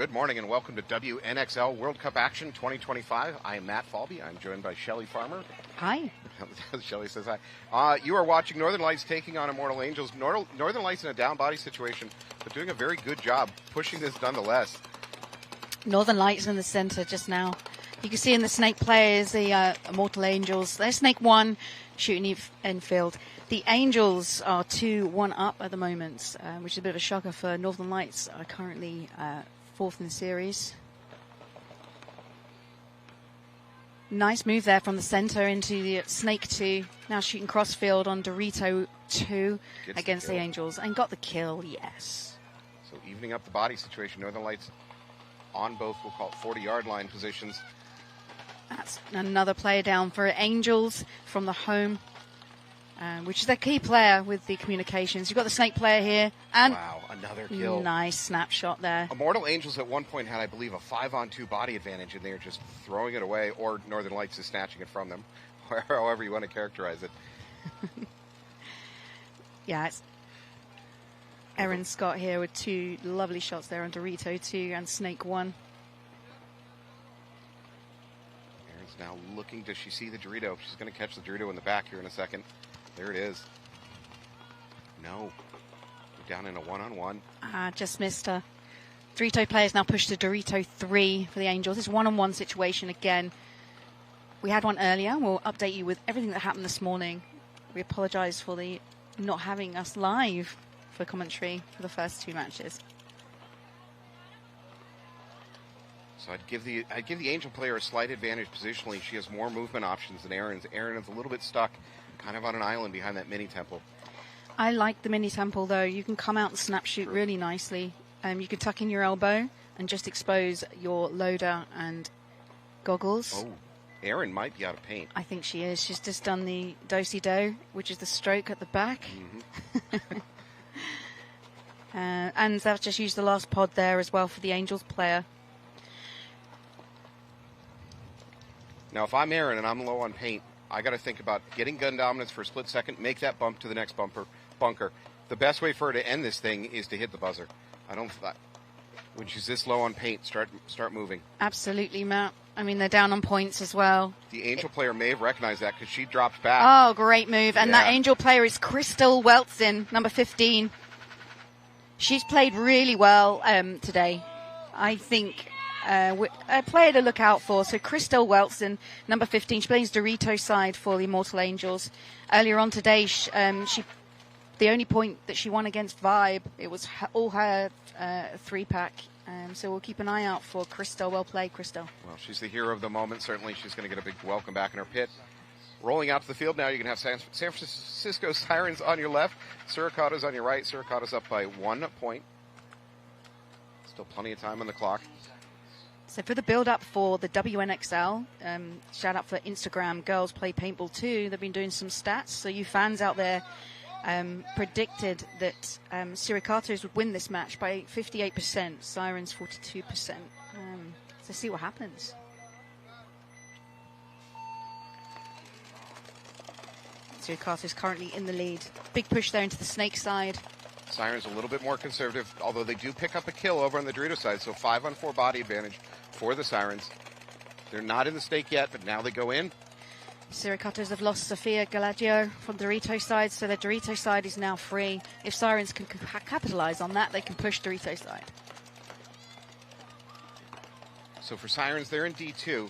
Good morning and welcome to WNXL World Cup Action 2025. I am Matt Falby. I'm joined by Shelly Farmer. Hi. Shelly says hi. You are watching Northern Lights taking on Immortal Angels. Northern Lights in a down body situation, but doing a very good job pushing this nonetheless. Northern Lights in the center just now. You can see in the snake players, the Immortal Angels. They're snake 1, shooting infield. The Angels are 2-1 up at the moment, which is a bit of a shocker for Northern Lights. Are currently 4th in the series. Nice move there from the center into the snake 2. Now shooting crossfield on Dorito 2 against the Angels. And got the kill, yes. So evening up the body situation. Northern Lights on both, we'll call it 40-yard line positions. That's another player down for Angels from the home, which is their key player with the communications. You've got the snake player here. And wow, another kill. Nice snapshot there. Immortal Angels at one point had, I believe, a 5-on-2 body advantage, and they're just throwing it away, or Northern Lights is snatching it from them, however you want to characterize it. Yeah, it's Erin Scott here with 2 lovely shots there on Dorito 2 and Snake 1. Erin's now looking. Does she see the Dorito? She's going to catch the Dorito in the back here in a second. There it is. No. We're down in a one-on-one. Just missed her. Dorito players now push to Dorito 3 for the Angels. It's one-on-one situation again. We had one earlier. We'll update you with everything that happened this morning. We apologize for the not having us live for commentary for the first 2 matches. So I'd give the Angel player a slight advantage positionally. She has more movement options than Erin's. Erin is a little bit stuck, kind of on an island behind that mini temple. I like the mini temple though. You can come out and snap shoot really nicely. You can tuck in your elbow and just expose your loader and goggles. Oh, Erin might be out of paint. I think she is. She's just done the do-si-do, which is the stroke at the back. Mm-hmm. And they've just used the last pod there as well for the Angels player. Now, if I'm Erin and I'm low on paint, I got to think about getting gun dominance for a split second, make that bump to the next bunker. The best way for her to end this thing is to hit the buzzer. When she's this low on paint, start moving. Absolutely, Matt. I mean, they're down on points as well. The Angel player may have recognized that because she dropped back. Oh, great move. And that Angel player is Crystal Weltzin, number 15. She's played really well today. I think a player to look out for. So Crystal Weltzin, number 15. She plays Dorito side for the Immortal Angels. Earlier on today, the only point that she won against Vibe, it was all her 3-pack. So we'll keep an eye out for Crystal. Well played, Crystal. Well, she's the hero of the moment. Certainly she's going to get a big welcome back in her pit. Rolling out to the field now, you can have San Francisco Sirens on your left, Suricatos on your right. Suricatos up by 1 point. Still plenty of time on the clock. So for the build-up for the WNXL, shout out for Instagram, Girls Play Paintball 2. They've been doing some stats. So you fans out there predicted that Suricatos would win this match by 58%, Sirens 42%. So see what happens. Suricatos currently in the lead. Big push there into the snake side. Sirens a little bit more conservative, although they do pick up a kill over on the Dorito side, so 5-on-4 body advantage for the Sirens. They're not in the stake yet, but now they go in. Suricatos have lost Sofia Galadio from Dorito side, so the Dorito side is now free. If Sirens can capitalize on that, they can push Dorito side. So for Sirens, they're in D2.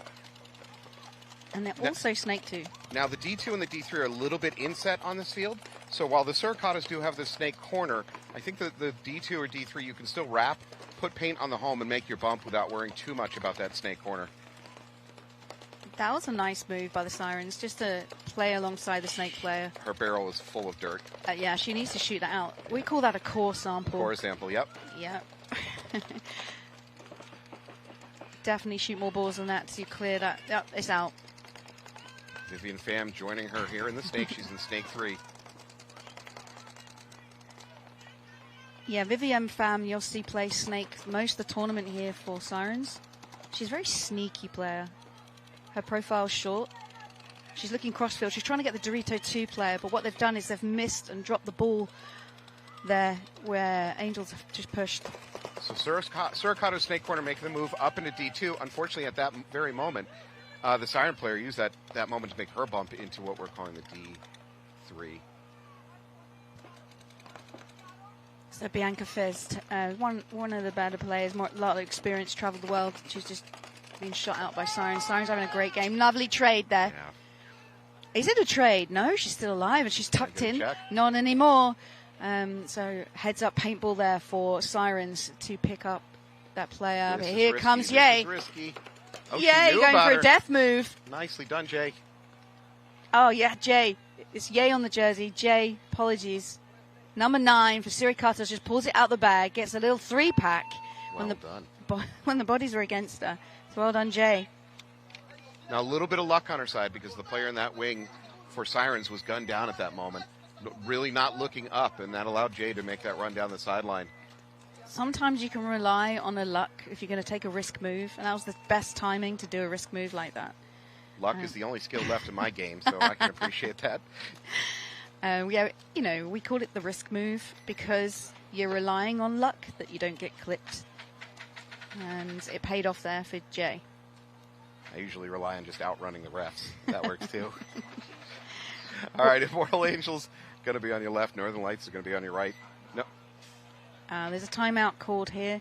And they're also Snake 2. Now, the D2 and the D3 are a little bit inset on this field. So while the Suricatos do have the snake corner, I think that the D2 or D3, you can still wrap, put paint on the home, and make your bump without worrying too much about that snake corner. That was a nice move by the Sirens, just to play alongside the snake player. Her barrel is full of dirt. Yeah, she needs to shoot that out. We call that a core sample. Core sample, yep. Yep. Definitely shoot more balls than that to clear that. Yep, it's out. Vivian Pham joining her here in the snake. She's in snake 3. Yeah, Vivian Pham, you'll see play snake most of the tournament here for Sirens. She's a very sneaky player. Her profile's short. She's looking crossfield. She's trying to get the Dorito 2 player, but what they've done is they've missed and dropped the ball there where Angels have just pushed. So Suricatos Snake Corner making the move up into D2. Unfortunately, at that very moment, the Siren player used that moment to make her bump into what we're calling the D3. So Bianca Fist, one of the better players, a lot of experience, traveled the world. She's just been shot out by Sirens. Sirens having a great game. Lovely trade there. Yeah. Is it a trade? No, she's still alive and she's tucked in. Check. Not anymore. So heads up paintball there for Sirens to pick up that player. But here comes Ye. Oh, Ye going for a death move. Nicely done, Jay. Oh, yeah, Jay. It's Ye on the jersey. Jay, apologies. Number 9 for Suricatos just pulls it out the bag, gets a little 3-pack when the bodies were against her. So well done, Jay. Now a little bit of luck on her side because the player in that wing for Sirens was gunned down at that moment, really not looking up, and that allowed Jay to make that run down the sideline. Sometimes you can rely on a luck if you're going to take a risk move, and that was the best timing to do a risk move like that. Luck is the only skill left in my game, so I can appreciate that. We call it the risk move because you're relying on luck that you don't get clipped. And it paid off there for Jay. I usually rely on just outrunning the refs. That works too. All right, Immortal Angels going to be on your left. Northern Lights are going to be on your right. No. There's a timeout called here.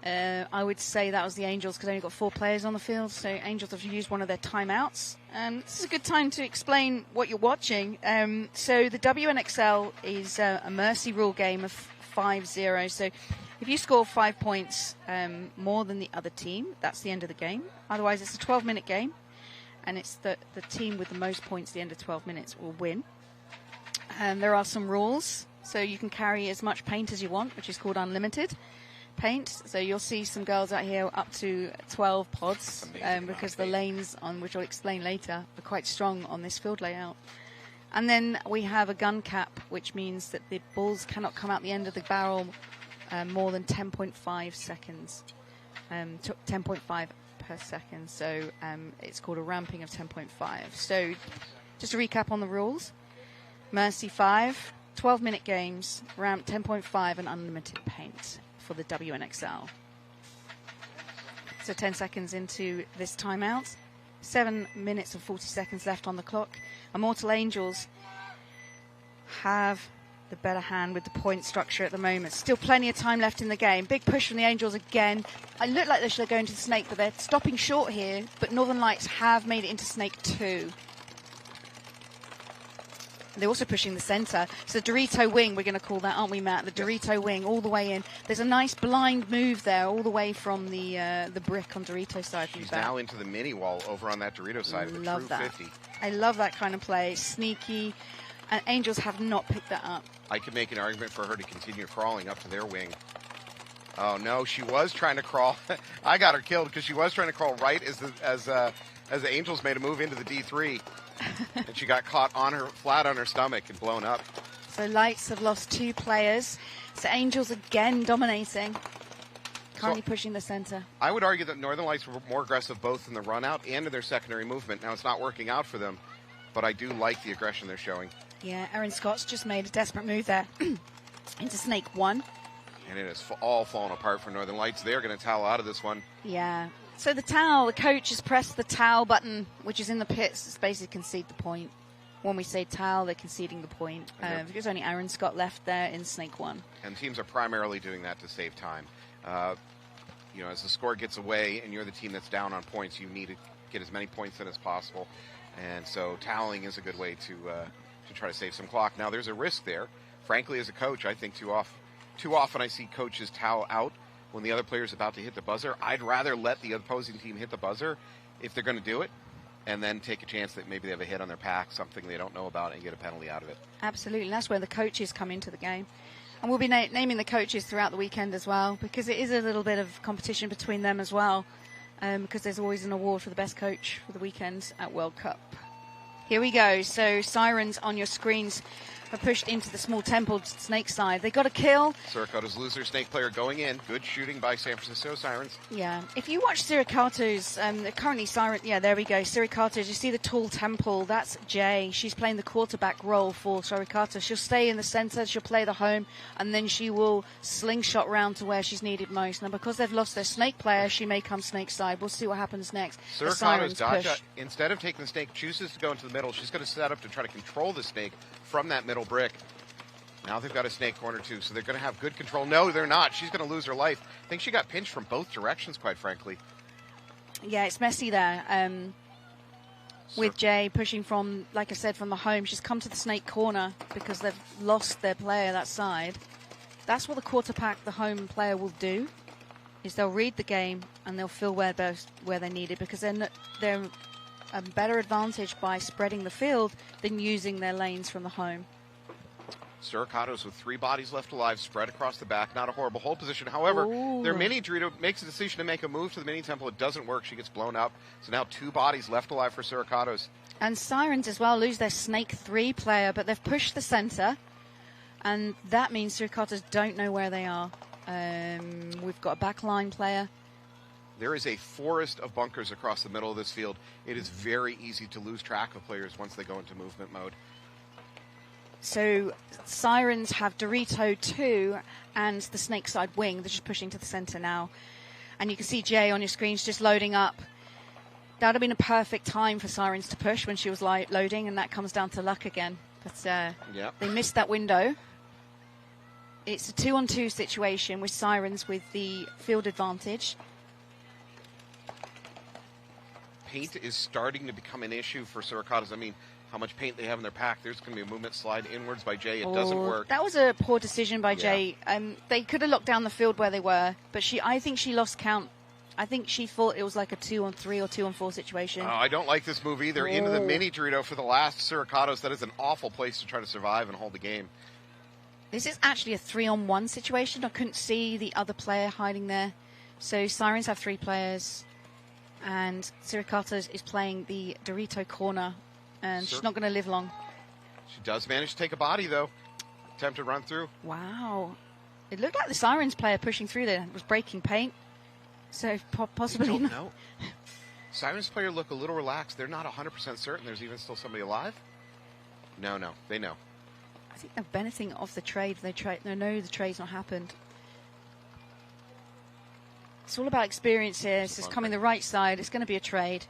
I would say that was the Angels because they only got 4 players on the field, so Angels have used one of their timeouts. This is a good time to explain what you're watching. So the WNXL is a mercy rule game of 5-0. So if you score 5 points more than the other team, that's the end of the game. Otherwise, it's a 12-minute game, and it's the team with the most points at the end of 12 minutes will win. There are some rules, so you can carry as much paint as you want, which is called unlimited paint. So you'll see some girls out here up to 12 pods because the lanes, on which I'll explain later, are quite strong on this field layout. And then we have a gun cap, which means that the balls cannot come out the end of the barrel more than 10.5 seconds. 10.5 per second. So it's called a ramping of 10.5. So just to recap on the rules. Mercy 5, 12-minute games, ramp 10.5 and unlimited paint for the WNXL. So 10 seconds into this timeout. 7 minutes and 40 seconds left on the clock. Immortal Angels have the better hand with the point structure at the moment. Still plenty of time left in the game. Big push from the Angels again. I look like they should go into the Snake, but they're stopping short here. But Northern Lights have made it into Snake 2. They're also pushing the centre. So Dorito wing, we're going to call that, aren't we, Matt? The Dorito wing all the way in. There's a nice blind move there all the way from the brick on Dorito's side. She's now into the mini wall over on that Dorito side. Love that. 50. I love that kind of play. Sneaky. And Angels have not picked that up. I could make an argument for her to continue crawling up to their wing. Oh, no, she was trying to crawl. I got her killed because she was trying to crawl right as the Angels made a move into the D3. And she got caught flat on her stomach and blown up. So Lights have lost 2 players. So Angels again dominating. Currently pushing the center. I would argue that Northern Lights were more aggressive both in the run out and in their secondary movement. Now it's not working out for them, but I do like the aggression they're showing. Yeah, Erin Scott's just made a desperate move there into Snake 1. And it has all fallen apart for Northern Lights. They're going to towel out of this one. Yeah. So the coach has pressed the towel button, which is in the pits. It's basically concede the point. When we say towel, they're conceding the point. Because only Aaron Scott left there in Snake 1. And teams are primarily doing that to save time. As the score gets away and you're the team that's down on points, you need to get as many points in as possible. And so toweling is a good way to try to save some clock. Now, there's a risk there. Frankly, as a coach, I think too often I see coaches towel out when the other player's about to hit the buzzer. I'd rather let the opposing team hit the buzzer if they're going to do it, and then take a chance that maybe they have a hit on their pack, something they don't know about, and get a penalty out of it. Absolutely. That's where the coaches come into the game. And we'll be naming the coaches throughout the weekend as well, because it is a little bit of competition between them as well, because there's always an award for the best coach for the weekend at World Cup. Here we go. So Sirens on your screens. have pushed into the small temple snake side. They got a kill. Suricatos lose their snake player going in. Good shooting by San Francisco Sirens. Yeah. If you watch Suricatos, currently Siren, yeah, there we go. Suricatos, you see the tall temple. That's Jay. She's playing the quarterback role for Suricatos. She'll stay in the center. She'll play the home, and then she will slingshot round to where she's needed most. Now, because they've lost their snake player, she may come snake side. We'll see what happens next. Suricatos dodge, instead of taking the snake, chooses to go into the middle. She's going to set up to try to control the snake from that middle brick. Now they've got a snake corner too, so they're going to have good control. No, they're not. She's going to lose her life. I think she got pinched from both directions, quite frankly. Yeah, it's messy there. With Jay pushing from, like I said, from the home. She's come to the snake corner because they've lost their player that side. That's what the quarterback, the home player, will do, is they'll read the game and they'll fill where they need it, because they're a better advantage by spreading the field than using their lanes from the home. Suricatos with 3 bodies left alive, spread across the back. Not a horrible hold position. However, their mini Dorito makes a decision to make a move to the mini temple. It doesn't work. She gets blown up. So now 2 bodies left alive for Suricatos. And Sirens as well lose their Snake 3 player, but they've pushed the center. And that means Suricatos don't know where they are. We've got a backline player. There is a forest of bunkers across the middle of this field. It is very easy to lose track of players once they go into movement mode. So Sirens have Dorito 2 and the snake side wing. They're just pushing to the center now. And you can see Jay on your screen. She's just loading up. That would have been a perfect time for Sirens to push when she was loading, and that comes down to luck again. But they missed that window. It's a 2-on-2 situation with Sirens with the field advantage. Paint is starting to become an issue for Suricatos. I mean, how much paint they have in their pack. There's going to be a movement slide inwards by Jay. It doesn't work. That was a poor decision by Jay. They could have locked down the field where they were, but I think she lost count. I think she thought it was like a 2-on-3 or 2-on-4 situation. Oh, I don't like this move either. Into the mini Dorito for the last Suricatos. That is an awful place to try to survive and hold the game. This is actually a 3-on-1 situation. I couldn't see the other player hiding there. So Sirens have 3 players, and Suricatos is playing the Dorito corner, and she's not going to live long. She does manage to take a body, though. Attempt to run through. Wow. It looked like the Sirens player pushing through there was breaking paint. So possibly not. No. Sirens player look a little relaxed. They're not 100% certain there's even still somebody alive. No, they know. I think they're benefiting off the trade. They know the trade's not happened. It's all about experience here. It's just coming the right side. It's going to be a trade.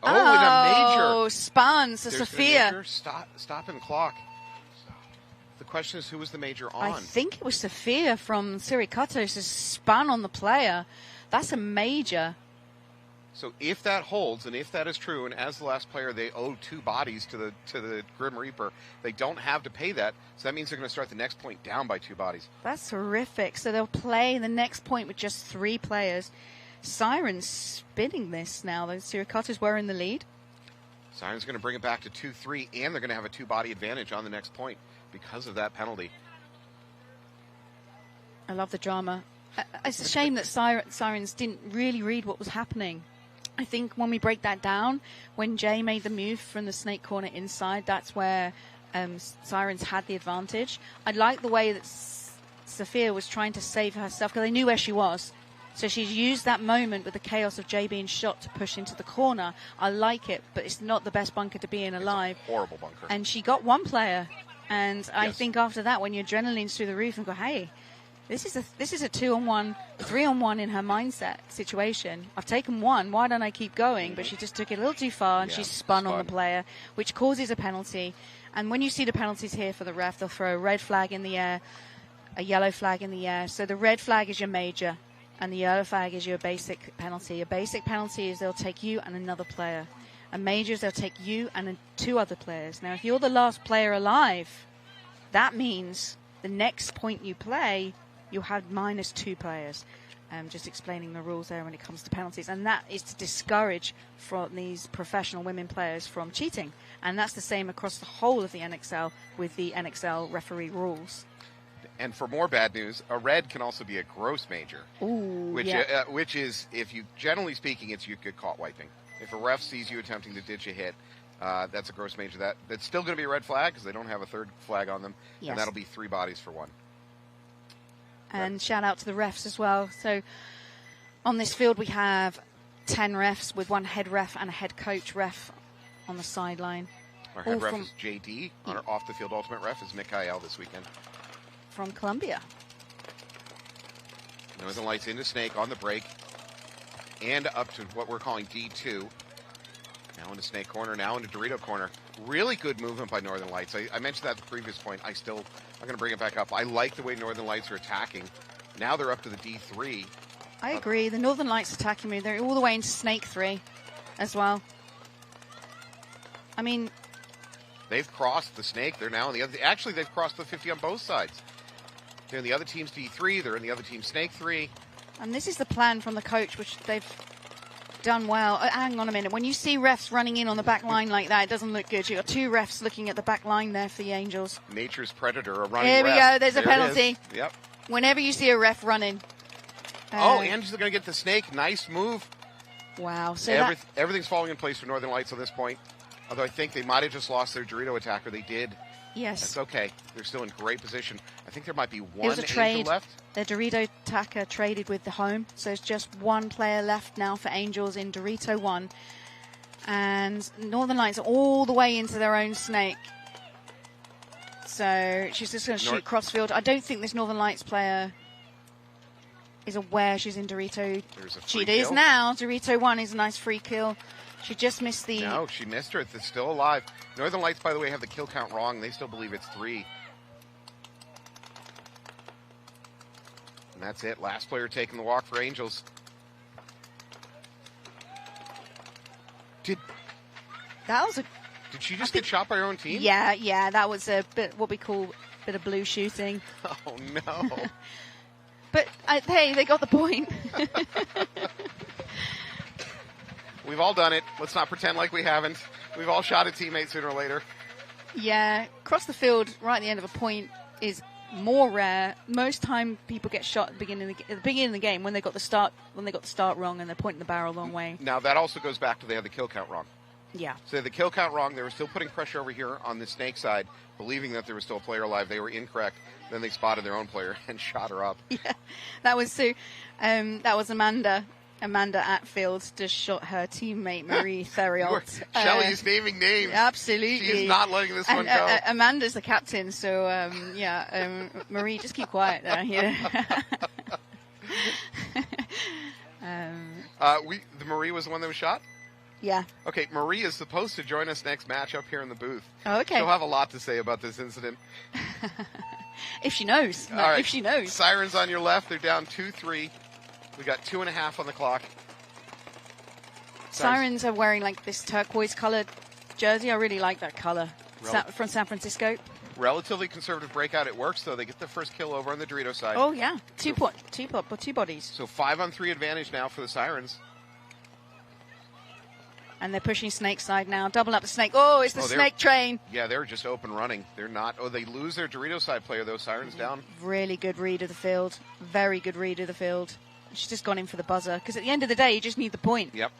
Oh, and a major. Oh, spun. So There's Sophia. Stop and clock. The question is, who was the major on? I think it was Sophia from Suricatos has spun on the player. That's a major. So if that holds, and if that is true, and as the last player, they owe 2 bodies to the Grim Reaper, they don't have to pay that. So that means they're going to start the next point down by 2 bodies. That's horrific. So they'll play the next point with just 3 players. Sirens spinning this now. The Suricatos were in the lead. Sirens going to bring it back to 2-3, and they're going to have a 2-body advantage on the next point because of that penalty. I love the drama. It's a shame that Sirens didn't really read what was happening. I think when we break that down, when Jay made the move from the snake corner inside, that's where Sirens had the advantage. I like the way that Sophia was trying to save herself because they knew where she was. So she's used that moment with the chaos of Jay being shot to push into the corner. I like it, but it's not the best bunker to be in alive. It's a horrible bunker. And she got 1 player. And I think after that, when your adrenaline's through the roof and go, hey, this is a 2-on-1, 3-on-1 in her mindset situation. I've taken 1. Why don't I keep going? But she just took it a little too far, and she spun on the player, which causes a penalty. And when you see the penalties here for the ref, they'll throw a red flag in the air, a yellow flag in the air. So the red flag is your major, and the yellow flag is your basic penalty. A basic penalty is they'll take you and another player. A major is they'll take you and 2 other players. Now, if you're the last player alive, that means the next point you play, you'll have -2 players. Just explaining the rules there when it comes to penalties. And that is to discourage from these professional women players from cheating. And that's the same across the whole of the NXL with the NXL referee rules. And for more bad news, a red can also be a gross major. Ooh, which is, if you, generally speaking, it's you get caught wiping. If a ref sees you attempting to ditch a hit, That's a gross major. That's still going to be a red flag because they don't have a third flag on them. Yes. And that'll be 3 bodies for 1. And shout out to the refs as well. So on this field we have 10 refs with 1 head ref and a head coach ref on the sideline. Our head ref is JD. Our off-the-field ultimate ref is Mikhail this weekend. From Colombia. Northern Lights into Snake on the break. And up to what we're calling D2. Now into Snake corner, now into Dorito corner. Really good movement by Northern Lights. I mentioned that at the previous point. I'm going to bring it back up. I like the way Northern Lights are attacking. Now they're up to the D3. I agree. The Northern Lights attacking me. They're all the way into Snake 3 as well. I mean, they've crossed the Snake. They're now in the other. Actually, they've crossed the 50 on both sides. They're in the other team's D3. They're in the other team's Snake 3. And this is the plan from the coach, which they've done well. Hang on a minute. When you see refs running in on the back line like that, it doesn't look good. You've got 2 refs looking at the back line there for the Angels. Nature's predator, a running Here we ref. go. There's a penalty. Yep. Whenever you see a ref running. And she's going to get the Snake. Nice move. Wow. So everything's falling in place for Northern Lights at this point. Although I think they might have just lost their Dorito attacker. They did. Yes. That's okay. They're still in great position. I think there might be 1 Angel trade left. The Dorito attacker traded with the home. So it's just 1 player left now for Angels in Dorito 1. And Northern Lights are all the way into their own Snake. So she's just going to shoot crossfield. I don't think this Northern Lights player is aware she's in Dorito. She is now. Dorito 1 is a nice free kill. She just missed the... No, she missed her. It's still alive. Northern Lights, by the way, have the kill count wrong. They still believe it's 3. And that's it. Last player taking the walk for Angels. Did she just get shot by her own team? Yeah. That was a bit what we call a bit of blue shooting. Oh, no. But, hey, they got the point. We've all done it. Let's not pretend like we haven't. We've all shot a teammate sooner or later. Yeah, across the field, right at the end of a point, is more rare. Most time, people get shot at the beginning of the game when they got the start wrong and they're pointing the barrel the wrong way. Now that also goes back to they had the kill count wrong. Yeah. So they had the kill count wrong. They were still putting pressure over here on the Snake side, believing that there was still a player alive. They were incorrect. Then they spotted their own player and shot her up. Yeah, that was Sue. That was Amanda. Amanda Atfield just shot her teammate Marie Theriot. Shelley's naming names. Absolutely. She's not letting this one go. Amanda's the captain, so Marie, just keep quiet there. The Marie was the one that was shot? Yeah. Okay, Marie is supposed to join us next match up here in the booth. Oh, okay. She'll have a lot to say about this incident. If she knows. All right. If she knows. Sirens on your left. They're down 2-3. We got 2.5 on the clock. Sirens are wearing like this turquoise-colored jersey. I really like that color. From San Francisco. Relatively conservative breakout. It works, though. They get the first kill over on the Dorito side. Oh, yeah. Two bodies. So 5-on-3 advantage now for the Sirens. And they're pushing Snake side now. Double up the Snake. Oh, it's the Snake train. Yeah, they're just open running. They're not. Oh, they lose their Dorito side player, though. Sirens down. Really good read of the field. Very good read of the field. She's just gone in for the buzzer. Because at the end of the day, you just need the point. Yep.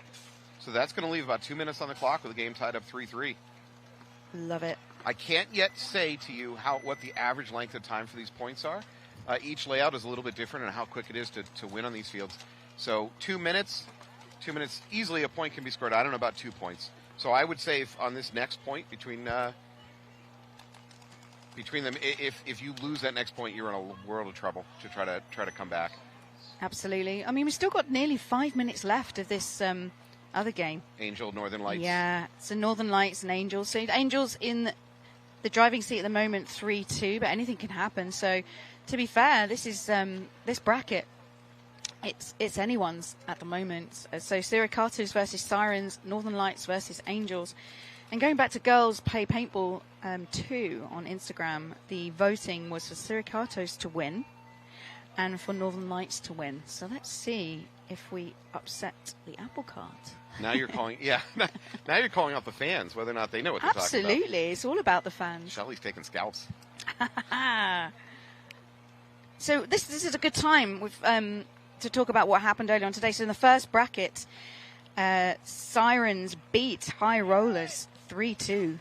So that's going to leave about 2 minutes on the clock with the game tied up 3-3. Love it. I can't yet say to you what the average length of time for these points are. Each layout is a little bit different in how quick it is to win on these fields. So 2 minutes. 2 minutes, easily a point can be scored. I don't know about 2 points. So I would say on this next point between them, if you lose that next point, you're in a world of trouble to try to come back. Absolutely. I mean, we've still got nearly 5 minutes left of this other game. Angel, Northern Lights. Yeah, so Northern Lights and Angels. So Angels in the driving seat at the moment, 3-2, but anything can happen. So to be fair, this is this bracket. It's anyone's at the moment. So Suricatos versus Sirens, Northern Lights versus Angels. And going back to Girls Play Paintball 2 on Instagram, the voting was for Suricatos to win and for Northern Lights to win. So let's see if we upset the apple cart. Now you're calling, now you're calling out the fans, whether or not they know what they're talking about. Absolutely, it's all about the fans. Shelley's taking scalps. So this is a good time to talk about what happened earlier on today. So in the first bracket, Sirens beat High Rollers 3-2.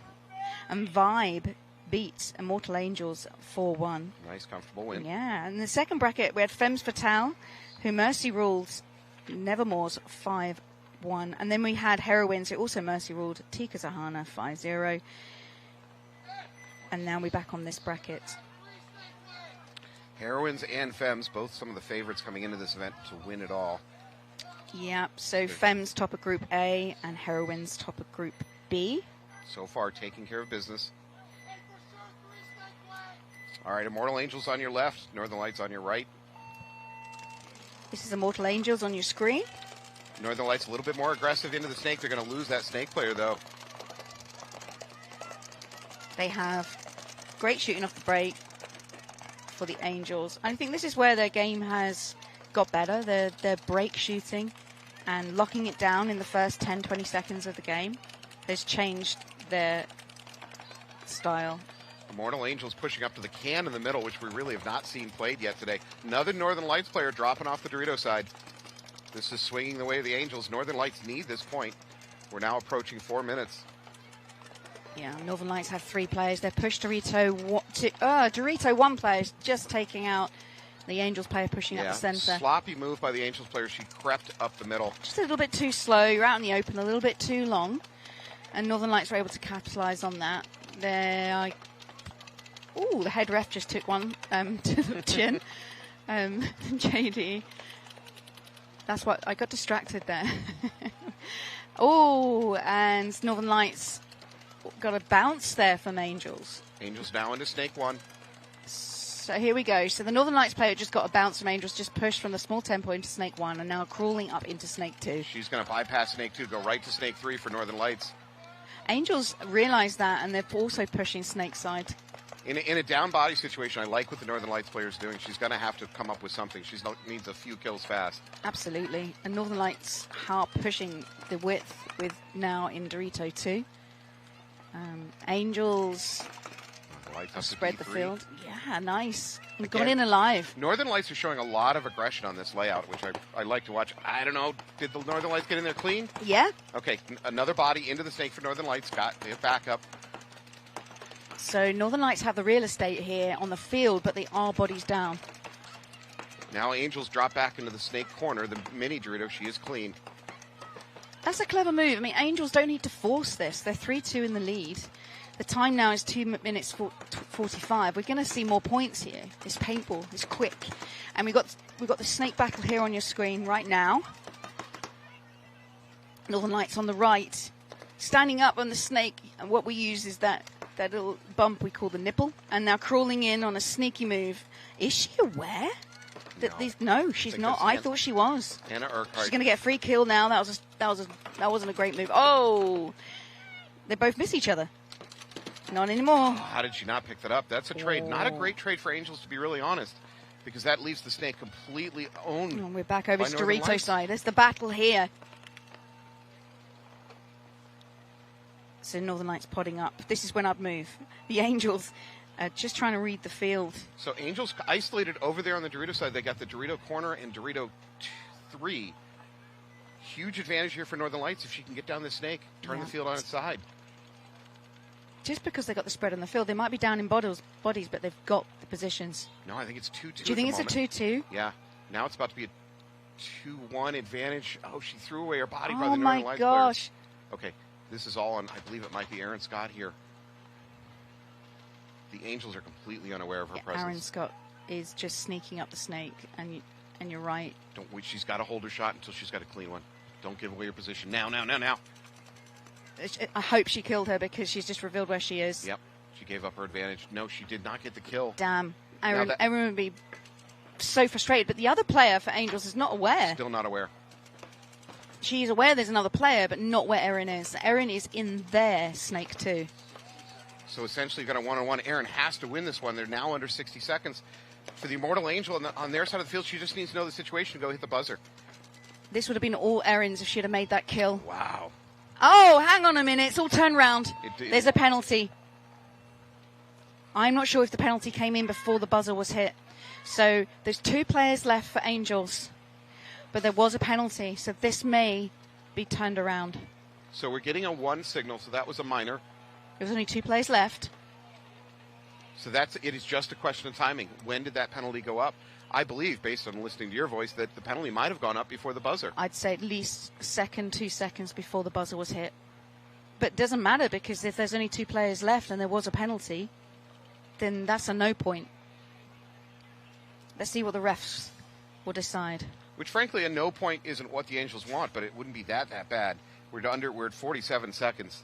And Vibe beat Immortal Angels 4-1. Nice, comfortable win. Yeah, and in the second bracket, we had Femmes Fatale, who mercy ruled Nevermore's 5-1. And then we had Heroines, who also mercy ruled Tika Zahana 5-0. And now we're back on this bracket. Heroines and Femmes, both some of the favorites coming into this event to win it all. Yeah, so Femmes top of Group A and Heroines top of Group B. So far, taking care of business. All right, Immortal Angels on your left, Northern Lights on your right. This is Immortal Angels on your screen. Northern Lights a little bit more aggressive into the snake. They're going to lose that snake player, though. They have great shooting off the break for the Angels. I think this is where their game has got better. Their break shooting and locking it down in the first 10, 20 seconds of the game has changed their style. Immortal Angels pushing up to the can in the middle, which we really have not seen played yet today. Another Northern Lights player dropping off the Dorito side. This is swinging the way of the Angels. Northern Lights need this point. We're now approaching 4 minutes. Yeah, Northern Lights have 3 players. They're pushed Dorito. Dorito 1 player is just taking out the Angels player, pushing up the center. Sloppy move by the Angels player. She crept up the middle. Just a little bit too slow. You're out in the open a little bit too long. And Northern Lights were able to capitalize on that. The head ref just took one to the chin. JD. That's what I got distracted there. And Northern Lights got a bounce there from Angels. Angels now into Snake 1. So here we go. So the Northern Lights player just got a bounce from Angels, just pushed from the small tempo into Snake 1 and now crawling up into Snake 2. She's going to bypass Snake 2, go right to Snake 3 for Northern Lights. Angels realize that, and they're also pushing Snake side. In a down body situation, I like what the Northern Lights player is doing. She's going to have to come up with something. She needs a few kills fast. Absolutely. And Northern Lights are pushing the width with now in Dorito 2. Angels spread the field. Yeah, nice. We've got in alive. Northern Lights are showing a lot of aggression on this layout, which I like to watch. I don't know. Did the Northern Lights get in there clean? Yeah. Okay, another body into the snake for Northern Lights. Got the backup. So Northern Lights have the real estate here on the field, but they are bodies down. Now Angels drop back into the snake corner. The mini Dorito, she is clean. That's a clever move. I mean, Angels don't need to force this. They're 3-2 in the lead. The time now is 2 minutes 45. We're going to see more points here. This paintball is quick. And we've got the snake battle here on your screen right now. Northern Lights on the right. Standing up on the snake. And what we use is that little bump we call the nipple. And now crawling in on a sneaky move. Is she aware? No, she's not. I thought she was. Anna Urquhart. She's going to get a free kill now. That wasn't a great move. Oh, they both miss each other. Not anymore. How did she not pick that up? That's a trade. Not a great trade for Angels, to be really honest, because that leaves the snake completely owned. Oh, we're back over to Dorito side. There's the battle here. So Northern Lights potting up. This is when I'd move. The Angels just trying to read the field. So Angels isolated over there on the Dorito side. They got the Dorito corner and Dorito 3. Huge advantage here for Northern Lights if she can get down the snake, turn the field on its side. Just because they got the spread on the field, they might be down in bodies, but they've got the positions. No, I think it's 2-2. Do you think it's a 2-2? Yeah. Now it's about to be a 2-1 advantage. Oh, she threw away her body by the Oh Northern my Lights gosh. players. Okay, this is all on, I believe it might be Aaron Scott here. The Angels are completely unaware of her presence. Aaron Scott is just sneaking up the snake, and you're right. She's got to hold her shot until she's got a clean one. Don't give away your position. Now. I hope she killed her because she's just revealed where she is. Yep. She gave up her advantage. No, she did not get the kill. Damn. Aaron would be so frustrated. But the other player for Angels is not aware. Still not aware. She's aware there's another player, but not where Erin is. Erin is in their snake too. So essentially got a one-on-one. Erin has to win this one. They're now under 60 seconds. For the Immortal Angel on their side of the field, she just needs to know the situation and go hit the buzzer. This would have been all Erin's if she'd have made that kill. Wow. Oh, hang on a minute. It's all turned round. There's a penalty. I'm not sure if the penalty came in before the buzzer was hit. So there's 2 players left for Angels. But there was a penalty. So this may be turned around. So we're getting a 1 signal, so that was a minor. There's only 2 plays left. So it is just a question of timing. When did that penalty go up? I believe, based on listening to your voice, that the penalty might have gone up before the buzzer. I'd say at least 2 seconds before the buzzer was hit. But it doesn't matter, because if there's only 2 players left and there was a penalty, then that's a no point. Let's see what the refs will decide. Which, frankly, a no point isn't what the Angels want, but it wouldn't be that bad. We're at 47 seconds.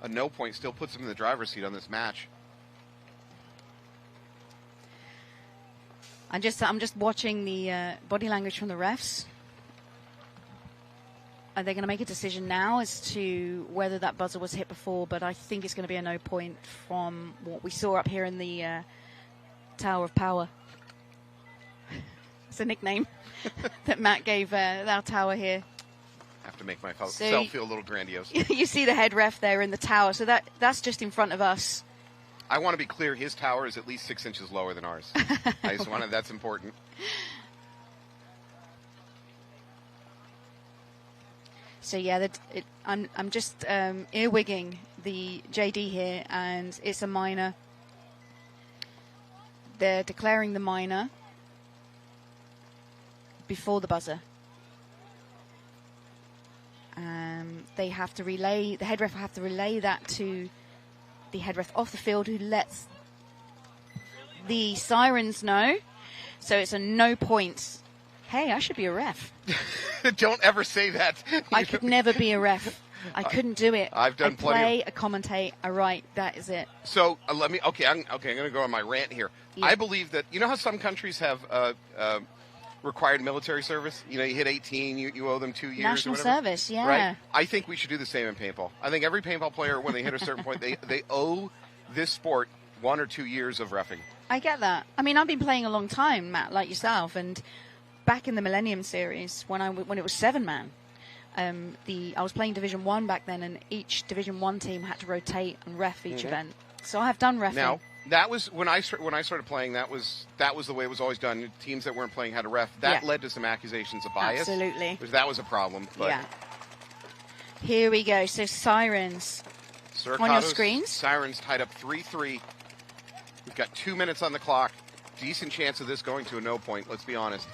A no point still puts them in the driver's seat on this match. I'm just watching the body language from the refs. Are they going to make a decision now as to whether that buzzer was hit before? But I think it's going to be a no point from what we saw up here in the Tower of Power. It's a nickname that Matt gave our tower here. I have to make myself feel a little grandiose. You see the head ref there in the tower, so that's just in front of us. I want to be clear, his tower is at least 6 inches lower than ours. That's important. So yeah, I'm just earwigging the JD here, and it's a minor. They're declaring the minor before the buzzer. They have to relay, the head ref will have to relay that to the head ref off the field, who lets the Sirens know. So it's a no points. Hey, I should be a ref. Don't ever say that. I could never be a ref. I couldn't do it. I've done plenty. I commentate. I write. That is it. So I'm going to go on my rant here. Yeah. I believe that, you know how some countries have required military service? You know, you hit 18, you owe them 2 years. National service, yeah. Right? I think we should do the same in paintball. I think every paintball player, when they hit a certain point, they owe this sport 1 or 2 years of reffing. I get that. I mean, I've been playing a long time, Matt, like yourself, and back in the Millennium Series, when it was 7-man, I was playing Division 1 back then, and each Division 1 team had to rotate and ref each event. So I have done reffing. Now, that was when I started playing. That was the way it was always done. Teams that weren't playing had to ref. That led to some accusations of bias. Absolutely, because that was a problem. But yeah. Here we go. So Sirens Suricatos, on your screens. Sirens tied up 3-3. We've got 2 minutes on the clock. Decent chance of this going to a no point. Let's be honest.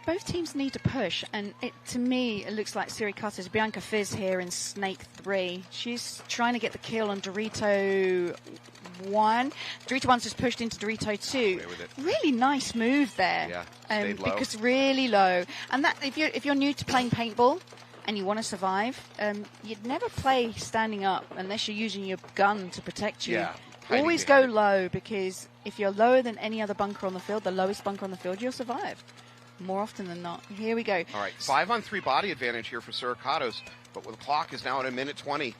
Both teams need to push, and to me, it looks like Suricatos, Bianca Fizz here in Snake 3. She's trying to get the kill on Dorito 1. Dorito 1's just pushed into Dorito 2. Really nice move there. Yeah, stayed low. Because really low. And that if you're new to playing paintball and you want to survive, you'd never play standing up unless you're using your gun to protect you. Yeah. Always go low, because if you're lower than any other bunker on the field, the lowest bunker on the field, you'll survive. More often than not. Here we go. All right, 5-on-3 body advantage here for Suricatos, but the clock is now at 1:20.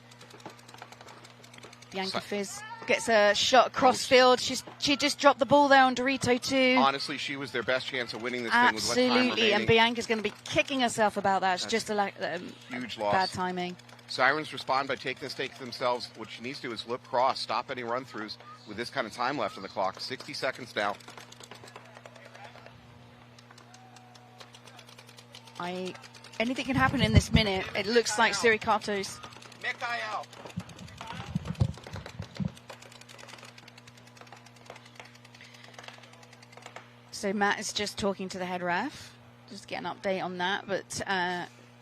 Bianca Fizz gets a shot across field. She just dropped the ball there on Dorito 2. Honestly, she was their best chance of winning this thing with less time remaining. Absolutely, and Bianca's going to be kicking herself about that. It's just a huge loss. Bad timing. Sirens respond by taking the stake themselves. What she needs to do is lip cross, stop any run-throughs with this kind of time left on the clock. 60 seconds now. Anything can happen in this minute. It looks like Suricatos. So Matt is just talking to the head ref. Just get an update on that. But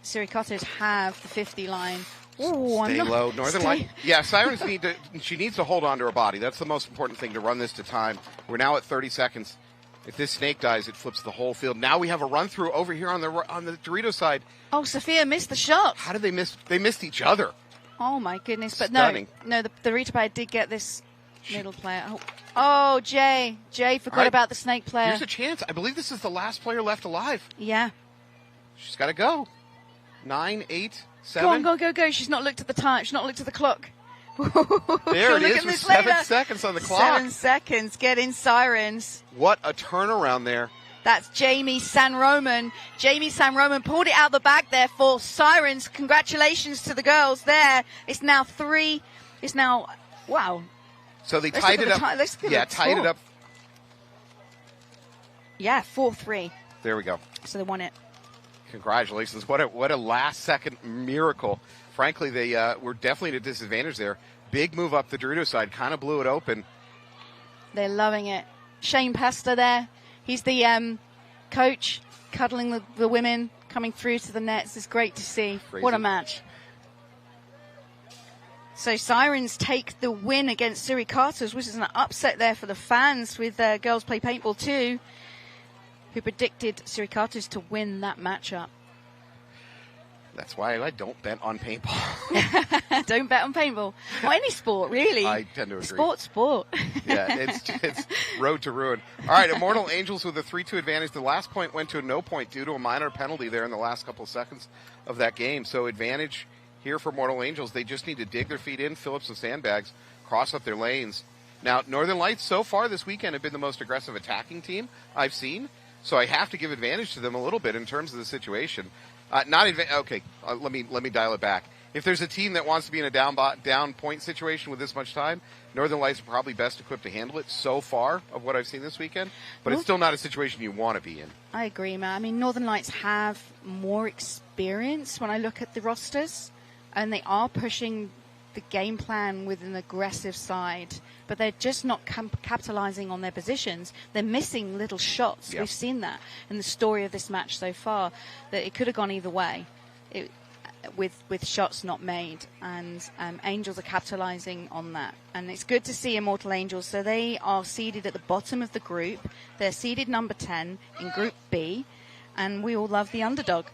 Suricatos have the 50 line. Ooh, Stay low. Northern Light. Yeah, Sirens she needs to hold on to her body. That's the most important thing, to run this to time. We're now at 30 seconds. If this snake dies, it flips the whole field. Now we have a run through over here on the Dorito side. Oh, Sophia missed the shot. How did they miss? They missed each other. Oh my goodness! But Stunning. no, the Dorito player did get this middle player. Oh, Jay forgot about the snake player. Here's a chance. I believe this is the last player left alive. Yeah. She's got to go. 9, 8, 7. Go! She's not looked at the time. She's not looked at the clock. There it is with 7 seconds on the clock. 7 seconds. Get in, Sirens. What a turnaround there. That's Jamie San Roman. Jamie San Roman pulled it out the bag there for Sirens. Congratulations to the girls there. It's now 3. It's now, wow. So they tied it up. Tied it up. Yeah, 4-3. There we go. So they won it. Congratulations. What a last-second miracle. Frankly, they were definitely at a disadvantage there. Big move up the Dorito side. Kind of blew it open. They're loving it. Shane Pester there. He's the coach, cuddling the women, coming through to the nets. It's great to see. Crazy. What a match. So Sirens take the win against Suricatos, which is an upset there for the fans with Girls Play Paintball 2, who predicted Suricatos to win that matchup. That's why I don't bet on paintball. Don't bet on paintball. Or any sport, really. I tend to agree. Sport. Yeah, it's road to ruin. All right, Immortal Angels with a 3-2 advantage. The last point went to a no point due to a minor penalty there in the last couple of seconds of that game. So advantage here for Immortal Angels. They just need to dig their feet in, fill up some sandbags, cross up their lanes. Now, Northern Lights so far this weekend have been the most aggressive attacking team I've seen. So I have to give advantage to them a little bit in terms of the situation. Let me dial it back. If there's a team that wants to be in a down point situation with this much time, Northern Lights are probably best equipped to handle it so far of what I've seen this weekend. But it's still not a situation you want to be in. I agree, Matt. I mean, Northern Lights have more experience when I look at the rosters, and they are pushing the game plan with an aggressive side, but they're just not capitalizing on their positions. They're missing little shots. Yep. We've seen that in the story of this match so far, that it could have gone either way with shots not made, and Angels are capitalizing on that. And it's good to see Immortal Angels. So they are seeded at the bottom of the group. They're seeded number 10 in Group B, and we all love the underdog.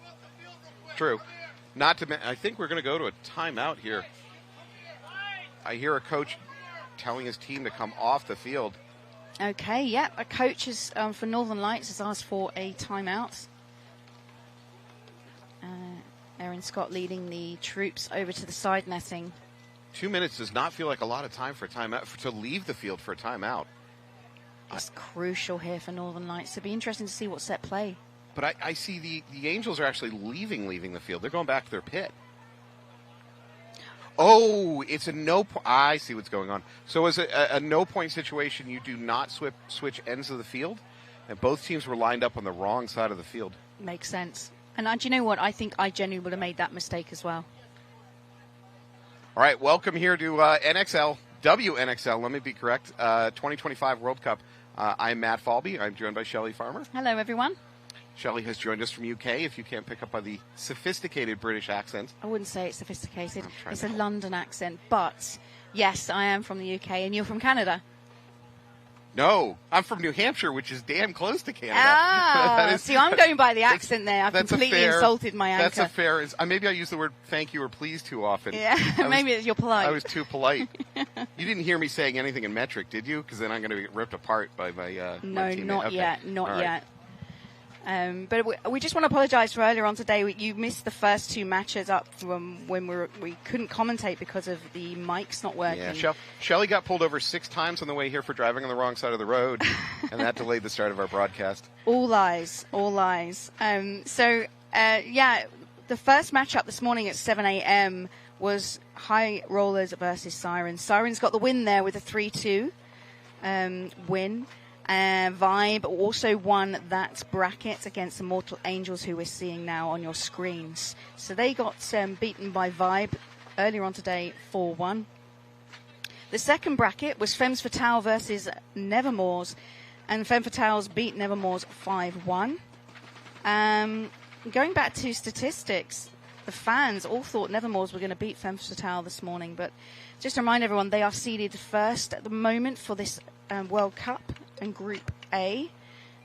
True. I think we're going to go to a timeout here. I hear a coach telling his team to come off the field. Okay, yep. A coach for Northern Lights has asked for a timeout. Aaron Scott leading the troops over to the side netting. 2 minutes does not feel like a lot of time for a timeout, to leave the field for a timeout. It's crucial here for Northern Lights. It'll be interesting to see what set play. But I see the Angels are actually leaving the field. They're going back to their pit. Oh, it's a no point. I see what's going on. So as a no-point situation, you do not switch ends of the field, and both teams were lined up on the wrong side of the field. Makes sense. And do you know what? I think I genuinely would have made that mistake as well. All right, welcome here to WNXL, let me be correct, 2025 World Cup. I'm Matt Falby. I'm joined by Shelley Farmer. Hello, everyone. Shelley has joined us from UK, if you can't pick up by the sophisticated British accent. I wouldn't say it's sophisticated. It's a London accent. But, yes, I am from the UK, and you're from Canada. No, I'm from New Hampshire, which is damn close to Canada. See, I'm going by the accent there. I've completely insulted my anchor. That's a fair... Maybe I use the word thank you or please too often. Yeah, maybe you're polite. I was too polite. You didn't hear me saying anything in metric, did you? Because then I'm going to get ripped apart by my No, my teammate. Not yet. Not yet. But we just want to apologise for earlier on today. You missed the first two matches up from when we couldn't commentate because of the mics not working. Yeah, Shelley got pulled over 6 times on the way here for driving on the wrong side of the road, and that delayed the start of our broadcast. All lies. The first matchup this morning at 7 a.m. was High Rollers versus Sirens. Sirens got the win there with a 3-2 win. Vibe also won that bracket against Immortal Angels, who we're seeing now on your screens. So they got beaten by Vibe earlier on today, 4-1. The second bracket was Femmes Fatale versus Nevermores, and Femmes Fatales beat Nevermores 5-1. Going back to statistics, the fans all thought Nevermores were going to beat Femmes Fatale this morning, but just to remind everyone, they are seeded first at the moment for this World Cup in Group A.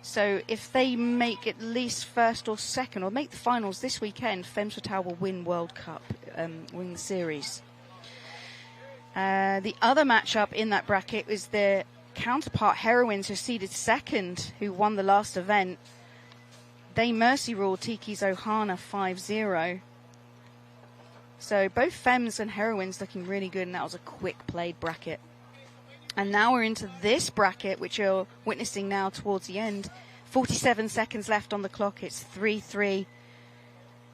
So if they make at least first or second, or make the finals this weekend, Femmes Fatale will win World Cup, win the series. The other matchup in that bracket is their counterpart Heroines, who seeded second, who won the last event. They mercy ruled Tiki's Ohana 5-0. So both Femmes and Heroines looking really good, and that was a quick played bracket. And now we're into this bracket, which you're witnessing now towards the end. 47 seconds left on the clock. It's 3-3.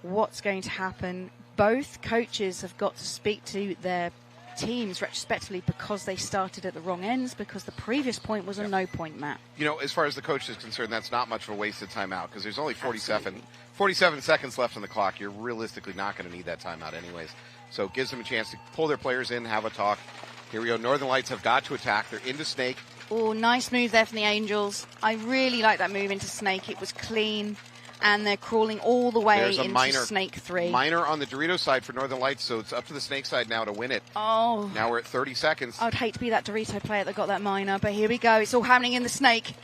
What's going to happen? Both coaches have got to speak to their teams retrospectively because they started at the wrong ends, because the previous point was a no-point map. You know, as far as the coach is concerned, that's not much of a wasted timeout because there's only 47 seconds left on the clock. You're realistically not going to need that timeout anyways. So it gives them a chance to pull their players in, have a talk. Here we go. Northern Lights have got to attack. They're into Snake. Oh, nice move there from the Angels. I really like that move into Snake. It was clean, and they're crawling all the way into Snake 3. Minor on the Dorito side for Northern Lights, so it's up to the Snake side now to win it. Oh. Now we're at 30 seconds. I'd hate to be that Dorito player that got that minor, but here we go. It's all happening in the Snake.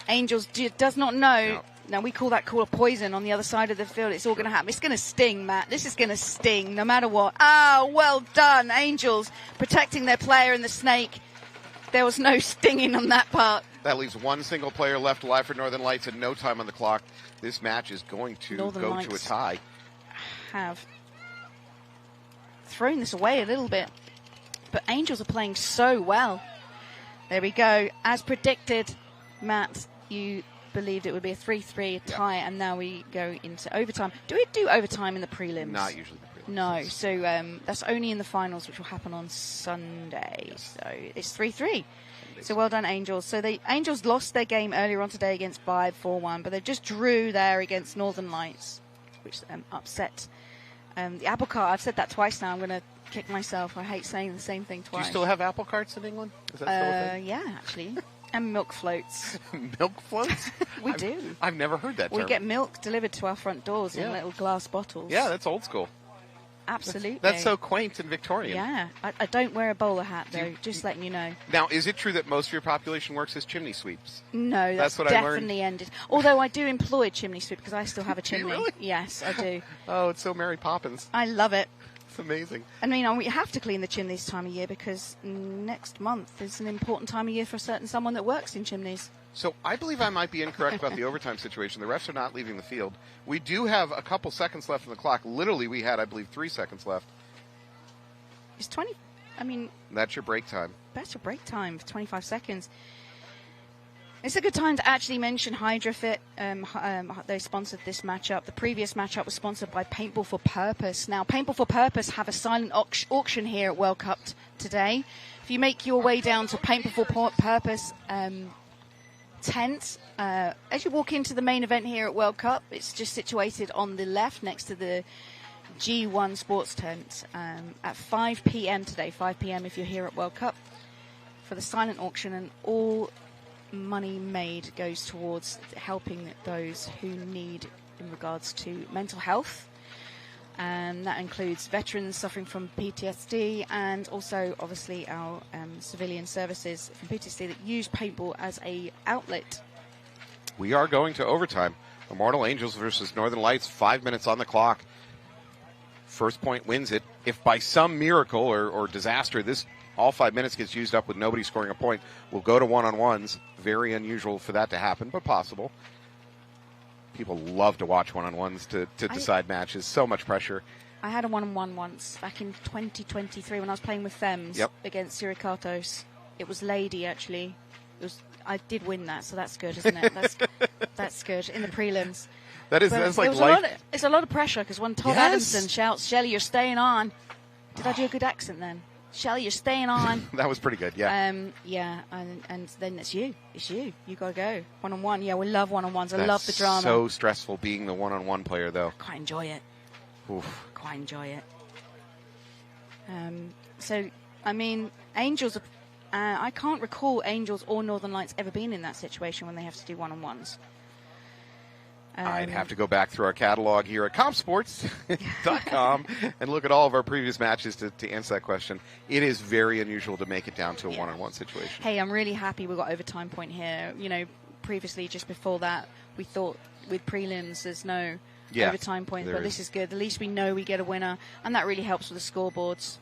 Angels does not know. No. Now, we call that call of poison on the other side of the field. It's all going to happen. It's going to sting, Matt. This is going to sting no matter what. Ah, well done, Angels, protecting their player in the Snake. There was no stinging on that part. That leaves one single player left alive for Northern Lights and no time on the clock. This match is going to go to a tie. Have thrown this away a little bit, but Angels are playing so well. There we go. As predicted, Matt, you believed it would be a 3-3 tie, and now we go into overtime. Do we do overtime in the prelims? Not usually the prelims. No, so that's only in the finals, which will happen on Sunday. Yes. So it's 3-3. So well done, Angels. So the Angels lost their game earlier on today against Vibe 4-1, but they just drew there against Northern Lights, which upset the apple cart. I've said that twice now. I'm going to kick myself. I hate saying the same thing twice. Do you still have apple carts in England? Is that still a thing? Yeah, actually. And milk floats. Milk floats? We do. I've never heard that term. We get milk delivered to our front doors in little glass bottles. Yeah, that's old school. Absolutely. That's so quaint and Victorian. Yeah. I don't wear a bowler hat, though, just letting you know. Now, is it true that most of your population works as chimney sweeps? No, that's what definitely ended. Although I do employ chimney sweep because I still have a chimney. Really? Yes, I do. Oh, it's so Mary Poppins. I love it. It's amazing. I mean, we have to clean the chimneys this time of year because next month is an important time of year for someone that works in chimneys. So I believe I might be incorrect about the overtime situation. The refs are not leaving the field. We do have a couple seconds left on the clock. Literally, we had, I believe, 3 seconds left. It's 20. I mean, that's your break time. That's your break time for 25 seconds. It's a good time to actually mention HydraFit. They sponsored this matchup. The previous matchup was sponsored by Paintball for Purpose. Now, Paintball for Purpose have a silent auction here at World Cup today. If you make your way down to Paintball for Purpose tent, as you walk into the main event here at World Cup, it's just situated on the left next to the G1 sports tent at 5 p.m. today. 5 p.m. if you're here at World Cup for the silent auction, and all money made goes towards helping those who need in regards to mental health, and that includes veterans suffering from PTSD and also obviously our civilian services from PTSD that use paintball as a outlet. We are going to overtime. Immortal Angels versus Northern Lights, 5 minutes on the clock. First point wins it. If by some miracle or disaster this all 5 minutes gets used up with nobody scoring a point, we'll go to one-on-ones. Very unusual for that to happen, but possible. People love to watch one-on-ones to decide matches. So much pressure. I had a one-on-one once back in 2023 when I was playing with Fems against Suricatos. It was Lady, actually. I did win that, so that's good, isn't it? That's good in the prelims. That's like life. It's a lot of pressure because when Todd Adamson shouts, "Shelley, you're staying on." Did I do a good accent then? Shelley, you're staying on. That was pretty good, yeah. And then it's you. It's you. You got to go. One-on-one. Yeah, we love one-on-ones. I love the drama. So stressful being the one-on-one player, though. I quite enjoy it. Oof. Quite enjoy it. So, I mean, Angels, I can't recall Angels or Northern Lights ever being in that situation when they have to do one-on-ones. I'd have to go back through our catalog here at compsports.com and look at all of our previous matches to answer that question. It is very unusual to make it down to a one-on-one situation. Hey, I'm really happy we got overtime point here. You know, previously, just before that, we thought with prelims there's no overtime point, but this is good. At least we know we get a winner, and that really helps with the scoreboards.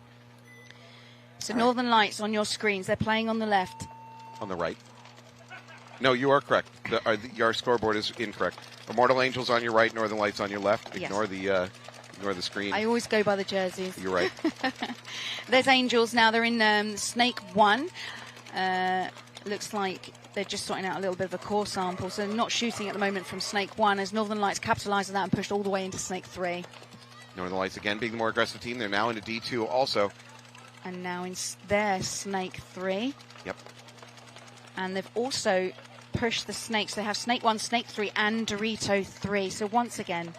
So Northern Lights on your screens, they're playing on the left. On the right. No, you are correct. Your scoreboard is incorrect. Immortal Angels on your right, Northern Lights on your left. Ignore the screen. I always go by the jerseys. You're right. There's Angels now. They're in Snake 1. Looks like they're just sorting out a little bit of a core sample, so not shooting at the moment from Snake 1 as Northern Lights capitalised on that and pushed all the way into Snake 3. Northern Lights again being the more aggressive team. They're now into D2 also. And now in their snake 3. Yep. And they've also pushed the snakes. They have snake 1, snake 3, and Dorito 3. So once again,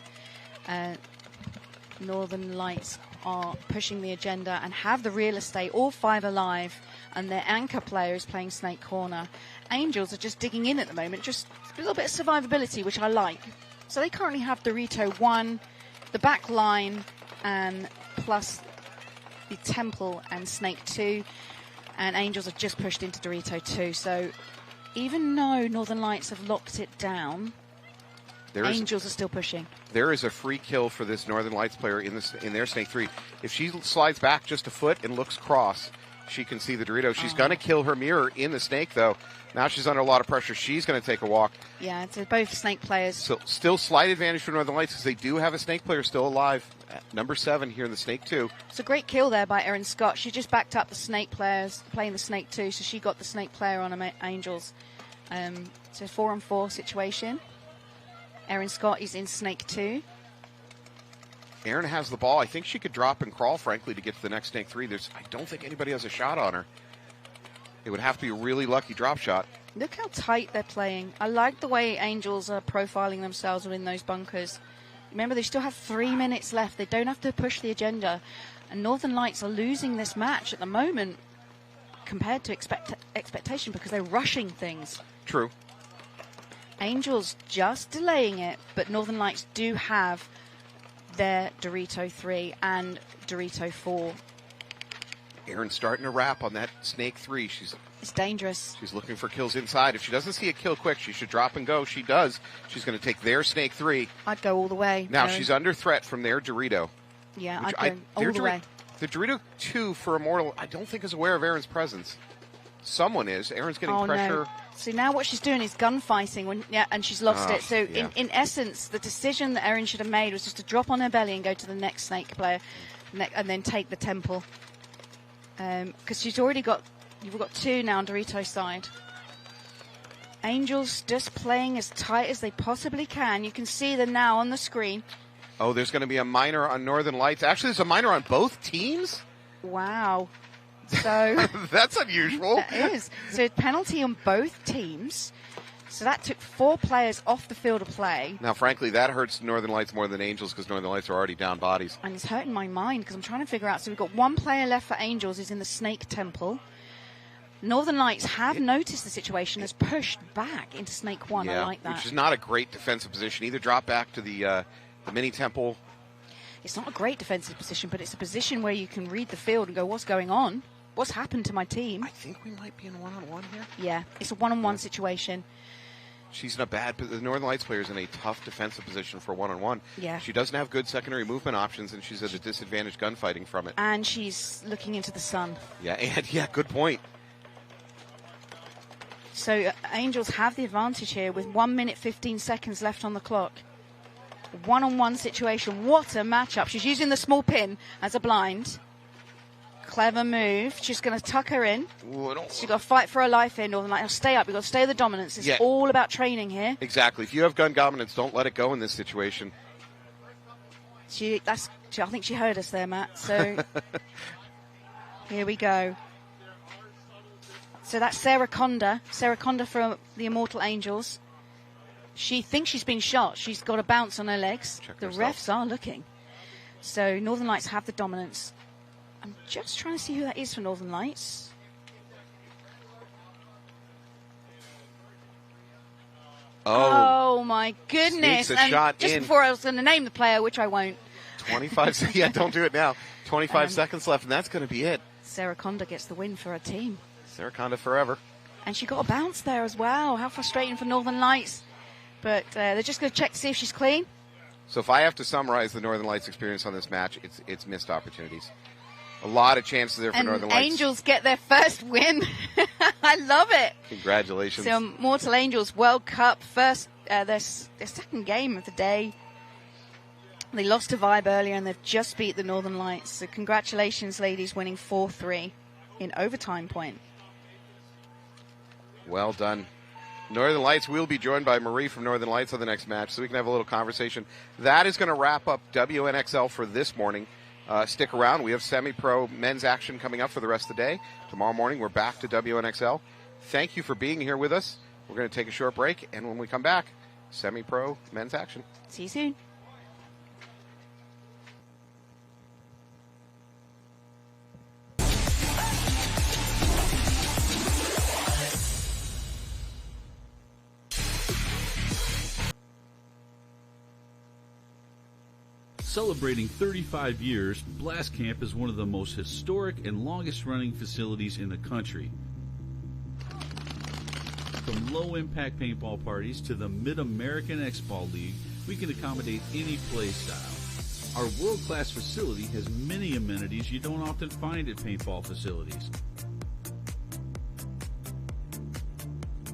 Northern Lights are pushing the agenda and have the real estate, all 5 alive, and their anchor player is playing snake corner. Angels are just digging in at the moment, just a little bit of survivability, which I like. So they currently have Dorito 1, the back line, and plus the temple and snake 2, and Angels have just pushed into Dorito 2. So even though Northern Lights have locked it down, Angels are still pushing. There is a free kill for this Northern Lights player in their snake 3. If she slides back just a foot and looks cross, she can see the Dorito. She's going to kill her mirror in the snake, though. Now she's under a lot of pressure. She's going to take a walk. Yeah, so both snake players. So still slight advantage for Northern Lights because they do have a snake player still alive. Number 7 here in the snake 2. It's a great kill there by Erin Scott. She just backed up the snake players playing the snake 2, so she got the snake player on Angels. So 4-on-4 situation. Erin Scott is in snake 2. Erin has the ball. I think she could drop and crawl, frankly, to get to the next snake 3. I don't think anybody has a shot on her. It would have to be a really lucky drop shot. Look how tight they're playing. I like the way Angels are profiling themselves within those bunkers. Remember, they still have 3 minutes left. They don't have to push the agenda. And Northern Lights are losing this match at the moment compared to expectation because they're rushing things. True. Angels just delaying it, but Northern Lights do have their Dorito 3 and Dorito 4. Erin's starting to wrap on that snake 3. It's dangerous. She's looking for kills inside. If she doesn't see a kill quick, she should drop and go. She does. She's going to take their snake 3. I'd go all the way. Now she's under threat from their Dorito. Yeah, I'd go all the way. The Dorito 2 for Immortal, I don't think is aware of Erin's presence. Someone is. Erin's getting pressure. No. So now what she's doing is gunfighting, and she's lost it. So in essence, the decision that Erin should have made was just to drop on her belly and go to the next snake player, and then take the temple. Because you've got 2 now on Dorito's side. Angels just playing as tight as they possibly can. You can see them now on the screen. Oh, there's going to be a minor on Northern Lights. Actually, there's a minor on both teams? Wow. So that's unusual. That is. So penalty on both teams. So that took 4 players off the field of play. Now, frankly, that hurts Northern Lights more than Angels because Northern Lights are already down bodies. And it's hurting my mind because I'm trying to figure out. So we've got 1 player left for Angels who's in the Snake Temple. Northern Lights have noticed the situation, has pushed back into Snake 1. I like that. Which is not a great defensive position. Either drop back to the mini temple. It's not a great defensive position, but it's a position where you can read the field and go, what's going on? What's happened to my team? I think we might be in one-on-one here. Yeah, it's a one-on-one situation. She's in a bad, but the Northern Lights player is in a tough defensive position for one-on-one. Yeah. She doesn't have good secondary movement options, and she's at a disadvantage gunfighting from it. And she's looking into the sun. Yeah, good point. So Angels have the advantage here with 1 minute 15 seconds left on the clock. One-on-one situation. What a matchup. She's using the small pin as a blind. Clever move. She's going to tuck her in. She's got to fight for her life here, Northern Lights. Stay up. You've got to stay with the dominance. It's all about training here. Exactly. If you have gun dominance, don't let it go in this situation. I think she heard us there, Matt. So here we go. So that's Sarah Conda from the Immortal Angels. She thinks she's been shot. She's got a bounce on her legs. The refs are looking. So Northern Lights have the dominance. I'm just trying to see who that is for Northern Lights. Oh my goodness. Sneaks a shot just in. before I was going to name the player, which I won't. 25 yeah, don't do it now. 25 seconds left, and that's going to be it. Sarah Conda gets the win for her team. Sarah Conda forever. And she got a bounce there as well. How frustrating for Northern Lights. But they're just going to check to see if she's clean. So if I have to summarize the Northern Lights experience on this match, it's missed opportunities. A lot of chances there for Northern Lights. Angels get their first win. I love it. Congratulations. So Immortal Angels World Cup, first their second game of the day. They lost to Vibe earlier and they've just beat the Northern Lights. So congratulations, ladies, winning 4-3 in overtime point. Well done. Northern Lights, we'll be joined by Marie from Northern Lights on the next match, so we can have a little conversation. That is going to wrap up WNXL for this morning. Stick around. We have semi-pro men's action coming up for the rest of the day. Tomorrow morning, we're back to WNXL. Thank you for being here with us. We're going to take a short break, and when we come back, semi-pro men's action. See you soon. Celebrating 35 years, Blast Camp is one of the most historic and longest-running facilities in the country. From low-impact paintball parties to the Mid-American X-Ball League, we can accommodate any play style. Our world-class facility has many amenities you don't often find at paintball facilities.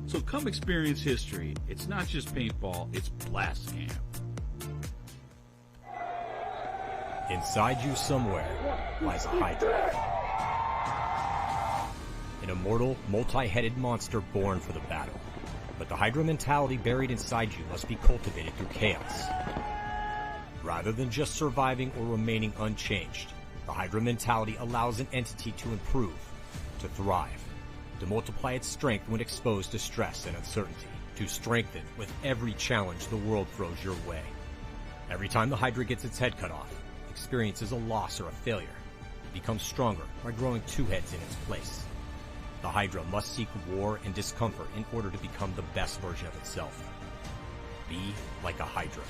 So come experience history. It's not just paintball, it's Blast Camp. Inside you somewhere lies a Hydra. An immortal, multi-headed monster born for the battle. But the Hydra mentality buried inside you must be cultivated through chaos. Rather than just surviving or remaining unchanged, the Hydra mentality allows an entity to improve, to thrive, to multiply its strength when exposed to stress and uncertainty, to strengthen with every challenge the world throws your way. Every time the Hydra gets its head cut off, experiences a loss or a failure, it becomes stronger by growing two heads in its place. The Hydra must seek war and discomfort in order to become the best version of itself. Be like a Hydra.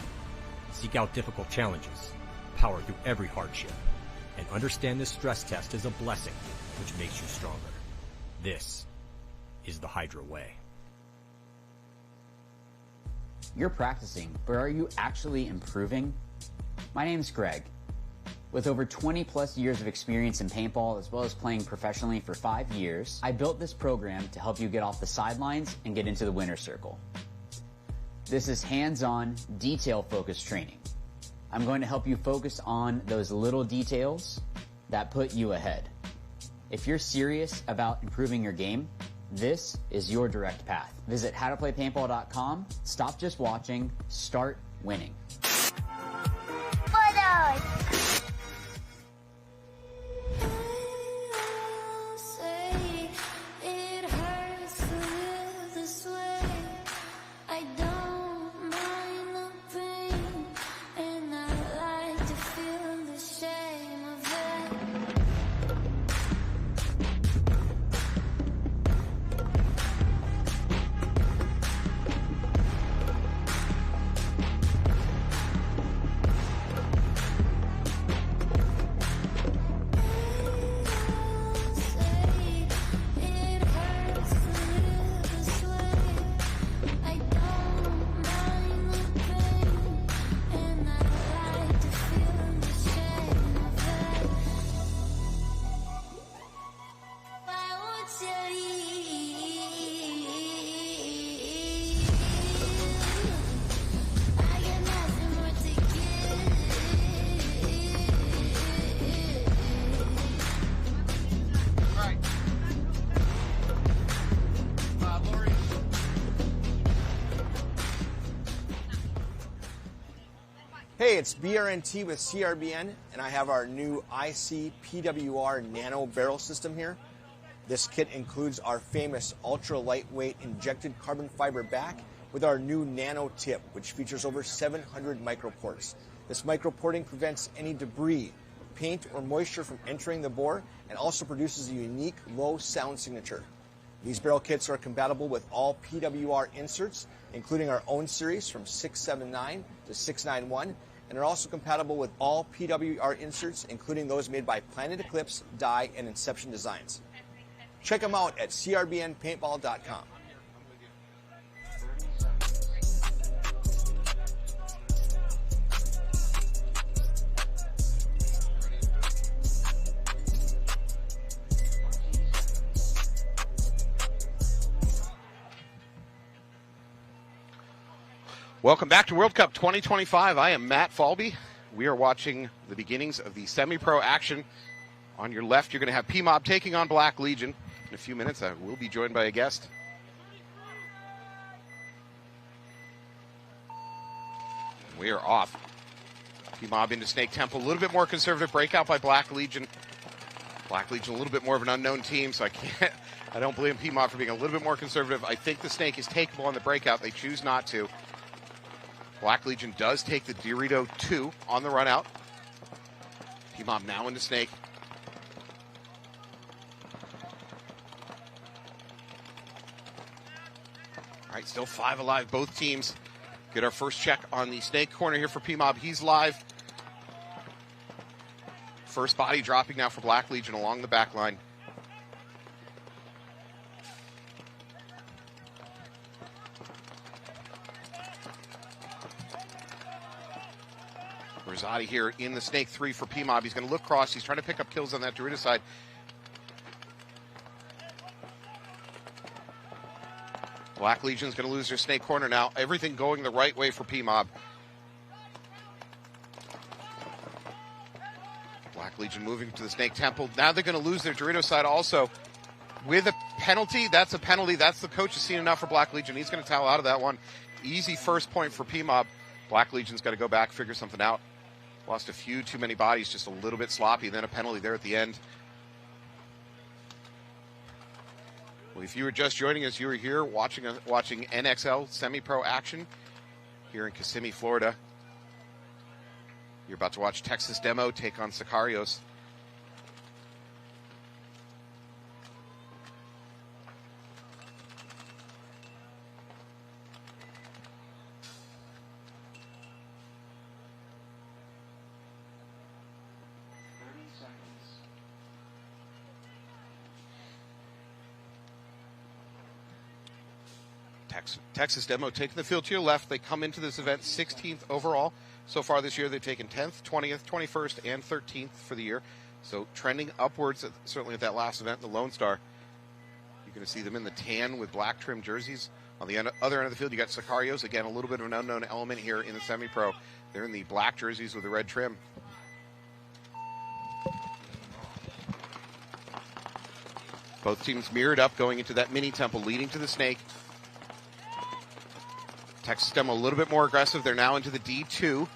Seek out difficult challenges, power through every hardship, and understand this stress test is a blessing which makes you stronger. This is the Hydra way. You're practicing, but are you actually improving? My name's Greg. With over 20 plus years of experience in paintball, as well as playing professionally for 5 years, I built this program to help you get off the sidelines and get into the winner's circle. This is hands-on, detail-focused training. I'm going to help you focus on those little details that put you ahead. If you're serious about improving your game, this is your direct path. Visit howtoplaypaintball.com. Stop just watching, start winning. Hey, it's BRNT with CRBN, and I have our new IC PWR Nano Barrel System here. This kit includes our famous ultra-lightweight injected carbon fiber back with our new Nano Tip, which features over 700 microports. This microporting prevents any debris, paint, or moisture from entering the bore and also produces a unique low sound signature. These barrel kits are compatible with all PWR inserts, including our own series from 679 to 691, and are also compatible with all PWR inserts, including those made by Planet Eclipse, Dye, and Inception Designs. Check them out at crbnpaintball.com. Welcome back to World Cup 2025. I am Matt Falby. We are watching the beginnings of the semi-pro action. On your left, you're going to have POB taking on Black Legion. In a few minutes, I will be joined by a guest. We are off. POB into Snake Temple. A little bit more conservative breakout by Black Legion. Black Legion a little bit more of an unknown team, so I don't blame POB for being a little bit more conservative. I think the Snake is takeable on the breakout. They choose not to. Black Legion does take the Dorito 2 on the run out. POB now into Snake. All right, still 5 alive, both teams. Get our first check on the Snake corner here for POB. He's live. First body dropping now for Black Legion along the back line. Rosati here in the Snake 3 for POB. He's going to look cross. He's trying to pick up kills on that Dorito side. Black Legion's going to lose their Snake corner now. Everything going the right way for POB. Black Legion moving to the Snake Temple. Now they're going to lose their Dorito side also. With a penalty, that's a penalty. That's the coach has seen enough for Black Legion. He's going to towel out of that one. Easy first point for POB. Black Legion's got to go back, figure something out. Lost a few too many bodies, just a little bit sloppy. Then a penalty there at the end. Well, if you were just joining us, you were here watching NXL semi-pro action here in Kissimmee, Florida. You're about to watch Texas Demo take on Siricato's. Texas Demo taking the field to your left. They come into this event 16th overall. So far this year, they've taken 10th, 20th, 21st, and 13th for the year. So trending upwards, certainly at that last event, the Lone Star. You're going to see them in the tan with black trim jerseys. On the other end of the field, you got Siricato's. Again, a little bit of an unknown element here in the semi-pro. They're in the black jerseys with the red trim. Both teams mirrored up going into that mini temple leading to the Snake. Texas Demo a little bit more aggressive. They're now into the D2.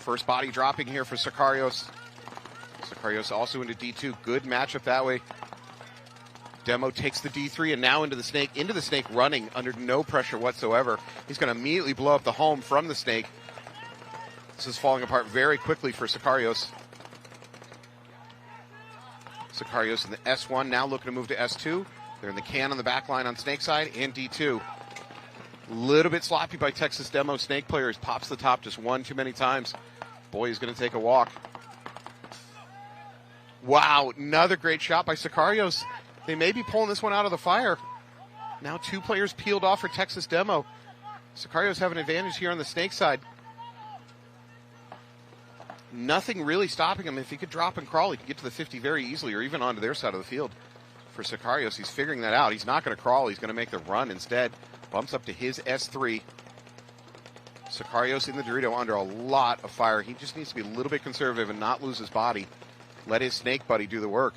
First body dropping here for Siricato's. Siricato's also into D2. Good matchup that way. Demo takes the D3 and now into the Snake running under no pressure whatsoever. He's going to immediately blow up the home from the Snake. This is falling apart very quickly for Siricato's. Siricato's in the S1, now looking to move to S2. They're in the can on the back line on Snake side and D2. Little bit sloppy by Texas Demo. Snake players pops the top just one too many times. Boy, he's going to take a walk. Wow, another great shot by Siricato's. They may be pulling this one out of the fire. Now 2 players peeled off for Texas Demo. Siricato's have an advantage here on the Snake side. Nothing really stopping him. If he could drop and crawl, he could get to the 50 very easily, or even onto their side of the field. For Siricato's, he's figuring that out. He's not going to crawl. He's going to make the run instead. Bumps up to his S3. Siricato's in the Dorito under a lot of fire. He just needs to be a little bit conservative and not lose his body. Let his Snake buddy do the work.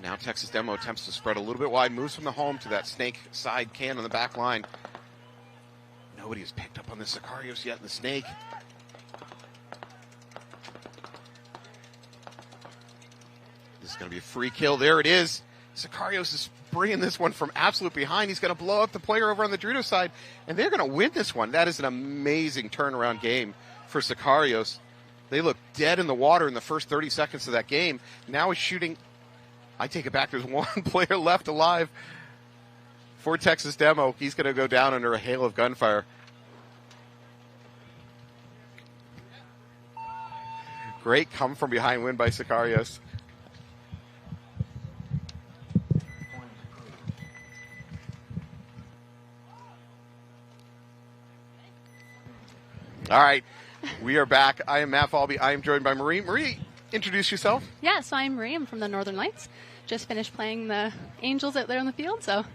Now Texas Demo attempts to spread a little bit wide, moves from the home to that Snake side can on the back line. Nobody has picked up on the Siricato's yet in the Snake. This is going to be a free kill. There it is. Siricato's is bringing this one from absolute behind. He's going to blow up the player over on the Dorito side, and they're going to win this one. That is an amazing turnaround game for Siricato's. They look dead in the water in the first 30 seconds of that game. Now he's shooting. I take it back. There's one player left alive for Texas Demo. He's going to go down under a hail of gunfire. Great come from behind win by Siricato's. All right, we are back. I am Matt Falby. I am joined by Marie. Marie, introduce yourself. Yeah, so I'm Marie. I'm from the Northern Lights. Just finished playing the Angels out there on the field, so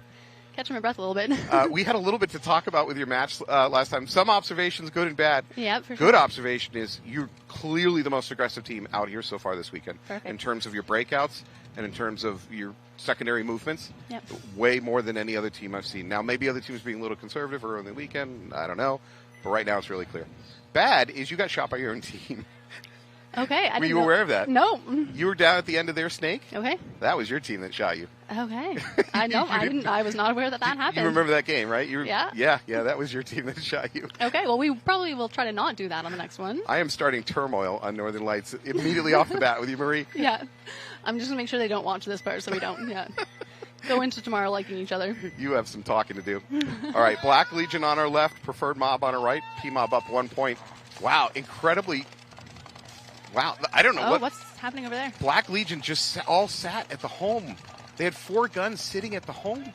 catching my breath a little bit. We had a little bit to talk about with your match last time. Some observations, good and bad. Yeah, for sure. Good observation is you're clearly the most aggressive team out here so far this weekend. Perfect. In terms of your breakouts and in terms of your secondary movements. Yep. Way more than any other team I've seen. Now, maybe other teams being a little conservative early in the weekend. I don't know. But right now it's really clear. Bad is you got shot by your own team. Okay. Were you aware of that? No. You were down at the end of their snake? Okay. That was your team that shot you. Okay. I know. I didn't. I was not aware that happened. You remember that game, right? Yeah. Yeah, that was your team that shot you. Okay. Well, we probably will try to not do that on the next one. I am starting turmoil on Northern Lights immediately off the bat with you, Marie. Yeah. I'm just going to make sure they don't watch this part so we don't, go into tomorrow liking each other. You have some talking to do. All right, Black Legion on our left, Preferred Mob on our right, P-Mob up 1 point. Wow, incredibly... Wow, I don't know what's happening over there? Black Legion just all sat at the home. They had 4 guns sitting at the home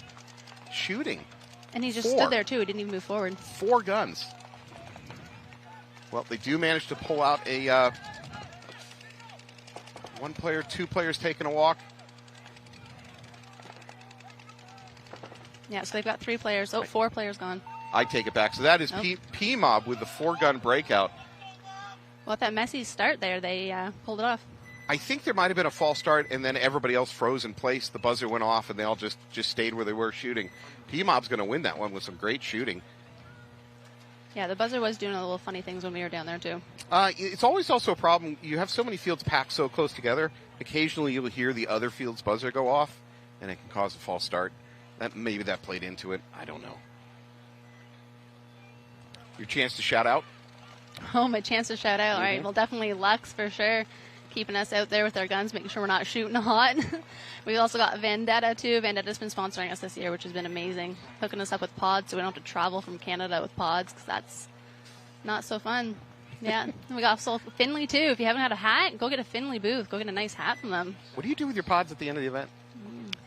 shooting. And he just stood there, too. He didn't even move forward. 4 guns. Well, they do manage to pull out a 1 player, 2 players taking a walk. Yeah, so they've got 3 players. 4 players gone. I take it back. So that is P-Mob with the 4-gun breakout. Well, at that messy start there, they pulled it off. I think there might have been a false start, and then everybody else froze in place. The buzzer went off, and they all just stayed where they were shooting. P-Mob's going to win that one with some great shooting. Yeah, the buzzer was doing a little funny things when we were down there, too. It's always also a problem. You have so many fields packed so close together. Occasionally, you'll hear the other field's buzzer go off, and it can cause a false start. Maybe that played into it. I don't know. Your chance to shout out? Oh, my chance to shout out. All right, well, definitely Lux for sure, keeping us out there with our guns, making sure we're not shooting hot. We also got Vendetta, too. Vendetta's been sponsoring us this year, which has been amazing, hooking us up with pods so we don't have to travel from Canada with pods, because that's not so fun. Yeah, and we got Finley, too. If you haven't had a hat, go get a Finley booth. Go get a nice hat from them. What do you do with your pods at the end of the event?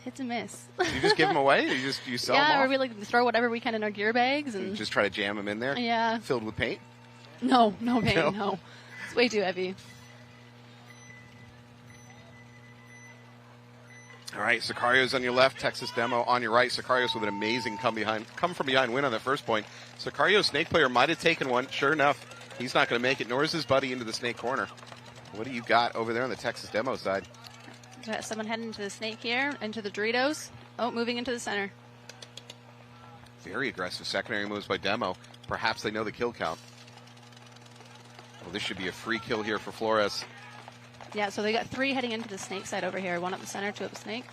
Hits and miss. You just give them away? Or you sell them off? Yeah, or we throw whatever we can in our gear bags. And just try to jam them in there? Yeah. Filled with paint? No paint, no. It's way too heavy. All right, Sicario's on your left, Texas Demo on your right. Sicarios with an amazing come from behind win on that first point. Sicario's snake player might have taken one. Sure enough, he's not going to make it, nor is his buddy into the snake corner. What do you got over there on the Texas Demo side? Got someone heading into the snake here, into the Doritos. Oh, moving into the center. Very aggressive secondary moves by Demo. Perhaps they know the kill count. Well, this should be a free kill here for Flores. Yeah, so they got 3 heading into the snake side over here. 1 up the center, 2 up the snake.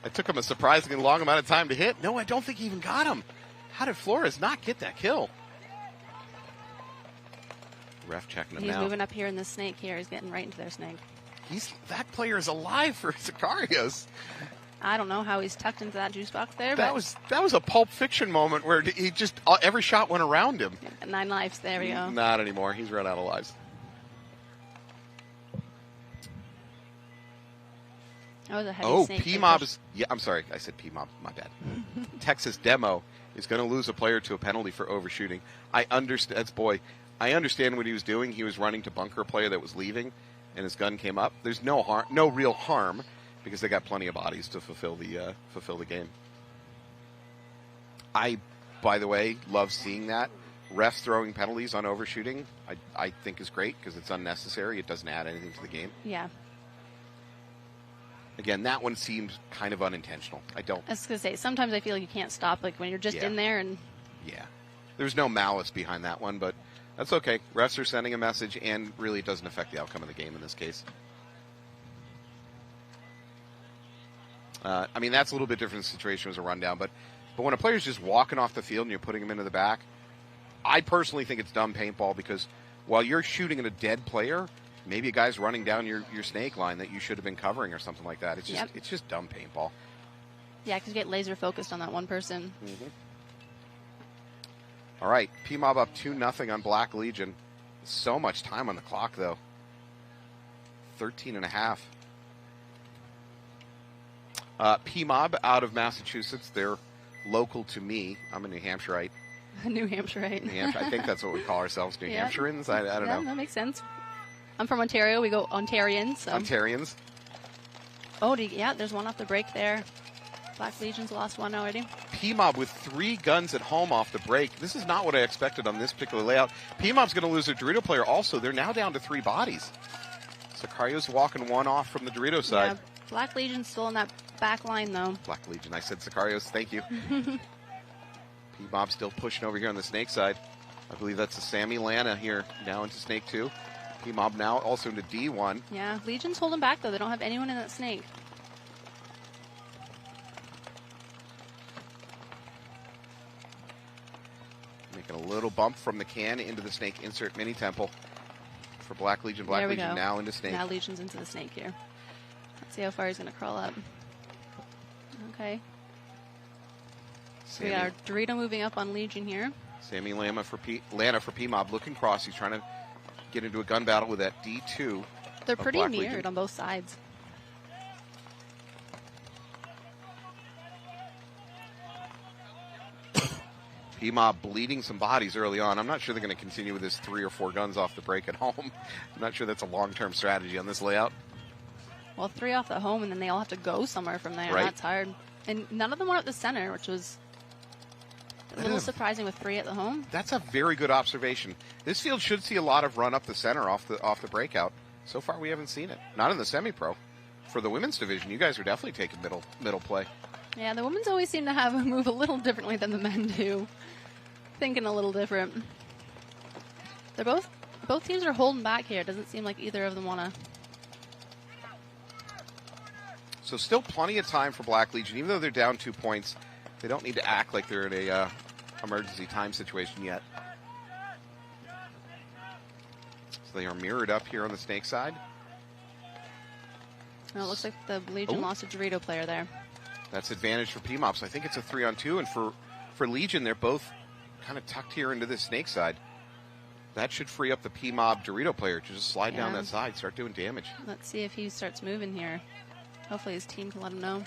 It took him a surprisingly long amount of time to hit. No, I don't think he even got him. How did Flores not get that kill? Ref checking him He's now. moving up here in the snake here. He's getting right into their snake. That player is alive for Sicarios. I don't know how he's tucked into that juice box there. That was a Pulp Fiction moment where he just every shot went around him. 9 lives. There we go. Not anymore. He's run out of lives. That was a heavy snake. P-Mob is... Yeah, I'm sorry. I said P-Mob. My bad. Texas Demo is going to lose a player to a penalty for overshooting. I understand what he was doing. He was running to bunker a player that was leaving, and his gun came up. There's no real harm, because they got plenty of bodies to fulfill the game. I, by the way, love seeing that. Refs throwing penalties on overshooting, I think is great, because it's unnecessary. It doesn't add anything to the game. Yeah. Again, that one seems kind of unintentional. I was going to say, sometimes I feel like you can't stop, like when you're just in there and... Yeah. There's no malice behind that one, but that's okay. Refs are sending a message, and really it doesn't affect the outcome of the game in this case. That's a little bit different situation as a rundown, but when a player's just walking off the field and you're putting him into the back, I personally think it's dumb paintball, because while you're shooting at a dead player, maybe a guy's running down your snake line that you should have been covering or something like that. It's just dumb paintball. Yeah, because you get laser focused on that one person. Mm-hmm. All right, P-Mob up 2-0 on Black Legion. So much time on the clock, though. 13.5. P-Mob out of Massachusetts. They're local to me. I'm a New Hampshireite. New Hampshireite. New Hampshire. I think that's what we call ourselves, New Hampshireans. I don't know. That makes sense. I'm from Ontario. We go Ontarians. So. Ontarians. Oh, there's one off the break there. Black Legion's lost one already. PMOB with 3 guns at home off the break. This is not what I expected on this particular layout. PMOB's going to lose their Dorito player also. They're now down to 3 bodies. Sicario's walking 1 off from the Dorito side. Yeah, Black Legion's still in that back line, though. Black Legion. I said Sicarios. Thank you. PMOB still pushing over here on the Snake side. I believe that's a Sammy Lana here now into Snake 2. PMOB now also into D1. Yeah, Legion's holding back, though. They don't have anyone in that Snake. Making a little bump from the can into the Snake insert mini temple for Black Legion. Black Legion now into Snake. Now Legion's into the Snake here. Let's see how far he's going to crawl up. Okay. So we got our Dorito moving up on Legion here. Sammy Lana for PMOB looking cross. He's trying to get into a gun battle with that D2. They're pretty mirrored on both sides. PMOB bleeding some bodies early on. I'm not sure they're going to continue with this 3 or 4 guns off the break at home. I'm not sure that's a long-term strategy on this layout. Well, 3 off the home, and then they all have to go somewhere from there. Right. That's hard. And none of them were at the center, which was a little surprising with 3 at the home. That's a very good observation. This field should see a lot of run up the center off the breakout. So far, we haven't seen it. Not in the semi-pro. For the women's division, you guys are definitely taking middle play. Yeah, the women's always seem to have a move a little differently than the men do. Thinking a little different. They're both teams are holding back here. It doesn't seem like either of them want to. So still plenty of time for Black Legion. Even though they're down 2 points, they don't need to act like they're in a emergency time situation yet. So they are mirrored up here on the Snake side. Oh, it looks like the Legion lost a Dorito player there. That's advantage for PMOB. So I think it's a 3-on-2. And for Legion, they're both kind of tucked here into the Snake side. That should free up the PMOB Dorito player to just slide down that side, start doing damage. Let's see if he starts moving here. Hopefully his team can let him know.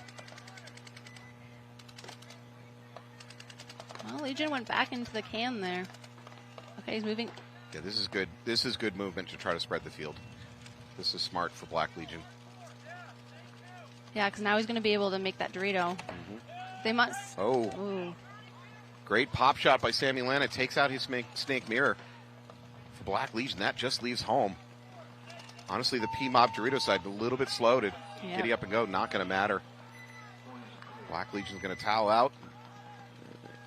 Well, Legion went back into the can there. Okay, he's moving. Yeah, this is good. This is good movement to try to spread the field. This is smart for Black Legion. Yeah, because now he's going to be able to make that Dorito. They must. Oh. Ooh. Great pop shot by Sammy Lana. Takes out his Snake mirror. For Black Legion, that just leaves home. Honestly, the PMOB Dorito side, a little bit slow to giddy up and go. Not going to matter. Black Legion's going to towel out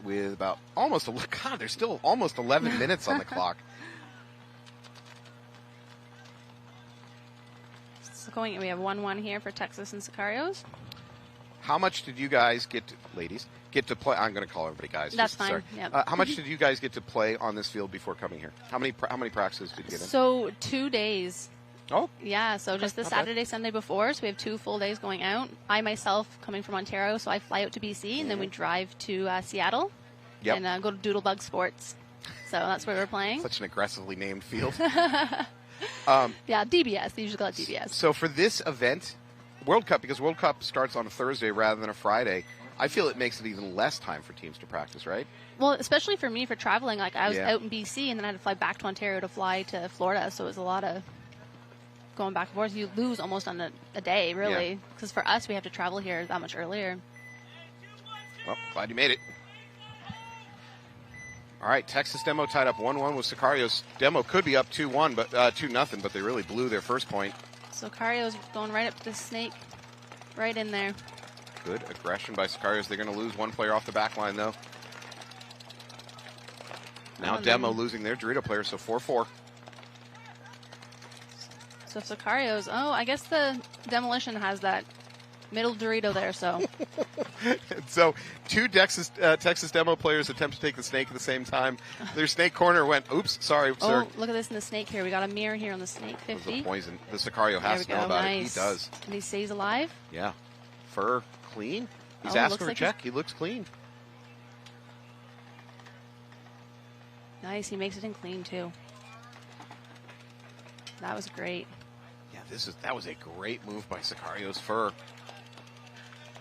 with about almost God, there's still almost 11 minutes on the clock. So we have 1-1 here for Texas and Sicarios. How much did you guys ladies, get to play? I'm going to call everybody guys. That's fine. Yep. How much did you guys get to play on this field before coming here? How many practices did you get in? So 2 days. Oh. Yeah, so just the Saturday, Sunday before. So we have 2 full days going out. I myself, coming from Ontario, so I fly out to BC, and then we drive to Seattle and go to Doodlebug Sports. So that's where we're playing. Such an aggressively named field. Yeah, DBS. They usually call it DBS. So for this event, World Cup, because World Cup starts on a Thursday rather than a Friday, I feel it makes it even less time for teams to practice, right? Well, especially for me for traveling. Like I was out in BC, and then I had to fly back to Ontario to fly to Florida, so it was a lot of going back and forth. You lose almost on a day, really, because for us, we have to travel here that much earlier. Well, glad you made it. All right, Texas Demo tied up 1-1 with Sicarios. Demo could be up 2-1, but 2-0, but they really blew their first point. So Sicarios going right up to the Snake, right in there. Good aggression by Sicarios. They're going to lose one player off the back line, though. Now Demo losing their Dorito player, so 4-4. So Sicarios, I guess the Demolition has that middle Dorito there, so. So 2 Texas Demo players attempt to take the Snake at the same time. Their Snake corner went, oops, sorry, sir. Oh, look at this in the Snake here. We got a mirror here on the Snake 50. It was a poison. The Sicario has to know about it. He does. And he stays alive. Yeah. Fur clean. He's asking for a check. He looks clean. Nice. He makes it in clean, too. That was great. Yeah, that was a great move by Sicario's Fur.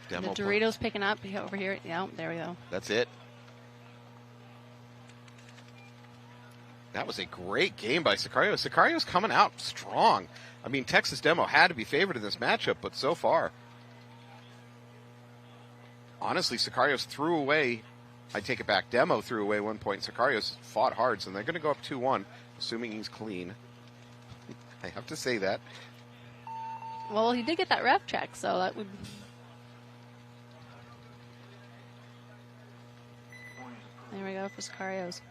Demo the Doritos picking up over here. Yeah, there we go. That's it. That was a great game by Sicario. Sicario's coming out strong. I mean, Texas Demo had to be favored in this matchup, but so far. honestly, Siricato's threw away. I take it back. Demo threw away 1 point. Siricato's fought hard, so they're going to go up 2-1, assuming he's clean. I have to say that. Well, he did get that ref check, so that would... There we go for Siricato's.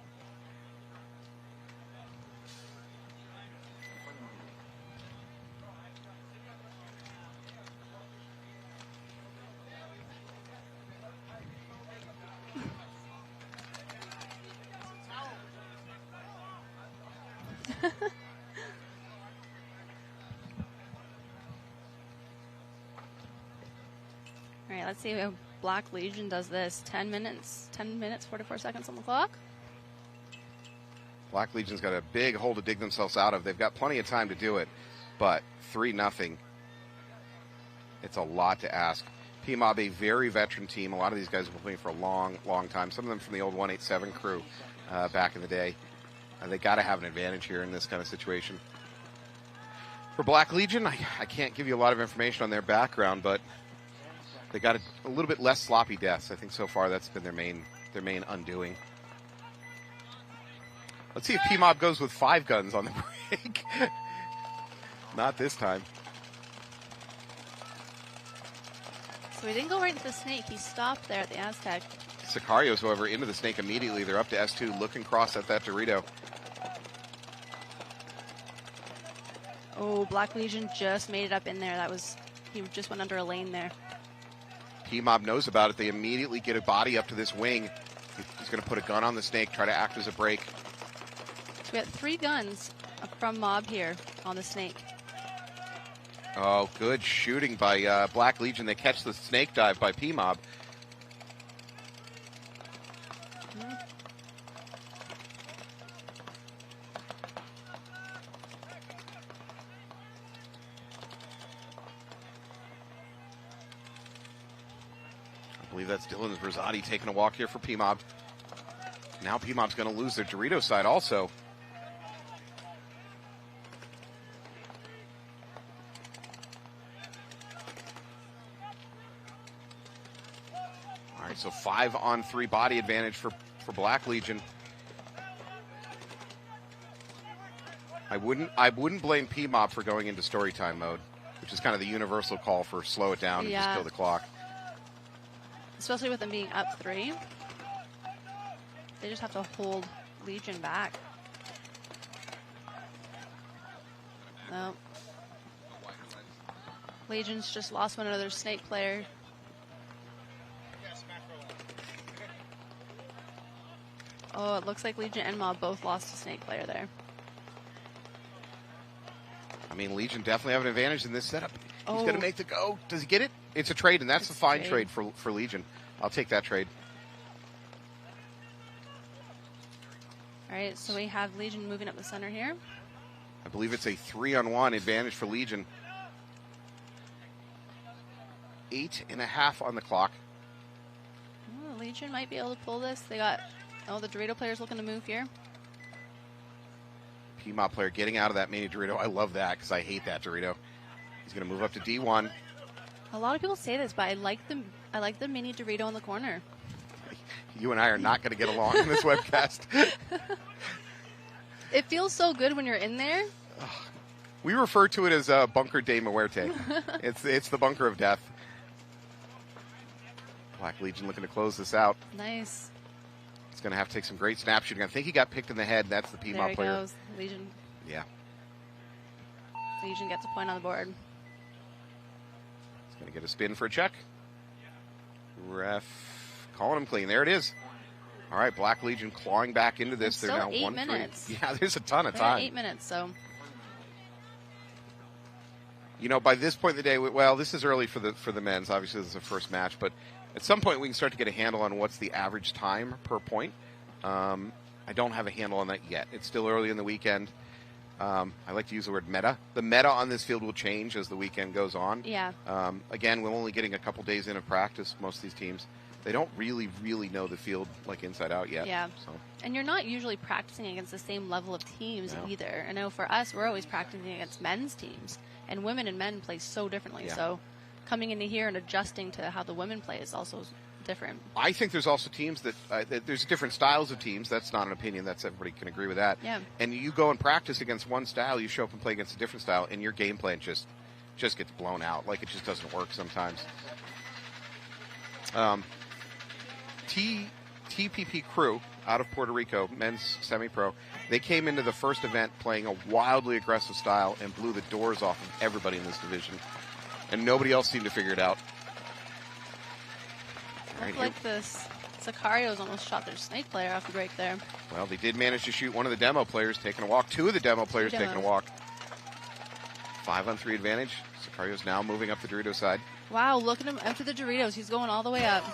All right, let's see how Black Legion does this. 10 minutes, 44 seconds on the clock. Black Legion's got a big hole to dig themselves out of. They've got plenty of time to do it, but 3-0. It's a lot to ask. PMOB, a very veteran team. A lot of these guys have been playing for a long, long time. Some of them from the old 187 crew back in the day. They got to have an advantage here in this kind of situation. For Black Legion, I can't give you a lot of information on their background, but they got a little bit less sloppy deaths. I think so far that's been their main undoing. Let's see if PMOB goes with 5 guns on the break. Not this time. So he didn't go right into the snake. He stopped there at the Aztec. Siricato's, however, into the snake immediately. They're up to S2, looking cross at that Dorito. Oh, Black Legion just made it up in there. He just went under a lane there. PMOB knows about it. They immediately get a body up to this wing. He's going to put a gun on the snake, try to act as a break. So we got 3 guns from Mob here on the snake. Oh, good shooting by Black Legion. They catch the snake dive by PMOB. I believe that's Dylan Rosati taking a walk here for PMOB. Now PMOB's going to lose their Dorito side also. All right, so 5-on-3 body advantage for Black Legion. I wouldn't blame PMOB for going into story time mode, which is kind of the universal call for slow it down and just kill the clock. Especially with them being up 3. They just have to hold Legion back. No. Legion's just lost one of their snake player. Oh, it looks like Legion and Mob both lost a snake player there. I mean, Legion definitely have an advantage in this setup. He's Oh. going to make the go. Does he get it? It's a trade, and that's a fine trade for Legion. I'll take that trade. All right, so we have Legion moving up the center here. I believe it's a 3-on-1 advantage for Legion. 8.5 on the clock. Oh, Legion might be able to pull this. They got the Dorito players looking to move here. PMOB player getting out of that mini Dorito. I love that because I hate that Dorito. He's going to move up to D1. A lot of people say this, but I like the mini Dorito in the corner. You and I are not going to get along in this webcast. It feels so good when you're in there. We refer to it as Bunker de Muerte. It's the bunker of death. Black Legion looking to close this out. Nice. He's going to have to take some great snap shooting. I think he got picked in the head. That's the There PMOB he player. goes. Legion. Yeah. Legion gets a point on the board. He's going to get a spin for a check. Ref calling him clean. There it is. All right, Black Legion clawing back into this. They're now still 8 1-3. minutes. Yeah, there's a ton of They're at time. 8 minutes, so. You know, by this point in the day, well, this is early for the men's. Obviously, this is the first match, but at some point we can start to get a handle on what's the average time per point. I don't have a handle on that yet. It's still early in the weekend. I like to use the word meta. The meta on this field will change as the weekend goes on. Yeah. Again, we're only getting a couple days in of practice, most of these teams. They don't really know the field like inside out yet. Yeah. So. And you're not usually practicing against the same level of teams No. either. I know for us, we're always practicing against men's teams. And women and men play so differently. Yeah. So coming into here and adjusting to how the women play is also different. I think there's also teams that there's different styles of teams. That's not an opinion. That's everybody can agree with that. Yeah. And you go and practice against one style, you show up and play against a different style, and your game plan just gets blown out. Like, it just doesn't work sometimes. TPP Crew out of Puerto Rico, men's semi-pro, they came into the first event playing a wildly aggressive style and blew the doors off of everybody in this division. And nobody else seemed to figure it out. Looked like this Sicarios almost shot their snake player off the break there. Well, they did manage to shoot one of the demo players taking a walk. Two of the demo players taking a walk. 5-on-3 advantage. Sicarios now moving up the Dorito side. Wow, look at him after the Doritos. He's going all the way up.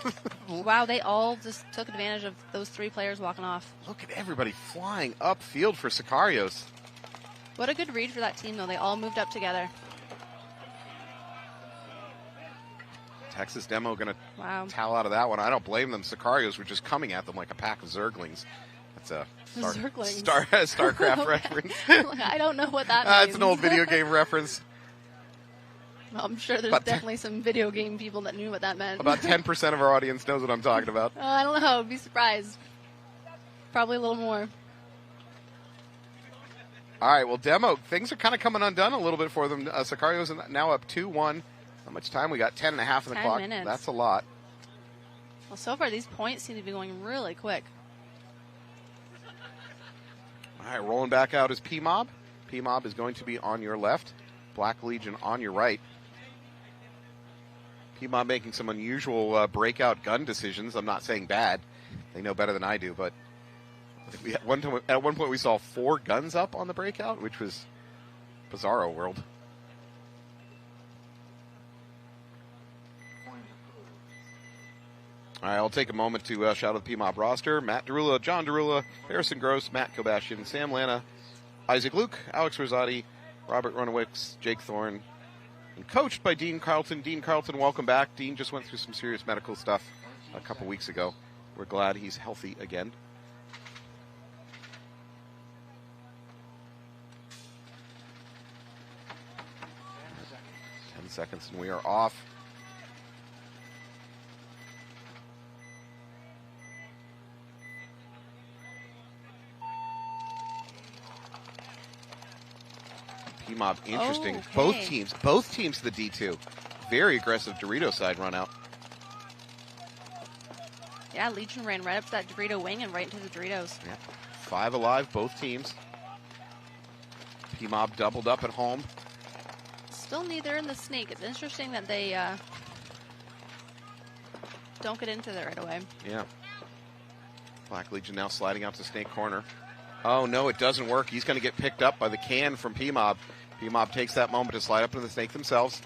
Wow, they all just took advantage of those 3 players walking off. Look at everybody flying upfield for Sicarios. What a good read for that team, though. They all moved up together. Texas demo going to wow. towel out of that one. I don't blame them. Sicarios were just coming at them like a pack of Zerglings. That's a StarCraft reference. I don't know what that means. It's an old video game reference. I'm sure there's definitely some video game people that knew what that meant. About 10% of our audience knows what I'm talking about. I don't know. I'd be surprised. Probably a little more. All right, well, demo, things are kind of coming undone a little bit for them. Sicarios now up 2-1. How much time? We got 10 and a half on the clock. 10 minutes. That's a lot. Well, so far these points seem to be going really quick. All right, rolling back out is PMOB. PMOB is going to be on your left. Black Legion on your right. PMOB making some unusual breakout gun decisions. I'm not saying bad. They know better than I do, but at one point we saw 4 guns up on the breakout, which was bizarro world. All right, I'll take a moment to shout out the PMOB roster. Matt Derula, John Derula, Harrison Gross, Matt Kobashian, Sam Lana, Isaac Luke, Alex Rosati, Robert Runowicz, Jake Thorne, and coached by Dean Carlton. Dean Carlton, welcome back. Dean just went through some serious medical stuff a couple weeks ago. We're glad he's healthy again. Ten seconds and we are off. PMOB, interesting. Oh, okay. Both teams to the D2. Very aggressive Dorito side run out. Yeah, Legion ran right up to that Dorito wing and right into the Doritos. Yeah. 5 alive, both teams. PMOB doubled up at home. Still neither in the snake. It's interesting that they don't get into there right away. Yeah. Black Legion now sliding out to snake corner. Oh, no, it doesn't work. He's going to get picked up by the can from PMOB. PMOB takes that moment to slide up into the snake themselves.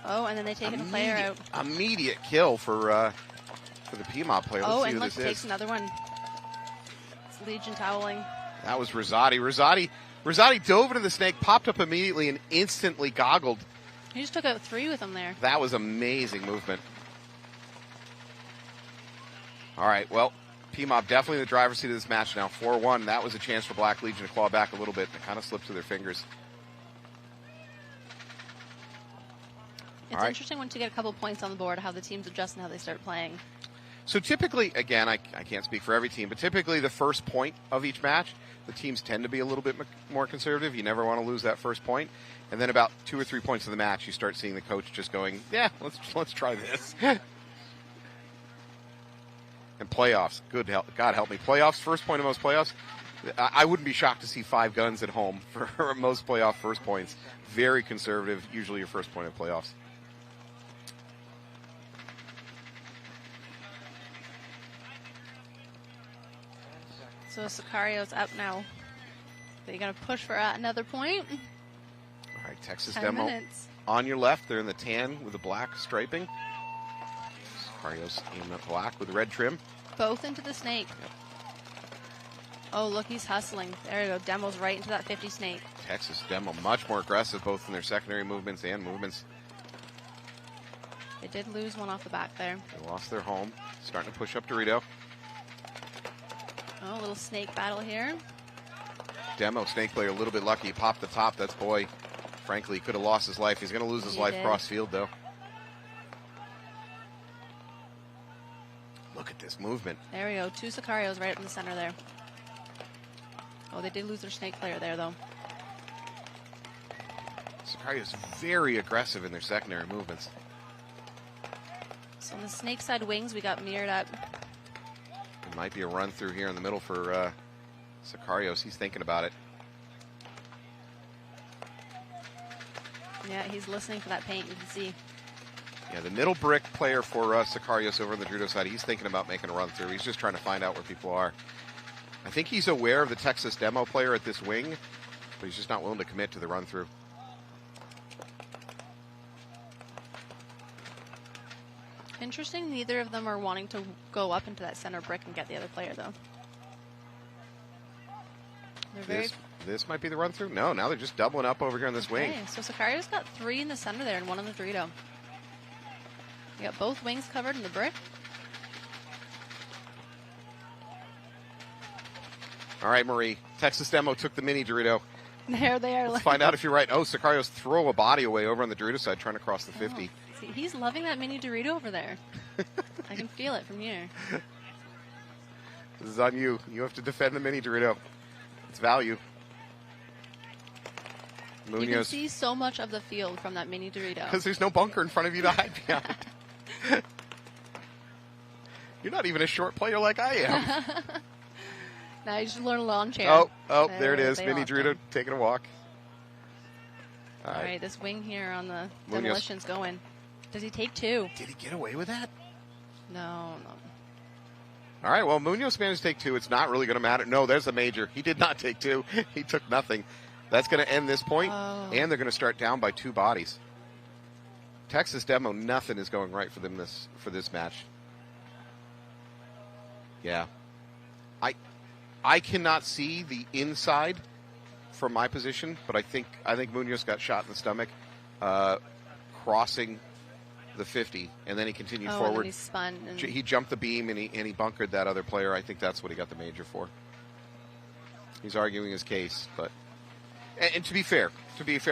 Oh, and then they take a player out. Immediate kill for the PMOB player. Let's see and who look, this takes is. another one. It's Legion toweling. That was Rosati. Rosati dove into the snake, popped up immediately, and instantly goggled. He just took out 3 with him there. That was amazing movement. All right, well, PMOB definitely in the driver's seat of this match now. 4-1. That was a chance for Black Legion to claw back a little bit. It kind of slipped through their fingers. It's interesting once you get a couple points on the board, how the teams adjust and how they start playing. So typically, again, I can't speak for every team, but typically the first point of each match, the teams tend to be a little bit more conservative. You never want to lose that first point. And then about 2 or 3 points of the match, you start seeing the coach just going, yeah, let's try this. And playoffs, God help me. Playoffs, first point of most playoffs. I wouldn't be shocked to see 5 guns at home for most playoff first points. Very conservative, usually your first point of playoffs. So Sicario's up now. They're going to push for another point. All right, Texas 10 demo. minutes. On your left, they're in the tan with the black striping. Sicarios in the black with red trim. Both into the snake. Yep. Oh, look, he's hustling. There you go. Demo's right into that 50 snake. Texas demo much more aggressive, both in their secondary movements and movements. They did lose one off the back there. They lost their home. Starting to push up Dorito. Oh, a little snake battle here. Demo snake player a little bit lucky. He popped the top. That's boy. Frankly, he could have lost his life. He's going to lose his life cross field, though. Look at this movement. There we go. 2 Sicarios right in the center there. Oh, they did lose their snake player there, though. Sicarios very aggressive in their secondary movements. So on the snake side wings, we got mirrored up. It might be a run through here in the middle for Sicarios. He's thinking about it. Yeah, he's listening for that paint, you can see. Yeah, the middle brick player for Sicarios over on the Druido side, he's thinking about making a run through. He's just trying to find out where people are. I think he's aware of the Texas demo player at this wing, but he's just not willing to commit to the run through. Interesting, neither of them are wanting to go up into that center brick and get the other player, though. They're very... This might be the run through? No, now they're just doubling up over here on this wing. Okay, so Sicario's got 3 in the center there and 1 on the Dorito. We got both wings covered in the brick. All right, Marie. Texas demo took the mini Dorito. There they are. Let's find out if you're right. Oh, Sicarios throw a body away over on the Dorito side trying to cross the 50. Oh, see, he's loving that mini Dorito over there. I can feel it from here. This is on you. You have to defend the mini Dorito. It's value. Munoz. You can see so much of the field from that mini Dorito. Because there's no bunker in front of you to hide behind. You're not even a short player like I am. Now you should learn a lawn chair. Oh, there it is. Mini Dorito taking a walk. All right, this wing here on the demolition's going. Does he take 2? Did he get away with that? No. All right, well, Munoz managed to take 2. It's not really going to matter. No, there's a major. He did not take 2. He took nothing. That's going to end this point, and they're going to start down by 2 bodies. Texas demo, nothing is going right for them for this match. Yeah. I cannot see the inside from my position, but I think Munoz got shot in the stomach crossing the 50, and then he continued forward. And he spun. And he jumped the beam, and he bunkered that other player. I think that's what he got the major for. He's arguing his case, but... And to be fair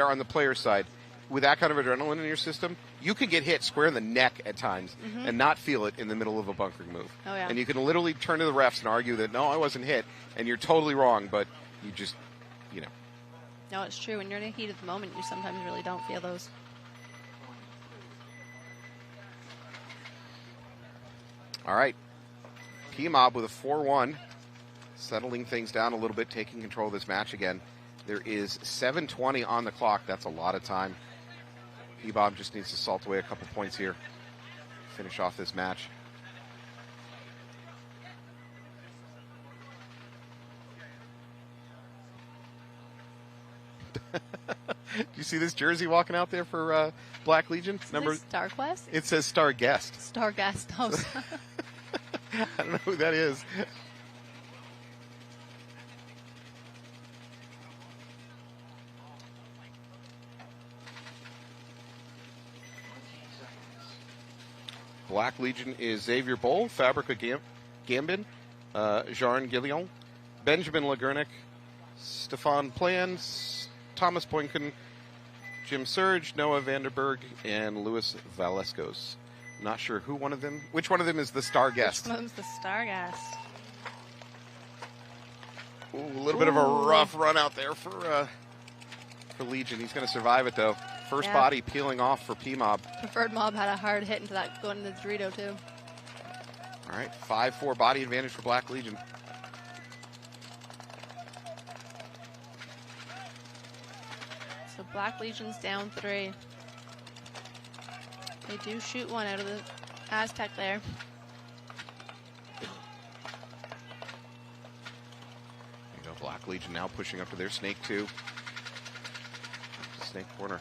on the player's side, with that kind of adrenaline in your system, you can get hit square in the neck at times and not feel it in the middle of a bunkering move. Oh, yeah. And you can literally turn to the refs and argue that, no, I wasn't hit, and you're totally wrong, but you just, No, it's true. When you're in the heat of the moment, you sometimes really don't feel those. All right. PMOB with a 4-1, settling things down a little bit, taking control of this match again. There is 7:20 on the clock. That's a lot of time. PMOB just needs to salt away a couple points here, finish off this match. Do you see this jersey walking out there for Black Legion? Is Star Quest? It says Star Guest. Star Guest. Oh, I don't know who that is. Black Legion is Xavier Boll, Fabrica Gambin, Jean Guillon, Benjamin Lagernick, Stefan Plans, Thomas Boynken, Jim Surge, Noah Vanderberg, and Louis Valescos. Not sure which one of them is the Star Guest. Which one's the Star Guest? Ooh, a little bit of a rough run out there for Legion. He's going to survive it, though. First body peeling off for PMOB. Preferred Mob had a hard hit into that going into the Dorito, too. All right, 5-4 body advantage for Black Legion. So Black Legion's down 3. They do shoot one out of the Aztec there. There you go, Black Legion now pushing up to their Snake 2. Snake corner.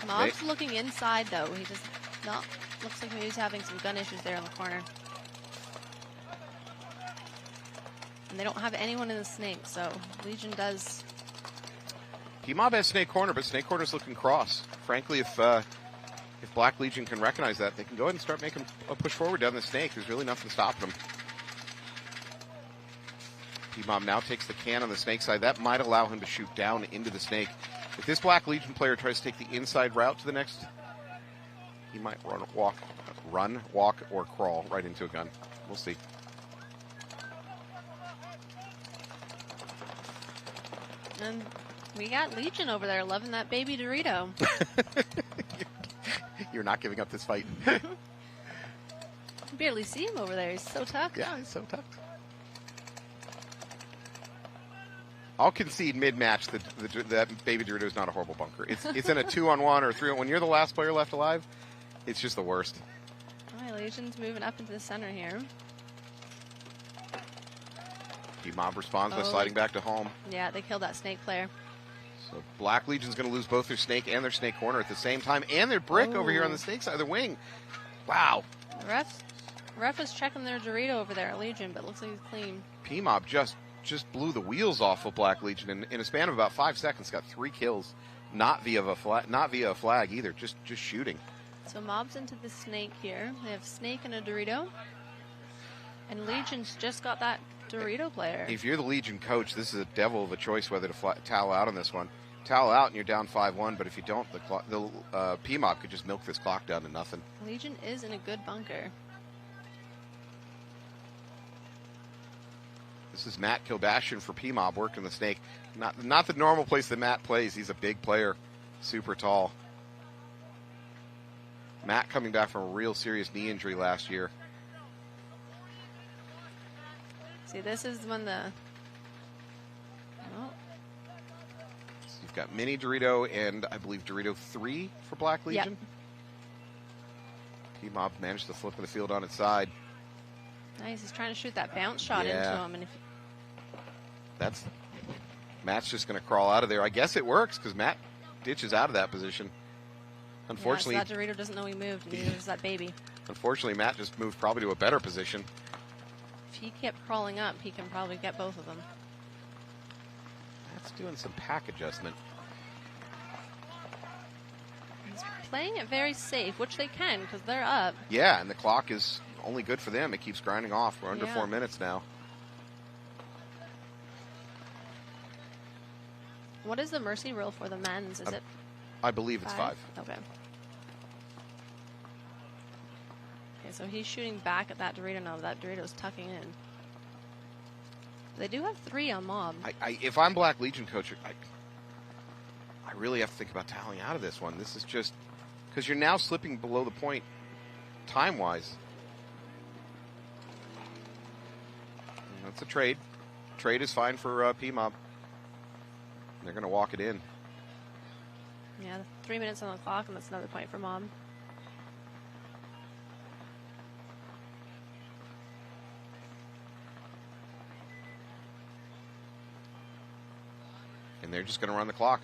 Mob's looking inside, though. He does not... Looks like maybe he's having some gun issues there in the corner. And they don't have anyone in the Snake, so Legion does... PMOB has Snake corner, but Snake corner's looking cross. Frankly, if Black Legion can recognize that, they can go ahead and start making a push forward down the Snake. There's really nothing stopping them. PMOB now takes the can on the Snake side. That might allow him to shoot down into the Snake. If this Black Legion player tries to take the inside route to the next he might run, walk, or crawl right into a gun. We'll see. And we got Legion over there loving that baby Dorito. You're not giving up this fight. You barely see him over there. He's so tucked. Yeah, he's so tucked. I'll concede mid-match that baby Dorito is not a horrible bunker. It's in a 2-on-1 or 3-on-1. When you're the last player left alive, it's just the worst. All right, Legion's moving up into the center here. PMOB responds by sliding back to home. Yeah, they killed that snake player. So Black Legion's going to lose both their snake and their snake corner at the same time, and their brick over here on the snake side of the wing. Wow. The ref is checking their Dorito over there at Legion, but looks like he's clean. PMOB just blew the wheels off of Black Legion in a span of about 5 seconds. Got 3 kills, not via a flag either, just shooting. So Mob's into the snake here. They have snake and a Dorito, and Legion's just got that Dorito player. If you're the Legion coach, this is a devil of a choice whether to towel out on this one. Towel out and you're down 5-1, but if you don't, the PMOB could just milk this clock down to nothing. Legion is in a good bunker. This is Matt Kilbashian for PMOB working the snake. Not the normal place that Matt plays. He's a big player, super tall. Matt coming back from a real serious knee injury last year. See, this is when the... Oh. So you've got Mini Dorito and I believe Dorito 3 for Black Legion. Yep. PMOB managed to flip in the field on its side. Nice, he's trying to shoot that bounce shot into him. And Matt's just going to crawl out of there. I guess it works because Matt ditches out of that position. Unfortunately, so that Dorito doesn't know he moved, and neither does that baby. Unfortunately, Matt just moved probably to a better position. If he kept crawling up, he can probably get both of them. Matt's doing some pack adjustment. He's playing it very safe, which they can because they're up. Yeah, and the clock is only good for them. It keeps grinding off. We're under 4 minutes now. What is the mercy rule for the men's? Is it? I believe it's 5. Okay. Okay, so he's shooting back at that Dorito now. That Dorito's tucking in. They do have 3 on Mob. If I'm Black Legion coach, I really have to think about toweling out of this one. This is just because you're now slipping below the point time-wise. That's a trade. Trade is fine for PMOB. They're going to walk it in. Yeah, 3 minutes on the clock, and that's another point for Mob. And they're just going to run the clock.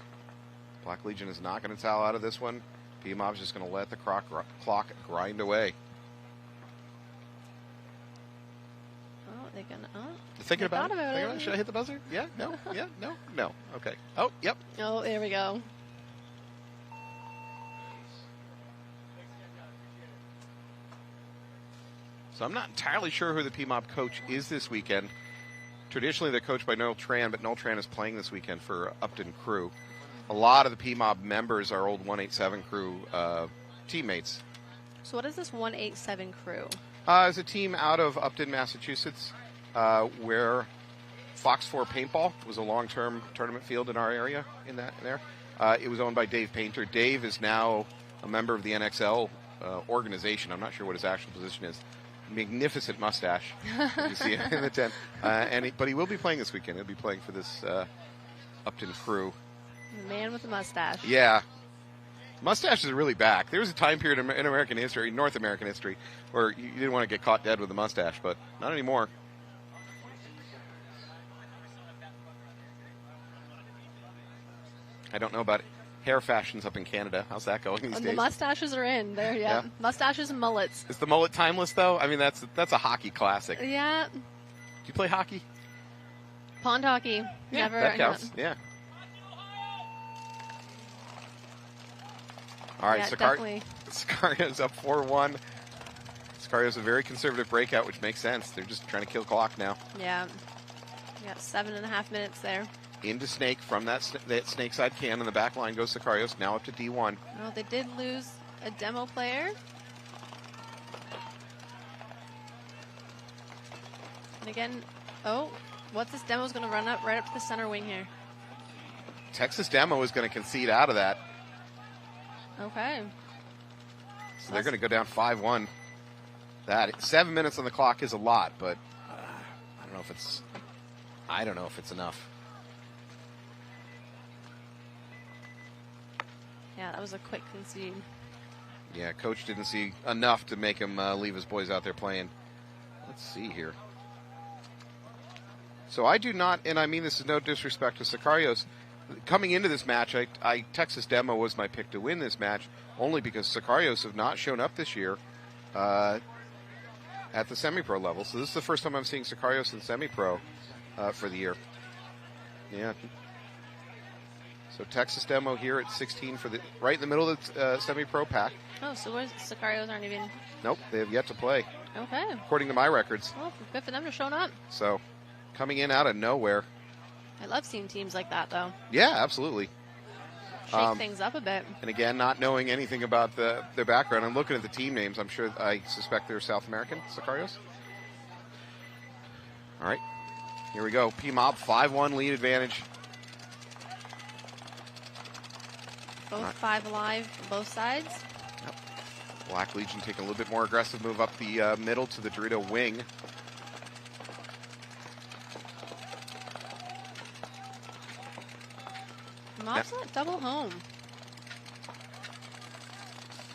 Black Legion is not going to towel out of this one. PMOB's just going to let the clock grind away. They're gonna. Thinking about it. Should I hit the buzzer? Yeah. No. Yeah. No. No. Okay. Oh. Yep. Oh, there we go. So I'm not entirely sure who the PMOB coach is this weekend. Traditionally, they're coached by Noel Tran, but Noel Tran is playing this weekend for Upton crew. A lot of the PMOB members are old 187 crew teammates. So what is this 187 crew? It's a team out of Upton, Massachusetts, where Fox 4 Paintball was a long-term tournament field in our area. It was owned by Dave Painter. Dave is now a member of the NXL organization. I'm not sure what his actual position is. Magnificent mustache, you see in the tent. But he will be playing this weekend. He'll be playing for this Upton crew. The man with the mustache. Yeah. Mustaches are really back. There was a time period in American history, North American history, where you didn't want to get caught dead with a mustache, but not anymore. I don't know about hair fashions up in Canada. How's that going these days? The mustaches are in there, yeah. Mustaches and mullets. Is the mullet timeless, though? I mean, that's a hockey classic. Yeah. Do you play hockey? Pond hockey. Yeah, Never. that counts. Yeah. All right, Sicario's up 4-1. Sicario's a very conservative breakout, which makes sense. They're just trying to kill clock now. Yeah. We got 7.5 minutes there. Into Snake from that snake side can, and the back line goes Sicarios, now up to D1. Well, they did lose a demo player. And again, oh, what's this demo's going to run up right up to the center wing here. Texas Demo is going to concede out of that. Okay. So they're going to go down 5-1. That 7 minutes on the clock is a lot, but I don't know if it's enough. Yeah, that was a quick concede. Yeah, coach didn't see enough to make him leave his boys out there playing. Let's see here. So I do not, and I mean this is no disrespect to Siricato's. Coming into this match, Texas Demo was my pick to win this match, only because Siricato's have not shown up this year at the semi-pro level. So this is the first time I'm seeing Siricato's in semi-pro for the year. Yeah. So Texas Demo here at 16 for the right in the middle of the semi-pro pack. Oh, so where's Siricato's aren't even? Nope, they have yet to play. Okay. According to my records. Well, good for them to show up. So, coming in out of nowhere. I love seeing teams like that, though. Yeah, absolutely. Shake things up a bit. And again, not knowing anything about their background, I'm looking at the team names. I suspect they're South American, Siricato's. All right, here we go. PMOB 5-1 lead advantage. Both 5 alive, both sides. Yep. Black Legion taking a little bit more aggressive move up the middle to the Dorito wing. Mob's at double home.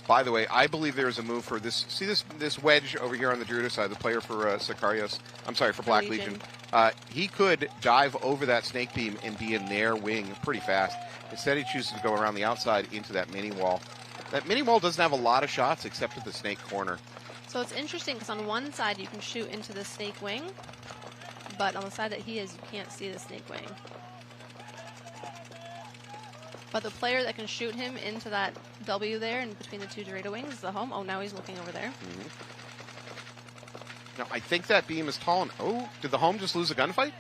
By the way, I believe there is a move for this. See this wedge over here on the Dorito side, the player for Siricato's. I'm sorry, for Black Legion. He could dive over that snake beam and be in their wing pretty fast. Instead, he chooses to go around the outside into that mini wall. That mini wall doesn't have a lot of shots except at the snake corner. So it's interesting because on one side you can shoot into the snake wing, but on the side that he is, you can't see the snake wing. But the player that can shoot him into that W there and between the two Dorito wings is the home. Oh, now he's looking over there. Mm-hmm. Now, I think that beam is tall. And, oh, did the home just lose a gunfight?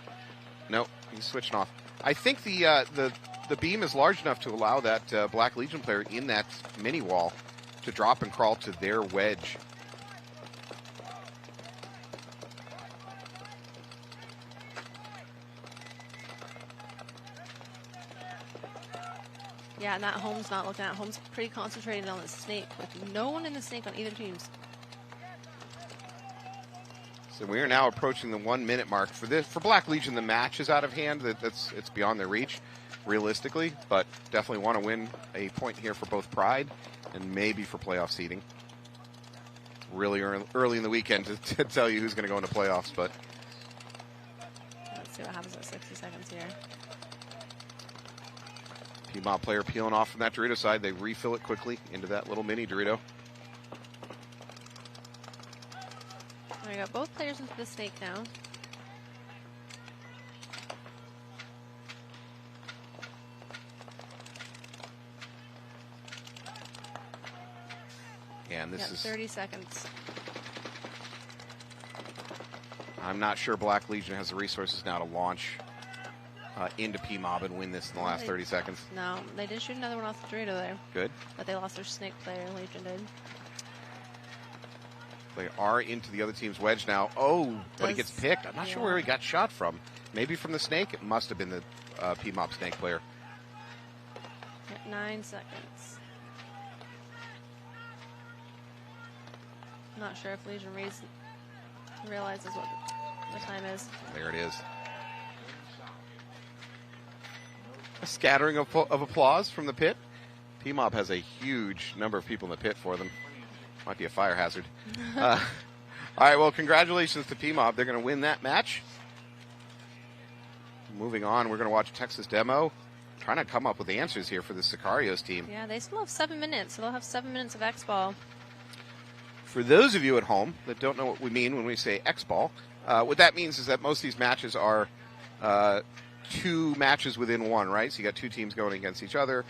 No, he's switching off. I think the beam is large enough to allow that Black Legion player in that mini wall to drop and crawl to their wedge. Yeah, and that home's not looking at. Home's pretty concentrated on the snake with no one in the snake on either teams. So we are now approaching the 1 minute mark for this. For Black Legion, the match is out of hand. It's beyond their reach, realistically, but definitely want to win a point here for both Pride and maybe for playoff seeding. Really early in the weekend to tell you who's going to go into playoffs, but let's see what happens at 60 seconds here. PMOB player peeling off from that Dorito side. They refill it quickly into that little mini Dorito. We got both players into the snake now. And this is 30 seconds. I'm not sure Black Legion has the resources now to launch into PMOB and win this in the last 30 seconds. No, they did shoot another one off the Dorito there. Good. But they lost their snake player, Legion did. They are into the other team's wedge now. Oh, but he gets picked. I'm not sure where he got shot from. Maybe from the snake? It must have been the PMOB snake player. At 9 seconds. Not sure if Legion realizes what the time is. There it is. A scattering of applause from the pit. PMOB has a huge number of people in the pit for them. Might be a fire hazard. All right, well, congratulations to PMOB. They're going to win that match. Moving on, we're going to watch Texas Demo. Trying to come up with answers here for the Siricato's team. Yeah, they still have 7 minutes, so they'll have 7 minutes of X-Ball. For those of you at home that don't know what we mean when we say X-Ball, what that means is that most of these matches are 2 matches within one, right? So you got 2 teams going against each other.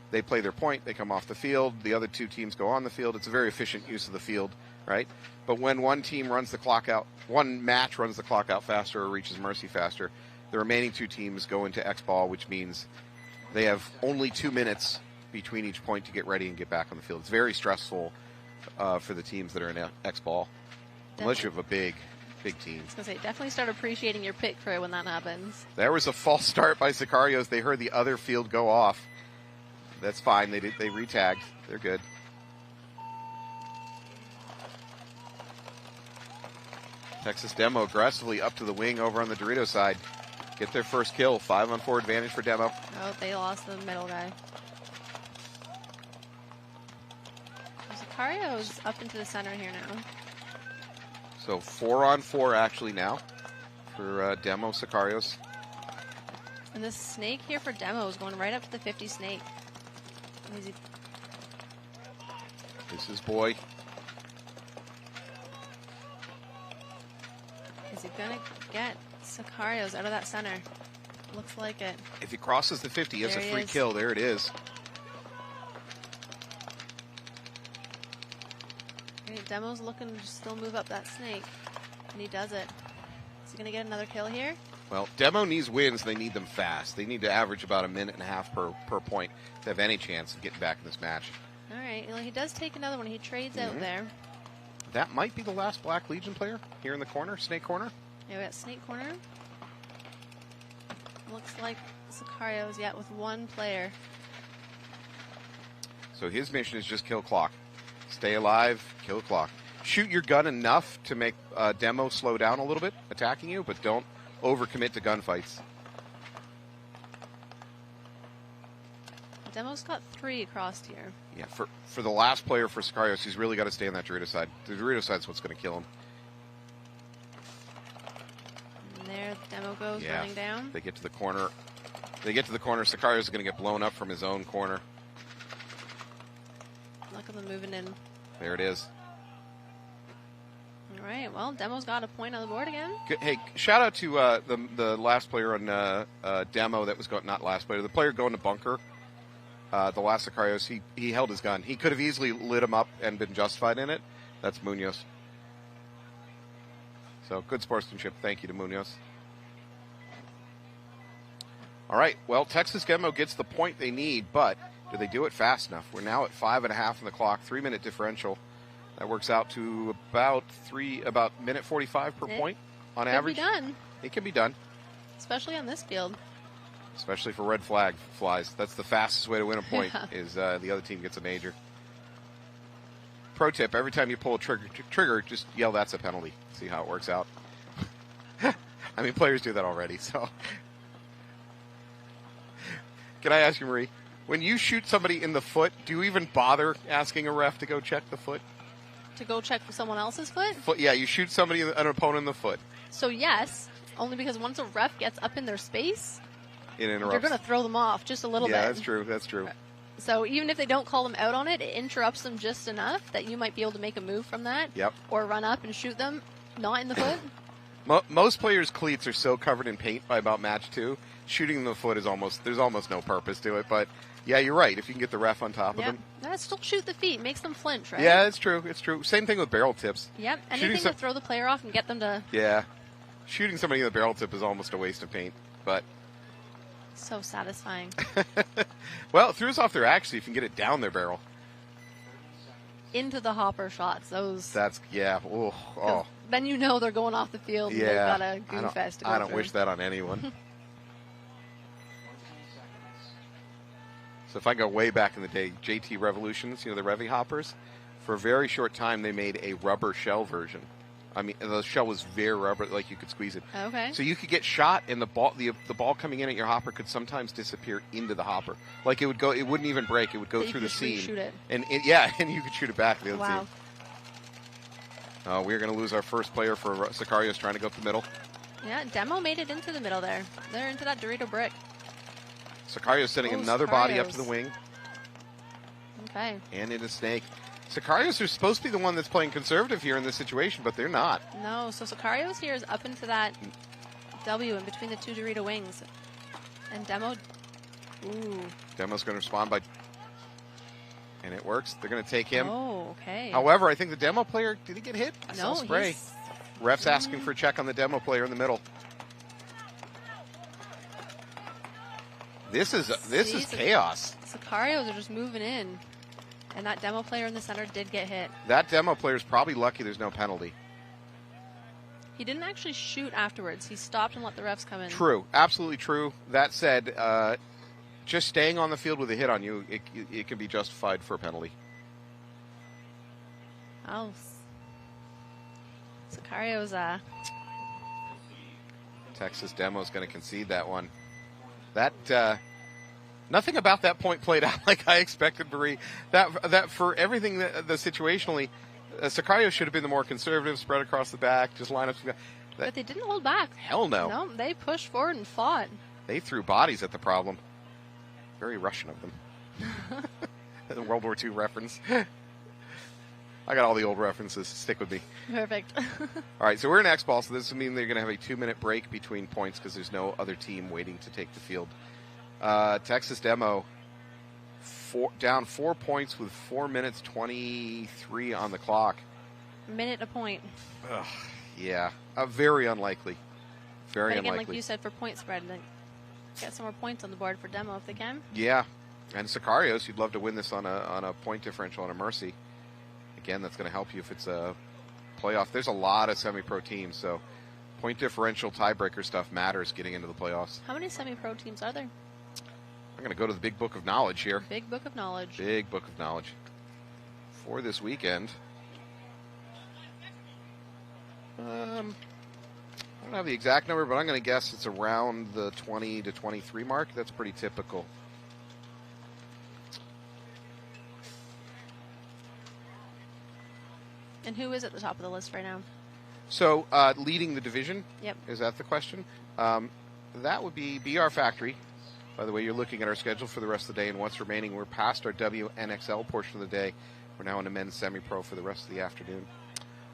They play their point, they come off the field, the other 2 teams go on the field. It's a very efficient use of the field, right? But when one team runs the clock out, one match runs the clock out faster or reaches mercy faster, the remaining 2 teams go into X-Ball, which means they have only 2 minutes between each point to get ready and get back on the field. It's very stressful for the teams that are in X-Ball, unless you have a big team. I was going to say, definitely start appreciating your pit crew when that happens. There was a false start by Sicarios. They heard the other field go off. That's fine. They re-tagged. They're good. Texas Demo aggressively up to the wing over on the Dorito side. Get their first kill. 5-on-4 advantage for Demo. Oh, they lost the middle guy. Sicario's up into the center here now. So 4-on-4 actually now for Demo Sicarios. And this snake here for Demo is going right up to the 50 snake. This is Boy. Is he going to get Sicarios out of that center? Looks like it. If he crosses the 50, he has There a he free is. kill. There it is. Okay, Demo's looking to still move up that snake. And he does it. Is he going to get another kill here? Well, Demo needs wins. They need them fast. They need to average about a minute and a half per point to have any chance of getting back in this match. All right. Well, he does take another one. He trades out there. That might be the last Black Legion player here in the corner, Snake Corner. Yeah, we got snake corner. Looks like Sicarios, yeah, with one player. So his mission is just kill clock. Stay alive, kill clock. Shoot your gun enough to make Demo slow down a little bit, attacking you, but don't overcommit to gunfights. Demo's got 3 across here. Yeah, for the last player for Sicarios, he's really got to stay on that Dorito side. The Dorito side's what's going to kill him. And there, Demo goes running down. They get to the corner. Sicarios is going to get blown up from his own corner. Look at them moving in. There it is. All right, well, Demo's got a point on the board again. Good. Hey, shout out to the last player on Demo that was not last player. The player going to bunker. The last Sicarios, he held his gun. He could have easily lit him up and been justified in it. That's Munoz. So good sportsmanship. Thank you to Munoz. All right. Well, Texas Demo gets the point they need, but do they do it fast enough? We're now at 5.5 on the clock, 3-minute differential. That works out to about minute 45 per point on average. It can be done. It can be done. Especially on this field. Especially for red flag flies. That's the fastest way to win a point is the other team gets a major. Pro tip, every time you pull a trigger, just yell, "That's a penalty." See how it works out. I mean, players do that already, so. Can I ask you, Marie, when you shoot somebody in the foot, do you even bother asking a ref to go check the foot? To go check for someone else's foot? Yeah, you shoot somebody, an opponent in the foot. So yes, only because once a ref gets up in their space, it interrupts. you're going to throw them off just a little bit. Yeah, that's true. That's true. So even if they don't call them out on it, it interrupts them just enough that you might be able to make a move from that. Yep. Or run up and shoot them, not in the foot. Most players' cleats are so covered in paint by about match 2. Shooting in the foot there's almost no purpose to it. But yeah, you're right. If you can get the ref on top of them. Yeah, still shoot the feet. Makes them flinch, right? Yeah, it's true. It's true. Same thing with barrel tips. Yep. Anything to throw the player off and get them to. Yeah. Shooting somebody in the barrel tip is almost a waste of paint, but. So satisfying. Well, it throws off their accuracy if you can get it down their barrel. Into the hopper shots. That's, yeah. Oh. Then you know they're going off the field and they've got a goon fest to go I don't through. wish that on anyone. So if I go way back in the day, JT Revolutions, the Revy hoppers, for a very short time they made a rubber shell version. I mean, the shell was very rubber, like you could squeeze it. Okay. So you could get shot, and the ball coming in at your hopper could sometimes disappear into the hopper. Like it wouldn't even break. It would go through the seam. Shoot it. And and you could shoot it back to the other team. Oh, we're going to lose our first player for Sicarios trying to go up the middle. Yeah, Demo made it into the middle there. They're into that Dorito brick. Sicarios sending another body up to the wing. Okay. And into Snake. Sicarios are supposed to be the one that's playing conservative here in this situation, but they're not. No, so Sicarios here is up into that W in between the 2 Dorito wings. And Demo... Ooh. Demo's going to respond by... And it works. They're going to take him. Oh, okay. However, I think the Demo player... Did he get hit? I saw No, spray. Ref's asking for a check on the Demo player in the middle. This is chaos. Sicarios are just moving in. And that demo player in the center did get hit. That demo player is probably lucky there's no penalty. He didn't actually shoot afterwards. He stopped and let the refs come in. True. Absolutely true. That said, just staying on the field with a hit on you, it can be justified for a penalty. Oh. Sicarios, Texas Demo's going to concede that one. That, nothing about that point played out like I expected, Marie. That for everything, the situationally, Sicarios should have been the more conservative, spread across the back, just line up. But they didn't hold back. Hell no. No, they pushed forward and fought. They threw bodies at the problem. Very Russian of them. The World War II reference. I got all the old references. Stick with me. Perfect. All right, so we're in X-Ball, so this will mean they're going to have a 2-minute break between points because there's no other team waiting to take the field. Texas Demo down 4 points with 4 minutes 23 on the clock. Minute a point. Ugh, yeah, very unlikely. Very but again, unlikely. like you said, for point spread, like, get some more points on the board for Demo if they can. Yeah, and Sicarios, you'd love to win this on a point differential on a mercy. Again, that's going to help you if it's a playoff. There's a lot of semi-pro teams, so point differential tiebreaker stuff matters getting into the playoffs. How many semi-pro teams are there? I'm going to go to the big book of knowledge here. Big book of knowledge. Big book of knowledge. For this weekend, I don't have the exact number, but I'm going to guess it's around the 20 to 23 mark. That's pretty typical. And who is at the top of the list right now? So, leading the division? Yep. Is that the question? That would be BR Factory. By the way, you're looking at our schedule for the rest of the day, and what's remaining, we're past our WNXL portion of the day. We're now in the men's semi-pro for the rest of the afternoon.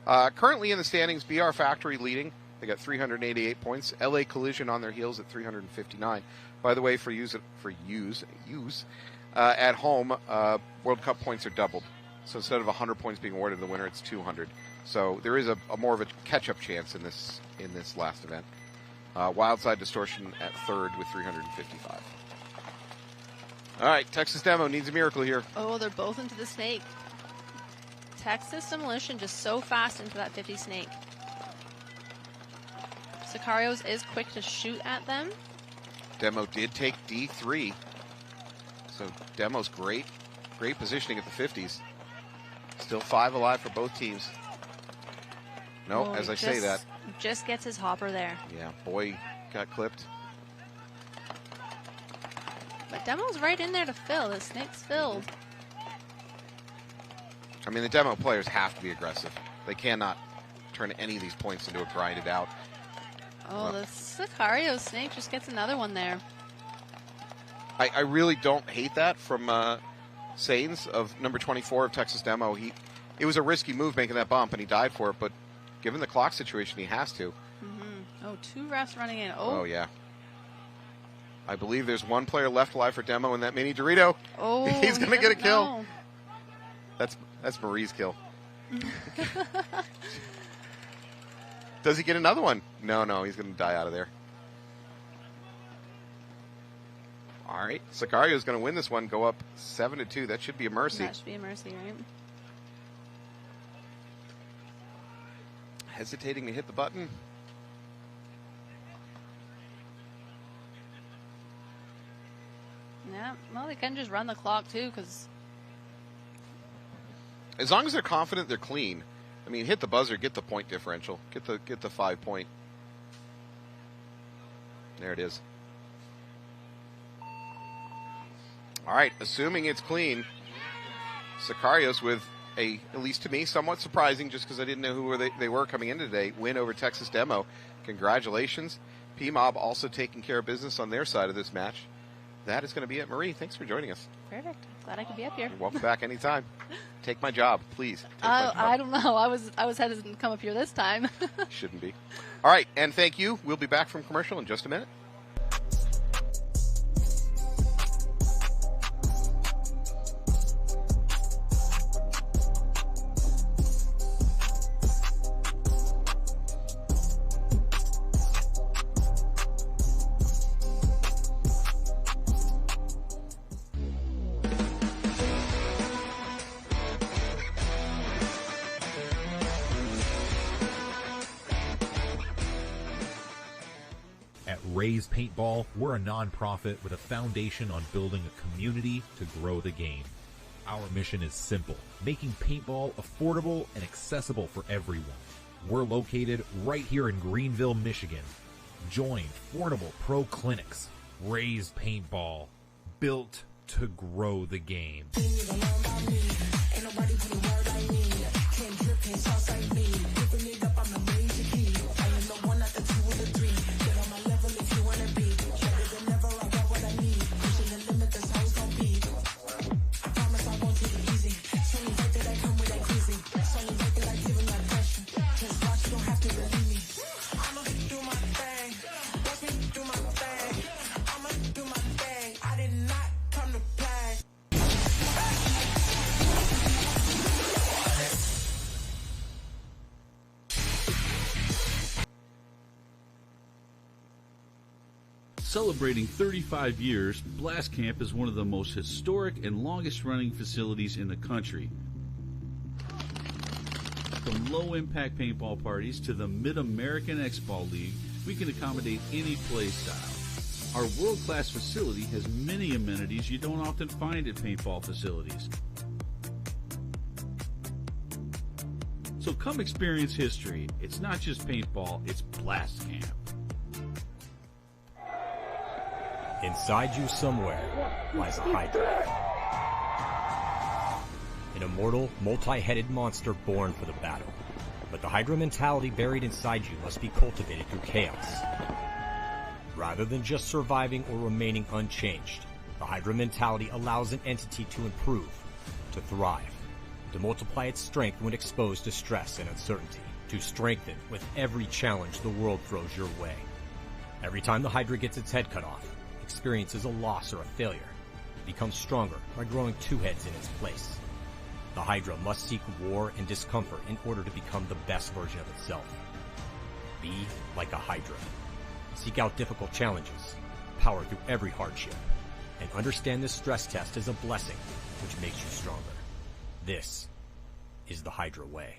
Currently in the standings, BR Factory leading. They got 388 points. LA Collision on their heels at 359. By the way, for use at home, World Cup points are doubled. So instead of 100 points being awarded to the winner, it's 200. So there is a more of a catch-up chance in this last event. Wildside Distortion at third with 355. All right, Texas Demo needs a miracle here. Oh, they're both into the snake. Texas Demolition just so fast into that 50 snake. Sicarios is quick to shoot at them. Demo did take D3. So Demo's great positioning at the 50s. Still 5 alive for both teams. No, as I say that. Just gets his hopper there. Yeah, boy got clipped. But Demo's right in there to fill. The snake's filled. I mean, the Demo players have to be aggressive. They cannot turn any of these points into a grinded out. Oh, the Sicario snake just gets another one there. I really don't hate that from Sains of number 24 of Texas Demo. It was a risky move making that bump, and he died for it, but given the clock situation, he has to. Mm-hmm. Oh, 2 refs running in. Oh, yeah. I believe there's 1 player left alive for Demo in that mini Dorito. Oh, he's going to get a kill. know. That's Marie's kill. Does he get another one? No, he's going to die out of there. All right, Sicario's going to win this one, go up 7-2. That should be a mercy. That should be a mercy, right? Hesitating to hit the button. Yeah, well, they can just run the clock, too, because... As long as they're confident they're clean. I mean, hit the buzzer, get the point differential. Get the 5 point. There it is. All right, assuming it's clean, Sicarios with at least to me, somewhat surprising just because I didn't know who they were coming in today, win over Texas Demo. Congratulations. PMOB also taking care of business on their side of this match. That is going to be it. Marie, thanks for joining us. Perfect. Glad I could be up here. You're welcome back anytime. Take my job, please. Take my job. I don't know. I was hesitant to come up here this time. Shouldn't be. All right, and thank you. We'll be back from commercial in just a minute. Raise Paintball, we're a non-profit with a foundation on building a community to grow the game. Our mission is simple, making paintball affordable and accessible for everyone. We're located right here in Greenville, Michigan. Join Affordable Pro Clinics. Raise Paintball, built to grow the game. Celebrating 35 years, Blast Camp is one of the most historic and longest-running facilities in the country. From low-impact paintball parties to the Mid-American X-Ball League, we can accommodate any play style. Our world-class facility has many amenities you don't often find at paintball facilities. So come experience history. It's not just paintball, it's Blast Camp. Inside you somewhere lies a Hydra. An immortal, multi-headed monster born for the battle. But the Hydra mentality buried inside you must be cultivated through chaos. Rather than just surviving or remaining unchanged, the Hydra mentality allows an entity to improve, to thrive, to multiply its strength when exposed to stress and uncertainty, to strengthen with every challenge the world throws your way. Every time the Hydra gets its head cut off, experiences a loss or a failure, it becomes stronger by growing two heads in its place. The Hydra must seek war and discomfort in order to become the best version of itself. Be like a Hydra. Seek out difficult challenges, power through every hardship, and understand this stress test is a blessing which makes you stronger. This is the Hydra way.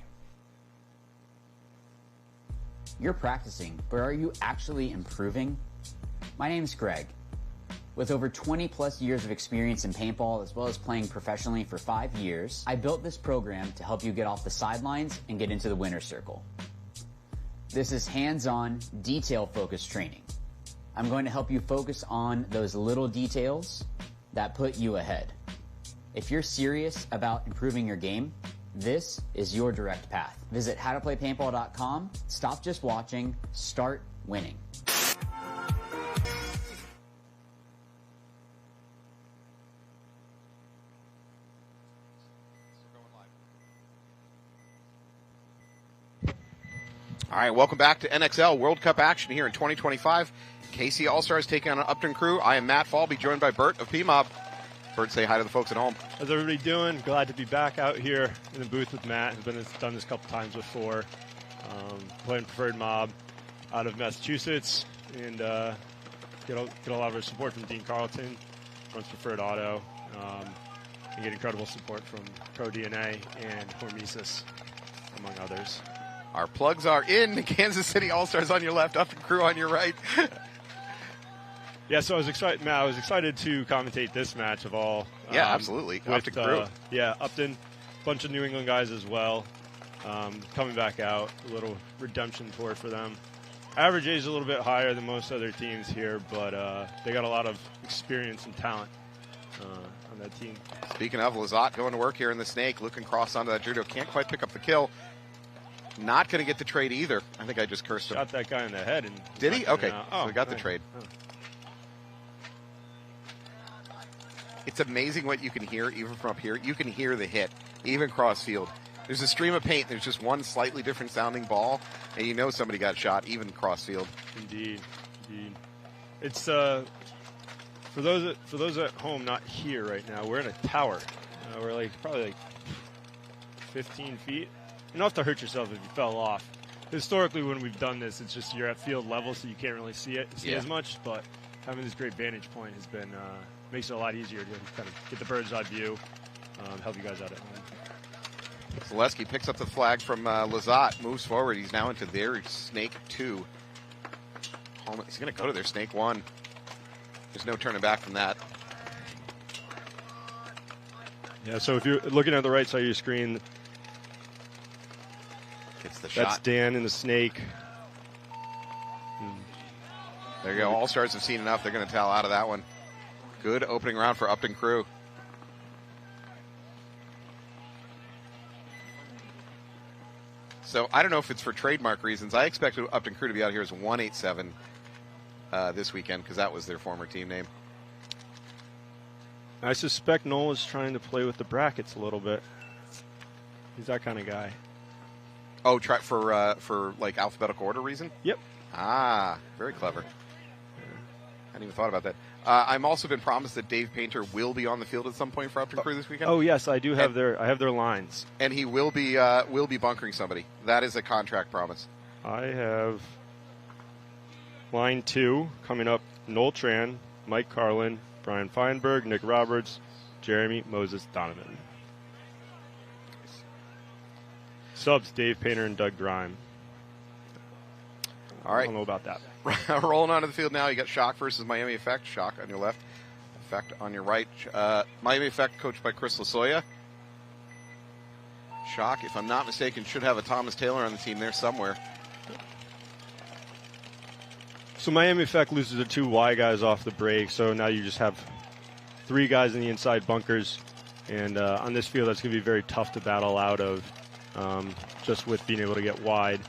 You're practicing, but are you actually improving? My name's Greg. With over 20 plus years of experience in paintball, as well as playing professionally for 5 years, I built this program to help you get off the sidelines and get into the winner's circle. This is hands-on, detail-focused training. I'm going to help you focus on those little details that put you ahead. If you're serious about improving your game, this is your direct path. Visit howtoplaypaintball.com, stop just watching, start winning. All right, welcome back to NXL World Cup action here in 2025. KC Allstars taking on an Upton crew. I am Matt Falby, joined by Bert of PMOB. Bert, say hi to the folks at home. How's everybody doing? Glad to be back out here in the booth with Matt. I've done this a couple times before. Playing Preferred Mob out of Massachusetts, and get a lot of our support from Dean Carlton, runs Preferred Auto, and get incredible support from Pro DNA and Hormesis, among others. Our plugs are in. Kansas City All-Stars on your left, Upton crew on your right. Yeah, so I was excited, Matt. I was excited to commentate this match of all. Yeah, absolutely. With, Upton crew. Yeah, Upton, bunch of New England guys as well. Coming back out, a little redemption tour for them. Average age is a little bit higher than most other teams here, but they got a lot of experience and talent on that team. Speaking of, Lazat going to work here in the Snake, looking cross onto that judo. Can't quite pick up the kill. Not going to get the trade either. I think I just cursed him. Shot that guy in the head. And did he? Okay, oh, so we got the trade. Oh. It's amazing what you can hear even from up here. You can hear the hit, even cross field. There's a stream of paint. There's just one slightly different sounding ball, and you know somebody got shot, even cross field. Indeed, indeed. It's for those at home not here right now. We're in a tower. We're probably 15 feet. You don't have to hurt yourself if you fell off. Historically, when we've done this, it's just you're at field level, so you can't really see as much. But having this great vantage point has been makes it a lot easier to kind of get the bird's eye view, help you guys out at home. Zaleski picks up the flag from Lazat, moves forward. He's now into their Snake 2. He's going to go to their snake one. There's no turning back from that. Yeah, so if you're looking at the right side of your screen, it's the that's shot. Dan in the snake. There you go. All-Stars have seen enough. They're going to towel out of that one. Good opening round for Upton Crew. So I don't know if it's for trademark reasons. I expected Upton Crew to be out here as 187 this weekend because that was their former team name. I suspect Noel is trying to play with the brackets a little bit. He's that kind of guy. Oh, try for like alphabetical order reason? Yep. Ah, very clever. I hadn't even thought about that. I'm also been promised that Dave Painter will be on the field at some point for Upton Crew this weekend. Oh yes, I do have I have their lines. And he will be bunkering somebody. That is a contract promise. I have line 2 coming up: Noel Tran, Mike Carlin, Brian Feinberg, Nick Roberts, Jeremy Moses Donovan. Subs: Dave Painter and Doug Grime. All right. I don't know about that. Rolling onto the field now. You got Shock versus Miami Effect. Shock on your left, Effect on your right. Miami Effect coached by Chris Lasoya. Shock, if I'm not mistaken, should have a Thomas Taylor on the team there somewhere. So Miami Effect loses the 2 Y guys off the break, so now you just have 3 guys in the inside bunkers. And on this field, that's going to be very tough to battle out of, just with being able to get wide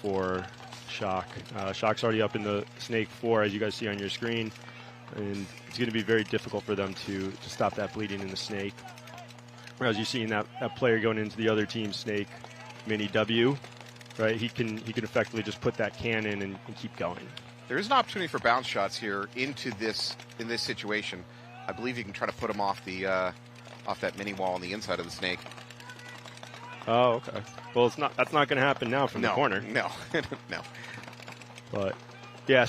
for Shock. Shock's already up in the snake 4, as you guys see on your screen, and it's going to be very difficult for them to stop that bleeding in the snake. Whereas you're seeing that player going into the other team's snake, Mini W, right? He can effectively just put that cannon and keep going. There is an opportunity for bounce shots here in this situation. I believe you can try to put them off off that mini wall on the inside of the snake. Oh, okay. Well, that's not going to happen now from the corner. No, no. But yeah,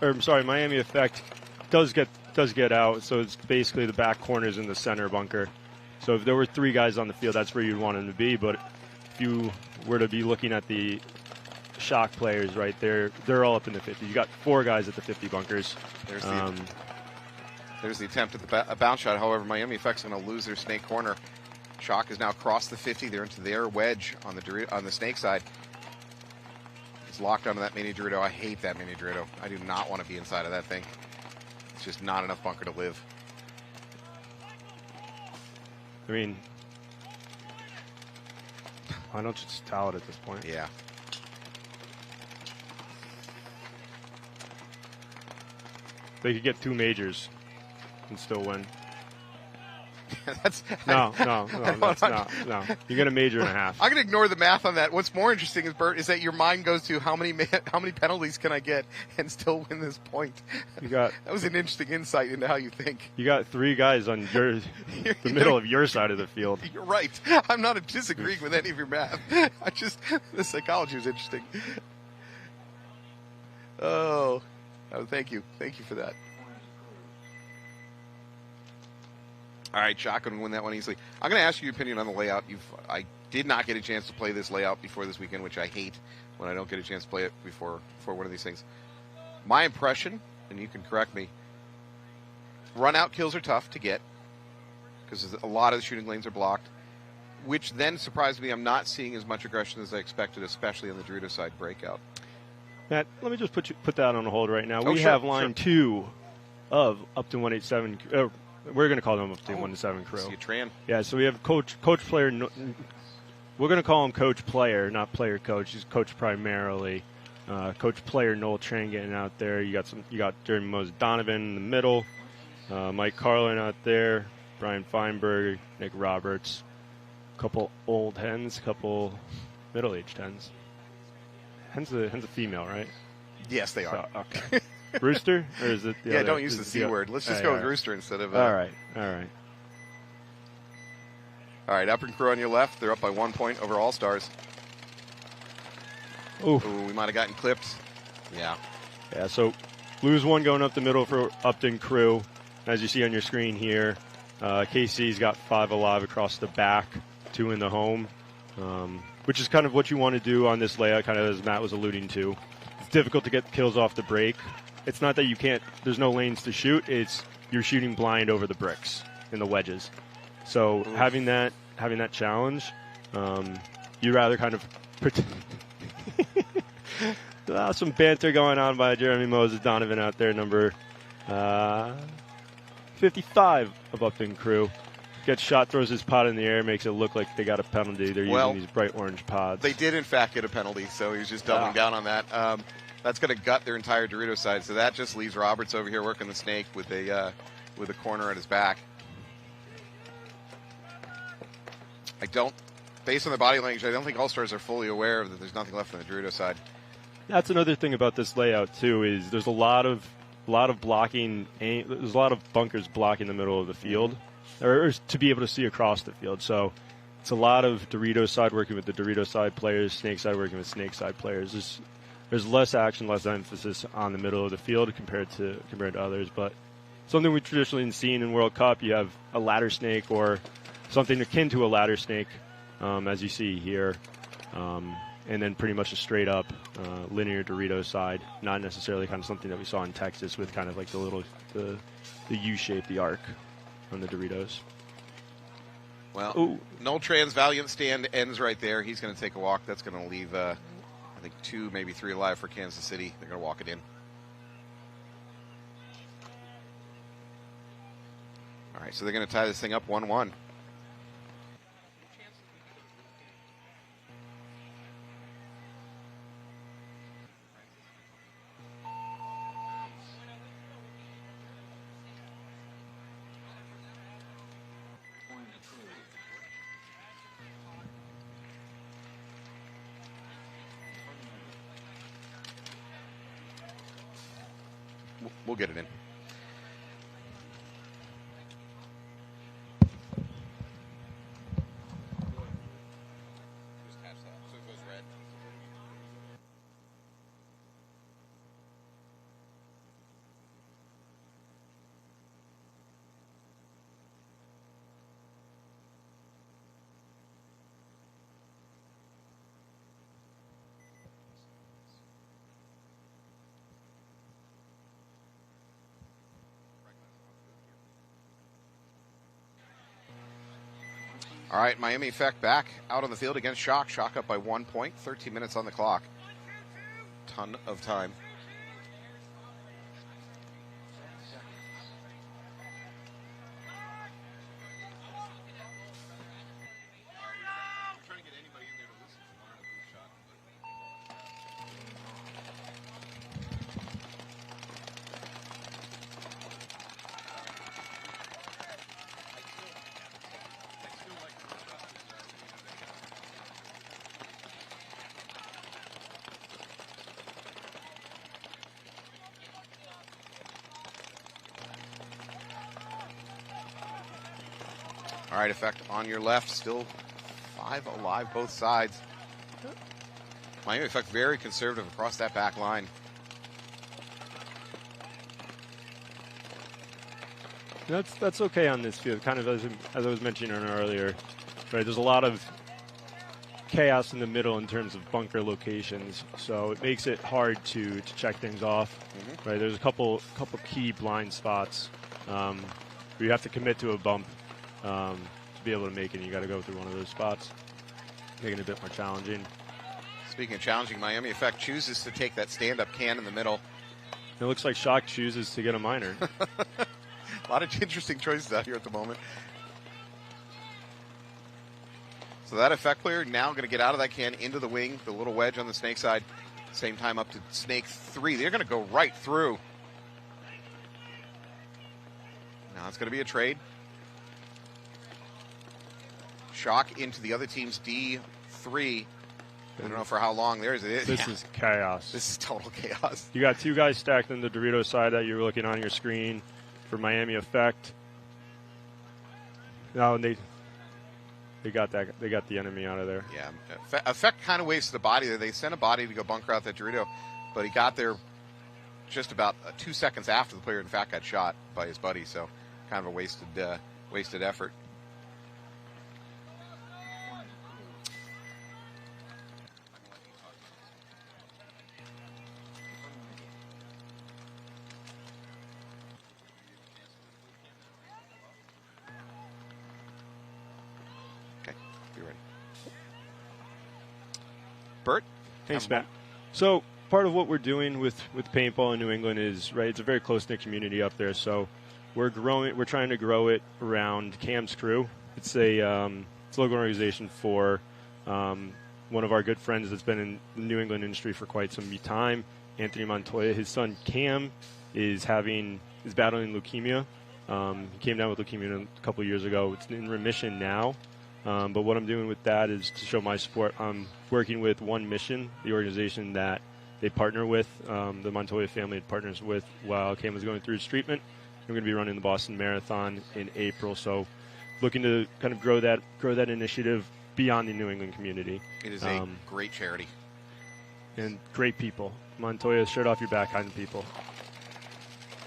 Miami Effect does get out. So it's basically the back corners in the center bunker. So if there were 3 guys on the field, that's where you'd want them to be. But if you were to be looking at the Shock players right there, they're all up in the 50. You got 4 guys at the 50 bunkers. There's the attempt at a bounce shot. However, Miami Effect's going to lose their snake corner. Shock is now across the 50. They're into their wedge on the snake side. It's locked onto that mini Dorito. I hate that mini Dorito. I do not want to be inside of that thing. It's just not enough bunker to live. I mean, why don't you just towel it at this point? Yeah. They could get 2 majors and still win. That's no. You get a major and a half. I'm going to ignore the math on that. What's more interesting is, Bert, is that your mind goes to how many penalties can I get and still win this point? That was an interesting insight into how you think. You got 3 guys on the middle of your side of the field. You're right. I'm not disagreeing with any of your math. The psychology was interesting. Oh, thank you. Thank you for that. All right, Shock going to win that one easily. I'm going to ask you your opinion on the layout. I did not get a chance to play this layout before this weekend, which I hate when I don't get a chance to play it before one of these things. My impression, and you can correct me, run-out kills are tough to get because a lot of the shooting lanes are blocked, which then surprised me. I'm not seeing as much aggression as I expected, especially on the Dorito side breakout. Matt, let me just put that on hold right now. We have line 2 of Upton 187. We're going to call them Upton 187 Crew. See a Tran. Yeah, so we have coach player. We're going to call him coach player, not player coach. He's coach primarily. Coach player Noel Tran getting out there. You got Jeremy Moses Donovan in the middle. Mike Carlin out there. Brian Feinberg, Nick Roberts. A couple old hens, couple middle-aged hens. Hen's a female, right? Yes, they are. So, okay. Rooster? Or is it the other? Don't use the C word. Let's just go with rooster instead of... All right. All right, Upton Crew on your left. They're up by 1 point over Allstars. Ooh, we might have gotten clipped. Yeah. Yeah, so lose 1 going up the middle for Upton Crew. As you see on your screen here, KC's got 5 alive across the back, 2 in the home, which is kind of what you want to do on this layout, kind of as Matt was alluding to. difficult to get kills off the break. It's not that you can't. There's no lanes to shoot. It's you're shooting blind over the bricks in the wedges. So having that challenge, you'd rather kind of pretend. Some banter going on by Jeremy Moses Donovan out there, number 55 of Upton crew. Gets shot, throws his pod in the air, makes it look like they got a penalty. They're using these bright orange pods. They did, in fact, get a penalty, so he was just doubling down on that. That's going to gut their entire Dorito side, so that just leaves Roberts over here working the snake with a corner at his back. Based on the body language, I don't think Allstars are fully aware that there's nothing left on the Dorito side. That's another thing about this layout too. Is there's a lot of blocking. There's a lot of bunkers blocking the middle of the field, or to be able to see across the field. So it's a lot of Dorito side working with the Dorito side players, Snake side working with Snake side players. There's less action, less emphasis on the middle of the field compared to others. But something we've traditionally seen in World Cup, you have a ladder snake or something akin to a ladder snake, as you see here. And then pretty much a straight up linear Dorito side, not necessarily kind of something that we saw in Texas with kind of like the U shape, the arc on the Doritos. Well, Null Trans Valiant stand ends right there. He's going to take a walk. That's going to leave, I think, 2, maybe 3 alive for Kansas City. They're going to walk it in. All right, so they're going to tie this thing up 1-1. We'll get it in. All right, Miami Effect back out on the field against Shock. Shock up by 1 point, 13 minutes on the clock. Ton of time. All right, Effect on your left, still 5 alive both sides. Miami Effect very conservative across that back line. That's okay on this field, kind of as I was mentioning earlier. Right, there's a lot of chaos in the middle in terms of bunker locations, so it makes it hard to check things off. Mm-hmm. Right, there's a couple key blind spots where you have to commit to a bump. To be able to make it, you got to go through one of those spots, making it a bit more challenging. Speaking of challenging, Miami Effect chooses to take that stand-up can in the middle. It looks like Shock chooses to get a minor. A lot of interesting choices out here at the moment. So that Effect player now going to get out of that can into the wing, the little wedge on the Snake side. Same time up to Snake 3. They're going to go right through. Now it's going to be a trade. Shock into the other team's D3. I don't know for how long theirs it is. This is chaos. This is total chaos. You got 2 guys stacked on the Dorito side that you're looking on your screen for Miami Effect. No, and they got that. They got the enemy out of there. Yeah, Effect kind of wasted a body there. They sent a body to go bunker out that Dorito, but he got there just about 2 seconds after the player in fact got shot by his buddy. So kind of a wasted effort. Thanks, Matt. So part of what we're doing with paintball in New England is, right, it's a very close-knit community up there. So we're trying to grow it around Cam's Crew. It's a local organization for one of our good friends that's been in the New England industry for quite some time, Anthony Montoya. His son Cam is battling leukemia. He came down with leukemia a couple of years ago. It's in remission now. But what I'm doing with that is to show my support. I'm working with One Mission, the organization that they partner with, the Montoya family partners with while Cam was going through his treatment. We're going to be running the Boston Marathon in April, so looking to kind of grow that initiative beyond the New England community. It is a great charity. And great people. Montoya, shirt off your back kind of people.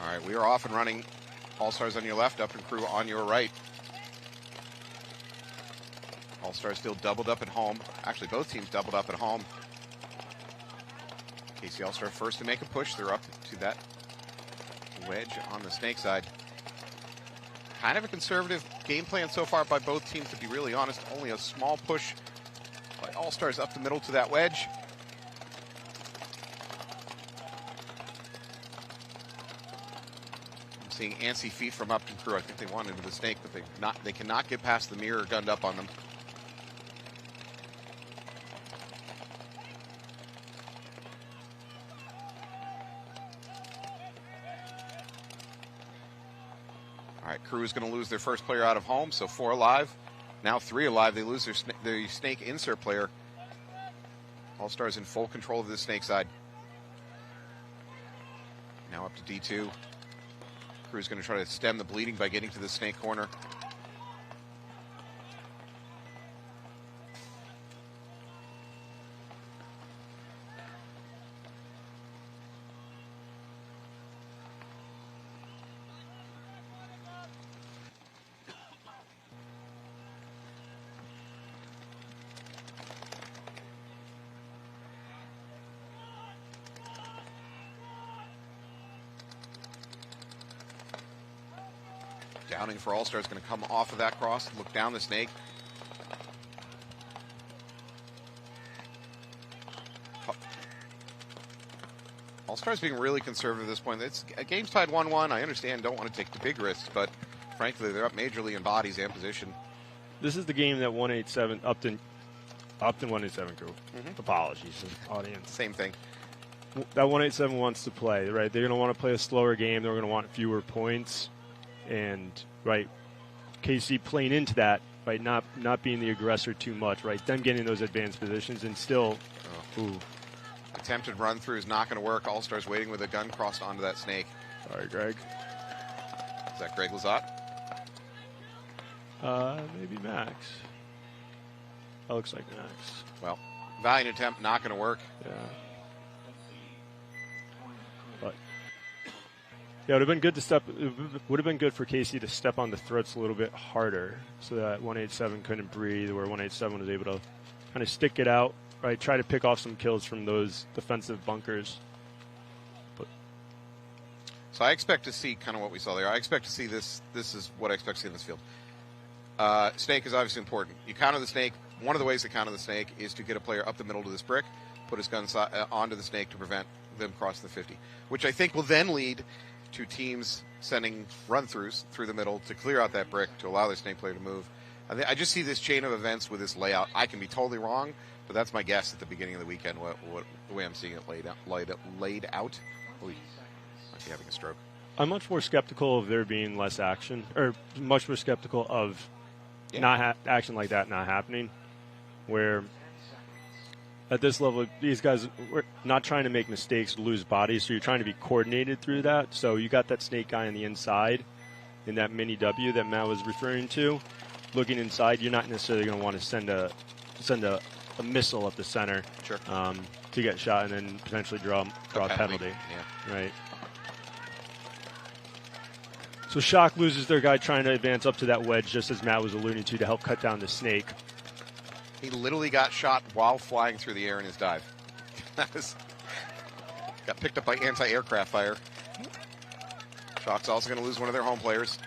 All right, we are off and running. Allstars on your left, Upton Crew on your right. Allstars still doubled up at home. Actually, both teams doubled up at home. KC Allstar first to make a push. They're up to that wedge on the snake side. Kind of a conservative game plan so far by both teams, to be really honest. Only a small push by Allstars up the middle to that wedge. I'm seeing antsy feet from Upton Crew. I think they want into the snake, but they cannot get past the mirror gunned up on them. All right, Crew is going to lose their first player out of home, so 4 alive. Now 3 alive. They lose their snake insert player. Allstars in full control of the snake side. Now up to D2. Crew is going to try to stem the bleeding by getting to the snake corner. Downing for Allstar is going to come off of that cross, look down the snake. Allstar's being really conservative at this point. It's a game's tied 1-1. I understand, don't want to take the big risks, but frankly, they're up majorly in bodies and position. This is the game that 187 Upton 187 Crew. Apologies, audience. Same thing. That 187 wants to play, right? They're going to want to play a slower game. They're going to want fewer points. And, right, KC playing into that, right, not being the aggressor too much, right, them getting those advanced positions and still, attempted run through is not going to work. Allstars waiting with a gun crossed onto that snake. Sorry, Greg. Is that Greg Lazat? Maybe Max. That looks like Max. Well, valiant attempt, not going to work. Yeah. Yeah, it would have been good it would have been good for KC to step on the throats a little bit harder so that 187 couldn't breathe, where 187 was able to kind of stick it out, right? Try to pick off some kills from those defensive bunkers. So I expect to see kind of what we saw there. I expect to see this. This is what I expect to see in this field. Snake is obviously important. You counter the snake. One of the ways to counter the snake is to get a player up the middle to this brick, put his gun onto the snake to prevent them crossing the 50, which I think will then lead to teams sending run-throughs through the middle to clear out that brick to allow the snake player to move. I just see this chain of events with this layout. I can be totally wrong, but that's my guess at the beginning of the weekend, the way I'm seeing it laid out. Oy, might be having a stroke. I'm much more skeptical of there being less action, or much more skeptical of action like that not happening, where at this level, these guys were not trying to make mistakes, lose bodies, so you're trying to be coordinated through that. So you got that snake guy on the inside in that mini W that Matt was referring to. Looking inside, you're not necessarily going to want to send a missile up the center to get shot and then potentially draw a penalty. Yeah. Right. So Shock loses their guy trying to advance up to that wedge, just as Matt was alluding to help cut down the snake. He literally got shot while flying through the air in his dive. Got picked up by anti-aircraft fire. Shock's also going to lose one of their home players.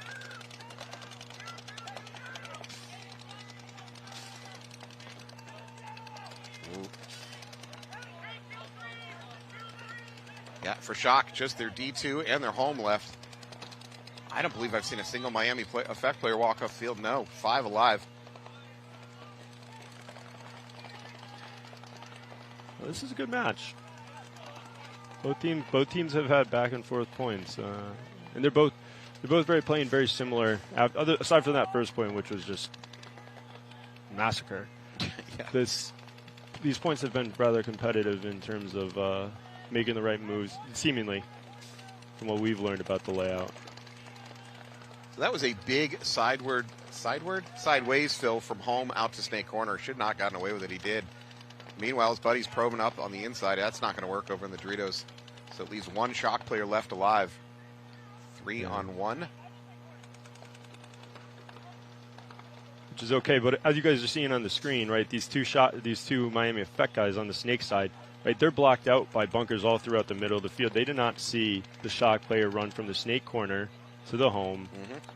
Yeah, for Shock, just their D2 and their home left. I don't believe I've seen a single Miami effect player walk off field. No, 5 alive. Well, this is a good match. Both teams have had back and forth points, and they're both playing very similar. Aside from that first point, which was just massacre. Yeah. These points have been rather competitive in terms of making the right moves, seemingly, from what we've learned about the layout. So that was a big sideways fill from home out to Snake Corner. Should not have gotten away with it. He did. Meanwhile, his buddy's probing up on the inside. That's not going to work over in the Doritos. So at least one Shock player left alive. 3 on 1. Which is okay, but as you guys are seeing on the screen, right, these two Miami Effect guys on the Snake side, right, they're blocked out by bunkers all throughout the middle of the field. They did not see the Shock player run from the Snake Corner to the home,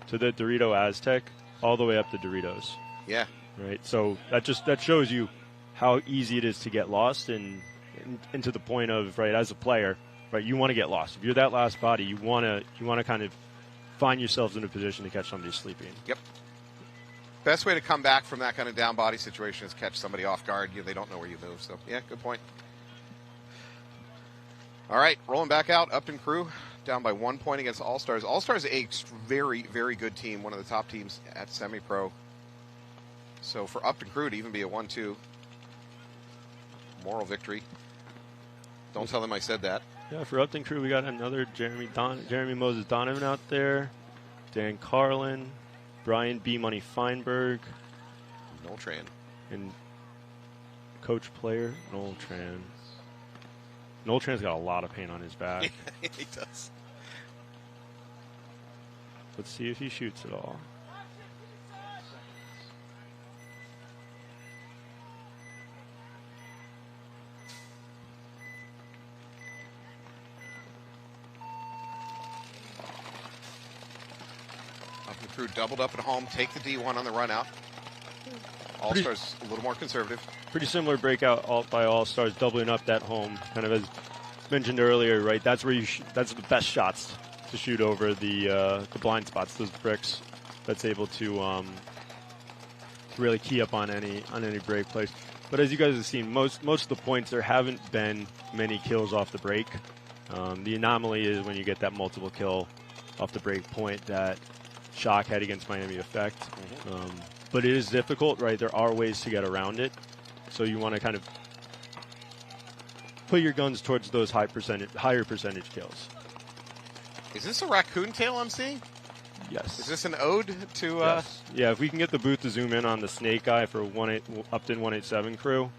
to the Dorito Aztec, all the way up the Doritos. Yeah. Right, so that shows you how easy it is to get lost, and to the point of, right, as a player, right, you want to get lost. If you're that last body, you want to kind of find yourselves in a position to catch somebody sleeping. Yep. Best way to come back from that kind of down body situation is catch somebody off guard. They don't know where you move. So, yeah, good point. All right, rolling back out. Upton Crew down by 1 point against Allstars. Allstars a very, very good team, one of the top teams at semi-pro. So for Upton Crew to even be a 1-2, moral victory. Don't tell them I said that. Yeah, for Upton Crew, we got another Jeremy Moses Donovan out there, Dan Carlin, Brian B. Money Feinberg, Noel Tran, and coach player Noel Tran. Noel Tran's got a lot of paint on his back. He does. Let's see if he shoots at all. Upton Crew doubled up at home, take the D1 on the run out. Allstars a little more conservative. Pretty similar breakout by Allstars, doubling up that home, kind of as mentioned earlier, right? That's where that's the best shots to shoot over the blind spots, those bricks. That's able to really key up on any break plays. But as you guys have seen, most of the points, there haven't been many kills off the break. The anomaly is when you get that multiple kill off the break point that Shock had against Miami Effect. But it is difficult, right? There are ways to get around it. So you want to kind of put your guns towards those higher percentage kills. Is this a raccoon tail I'm seeing? Yes. Is this an ode to... Yes. Yeah, if we can get the booth to zoom in on the snake guy for Upton 187 crew.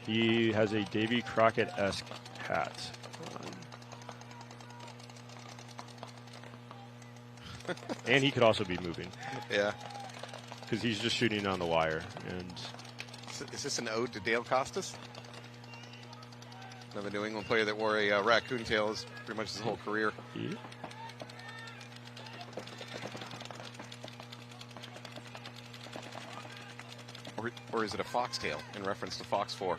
He has a Davy Crockett-esque hat. And he could also be moving. Yeah. Because he's just shooting on the wire. And is this an ode to Dale Costas? Another New England player that wore a raccoon tail his pretty much his whole career. Yeah. Or is it a foxtail in reference to Fox 4?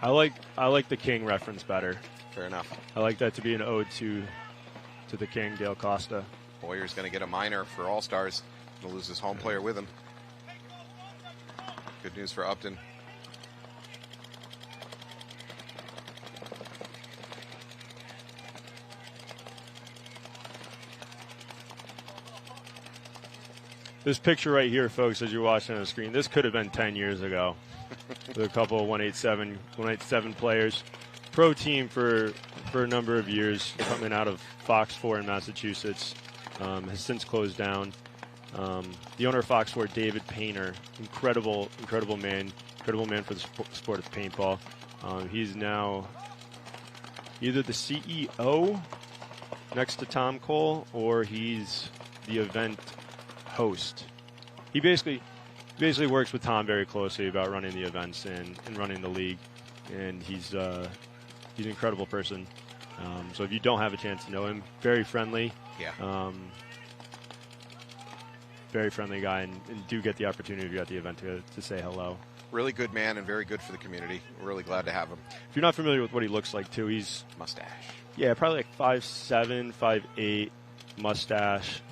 I like the King reference better. Fair enough. I like that to be an ode to the King, Dale Costa. Boyer's going to get a minor for Allstars. Going to lose his home player with him. Good news for Upton. This picture right here, folks, as you're watching on the screen, this could have been 10 years ago. With a couple of 187 players. Pro team for a number of years, coming out of Fox 4 in Massachusetts. Has since closed down. The owner of Fox 4, David Painter, incredible man for the sport of paintball. He's now either the CEO next to Tom Cole, or he's the event host. He basically works with Tom very closely about running the events and running the league, and he's an incredible person. So if you don't have a chance to know him, very friendly. Yeah. Very friendly guy, and do get the opportunity if you're at the event to say hello. Really good man and very good for the community. We're really glad to have him. If you're not familiar with what he looks like, too, he's... Mustache. Yeah, probably like 5'7", 5'8", mustache,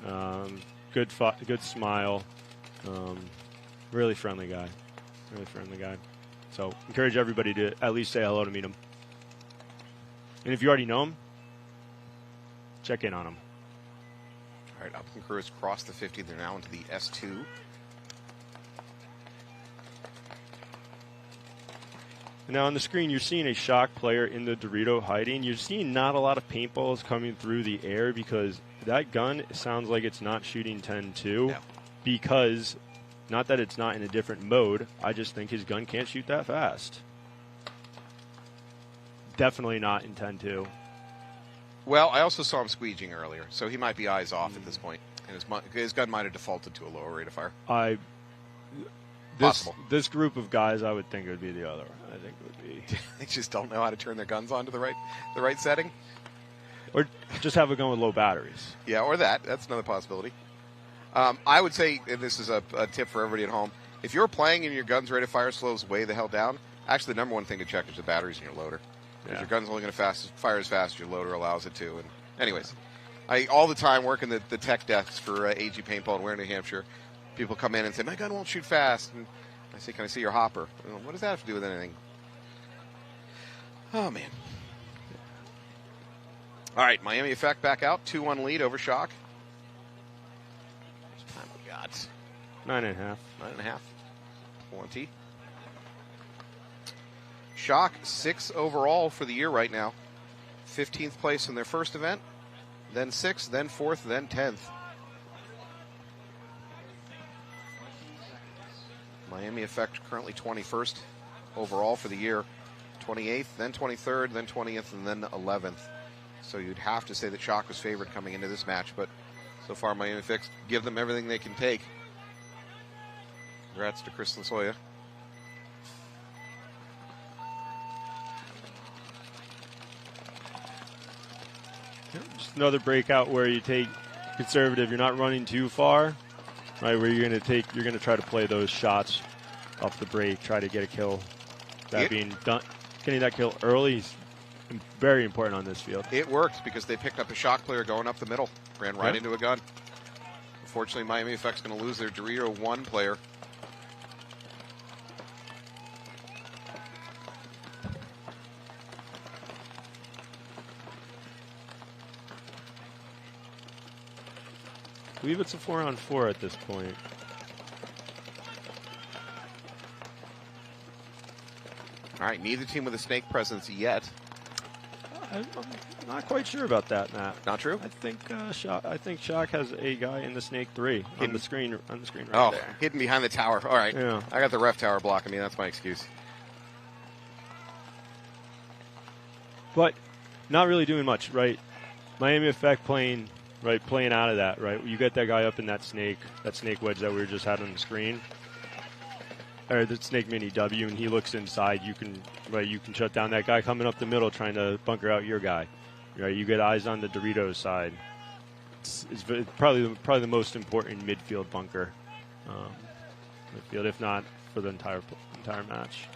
good smile, really friendly guy. Really friendly guy. So encourage everybody to at least say hello to meet him. And if you already know him, check in on him. All right, Upton crew has crossed the 50. They're now into the S2. Now on the screen, you're seeing a shock player in the Dorito hiding. You're seeing not a lot of paintballs coming through the air because that gun sounds like it's not shooting 10-2. No. Because, not that it's not in a different mode, I just think his gun can't shoot that fast. Definitely not in 10-2. Well, I also saw him squeegeeing earlier, so he might be eyes off at this point, and his gun might have defaulted to a lower rate of fire. This group of guys, I would think it would be the other. I think it would be. They just don't know how to turn their guns on to the right setting, or just have a gun with low batteries. Yeah, or that. That's another possibility. I would say, and this is a tip for everybody at home: if you're playing and your gun's rate of fire slows way the hell down, actually the number one thing to check is the batteries in your loader. Because your gun's only going to fire as fast as your loader allows it to. And anyways, I all the time working the tech desks for AG Paintball in Ware, New Hampshire. People come in and say, my gun won't shoot fast. And I say, can I see your hopper? What does that have to do with anything? Oh, man. All right, Miami Effect back out. 2-1 lead over Shock. How much time we got? 9.5. 9.5. 20. Shock 6 overall for the year right now. 15th place in their first event. Then 6th, then 4th, then 10th. Miami Effect currently 21st overall for the year. 28th, then 23rd, then 20th, and then 11th. So you'd have to say that Shock was favored coming into this match, but so far Miami Effect give them everything they can take. Congrats to Chris Lasoya. Just another breakout where you take conservative. You're not running too far. Right, where you're going to try to play those shots off the break, try to get a kill. That being done, getting that kill early is very important on this field. It worked because they picked up a shock player going up the middle, ran right into a gun. Unfortunately, Miami Effect's going to lose their Dorito 1 player. I believe it's a 4-on-4 at this point. All right, neither team with a snake presence yet. I'm not quite sure about that, Matt. Not true? I think Shock has a guy in the snake 3 on the screen right there. Oh, hidden behind the tower. All right. Yeah. I got the ref tower blocking me. That's my excuse. But not really doing much, right? Miami Effect playing out of that, right? You get that guy up in that snake wedge that we just had on the screen, or the snake mini W, and he looks inside. You can shut down that guy coming up the middle trying to bunker out your guy, right? You get eyes on the Doritos side. It's probably the most important midfield bunker, midfield, if not for the entire match.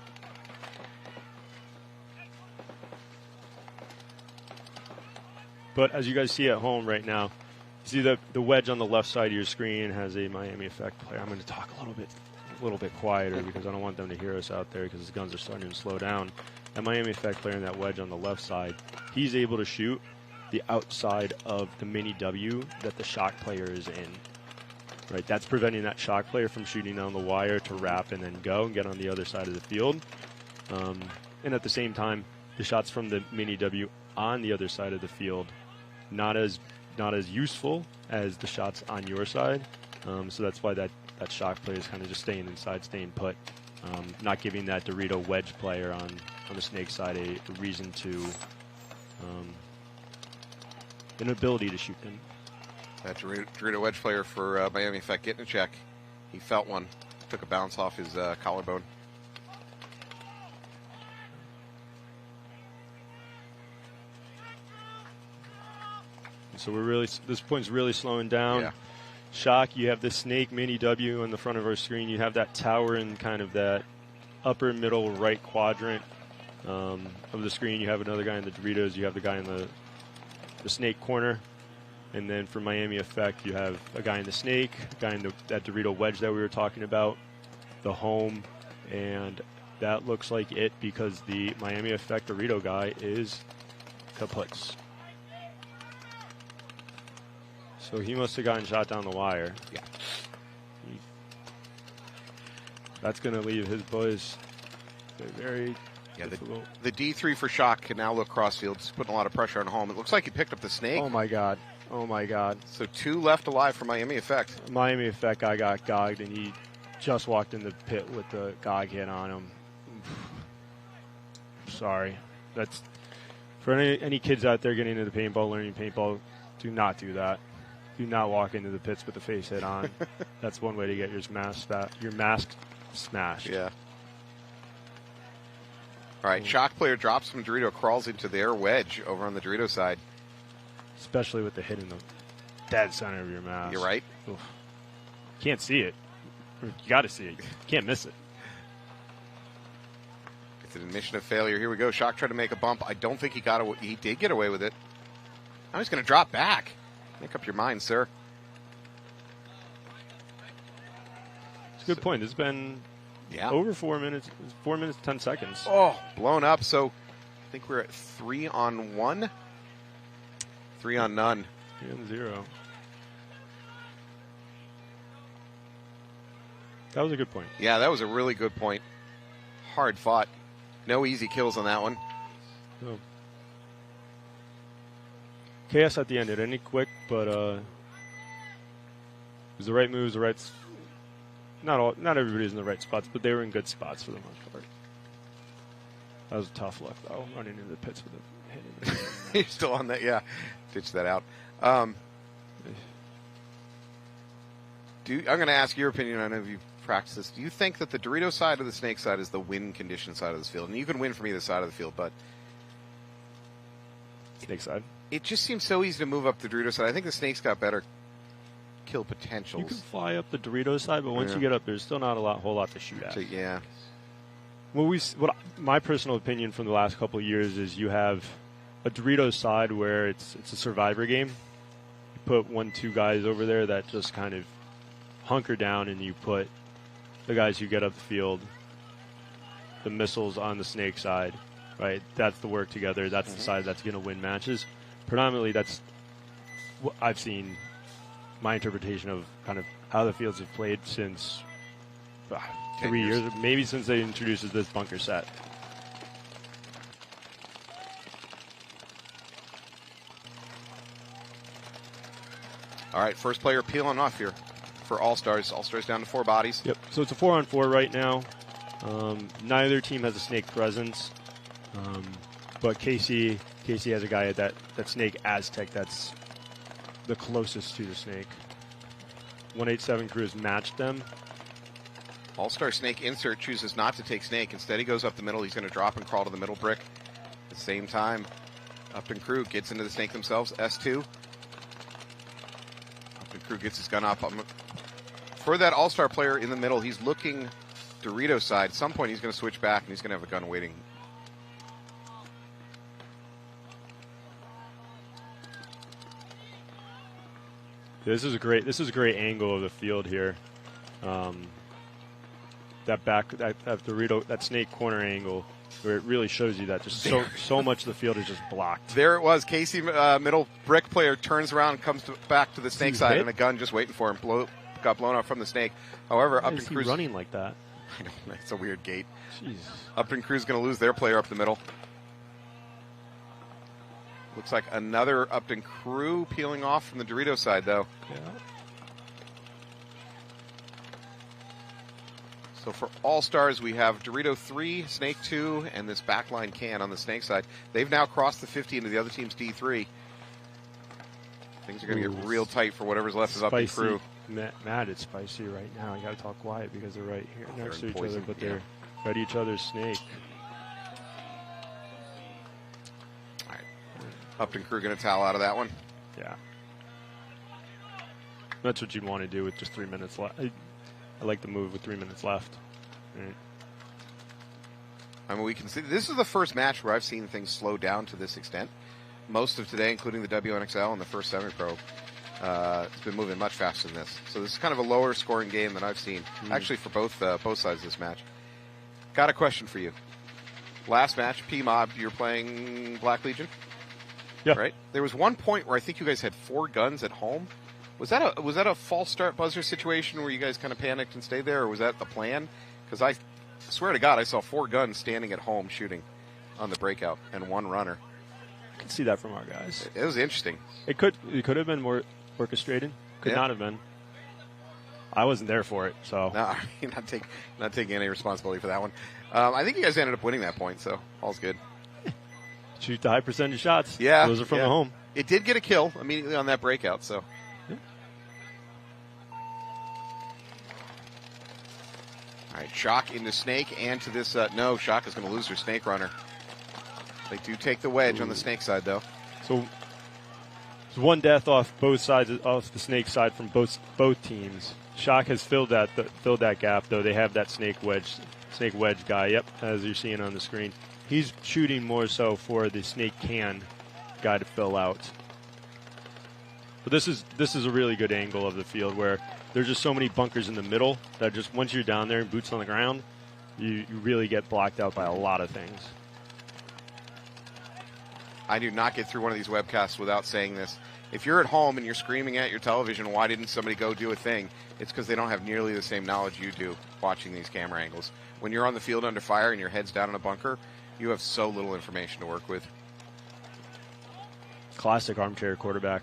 But as you guys see at home right now, you see the wedge on the left side of your screen has a Miami Effect player. I'm going to talk a little bit quieter because I don't want them to hear us out there because the guns are starting to slow down. That Miami Effect player in that wedge on the left side, he's able to shoot the outside of the mini W that the shock player is in. Right, that's preventing that shock player from shooting down the wire to wrap and then go and get on the other side of the field. And at the same time, the shots from the mini W on the other side of the field not as useful as the shots on your side. So that's why that shock player is kind of just staying inside, staying put, not giving that Dorito wedge player on the snake side a reason to, an ability to shoot him. That Dorito wedge player for Miami Effect getting a check. He felt one, took a bounce off his collarbone. So this point's really slowing down. Yeah. Shock, you have the snake mini W on the front of our screen. You have that tower and kind of that upper middle right quadrant of the screen, you have another guy in the Doritos. You have the guy in the snake corner. And then for Miami Effect, you have a guy in the snake, a guy in that Dorito wedge that we were talking about, the home, and that looks like it because the Miami Effect Dorito guy is kaputs. So he must have gotten shot down the wire. Yeah. That's going to leave his boys very difficult. The D3 for Shock can now look crossfield. It's putting a lot of pressure on home. It looks like he picked up the snake. Oh, my God. Oh, my God. So 2 left alive for Miami Effect. Miami Effect guy got gogged, and he just walked in the pit with the gog hit on him. Sorry. That's for any kids out there getting into paintball, learning paintball, do not do that. Do not walk into the pits with the face hit on. That's one way to get your mask smashed. Yeah. All right, Shock player drops from Dorito, crawls into their wedge over on the Dorito side. Especially with the hit in the dead center of your mask. You're right. Oof. Can't see it. You got to see it. You can't miss it. It's an admission of failure. Here we go. Shock tried to make a bump. I don't think he got away. He did get away with it. Now he's going to drop back. Make up your mind, sir. It's a good point. It's been over 4 minutes. 4 minutes, 10 seconds. Oh, blown up. So I think we're at 3 on 1. 3 on none. 3 on 0. That was a good point. Yeah, that was a really good point. Hard fought. No easy kills on that one. No. Chaos at the end. It ended quick, but it was the right moves, the right. Not everybody's in the right spots, but they were in good spots for the most part. That was tough luck, though, running into the pits with a hit. You're still on that, yeah. Ditch that out. I'm going to ask your opinion. I know you've practiced this. Do you think that the Dorito side or the Snake side is the win condition side of this field? And you can win from either side of the field, but Snake side. It just seems so easy to move up the Dorito side. I think the Snake's got better kill potentials. You can fly up the Dorito side, but once you get up, there's still not a whole lot to shoot at. So, yeah. What my personal opinion from the last couple of years is you have a Dorito side where it's a survivor game. You put 1-2 guys over there that just kind of hunker down, and you put the guys who get up the field, the missiles on the Snake side, right? That's the work together. That's the side that's going to win matches. Predominantly, that's what I've seen. My interpretation of kind of how the fields have played since 3 years, maybe since they introduced this bunker set. All right, first player peeling off here for Allstars. Allstars down to 4 bodies. Yep. So it's a 4-on-4 right now. Neither team has a Snake presence, but Casey has a guy at that Snake Aztec that's the closest to the Snake. 187 crew has matched them. All-Star Snake insert chooses not to take Snake. Instead, he goes up the middle. He's going to drop and crawl to the middle brick. At the same time, Upton crew gets into the Snake themselves. S2. Upton crew gets his gun up. For that All-Star player in the middle, he's looking Dorito side. At some point, he's going to switch back, and he's going to have a gun waiting. This is a great angle of the field here. That Dorito, that Snake corner angle, where it really shows you that just so much of the field is just blocked. There it was. Casey, middle brick player, turns around and comes back to the Snake side, and a gun just waiting for him. Got blown up from the Snake. However, Upton Crew's running like that. I know, it's a weird gate. Jeez. Upton Crew's going to lose their player up the middle. Looks like another Upton Crew peeling off from the Dorito side, though. Yeah. So for All-Stars, we have Dorito 3, Snake 2, and this backline can on the Snake side. They've now crossed the 50 into the other team's D3. Things are going to get real tight for whatever's left of Upton Crew. Matt, it's spicy right now. You got to talk quiet because they're right here next to each other, but they're at each other's Snake. All right. Upton Crew going to towel out of that one. Yeah. That's what you'd want to do with just 3 minutes left. I like the move with 3 minutes left. Right. I mean, we can see this is the first match where I've seen things slow down to this extent. Most of today, including the WNXL and the first semi-pro, it's been moving much faster than this. So this is kind of a lower scoring game than I've seen, actually, for both sides of this match. Got a question for you. Last match, PMOB, you're playing Black Legion? Yeah. Right? There was one point where I think you guys had 4 guns at home. Was that a false start buzzer situation where you guys kind of panicked and stayed there, or was that the plan? Because I swear to God, I saw 4 guns standing at home shooting on the breakout and 1 runner. I can see that from our guys. It was interesting. It could have been more orchestrated. Could not have been. I wasn't there for it, so. No, you're not taking any responsibility for that one. I think you guys ended up winning that point, so all's good. Shoot the high percentage shots. Yeah. Those are from the home. It did get a kill immediately on that breakout, so. Yeah. All right, Shock into Snake and to this. No, Shock is going to lose her Snake runner. They do take the wedge on the Snake side, though. So there's 1 death off both sides, off the Snake side from both teams. Shock has filled that gap, though. They have that Snake wedge guy. Yep, as you're seeing on the screen. He's shooting more so for the Snake can guy to fill out. But this is a really good angle of the field where there's just so many bunkers in the middle that just once you're down there and boots on the ground, you really get blocked out by a lot of things. I do not get through one of these webcasts without saying this. If you're at home and you're screaming at your television, why didn't somebody go do a thing? It's because they don't have nearly the same knowledge you do watching these camera angles. When you're on the field under fire and your head's down in a bunker, you have so little information to work with. Classic armchair quarterback.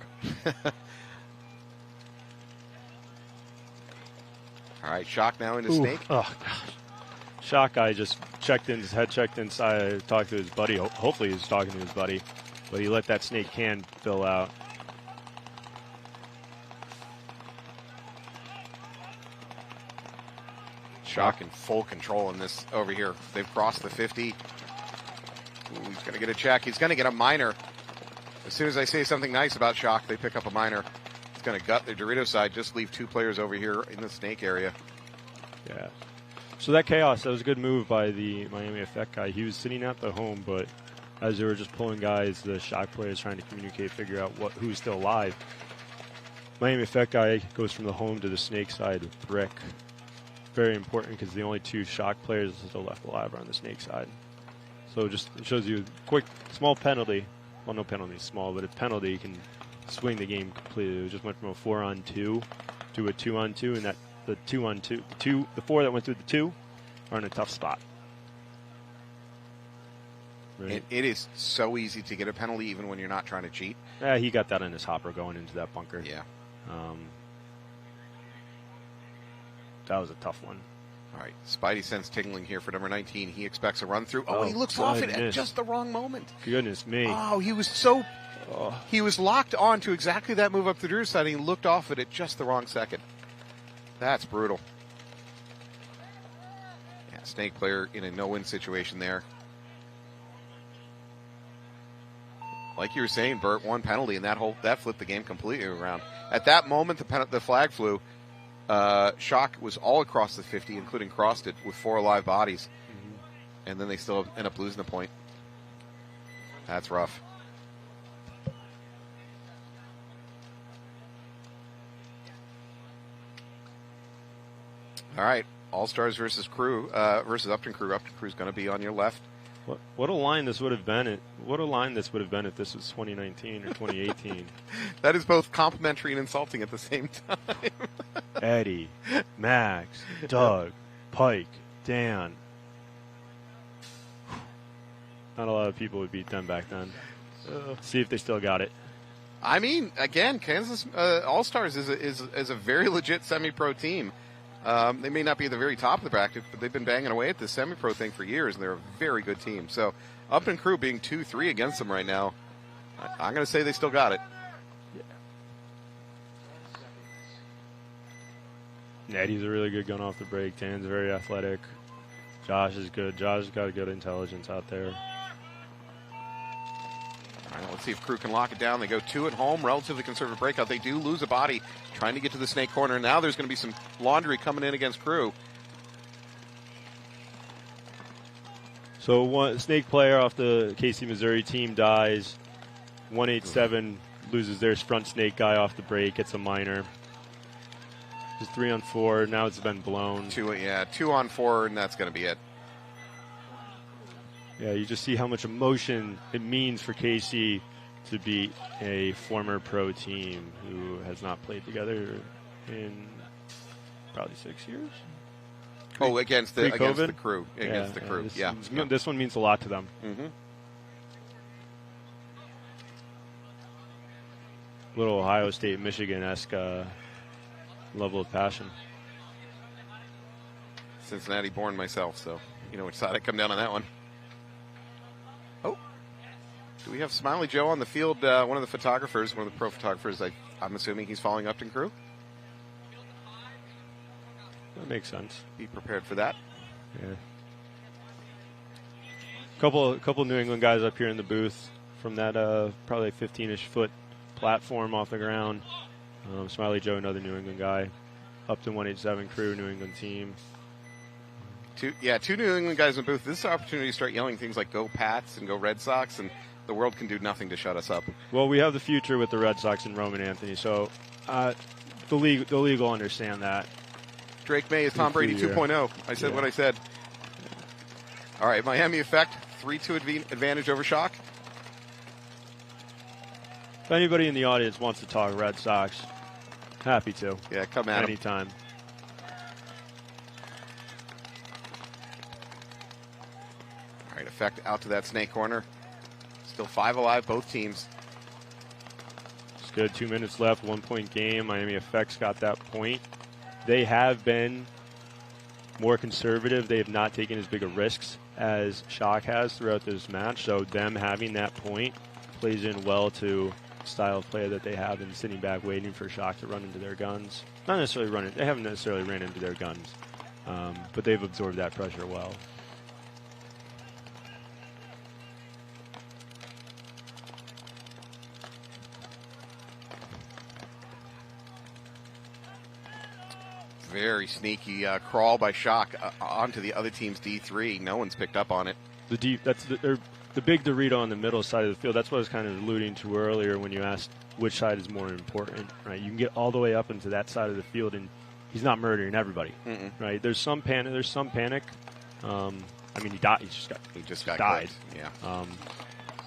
All right, Shock now into Snake. Oh, gosh. Shock guy just checked inside, talked to his buddy. Hopefully he was talking to his buddy, but he let that Snake can fill out. Shock in full control in this over here. They've crossed the 50. Ooh, he's going to get a check. He's going to get a minor. As soon as I say something nice about Shock, they pick up a minor. It's going to gut their Dorito side, just leave 2 players over here in the Snake area. Yeah. So that chaos, that was a good move by the Miami Effect guy. He was sitting at the home, but as they were just pulling guys, the Shock players trying to communicate, figure out who's still alive. Miami Effect guy goes from the home to the Snake side with Brick. Very important because the only 2 Shock players still left alive are on the Snake side. So just it shows you a quick, small penalty. Well, no penalty, small, but a penalty can swing the game completely. It just went from a 4-on-2 to a 2-on-2, and that the 2-on-2, the 4 that went through the 2 are in a tough spot. Right. It is so easy to get a penalty even when you're not trying to cheat. Yeah, he got that in his hopper going into that bunker. Yeah. That was a tough one. All right, Spidey sense tingling here for number 19. He expects a run through. Oh, he looks goodness. off it at just the wrong moment. Goodness me. Oh, he was he was locked on to exactly that move up the Drew side, and he looked off it at just the wrong second. That's brutal. Yeah, Snake player in a no-win situation there. Like you were saying, Bert, 1 penalty, and that flipped the game completely around. At that moment, the flag flew. Shock was all across the 50, including crossed it with 4 alive bodies. Mm-hmm. And then they still end up losing the point. That's rough. All right, Allstars versus Crew, versus Upton Crew. Upton Crew's going to be on your left. What a line this would have been. What a line this would have been if this was 2019 or 2018. That is both complimentary and insulting at the same time. Eddie, Max, Doug, Pike, Dan. Not a lot of people would beat them back then. See if they still got it. I mean, again, Kansas Allstars is a very legit semi-pro team. They may not be at the very top of the bracket, but they've been banging away at this semi-pro thing for years, and they're a very good team. So Upton Crew being 2-3 against them right now, I'm going to say they still got it. Yeah. Eddie's a really good gun off the break. Dan's very athletic. Josh is good. Josh has got a good intelligence out there. All right, let's see if Crew can lock it down. They go 2 at home, relatively conservative breakout. They do lose a body trying to get to the Snake corner. Now there's going to be some laundry coming in against Crew. So one snake player off the KC Missouri team dies. 187 loses their front snake guy off the break, gets a minor. It's 3 on 4. Now it's been blown. 2 on 4, and that's going to be it. Yeah, you just see how much emotion it means for KC to beat a former pro team who has not played together in probably 6 years. Oh, against the crew. This one means a lot to them. Mm-hmm. Little Ohio State, Michigan-esque level of passion. Cincinnati born myself, so you know which side I come down on that one. Oh, do we have Smiley Joe on the field? One of the photographers, one of the pro photographers. I'm assuming he's following Upton crew. That makes sense. Be prepared for that. Yeah. Couple New England guys up here in the booth from that probably 15-ish foot platform off the ground. Smiley Joe, another New England guy. Upton 187 crew, New England team. Two New England guys in the booth. This is an opportunity to start yelling things like "Go Pats" and "Go Red Sox," and the world can do nothing to shut us up. Well, we have the future with the Red Sox and Roman Anthony, so the league will understand that. Drake May is Tom Brady 2.0. I said what I said. All right, Miami Effect, 3-2 advantage over Shock. If anybody in the audience wants to talk Red Sox, happy to. Yeah, come at anytime. All right, Effect out to that snake corner. Still 5 alive, both teams. It's good. 2 minutes left, 1 point game. Miami Effect's got that point. They have been more conservative. They have not taken as big of risks as Shock has throughout this match. So them having that point plays in well to the style of play that they have and sitting back waiting for Shock to run into their guns. Not necessarily run it. They haven't necessarily ran into their guns, but they've absorbed that pressure well. Very sneaky crawl by Shock onto the other team's D3. No one's picked up on it. That's the big Dorito on the middle side of the field. That's what I was kind of alluding to earlier when you asked which side is more important. Right, you can get all the way up into that side of the field, and he's not murdering everybody. Mm-mm. Right, there's some panic. I mean, he died. He just got died. Clipped. Yeah.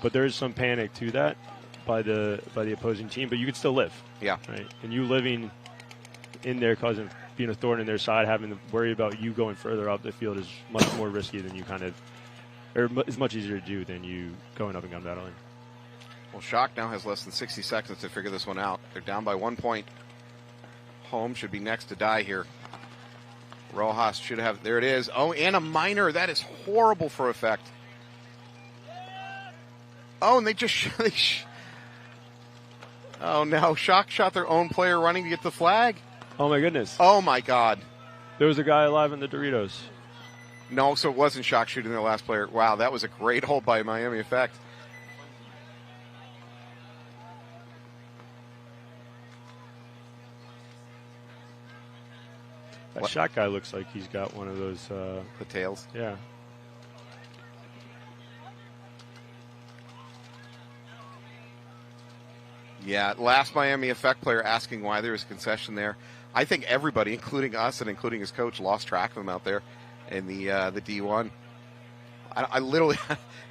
But there is some panic to that by the opposing team. But you can still live. Yeah. Right, and you living in there causing being a thorn in their side, having to worry about you going further up the field is much more risky than you is much easier to do than you going up and gun battling. Well, Shock now has less than 60 seconds to figure this one out. They're down by 1 point. Home should be next to die here. Rojas should have, there it is. Oh, and a minor. That is horrible for Effect. Oh, and they just, oh no, Shock shot their own player running to get the flag. Oh my goodness. Oh my God. There was a guy alive in the Doritos. No, so it wasn't Shock shooting their last player. Wow, that was a great hold by Miami Effect. That Shock guy looks like he's got one of those... the tails? Yeah. Yeah, last Miami Effect player asking why there was a concession there. I think everybody, including us and including his coach, lost track of him out there in the D1. I literally,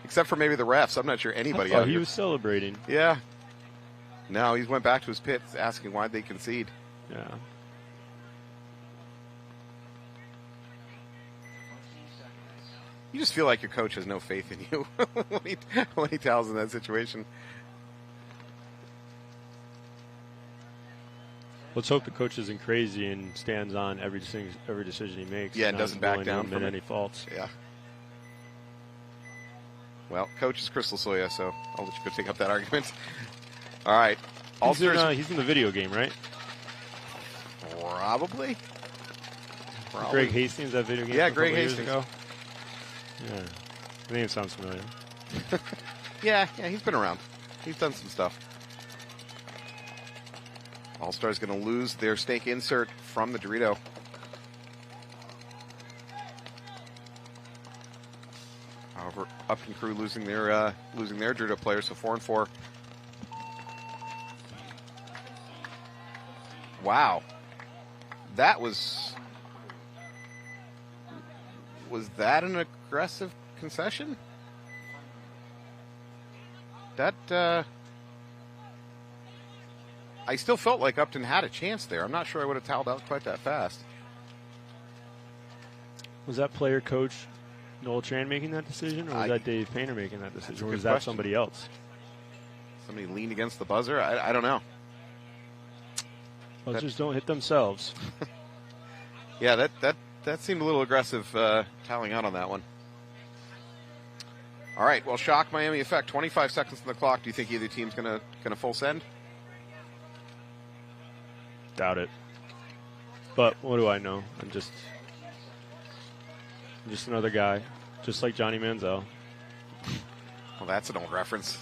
except for maybe the refs, I'm not sure anybody out he here. Was celebrating. Yeah. No, he went back to his pit asking why they concede. Yeah. You just feel like your coach has no faith in you when he tells in that situation. Let's hope the coach isn't crazy and stands on every decision he makes. Yeah, and doesn't back down from any faults. Yeah. Well, coach is Crystal Soya, so I'll let you go take up that argument. All right. He's in the video game, right? Probably. Greg Hastings, that video game? Yeah, Greg Hastings. Ago? Yeah. The name sounds familiar. yeah, he's been around. He's done some stuff. Allstars going to lose their snake insert from the Dorito. However, Upton Crew losing their judo player, so 4-4. Wow, that was that an aggressive concession? That I still felt like Upton had a chance there. I'm not sure I would have toweled out quite that fast. Was that player coach Noel Tran making that decision, or was that Dave Painter making that decision, or was that somebody else? Somebody leaned against the buzzer? I don't know. Buzzers don't hit themselves. Yeah, that seemed a little aggressive, toweling out on that one. All right, well, shock Miami effect. 25 seconds on the clock. Do you think either team's gonna full send? Doubt it. But what do I know? I'm just another guy, just like Johnny Manziel. Well, that's an old reference.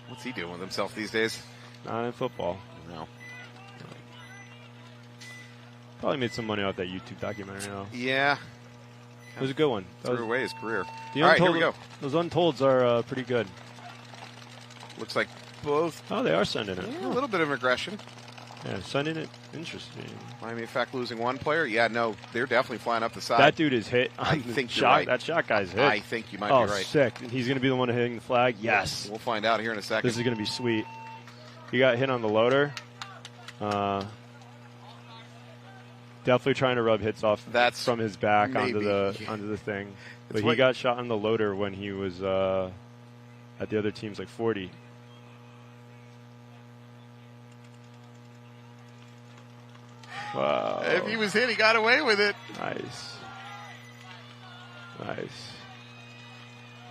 What's he doing with himself these days? Not in football. No. Probably made some money off that YouTube documentary now. Yeah. It was a good one. Threw away his career. All right, here we go. Those Untolds are pretty good. Looks like both. Oh, they are sending it. Yeah, a little bit of aggression. Yeah, sending it. Interesting. Miami effect losing one player. Yeah, no, they're definitely flying up the side. That dude is hit. I think you're you're right. That shot guy's hit. I think you might be right. Sick. He's going to be the one hitting the flag? Yes. We'll find out here in a second. This is going to be sweet. He got hit on the loader. Definitely trying to rub hits off from his back onto the thing. But he got shot on the loader when he was at the other team's like 40. Wow. If he was hit, he got away with it. Nice.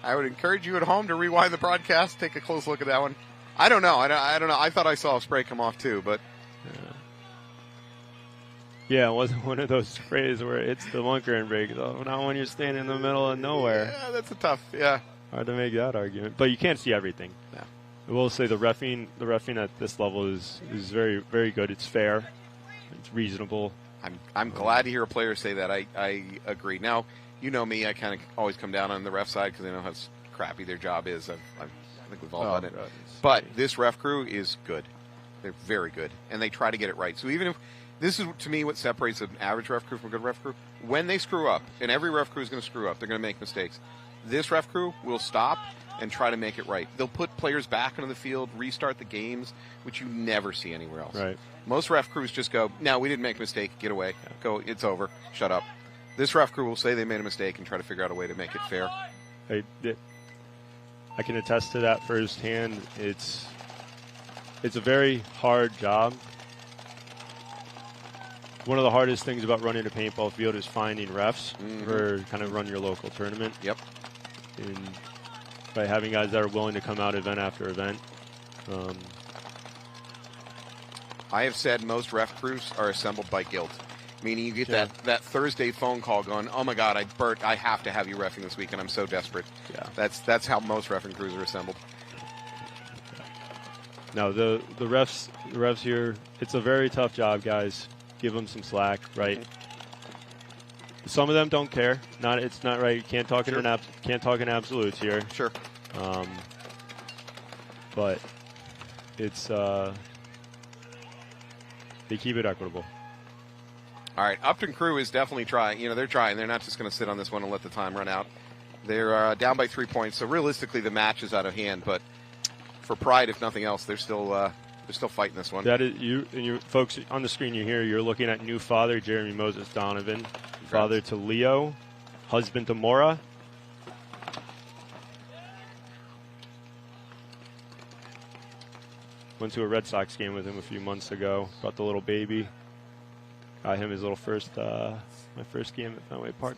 I would encourage you at home to rewind the broadcast, take a close look at that one. I don't know. I don't know. I thought I saw a spray come off too, but yeah, it wasn't one of those sprays where it's the bunker and break, though. Not when you're standing in the middle of nowhere. Yeah, that's a tough. Yeah, hard to make that argument, but you can't see everything. Yeah. I will say the reffing at this level is very, very good. It's fair. It's reasonable. I'm glad to hear a player say that. I agree. Now, you know me. I kind of always come down on the ref side because I know how crappy their job is. I think we've all done it. God. But this ref crew is good. They're very good, and they try to get it right. So even if this is, to me, what separates an average ref crew from a good ref crew, when they screw up, and every ref crew is going to screw up, they're going to make mistakes. This ref crew will stop and try to make it right. They'll put players back into the field, restart the games, which you never see anywhere else. Right. Most ref crews just go, no, we didn't make a mistake, get away, go, it's over, shut up. This ref crew will say they made a mistake and try to figure out a way to make it fair. I can attest to that firsthand. It's a very hard job. One of the hardest things about running a paintball field is finding refs for kind of run your local tournament. Yep. And by having guys that are willing to come out event after event. I have said most ref crews are assembled by guilt. Meaning you get that Thursday phone call going, oh my God, I have to have you reffing this week and I'm so desperate. Yeah. That's how most reffing crews are assembled. No, the refs here, it's a very tough job, guys. Give them some slack, right? Some of them don't care. It's not right. You can't talk in absolutes here. Sure. But it's they keep it equitable. All right, Upton Crew is definitely trying. They're trying. They're not just going to sit on this one and let the time run out. They're down by 3 points, so realistically the match is out of hand. But for pride, if nothing else, they're still fighting this one. That is you folks on the screen. You're looking at new father Jeremy Moses Donovan, father to Leo, husband to Maura. Went to a Red Sox game with him a few months ago. Brought the little baby. Got him his little my first game at Fenway Park.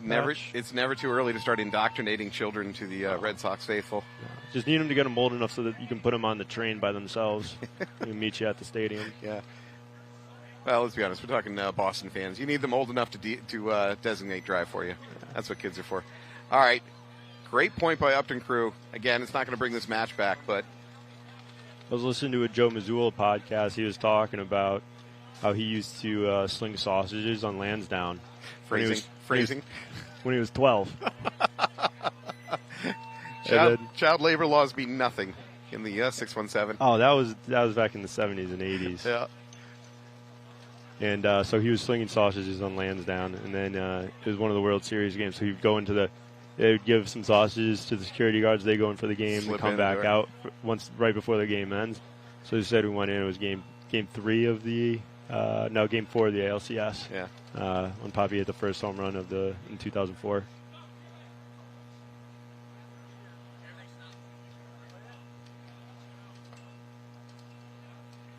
It's never too early to start indoctrinating children to the Red Sox faithful. Just need them to get them old enough so that you can put them on the train by themselves and meet you at the stadium. Yeah. Well, let's be honest. We're talking Boston fans. You need them old enough to designate drive for you. That's what kids are for. All right. Great point by Upton Crew. Again, it's not going to bring this match back, but I was listening to a Joe Mazzulla podcast. He was talking about how he used to sling sausages on Lansdowne. Phrasing. When he was 12. Child labor laws mean nothing in the 617. Oh, that was back in the 70s and 80s. Yeah. And so he was slinging sausages on Lansdowne, and then it was one of the World Series games. So he'd go into they would give some sausages to the security guards. They go in for the game and come back out right before the game ends. So he said we went in. It was game 3 of the game 4 of the ALCS. Yeah. When Poppy hit the first home run in 2004.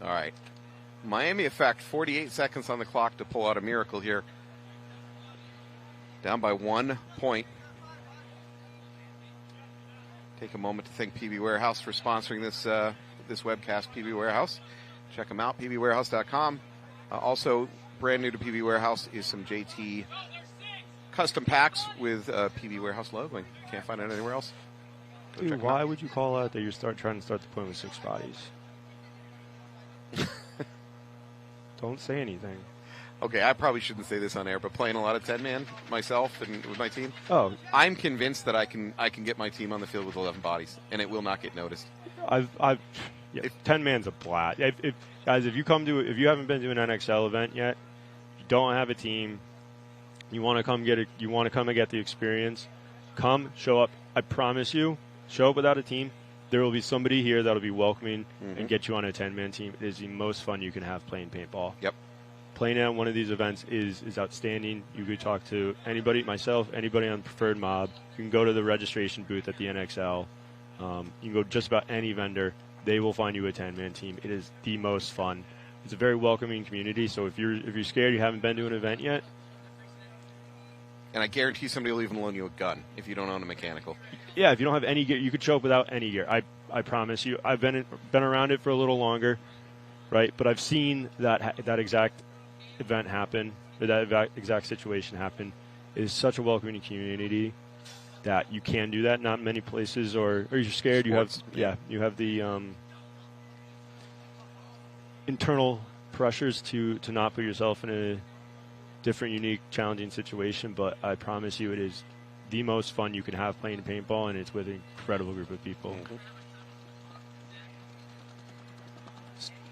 All right. Miami Effect, 48 seconds on the clock to pull out a miracle here. Down by 1 point. Take a moment to thank PB Warehouse for sponsoring this webcast, PB Warehouse. Check them out, pbwarehouse.com. Also, brand new to PB Warehouse is some JT custom packs with PB Warehouse logoing. Can't find it anywhere else. Dude, why would you call out that you're trying to start the point with 6 bodies? Don't say anything. Okay, I probably shouldn't say this on air, but playing a lot of 10-man myself and with my team, I'm convinced that I can get my team on the field with 11 bodies, and it will not get noticed. 10-man's a blast. If you haven't been to an NXL event yet, you don't have a team, you want to come and get the experience, come, show up. I promise you, show up without a team. There will be somebody here that will be welcoming and get you on a 10-man team. It is the most fun you can have playing paintball. Yep. Playing at one of these events is outstanding. You could talk to anybody, myself, anybody on Preferred Mob. You can go to the registration booth at the NXL. You can go just about any vendor. They will find you a 10-man team. It is the most fun. It's a very welcoming community. So if you're scared, you haven't been to an event yet. And I guarantee somebody will even loan you a gun if you don't own a mechanical. Yeah, if you don't have any gear, you could show up without any gear. I promise you. I've been around it for a little longer, right? But I've seen that exact event happen, or that exact situation happen. It is such a welcoming community that you can do that. Not many places, or you're scared. Sports. You have the internal pressures to not put yourself in a different, unique, challenging situation. But I promise you, it is the most fun you can have playing paintball, and it's with an incredible group of people. Mm-hmm.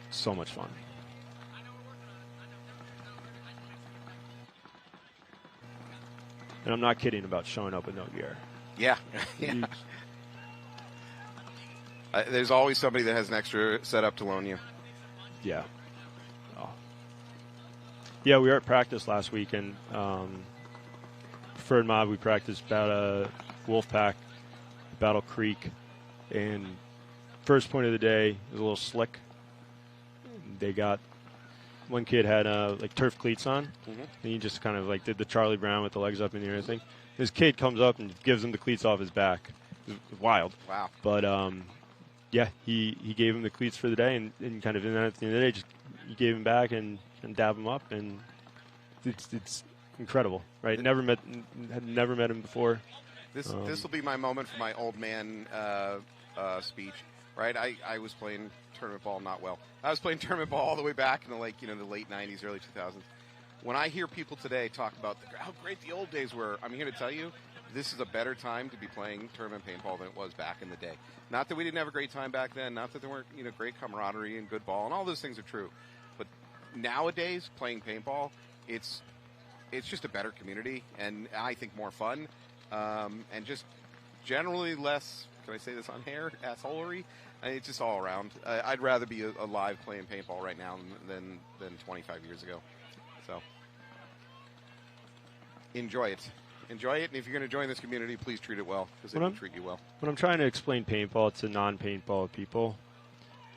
So much fun. And I'm not kidding about showing up with no gear. Yeah. Yeah. There's always somebody that has an extra setup to loan you. Yeah. Oh. Yeah, we were at practice last week, and Preferred Mob, we practiced Wolfpack, Battle Creek, and first point of the day was a little slick. They got one kid had like turf cleats on, and he just kind of like did the Charlie Brown with the legs up in the air thing. This kid comes up and gives him the cleats off his back. It was wild. Wow. But yeah, he gave him the cleats for the day, and kind of in that at the end of the day, just he gave him back and dab him up, and it's incredible, right? Had never met him before. This will be my moment for my old man speech, right? I was playing tournament ball not well. I was playing tournament ball all the way back in the late 90s, early 2000s. When I hear people today talk about how great the old days were, I'm here to tell you this is a better time to be playing tournament paintball than it was back in the day. Not that we didn't have a great time back then, not that there weren't great camaraderie and good ball, and all those things are true. But nowadays, playing paintball, it's just a better community, and I think more fun, and just generally less, can I say this on air, assholery? It's just all around. I'd rather be alive playing paintball right now than 25 years ago. So enjoy it. Enjoy it, and if you're going to join this community, please treat it well, because it will treat you well. When I'm trying to explain paintball to non-paintball people,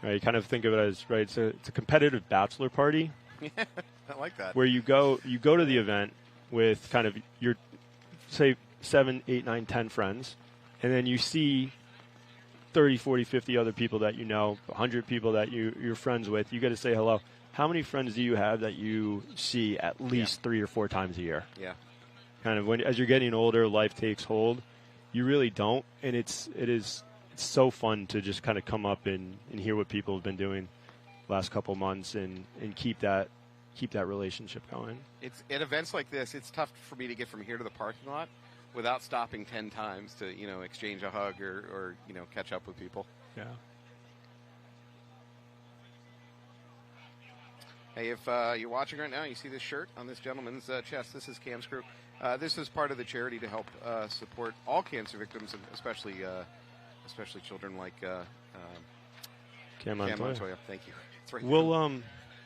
right, you kind of think of it as, right, it's a competitive bachelor party. Yeah, I like that. Where you go to the event with kind of your, say, 7, 8, 9, 10 friends, and then you see 30, 40, 50 other people that you know, 100 people that you're friends with. You got to say hello. How many friends do you have that you see at least 3 or 4 times a year? Yeah. Kind of as you're getting older, life takes hold. You really don't, and it's so fun to just kind of come up and hear what people have been doing last couple months and keep that relationship going. It's at events like this, it's tough for me to get from here to the parking lot, without stopping 10 times to, exchange a hug or catch up with people. Yeah. Hey, if you're watching right now, you see this shirt on this gentleman's chest. This is Cam's crew. This is part of the charity to help support all cancer victims, and especially children like Cam Montoya. Thank you. It's right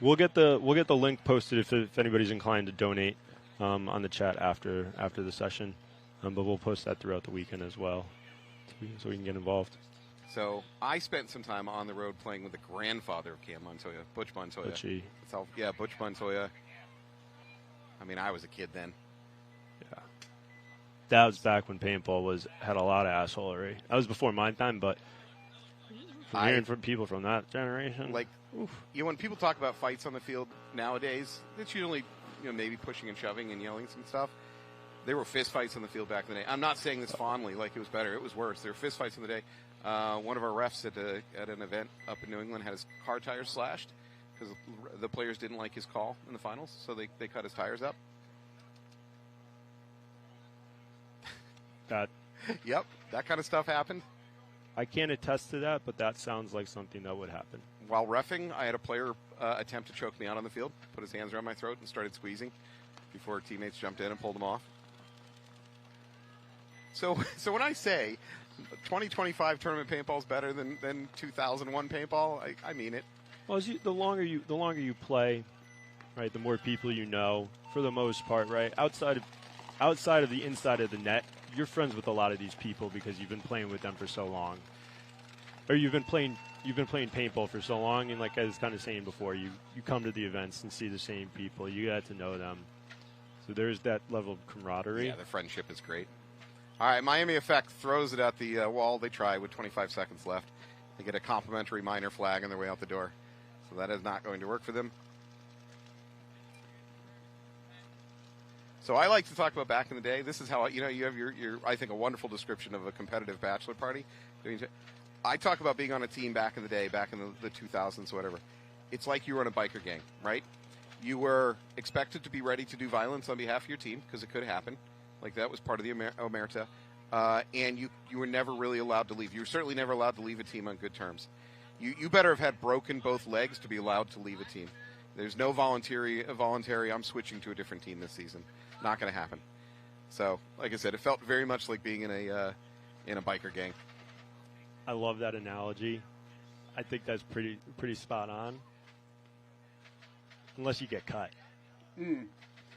We'll get the link posted if anybody's inclined to donate on the chat after the session, but we'll post that throughout the weekend as well, so we can get involved. So I spent some time on the road playing with the grandfather of Cam Montoya, Butch Montoya. Butchie. Butch Montoya. I mean, I was a kid then. Yeah. That was back when paintball had a lot of assholery. That was before my time, but hearing from people from that generation, when people talk about fights on the field nowadays, it's usually maybe pushing and shoving and yelling some stuff. There were fist fights on the field back in the day. I'm not saying this fondly, like it was better. It was worse. There were fist fights in the day. One of our refs at an event up in New England had his car tires slashed because the players didn't like his call in the finals, so they cut his tires up. Yep, that kind of stuff happened. I can't attest to that, but that sounds like something that would happen. While reffing, I had a player attempt to choke me out on the field, put his hands around my throat and started squeezing before teammates jumped in and pulled him off. So when I say 2025 tournament paintball is better than 2001 paintball, I mean it. Well, the longer you play, right, the more people you know, for the most part, right? Outside of the inside of the net, you're friends with a lot of these people because you've been playing with them for so long, or you've been playing paintball for so long. And like I was kind of saying before, you come to the events and see the same people. You get to know them, so there's that level of camaraderie. Yeah, the friendship is great. All right, Miami Effect throws it at the wall. They try with 25 seconds left. They get a complimentary minor flag on their way out the door, so that is not going to work for them. So I like to talk about back in the day. This is how you have your I think a wonderful description of a competitive bachelor party. I talk about being on a team back in the day, back in the 2000s, whatever. It's like you were in a biker gang, right? You were expected to be ready to do violence on behalf of your team because it could happen. Like that was part of the Omerta. And you were never really allowed to leave. You were certainly never allowed to leave a team on good terms. You better have had broken both legs to be allowed to leave a team. There's no voluntary, I'm switching to a different team this season. Not going to happen. So, like I said, it felt very much like being in a biker gang. I love that analogy. I think that's pretty spot on. Unless you get cut. And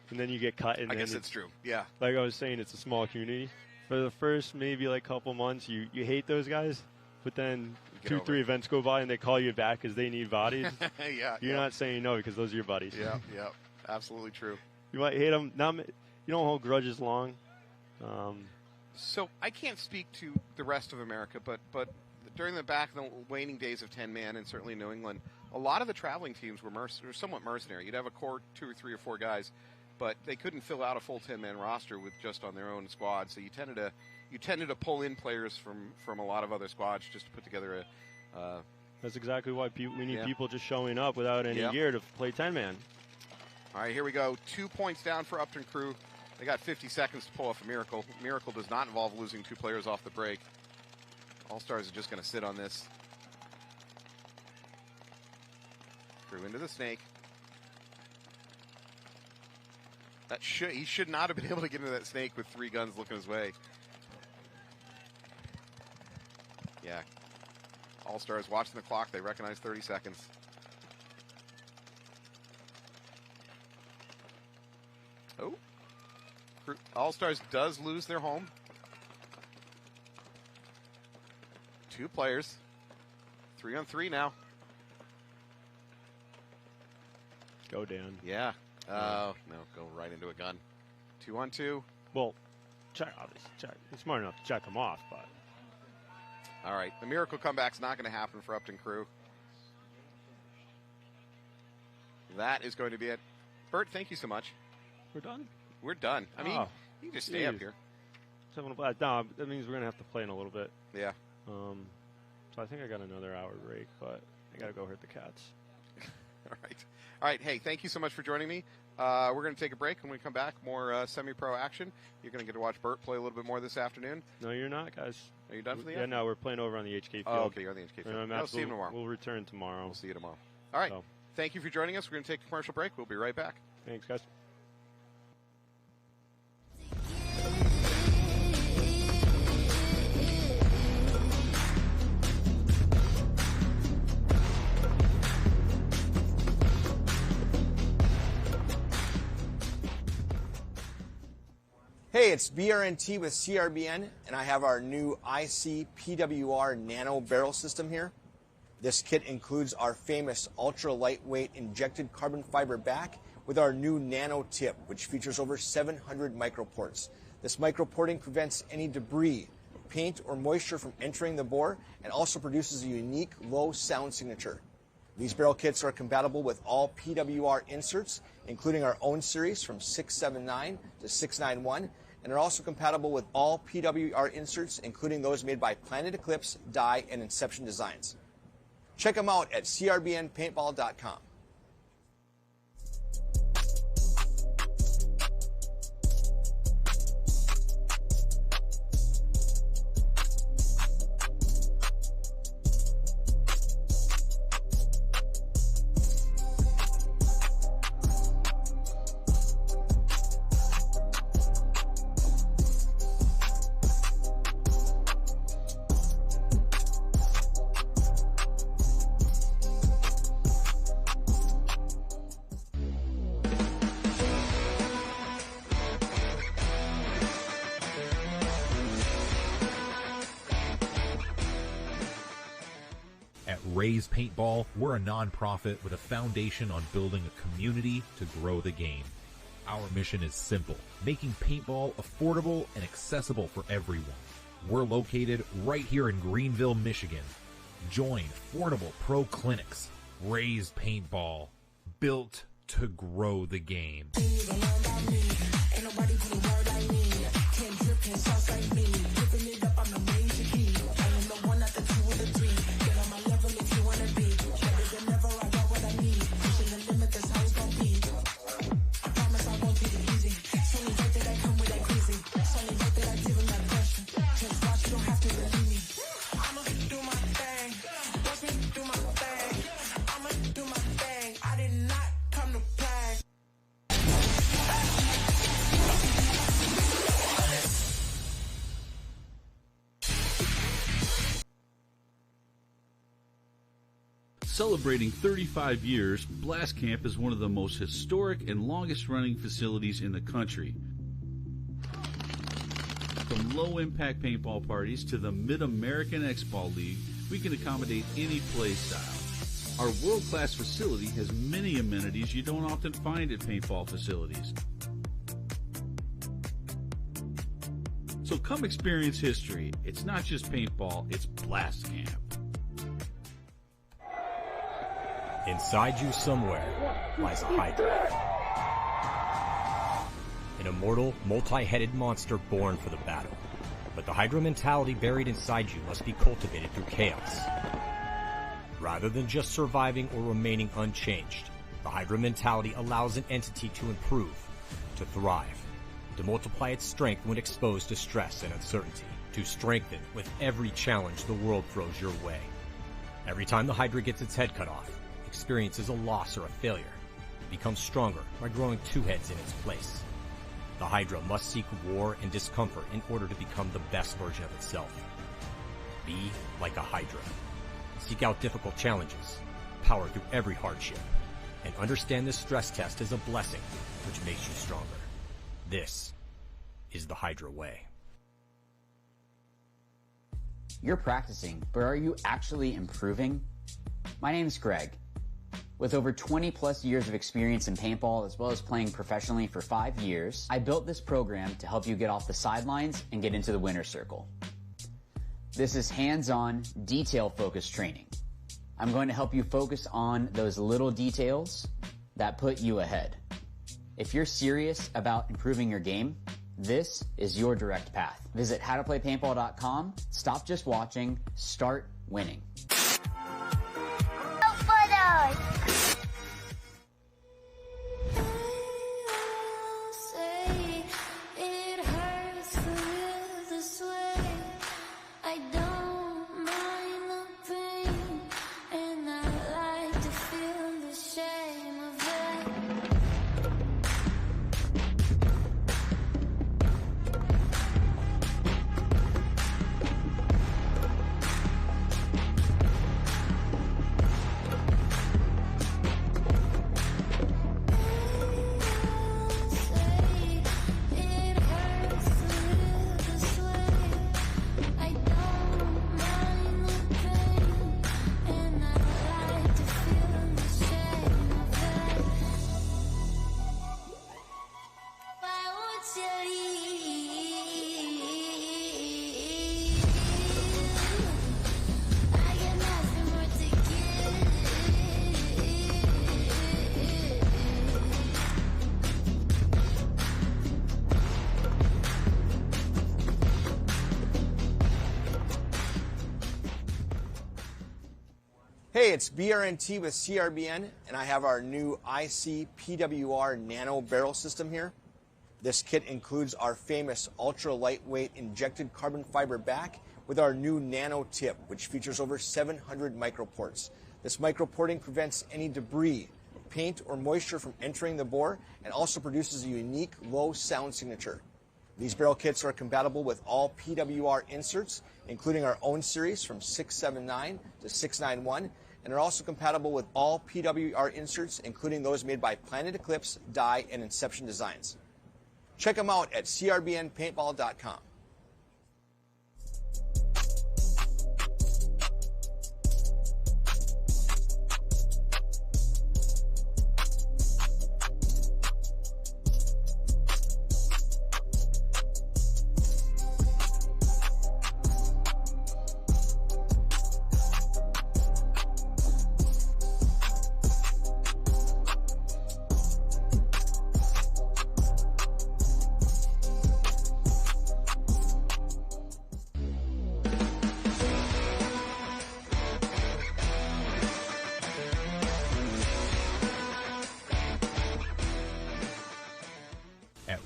then you get cut. And I guess it's true. Yeah. Like I was saying, it's a small community. For the first maybe couple months, you hate those guys. But then 2-3 events go by and they call you back because they need bodies. You're not saying no because those are your buddies. Yeah. Absolutely true. You might hate them. You don't hold grudges long. So I can't speak to the rest of America, but during the waning days of 10-man and certainly New England, a lot of the traveling teams were somewhat mercenary. You'd have a core 2 or 3 or 4 guys, but they couldn't fill out a full 10-man roster with just on their own squad. So you tended to pull in players from a lot of other squads just to put together a. That's exactly why we need people just showing up without any gear to play 10-man. All right, here we go. 2 points down for Upton crew. They got 50 seconds to pull off a miracle. Miracle does not involve losing 2 players off the break. Allstars are just going to sit on this. Crew into the snake. He should not have been able to get into that snake with 3 guns looking his way. Yeah. Allstars watching the clock. They recognize 30 seconds. Oh. Allstars does lose their home. 2 players. 3-on-3 now. Go, Dan. Yeah. No, go right into a gun. 2-on-2. Well, check. It's smart enough to check them off, but. All right. The miracle comeback's not going to happen for Upton crew. That is going to be it. Bert, thank you so much. We're done? We're done. I mean, you can just stay up here. No, that means we're going to have to play in a little bit. Yeah. So I think I got another hour break, but I got to go hurt the cats. All right. Hey, thank you so much for joining me. We're going to take a break. When we come back, more semi-pro action. You're going to get to watch Bert play a little bit more this afternoon. No, you're not, guys. Are you done for the afternoon? Yeah, no, we're playing over on the HK field. Oh, okay, you're on the HK field. We'll see you tomorrow. We'll return tomorrow. We'll see you tomorrow. All right. So. Thank you for joining us. We're going to take a commercial break. We'll be right back. Thanks, guys. Hey, it's BRNT with CRBN, and I have our new IC PWR Nano Barrel System here. This kit includes our famous ultra-lightweight injected carbon fiber back with our new nano tip, which features over 700 microports. This microporting prevents any debris, paint, or moisture from entering the bore and also produces a unique low sound signature. These barrel kits are compatible with all PWR inserts, including our own series from 679 to 691, and are also compatible with all PWR inserts, including those made by Planet Eclipse, Dye, and Inception Designs. Check them out at crbnpaintball.com. Raise Paintball, we're a non-profit with a foundation on building a community to grow the game. Our mission is simple, making paintball affordable and accessible for everyone. We're located right here in Greenville, Michigan. Join Affordable Pro Clinics. Raise Paintball, built to grow the game. Celebrating 35 years, Blast Camp is one of the most historic and longest-running facilities in the country. From low-impact paintball parties to the Mid-American X-Ball League, we can accommodate any play style. Our world-class facility has many amenities you don't often find at paintball facilities. So come experience history. It's not just paintball, it's Blast Camp. Inside you somewhere lies a Hydra. An immortal, multi-headed monster born for the battle. But the Hydra mentality buried inside you must be cultivated through chaos. Rather than just surviving or remaining unchanged, the Hydra mentality allows an entity to improve, to thrive, to multiply its strength when exposed to stress and uncertainty, to strengthen with every challenge the world throws your way. Every time the Hydra gets its head cut off, experiences a loss or a failure, becomes stronger by growing two heads in its place. The Hydra must seek war and discomfort in order to become the best version of itself. Be like a Hydra. Seek out difficult challenges, power through every hardship, and understand this stress test as a blessing which makes you stronger. This is the Hydra way. You're practicing, but are you actually improving? My name's Greg. With over 20 plus years of experience in paintball, as well as playing professionally for 5 years, I built this program to help you get off the sidelines and get into the winner's circle. This is hands-on, detail-focused training. I'm going to help you focus on those little details that put you ahead. If you're serious about improving your game, this is your direct path. Visit howtoplaypaintball.com. Stop just watching, start winning. Hey, it's BRNT with CRBN, and I have our new IC PWR Nano Barrel System here. This kit includes our famous ultra-lightweight injected carbon fiber back with our new nano tip, which features over 700 microports. This microporting prevents any debris, paint, or moisture from entering the bore and also produces a unique low sound signature. These barrel kits are compatible with all PWR inserts, including our own series from 679 to 691, and are also compatible with all PWR inserts, including those made by Planet Eclipse, Dye, and Inception Designs. Check them out at crbnpaintball.com.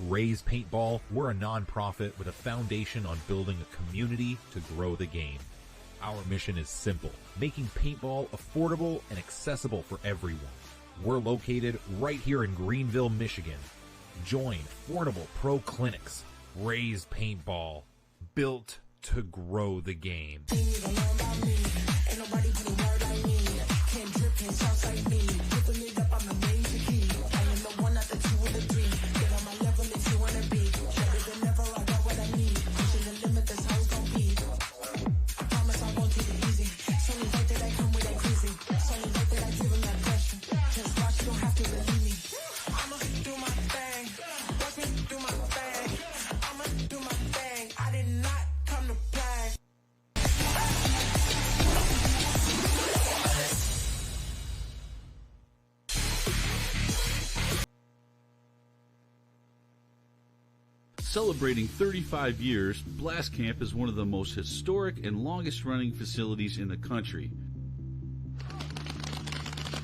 Raise Paintball, we're a non-profit with a foundation on building a community to grow the game. Our mission is simple, making paintball affordable and accessible for everyone. We're located right here in Greenville, Michigan. Join affordable pro clinics. Raise Paintball, built to grow the game. Celebrating 35 years, Blast Camp is one of the most historic and longest-running facilities in the country.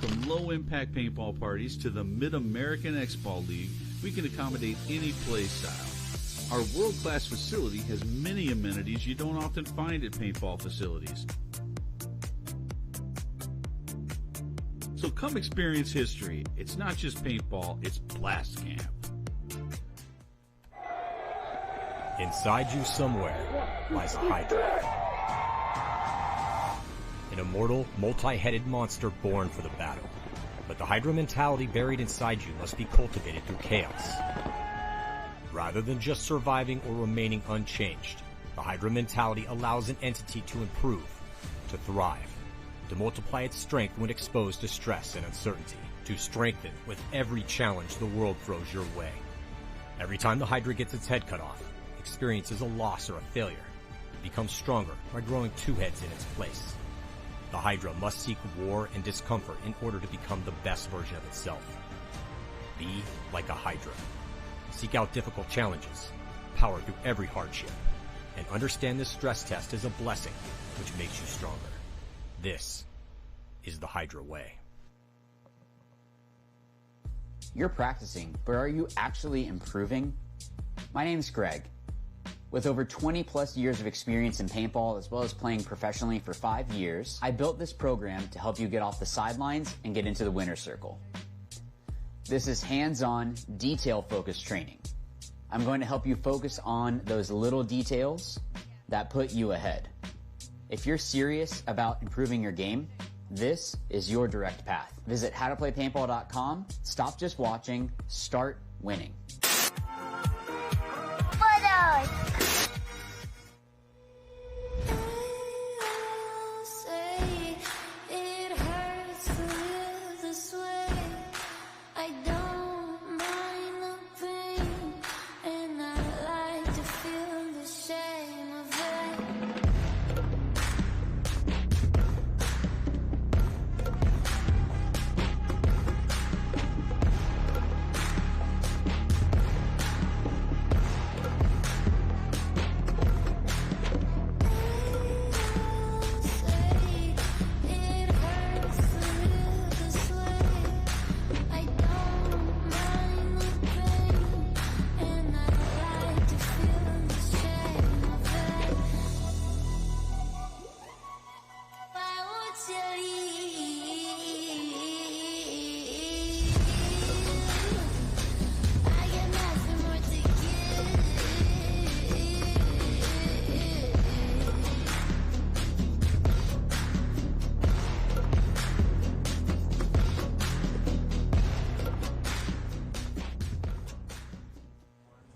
From low-impact paintball parties to the Mid-American X-Ball League, we can accommodate any play style. Our world-class facility has many amenities you don't often find at paintball facilities. So come experience history. It's not just paintball, it's Blast Camp. Inside you somewhere lies a Hydra. An immortal, multi-headed monster born for the battle. But the Hydra mentality buried inside you must be cultivated through chaos. Rather than just surviving or remaining unchanged, the Hydra mentality allows an entity to improve, to thrive, to multiply its strength when exposed to stress and uncertainty, to strengthen with every challenge the world throws your way. Every time the Hydra gets its head cut off, experiences a loss or a failure, it becomes stronger by growing two heads in its place. The Hydra must seek war and discomfort in order to become the best version of itself. Be like a Hydra. Seek out difficult challenges, power through every hardship, and understand this stress test is a blessing which makes you stronger. This is the Hydra way. You're practicing, but are you actually improving? My name's Greg. With over 20 plus years of experience in paintball, as well as playing professionally for 5 years, I built this program to help you get off the sidelines and get into the winner's circle. This is hands-on, detail-focused training. I'm going to help you focus on those little details that put you ahead. If you're serious about improving your game, this is your direct path. Visit howtoplaypaintball.com, stop just watching, start winning.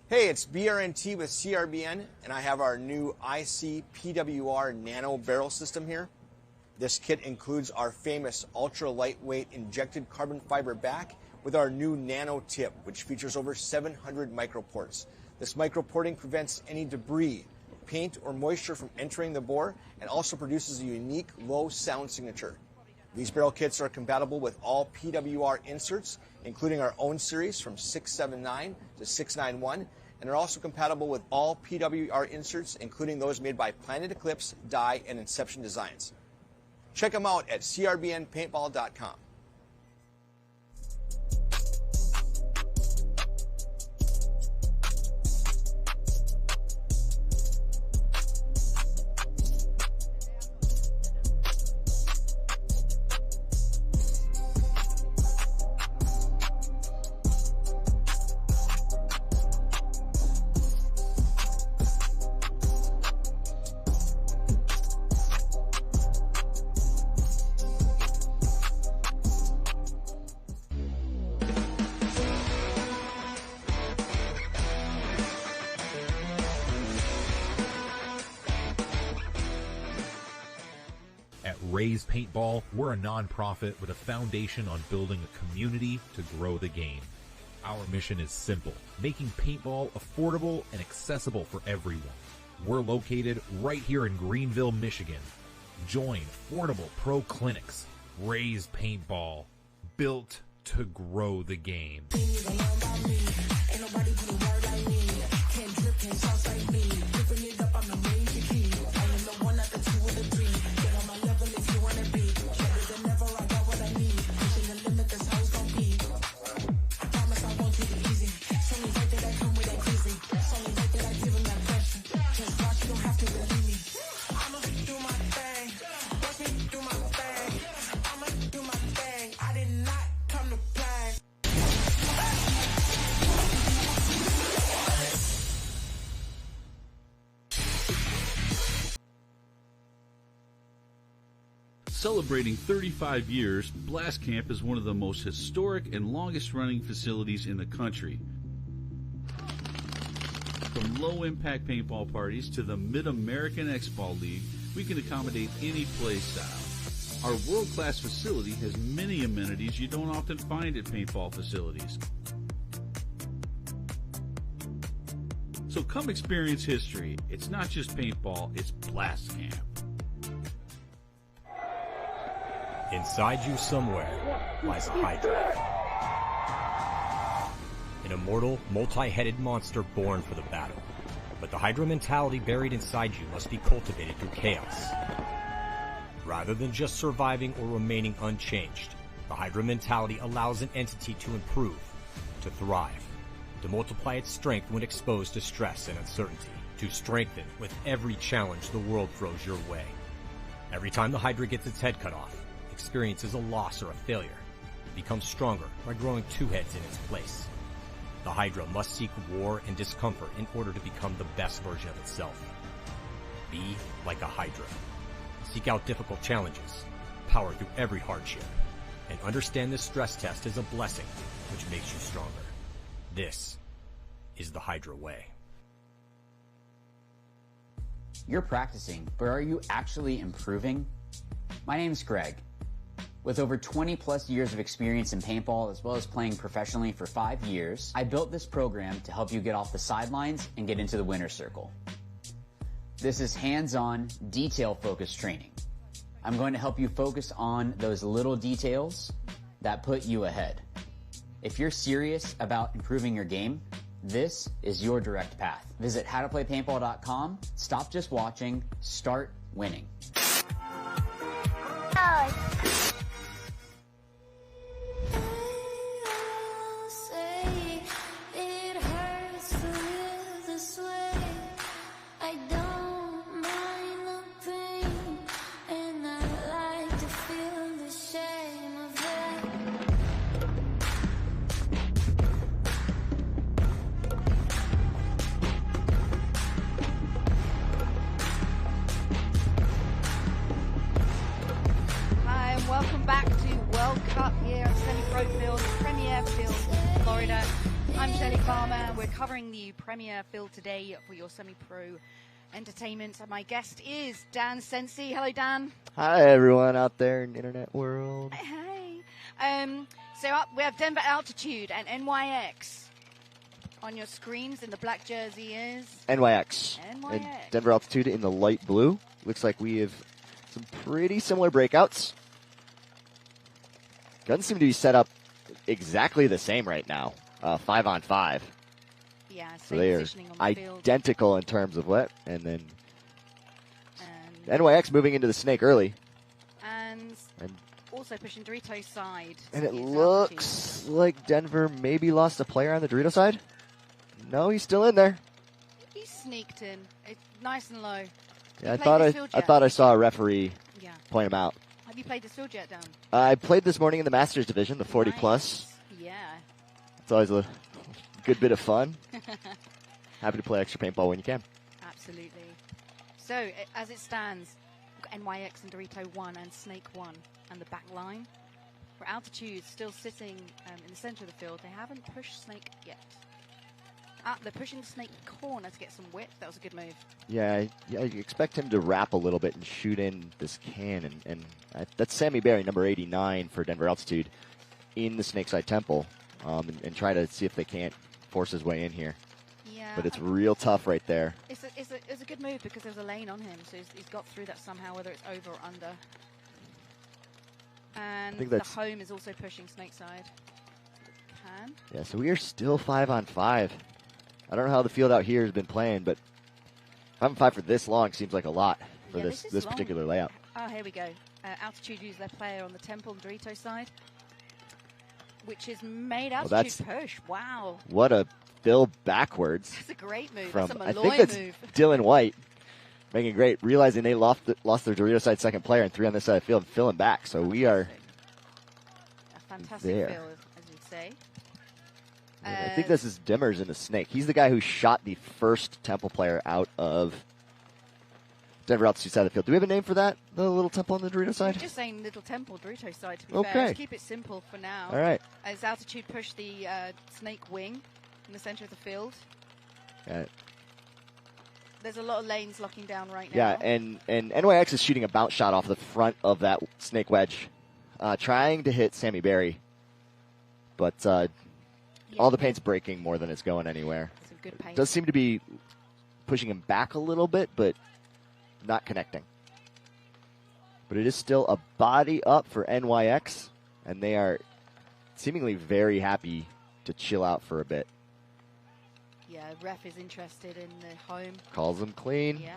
Hey, it's BRNT with CRBN, and I have our new IC PWR Nano barrel system here. This kit includes our famous ultra-lightweight injected carbon fiber back with our new nano tip, which features over 700 microports. This microporting prevents any debris, paint, or moisture from entering the bore and also produces a unique low sound signature. These barrel kits are compatible with all PWR inserts, including our own series from 679 to 691, and are also compatible with all PWR inserts, including those made by Planet Eclipse, Dye, and Inception Designs. Check them out at crbnpaintball.com. Raise Paintball, we're a non-profit with a foundation on building a community to grow the game. Our mission is simple, making paintball affordable and accessible for everyone. We're located right here in Greenville, Michigan. Join affordable pro clinics. Raise Paintball, built to grow the game. Celebrating 35 years, Blast Camp is one of the most historic and longest-running facilities in the country. From low-impact paintball parties to the Mid-American X-Ball League, we can accommodate any play style. Our world-class facility has many amenities you don't often find at paintball facilities. So come experience history. It's not just paintball, it's Blast Camp. Inside you somewhere lies a Hydra. An immortal, multi-headed monster born for the battle. But the Hydra mentality buried inside you must be cultivated through chaos. Rather than just surviving or remaining unchanged, the Hydra mentality allows an entity to improve, to thrive, to multiply its strength when exposed to stress and uncertainty, to strengthen with every challenge the world throws your way. Every time the Hydra gets its head cut off, experiences a loss or a failure, it becomes stronger by growing two heads in its place. The Hydra must seek war and discomfort in order to become the best version of itself. Be like a Hydra. Seek out difficult challenges, power through every hardship, and understand this stress test is a blessing which makes you stronger. This is the Hydra way. You're practicing, but are you actually improving? My name's Greg. With over 20 plus years of experience in paintball, as well as playing professionally for 5 years, I built this program to help you get off the sidelines and get into the winner's circle. This is hands-on, detail-focused training. I'm going to help you focus on those little details that put you ahead. If you're serious about improving your game, this is your direct path. Visit howtoplaypaintball.com. Stop just watching, start winning. I'm Shelley Farmer. We're covering the Premier Field today for your semi-pro entertainment. My guest is Dan Sensi. Hello, Dan. Hi, everyone out there in the internet world. Hey. So we have Denver Altitude and NYX on your screens, and the black jersey is NYX. And Denver Altitude in the light blue. Looks like we have some pretty similar breakouts. Guns seem to be set up exactly the same right now. 5-on-5. Yeah, so they are positioning on the identical field. in terms of what. And then NYX moving into the snake early. And also pushing Dorito's side. And it looks like Denver maybe lost a player on the Dorito side. No, he's still in there. He sneaked in. It's nice and low. Yeah, I thought I saw a referee point him out. Have you played this field yet, Dan? I played this morning in the Masters division, the 40 plus. Yeah. It's always a good bit of fun. Happy to play extra paintball when you can. Absolutely. So, as it stands, we've got NYX and Dorito 1 and Snake 1 and the back line. For Altitude, still sitting in the center of the field. They haven't pushed Snake yet. They're pushing the Snake corner to get some width. That was a good move. Yeah, you expect him to wrap a little bit and shoot in this cannon. And that's Sammy Berry, number 89 for Denver Altitude, in the Snakeside Temple, and try to see if they can't force his way in here. Yeah. But it's real tough right there. It's a good move because there's a lane on him, so he's got through that somehow, whether it's over or under. And the home is also pushing Snakeside. Yeah, so we are still 5-on-5. I don't know how the field out here has been playing, but 5-on-5 for this long seems like a lot for this particular layout. Oh, here we go. Altitude use their player on the Temple and Dorito side, which is made Altitude push. Wow. What a fill backwards. That's a great move. From, that's a I Malloy think that's move. Dylan White making great, realizing they lost their Dorito side second player and 3 on this side of the field and filling back. So we are a fantastic there. fill, as you'd say. I think this is Dimmers in the Snake. He's the guy who shot the first Temple player out of Denver Altitude side of the field. Do we have a name for that? The little Temple on the Dorito side? We're just saying little Temple Dorito side, to be fair. Let's keep it simple for now. All right. As Altitude push the Snake wing in the center of the field. There's a lot of lanes locking down right now. Yeah, and NYX is shooting a bounce shot off the front of that Snake wedge, trying to hit Sammy Berry. But all the paint's breaking more than it's going anywhere. Some good paint. Does seem to be pushing him back a little bit, but not connecting. But it is still a body up for NYX, and they are seemingly very happy to chill out for a bit. Yeah, ref is interested in the home. Calls them clean. Yeah.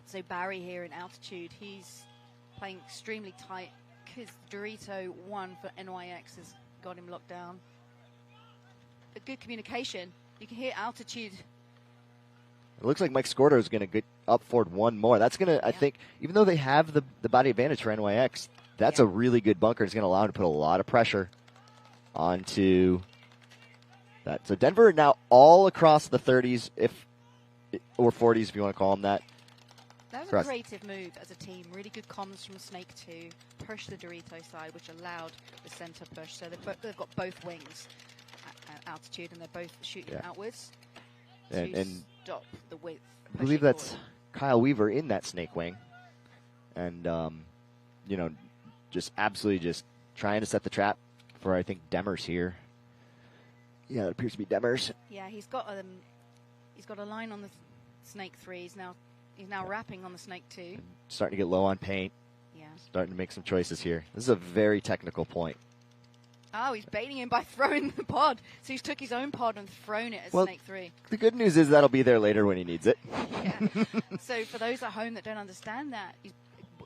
So Barry here in Altitude, he's playing extremely tight because Dorito 1 for NYX has got him locked down. A good communication. You can hear Altitude. It looks like Mike Scordo is going to get up forward one more. That's going to, I think, even though they have the body advantage for NYX, that's a really good bunker. It's going to allow him to put a lot of pressure onto that. So Denver now all across the 30s, or 40s if you want to call them that. That was a creative move as a team. Really good comms from Snake 2. Push the Dorito side, which allowed the center push. So they've got both wings at Altitude, and they're both shooting outwards to stop the width. I believe that's Kyle Weaver in that Snake wing. And, just absolutely just trying to set the trap for, I think, Demers here. Yeah, it appears to be Demers. Yeah, he's got a line on the Snake 3. He's now wrapping on the Snake 2. Starting to get low on paint. Yeah. Starting to make some choices here. This is a very technical point. Oh, he's baiting him by throwing the pod. So he's took his own pod and thrown it at Snake 3. The good news is that'll be there later when he needs it. Yeah. So for those at home that don't understand that,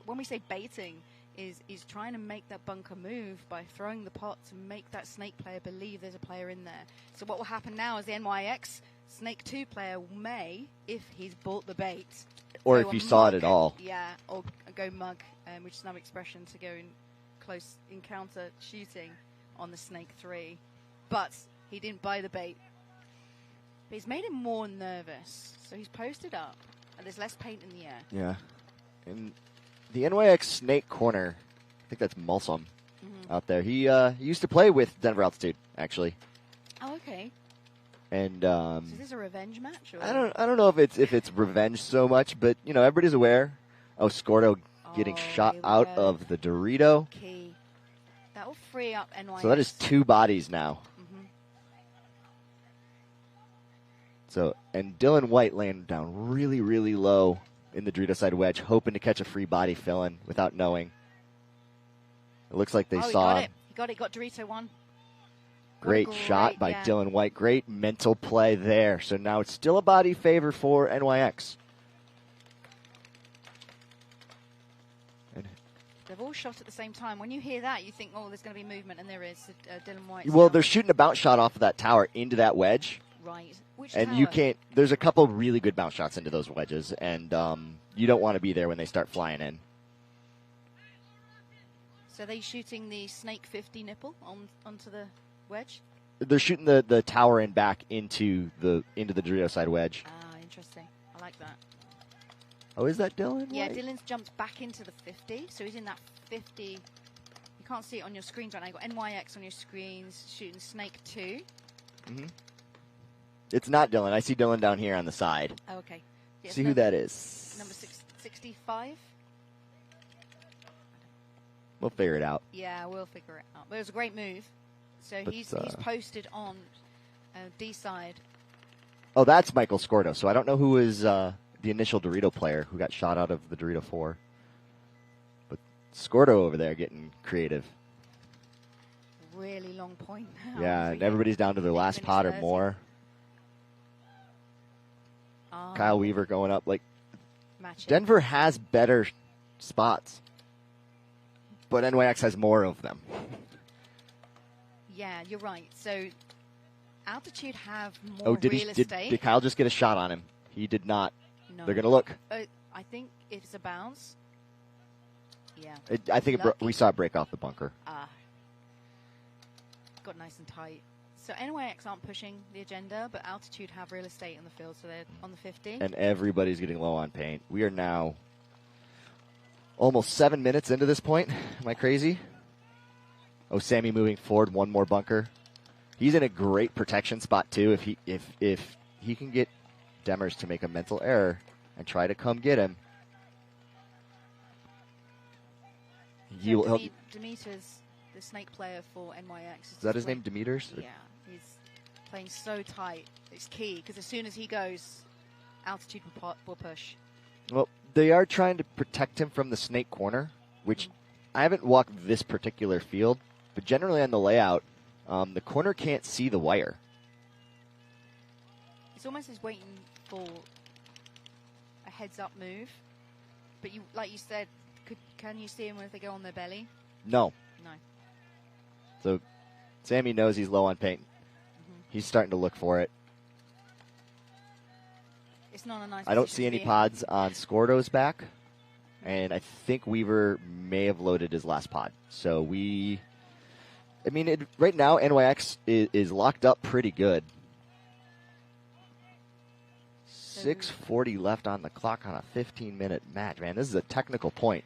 when we say baiting, is trying to make that bunker move by throwing the pot to make that Snake player believe there's a player in there. So what will happen now is the NYX Snake 2 player may, if he's bought the bait, or if you saw it at all. Yeah, or go mug, which is another expression to go in close encounter shooting on the Snake 3. But he didn't buy the bait. But he's made him more nervous. So he's posted up, and there's less paint in the air. Yeah. And the NYX Snake corner, I think that's Mulsum, out there. He used to play with Denver Altitude, actually. Oh, okay. And so is this a revenge match? Or? I don't know if it's revenge so much, but you know everybody's aware. Oh, Scordo getting shot out of the Dorito. Key. That will free up NYX. So that is 2 bodies now. Mm-hmm. So and Dylan White laying down really, really low in the Dorito side wedge, hoping to catch a free body fill-in without knowing. It looks like they saw. He got it. Got Dorito 1. Great shot by Dylan White. Great mental play there. So now it's still a body favor for NYX. They've all shot at the same time. When you hear that, you think, oh, there's going to be movement, and there is. Dylan White. Well, they're shooting a bounce shot off of that tower into that wedge. Right. Which and tower? you can't. There's a couple really good bounce shots into those wedges, and you don't want to be there when they start flying in. So are they shooting the Snake 50 nipple onto the wedge? They're shooting the tower in back into the Dorito side wedge. Ah, interesting. I like that. Oh, is that Dylan? Yeah, White? Dylan's jumped back into the 50, so he's in that 50. You can't see it on your screens right now. You've got NYX on your screens, shooting Snake 2. Mm-hmm. It's not Dylan. I see Dylan down here on the side. Oh, okay. Yeah, see who that is. Number 65? We'll figure it out. Yeah, we'll figure it out. But it was a great move. So But, he's posted on D side. Oh, that's Michael Scordo. So I don't know who is the initial Dorito player who got shot out of the Dorito 4. But Scordo over there getting creative. Really long point now. Yeah, and everybody's down to their last pot or more. Kyle Weaver going up. Like, Denver has better spots, but NYX has more of them. Yeah, you're right. So Altitude have more real estate. Did Kyle just get a shot on him? He did not. No. They're going to look. I think it's a bounce. Yeah. I think we saw it break off the bunker. Got nice and tight. So NYX aren't pushing the agenda, but Altitude have real estate in the field, so they're on the 50. And everybody's getting low on paint. We are now almost 7 minutes into this point. Am I crazy? Oh, Sammy moving forward, one more bunker. He's in a great protection spot too. If he can get Demers to make a mental error and try to come get him, Demeter's the snake player for NYX. Is that his name, Demeters? Yeah, he's playing so tight. It's key because as soon as he goes, Altitude will push. Well, they are trying to protect him from the snake corner, which I haven't walked this particular field, but generally on the layout, the corner can't see the wire. It's almost as waiting for a heads-up move. But like you said, can you see them if they go on their belly? No. No. So Sammy knows he's low on paint. He's starting to look for it. It's not a nice. I don't see any pods on Scordo's back, and I think Weaver may have loaded his last pod. So right now NYX is locked up pretty good. 6:40 left on the clock on a 15-minute match. Man, this is a technical point.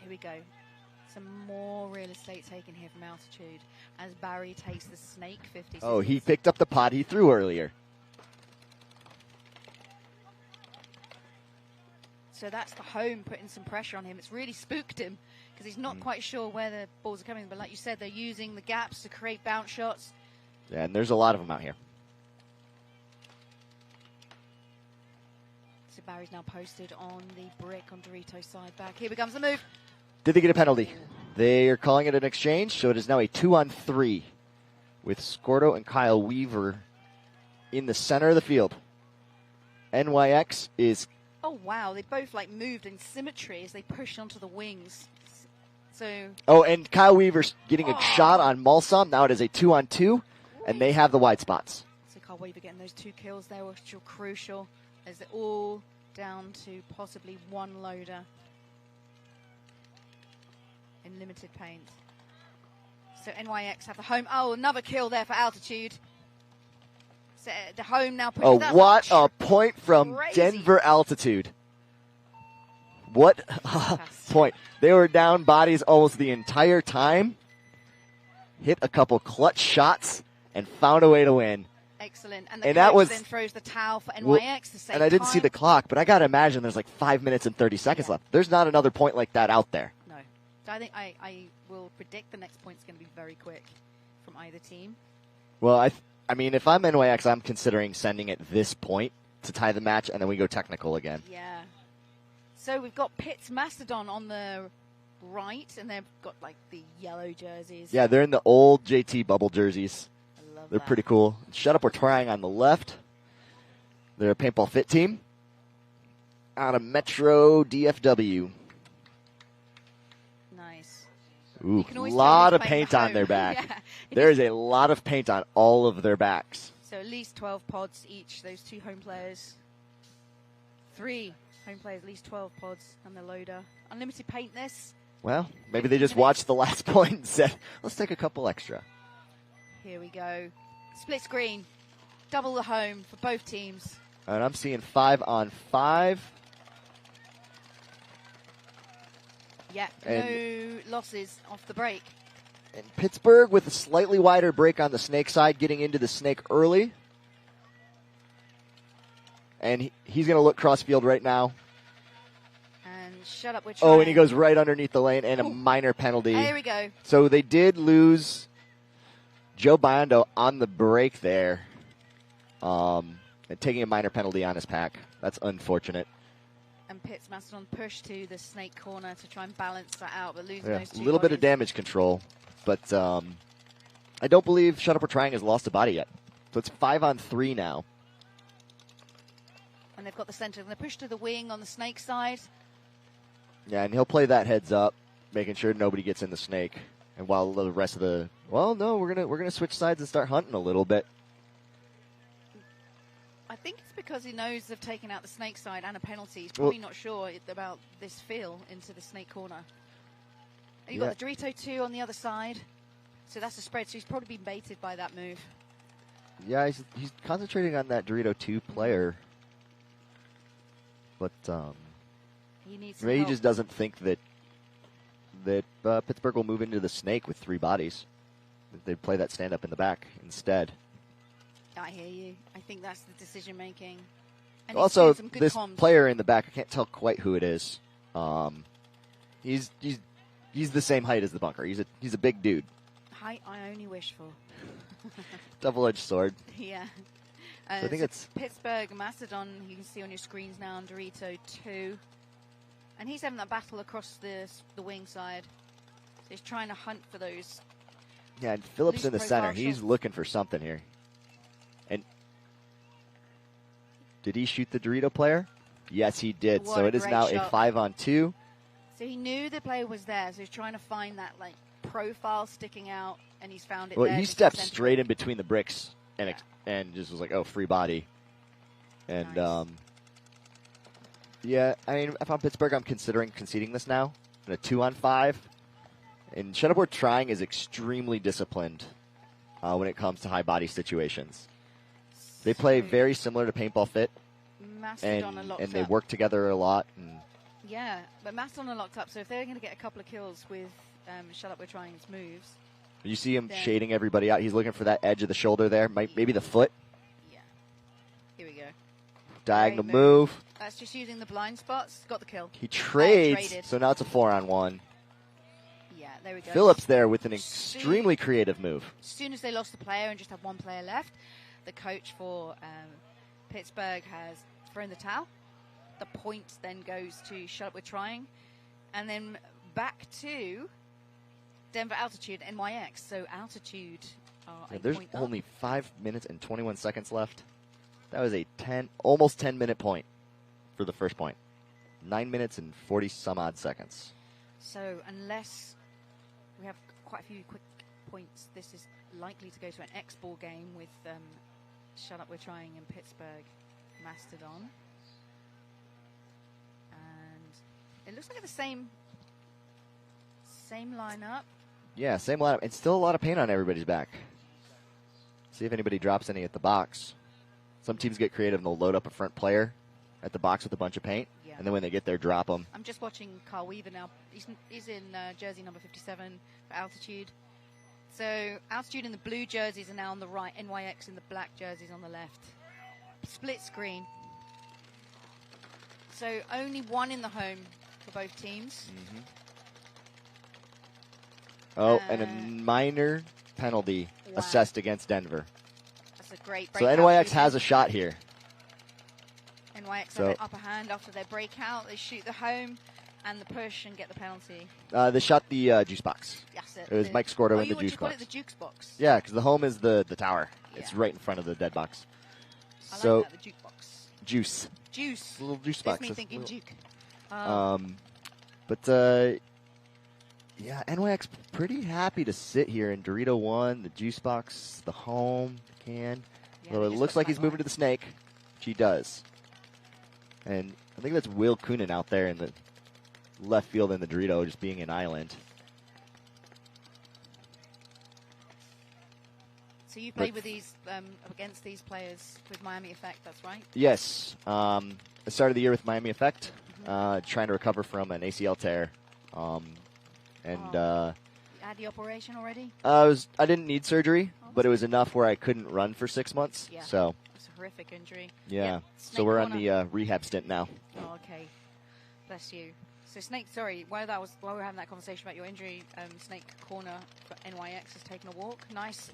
Here we go. Some more real estate taken here from Altitude as Barry takes the snake 50. Oh, he picked up the pod he threw earlier. So that's the home putting some pressure on him. It's really spooked him because he's not quite sure where the balls are coming. But like you said, they're using the gaps to create bounce shots. Yeah, and there's a lot of them out here. So Barry's now posted on the brick on Dorito's side back. Here comes the move. Did they get a penalty? They are calling it an exchange, so it is now a 2-on-3 with Scordo and Kyle Weaver in the center of the field. NYX is... Oh, wow. They both moved in symmetry as they pushed onto the wings. So... Oh, and Kyle Weaver's getting a shot on Mulsum. Now it is a 2-on-2, and they have the wide spots. So Kyle Weaver getting those 2 kills there, which are crucial, as they're all down to possibly one loader in limited paint. So NYX have the home. Oh, another kill there for Altitude. So the home now. Oh, what a point from Denver Altitude. What point? They were down bodies almost the entire time, hit a couple clutch shots, and found a way to win. Excellent. And the And coach that was, then throws the towel for NYX to save and I didn't see time. the clock, but I got to imagine there's like 5 minutes and 30 seconds left. There's not another point like that out there. No. So I think I will predict the next point's going to be very quick from either team. Well, I mean, if I'm NYX, I'm considering sending at this point to tie the match, and then we go technical again. Yeah. So we've got Pitt's Mastodon on the right, and they've got like the yellow jerseys. Yeah, they're in the old JT bubble jerseys. I love They're that. pretty cool. Shut Up, We're Trying on the left. They're a paintball fit team out of Metro DFW. Nice. Ooh, You can always a lot tell of who's playing paint the on their home. back. Yeah. There is a lot of paint on all of their backs. So at least 12 pods each, those 2 home players. 3 home players, at least 12 pods, and the loader. Unlimited paint this. Well, maybe they just watched the last point and said, let's take a couple extra. Here we go. Split screen. Double the home for both teams. And I'm seeing 5 on 5. Yeah, no losses off the break. And Pittsburgh with a slightly wider break on the snake side, getting into the snake early. And he's going to look cross-field right now. And Shut Up, We're Trying. Oh, and he goes right underneath the lane, and a minor penalty. There we go. So they did lose Joe Biondo on the break there, and taking a minor penalty on his pack. That's unfortunate. And Pitt's Mastodon pushed to the snake corner to try and balance that out, but losing Yeah, those 2 a little bit of bodies. damage control, but I don't believe Shut Up, We're Trying has lost a body yet. So it's 5 on 3 now. And they've got the center. And they push to the wing on the snake side. Yeah, and he'll play that heads up, making sure nobody gets in the snake. And while the rest of the we're gonna switch sides and start hunting a little bit. I think it's because he knows they've taken out the snake side and a penalty. He's probably Well- not sure about this feel into the snake corner. And you've Yeah. got the Dorito 2 on the other side. So that's a spread. So he's probably been baited by that move. Yeah, he's concentrating on that Dorito 2 player. But He needs some maybe he help. just doesn't think that Pittsburgh will move into the snake with 3 bodies. That they'd play that stand up in the back instead. I hear you. I think that's the decision making. And he's Also, doing some good this comms. player in the back, I can't tell quite who it is. He's the same height as the bunker. He's a big dude. Height I only wish for. Double-edged sword. Yeah. I think it's Pittsburgh Mastodon, you can see on your screens now on Dorito 2. And he's having that battle across the wing side. So he's trying to hunt for those. Yeah, and Phillips Loose in the profile center. He's shots. looking for something here. And did he shoot the Dorito player? Yes, he did. What So a it is great now shot. a 5 on 2. So he knew the player was there, so he's trying to find that like profile sticking out, and he's found it Well, there. he just stepped center straight it. in between the bricks and just was like, oh, free body. And Nice. yeah, I mean, if I'm Pittsburgh, I'm considering conceding this now in a 2 on 5. And Shut Up, We're Trying is extremely disciplined when it comes to high body situations. They play So very similar to Paintball Fit, Mastodon are locked and they up. work together a lot. And Yeah, but Mastodon are locked up, so if they're going to get a couple of kills with Shut Up, We're Trying his moves. you see him Then- shading everybody out. He's looking for that edge of the shoulder there, maybe the foot. Yeah. Here we go. Diagonal Great move. That's just using the blind spots. Got the kill. He trades, traded. so now it's a 4 on 1. Yeah, there we go. Phillips there with an extremely creative move. As soon as they lost the player and just have one player left, the coach for Pittsburgh has thrown the towel. The point then goes to Shut Up, We're Trying. And then back to Denver Altitude, NYX. So Altitude are Yeah, a there's point up. only 5 minutes and 21 seconds left. That was a almost 10-minute point for the first point. 9 minutes and 40 some odd seconds. So unless we have quite a few quick points, this is likely to go to an X-Ball game with Shut Up, We're Trying and Pittsburgh Mastodon. And it looks like the same lineup. Yeah, same lineup. And still a lot of paint on everybody's back. See if anybody drops any at the box. Some teams get creative and they'll load up a front player at the box with a bunch of paint. Yeah. And then when they get there, drop them. I'm just watching Carl Weaver now. He's in jersey number 57 for Altitude. So Altitude in the blue jerseys are now on the right. NYX in the black jerseys on the left. Split screen. So only one in the home for both teams. Mm-hmm. Oh, and a minor penalty assessed against Denver. That's a great So breakout. NYX has a shot here. NYX have an upper hand after their breakout. They shoot the home and the push and get the penalty. They shot the juice box. That's it. It was Mike Scordo in the juice box. Would you call it the jukes box? Yeah, because the home is the tower. Yeah. It's right in front of the dead box. I So like that, the juke box. Juice. Juice. A little juice That's box. me thinking juke. Yeah, NYX pretty happy to sit here in Dorito 1, the juice box, the home, the can. Yeah, Well, it looks like he's moving to the snake, which he does. And I think that's Will Coonan out there in the left field in the Dorito, just being an island. So you played with these against these players with Miami Effect, that's right? Yes. I started the year with Miami Effect, trying to recover from an ACL tear. You had the operation already? I didn't need surgery, but it was enough where I couldn't run for 6 months. Yeah. So It's a horrific injury. yeah. Snake So we're corner. on the rehab stint now. Oh, okay. Bless you. So Snake, sorry, while we were having that conversation about your injury, Snake corner for NYX has taken a walk. Nice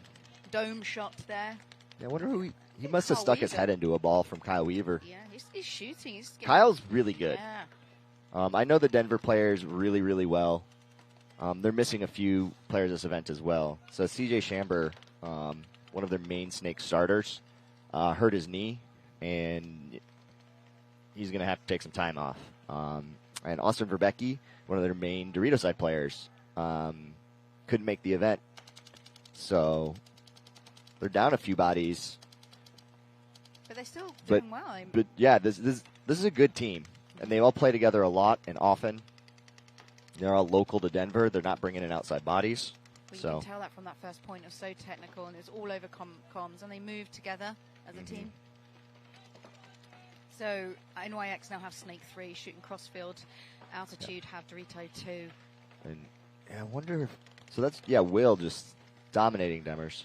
dome shot there. Yeah, I wonder who he must have stuck his head into a ball from Kyle Weaver. Yeah, he's shooting. He's getting, Kyle's really good. Yeah. I know the Denver players really, really well. They're missing a few players this event as well. So CJ Chamber, one of their main Snake starters, hurt his knee, and he's going to have to take some time off. And Austin Verbecki, one of their main Dorito side players, couldn't make the event. So they're down a few bodies. But they're still doing well. But yeah, this is a good team. And they all play together a lot and often. They're all local to Denver. They're not bringing in outside bodies. Well, you can tell that from that first point. It was so technical, and it was all over comms, and they moved together as a team. So NYX now have Snake 3 shooting crossfield. Altitude have Dorito 2. And I wonder if... So that's, Will just dominating Demers.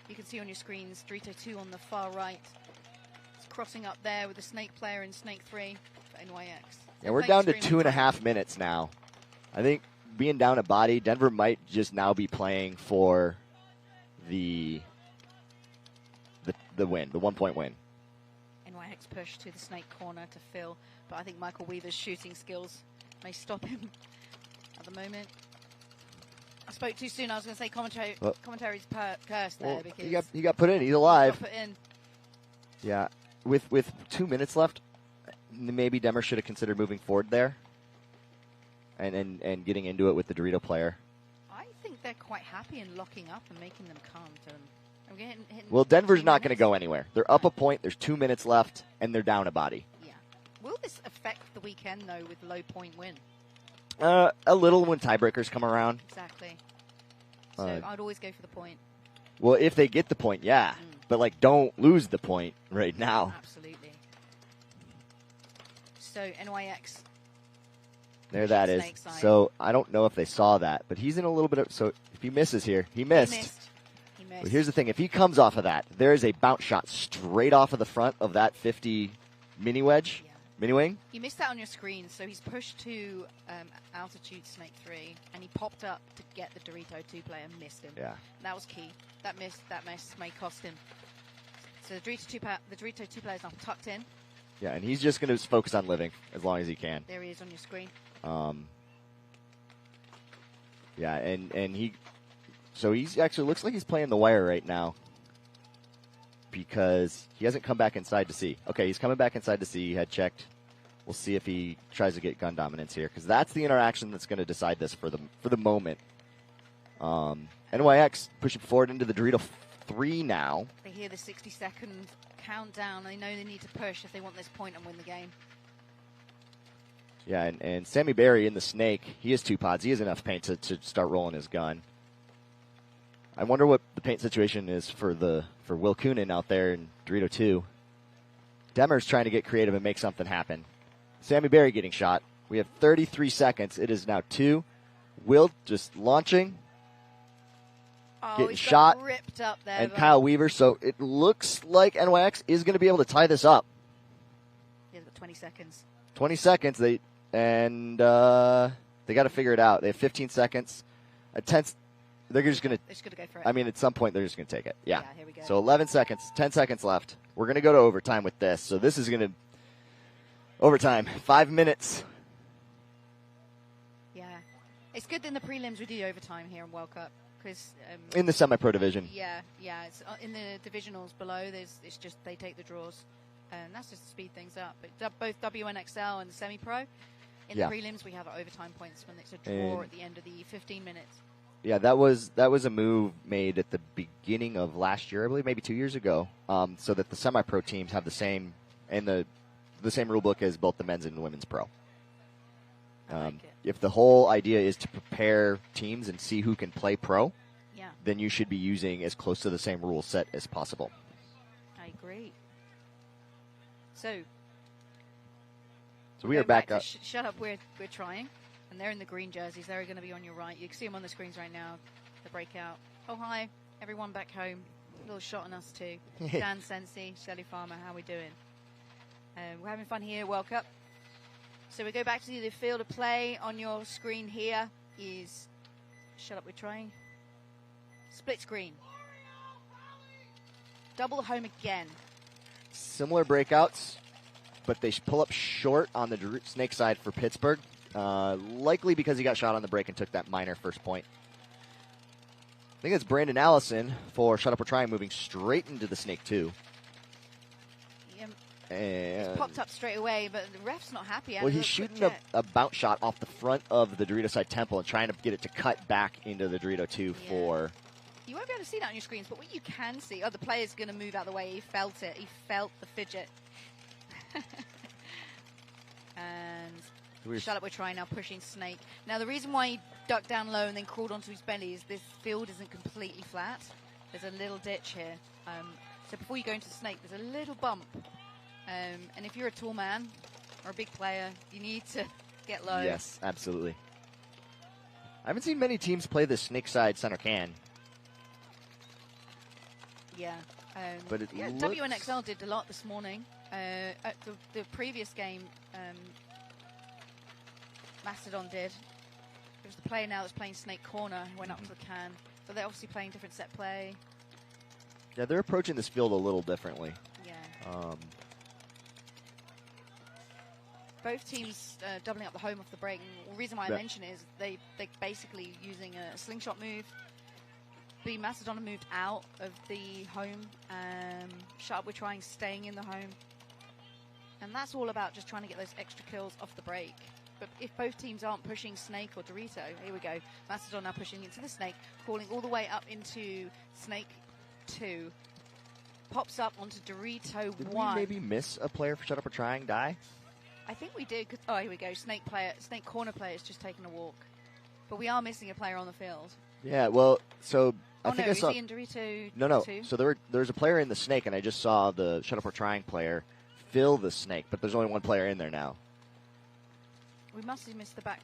You can see on your screens Dorito 2 on the far right. It's crossing up there with the Snake player in Snake 3 for NYX. Yeah, we're down to 2.5 minutes now. I think being down a body, Denver might just now be playing for the win, the 1-point win. NYX push to the Snake corner to Phil, but I think Michael Weaver's shooting skills may stop him at the moment. I spoke too soon. I was going to say commentary's cursed there because he got put in. He's alive. Put in. Yeah, with 2 minutes left, maybe Demers should have considered moving forward there, and getting into it with the Dorito player. I think they're quite happy in locking up and making them come to them. Well, Denver's not going to go anywhere. They're up a point. There's 2 minutes left, and they're down a body. Yeah. Will this affect the weekend though with low point win? A little when tiebreakers come around. Exactly. So I'd always go for the point. Well, if they get the point, yeah. But don't lose the point right now. Absolutely. So NYX. There that is. So I don't know if they saw that, but he's in a little bit of... So if he misses here, he missed. But here's the thing. If he comes off of that, there is a bounce shot straight off of the front of that 50 mini wedge, mini wing. You missed that on your screen, so he's pushed to Altitude Snake 3, and he popped up to get the Dorito 2 player and missed him. Yeah. That was key. That miss may cost him. So the Dorito 2 player is now tucked in. Yeah, and he's just going to focus on living as long as he can. There he is on your screen. Yeah, and he... So he's actually looks like he's playing the wire right now because he hasn't come back inside to see. Okay, he's coming back inside to see. He had checked. We'll see if he tries to get gun dominance here because that's the interaction that's going to decide this for the moment. NYX pushing forward into the Dorito 3 now. They hear the 60-second countdown. They know they need to push if they want this point and win the game. Yeah, and Sammy Berry in the Snake, he has 2 pods. He has enough paint to start rolling his gun. I wonder what the paint situation is for Will Coonan out there in Dorito 2. Demmer's trying to get creative and make something happen. Sammy Berry getting shot. We have 33 seconds. It is now 2. Will just launching. Getting he's shot. got ripped up there. And Kyle Weaver. So it looks like NYX is going to be able to tie this up. Yeah, they've got 20 seconds. 20 seconds. They got to figure it out. They have 15 seconds. They're just going to go for it. I mean, at some point, they're just going to take it. Yeah. Here we go. So 11 seconds, 10 seconds left. We're going to go to overtime with this. So this is going to overtime, 5 minutes. Yeah. It's good in the prelims we do overtime here in World Cup. Cause, in the semi-pro division. Yeah. It's in the divisionals below, it's just they take the draws. And that's just to speed things up. But both WNXL and the semi-pro, in the prelims, we have overtime points when it's a draw at the end of the 15 minutes. Yeah, that was a move made at the beginning of last year, I believe, maybe 2 years ago, so that the semi-pro teams have the same rule book as both the men's and women's pro. If the whole idea is to prepare teams and see who can play pro, then you should be using as close to the same rule set as possible. I agree. So we are back up. Shut up, we're trying. And they're in the green jerseys. They're going to be on your right. You can see them on the screens right now. The breakout. Oh, hi. Everyone back home. A little shot on us too. Dan Sensi, Shelly Farmer, how we doing? We're having fun here, World Cup. So we go back to the field of play. On your screen here is, shut up, we're trying. Split screen. Double home again. Similar breakouts, but they pull up short on the snake side for Pittsburgh. Likely because he got shot on the break and took that minor first point. I think it's Brandon Allison for Shut Up We're Trying, moving straight into the snake 2. And it's popped up straight away, but the ref's not happy. Well, he's shooting a bounce shot off the front of the Dorito side temple and trying to get it to cut back into the Dorito 2 for... You won't be able to see that on your screens, but what you can see, the player's going to move out of the way. He felt it. He felt the fidget. And Shut Up, we're trying now, pushing Snake. Now, the reason why he ducked down low and then crawled onto his belly is this field isn't completely flat. There's a little ditch here. So before you go into Snake, there's a little bump. And if you're a tall man or a big player, you need to get low. Yes, absolutely. I haven't seen many teams play the Snake side center can. Yeah. But WNXL did a lot this morning. At the previous game, Mastodon did. It was the player now that's playing Snake Corner who went up to the can. But they're obviously playing different set play. Yeah, they're approaching this field a little differently. Yeah. Both teams doubling up the home off the break. And the reason why I mention it is they're basically using a slingshot move. The Mastodon moved out of the home. Shut Up, we're trying staying in the home. And that's all about just trying to get those extra kills off the break. But if both teams aren't pushing Snake or Dorito, here we go. Mastodon now pushing into the Snake, crawling all the way up into Snake 2. Pops up onto Dorito 1. Did we maybe miss a player for Shut Up or Trying die? I think we did. Oh, here we go. Snake corner player is just taking a walk. But we are missing a player on the field. Yeah, well, so I think I saw... is he in Dorito No. 2? So there's a player in the Snake, and I just saw the Shut Up or Trying player fill the Snake, but there's only one player in there now. We must have missed the back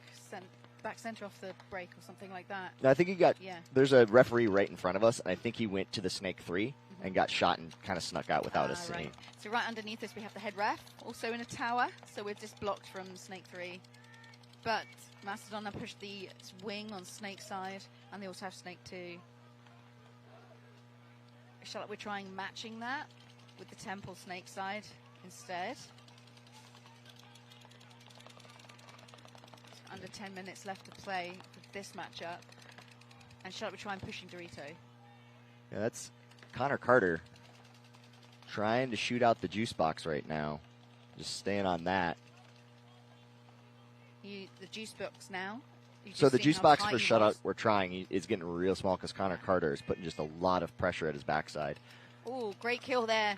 center off the break or something like that. No, I think he got... Yeah. There's a referee right in front of us, and I think he went to the Snake 3 and got shot and kind of snuck out without us seeing. Right. So right underneath us we have the head ref, also in a tower, so we're just blocked from Snake 3. But Mastodon now pushed the wing on Snake side, and they also have Snake 2. Shall we're trying matching that with the Temple Snake side instead. Under 10 minutes left to play for this matchup. And shall we try and pushing Dorito? Yeah, that's Connor Carter trying to shoot out the juice box right now. Just staying on that. The juice box now. So the juice box for shutout we're trying is getting real small because Connor Carter is putting just a lot of pressure at his backside. Oh, great kill there.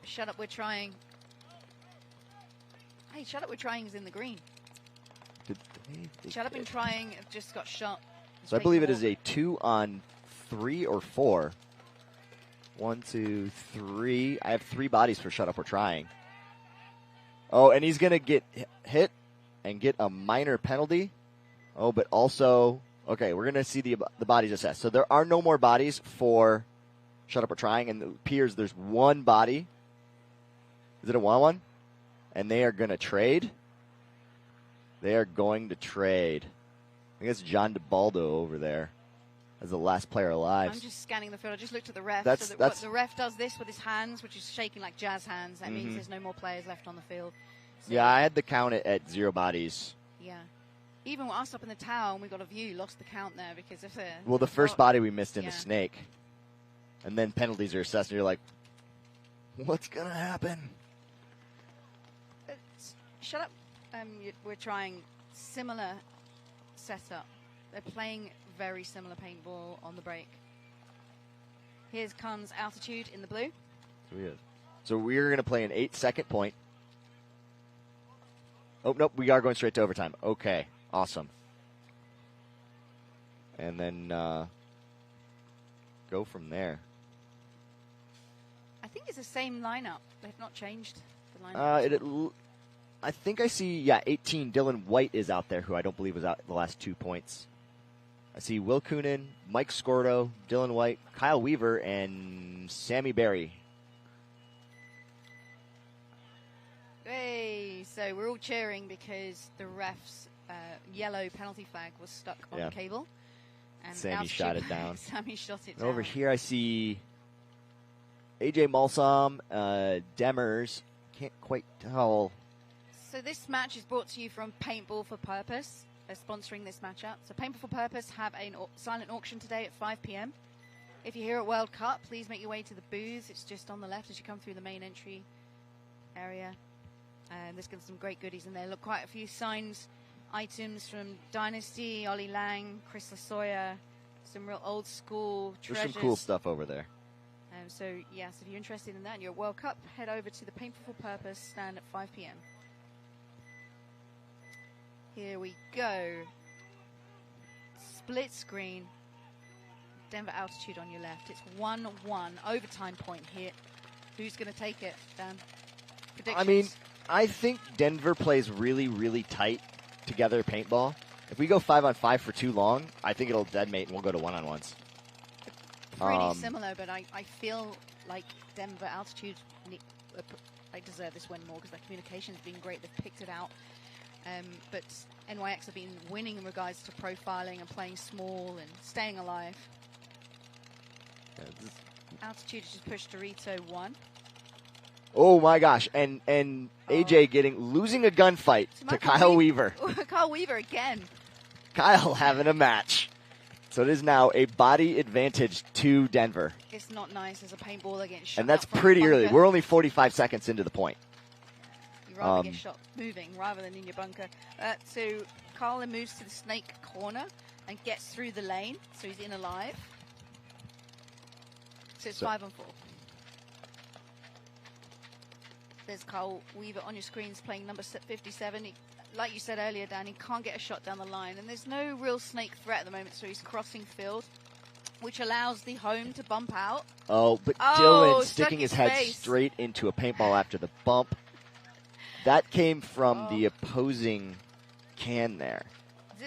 Shut Up, we're trying. Hey, Shut Up, we're trying is in the green. Shut Up and Trying just got shot. So I believe it is a 2-on-3 or 4. 1, 2, 3. I have 3 bodies for shut up. We're trying. Oh, and he's going to get hit and get a minor penalty. Oh, but also, okay, we're going to see the bodies assessed. So there are no more bodies for shut up. We're trying, and it appears there's 1 body. Is it a 1-1? And they are going to trade. They are going to trade. I think it's John DeBaldo over there as the last player alive. I'm just scanning the field. I just looked at the ref. That's the ref does this with his hands, which is shaking like jazz hands. That means there's no more players left on the field. So yeah, I had the count at 0 bodies. Yeah. Even us up in the tower, and we got a view, lost the count there because if well, the first body we missed in the snake. And then penalties are assessed, and you're like, what's going to happen? Shut up. We're trying similar setup. They're playing very similar paintball on the break. Here comes Altitude in the blue. So we're going to play an 8-second point. Oh, nope, we are going straight to overtime. Okay, awesome. And then go from there. I think it's the same lineup. They've not changed the lineup. I think I see, 18, Dylan White is out there, who I don't believe was out the last 2 points. I see Will Coonan, Mike Scordo, Dylan White, Kyle Weaver, and Sammy Berry. Hey, so we're all cheering because the ref's yellow penalty flag was stuck on the cable. And Sammy shot it down. Sammy shot it and down. Over here I see AJ Malsom, Demers. Can't quite tell. So this match is brought to you from Paintball for Purpose. They're sponsoring this matchup. So Paintball for Purpose have a silent auction today at 5 p.m. If you're here at World Cup, please make your way to the booth. It's just on the left as you come through the main entry area. There's some great goodies in there. Look, quite a few signed items from Dynasty, Ollie Lang, Chris Lasoya, some real old school treasures. There's some cool stuff over there. So, yes, if you're interested in that and you're at World Cup, head over to the Paintball for Purpose stand at 5 p.m. Here we go. Split screen. Denver Altitude on your left. It's 1-1. Overtime point here. Who's going to take it, Dan? Predictions? I mean, I think Denver plays really, really tight together paintball. If we go 5-on-5 for too long, I think it'll deadmate and we'll go to 1-on-1s. Pretty similar, but I feel like Denver Altitude they deserve this win more because their communication has been great. They've picked it out. But NYX have been winning in regards to profiling and playing small and staying alive. Altitude has just pushed Dorito 1. Oh my gosh! And AJ losing a gunfight to Kyle Weaver. Kyle Weaver again. Kyle having a match. So it is now a body advantage to Denver. It's not nice as a paintballer getting shot. And that's pretty early. We're only 45 seconds into the point. You'd rather get shot moving rather than in your bunker. So Carl moves to the snake corner and gets through the lane. So he's in alive. So it's 5-on-4. There's Carl Weaver on your screens playing number 57. Like you said earlier, Dan, he can't get a shot down the line. And there's no real snake threat at the moment, so he's crossing field, which allows the home to bump out. Oh, but Dylan sticking his head straight into a paintball after the bump. That came from the opposing can there.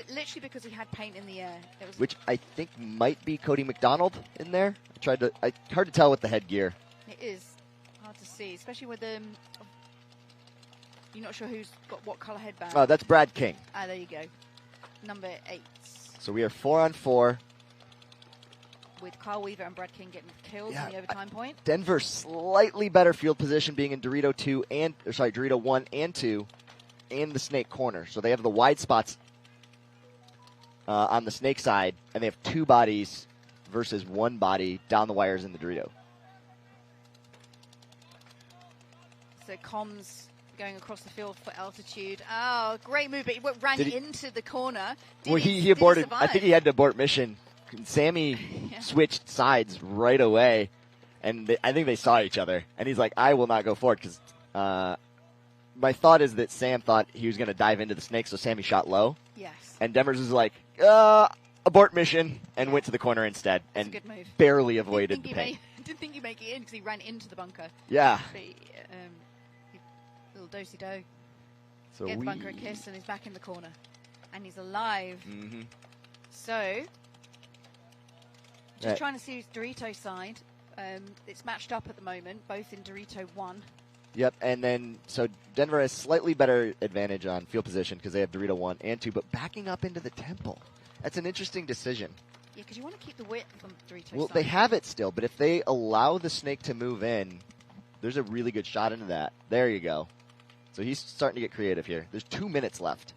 Literally because he had paint in the air. Which I think might be Cody McDonald in there. Hard to tell with the headgear. It is hard to see, especially with you're not sure who's got what color headband. Oh, that's Brad King. There you go. Number 8. So we are 4-on-4. With Carl Weaver and Brad King getting killed in the overtime point. Denver slightly better field position being in Dorito 1 and 2 and the snake corner. So they have the wide spots on the snake side, and they have 2 bodies versus 1 body down the wires in the Dorito. So comms going across the field for Altitude. Oh, great move, but he ran into the corner. He aborted. I think he had to abort mission. Sammy switched sides right away, and I think they saw each other. And he's like, I will not go forward because my thought is that Sam thought he was going to dive into the snake, so Sammy shot low. Yes. And Demers was like, abort mission, and went to the corner instead and barely avoided the paint. didn't think he'd make it in because he ran into the bunker. Yeah. But little do-si-do. So Gave the bunker a kiss and he's back in the corner. And he's alive. Mm-hmm. So, just trying to see his Dorito side. It's matched up at the moment, both in Dorito 1. Yep, and then, so Denver has slightly better advantage on field position because they have Dorito 1 and 2, but backing up into the temple. That's an interesting decision. Yeah, because you want to keep the width from Dorito Well, side. they have it still, but if they allow the snake to move in, there's a really good shot into that. There you go. So he's starting to get creative here. There's 2 minutes left.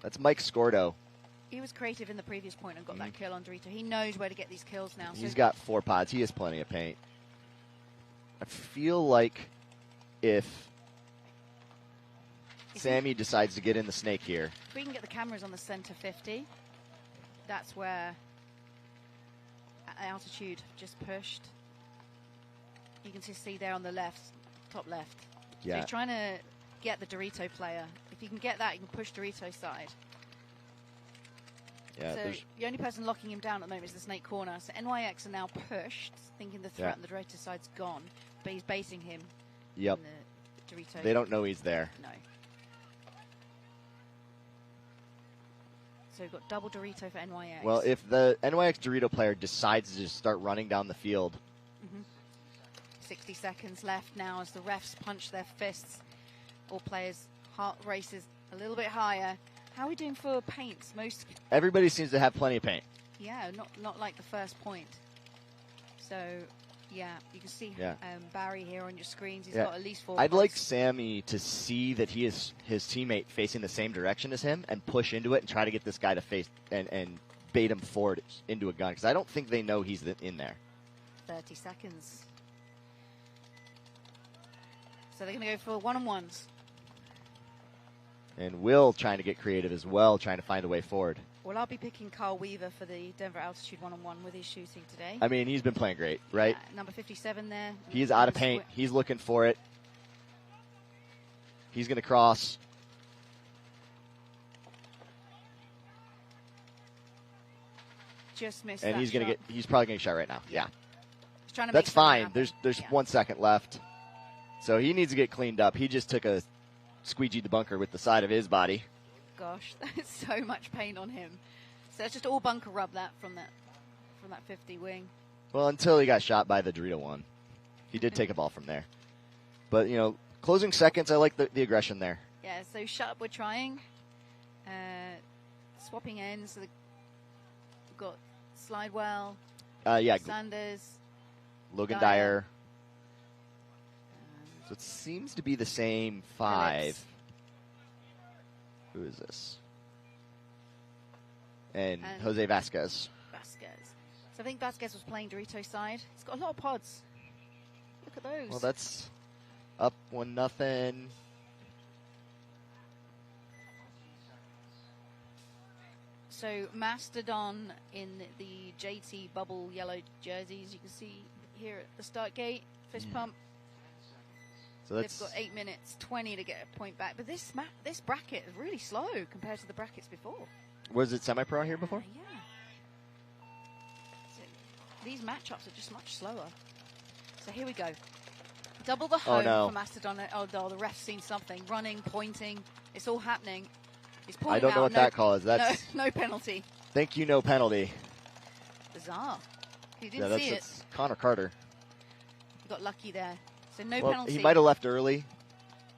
That's Mike Scordo. He was creative in the previous point and got that kill on Dorito. He knows where to get these kills now. He's got 4 pods. He has plenty of paint. I feel like if Sammy decides to get in the snake here. If we can get the cameras on the center 50, that's where altitude just pushed. You can just see there on the left, top left. Yeah. So he's trying to get the Dorito player. If you can get that, you can push Dorito side. Yeah, so the only person locking him down at the moment is the snake corner. So NYX are now pushed, thinking the threat on the Dorito side's gone, but he's baiting him. Yep. In the Dorito. They don't know he's there. No. So we've got double Dorito for NYX. Well, if the NYX Dorito player decides to just start running down the field. 60 seconds left now as the refs punch their fists. All players' heart races a little bit higher. How are we doing for paints? Everybody seems to have plenty of paint. Yeah, not like the first point. So, yeah, you can see Barry here on your screens. He's got at least 4 I'd points. like Sammy to see that he is his teammate facing the same direction as him and push into it and try to get this guy to face and bait him forward into a gun because I don't think they know he's in there. 30 seconds. So they're going to go for one-on-ones. And Will trying to get creative as well, trying to find a way forward. Well, I'll be picking Carl Weaver for the Denver Altitude one-on-one with his shooting today. I mean, he's been playing great, right? Yeah, number 57 there. He's out of paint. He's looking for it. He's going to cross. Just missed and that he's going to shot. get. He's probably going to shot right now. Yeah. He's trying to That's make something fine. happen. There's 1 second left. So he needs to get cleaned up. He just took a squeegeed the bunker with the side of his body. Gosh, there's so much paint on him. So it's just all bunker rub that from that 50 wing. Well, until he got shot by the Dorito one. He did take a ball from there. But, you know, closing seconds, I like the aggression there. Yeah, so shut up, we're trying. Swapping ends. So we've got Slidewell, Sanders, Logan Dyer. So it seems to be the same 5. Phillips. Who is this? And Jose Vasquez. So I think Vasquez was playing Dorito side. He's got a lot of pods. Look at those. Well, that's up 1-0. So Mastodon in the JT bubble yellow jerseys. You can see here at the start gate. Fist pump. So that's, they've got 8 minutes 20 to get a point back. But this bracket is really slow compared to the brackets before. Was it semi-pro here before? Yeah. So these matchups are just much slower. So here we go. Double the home for Mastodon. Oh, no, the ref's seen something. Running, pointing. It's all happening. He's pointing I don't know what that call is. That's no penalty. Thank you, no penalty. Bizarre. He didn't see it. That's Connor Carter. He got lucky there. So no penalty. He might have left early.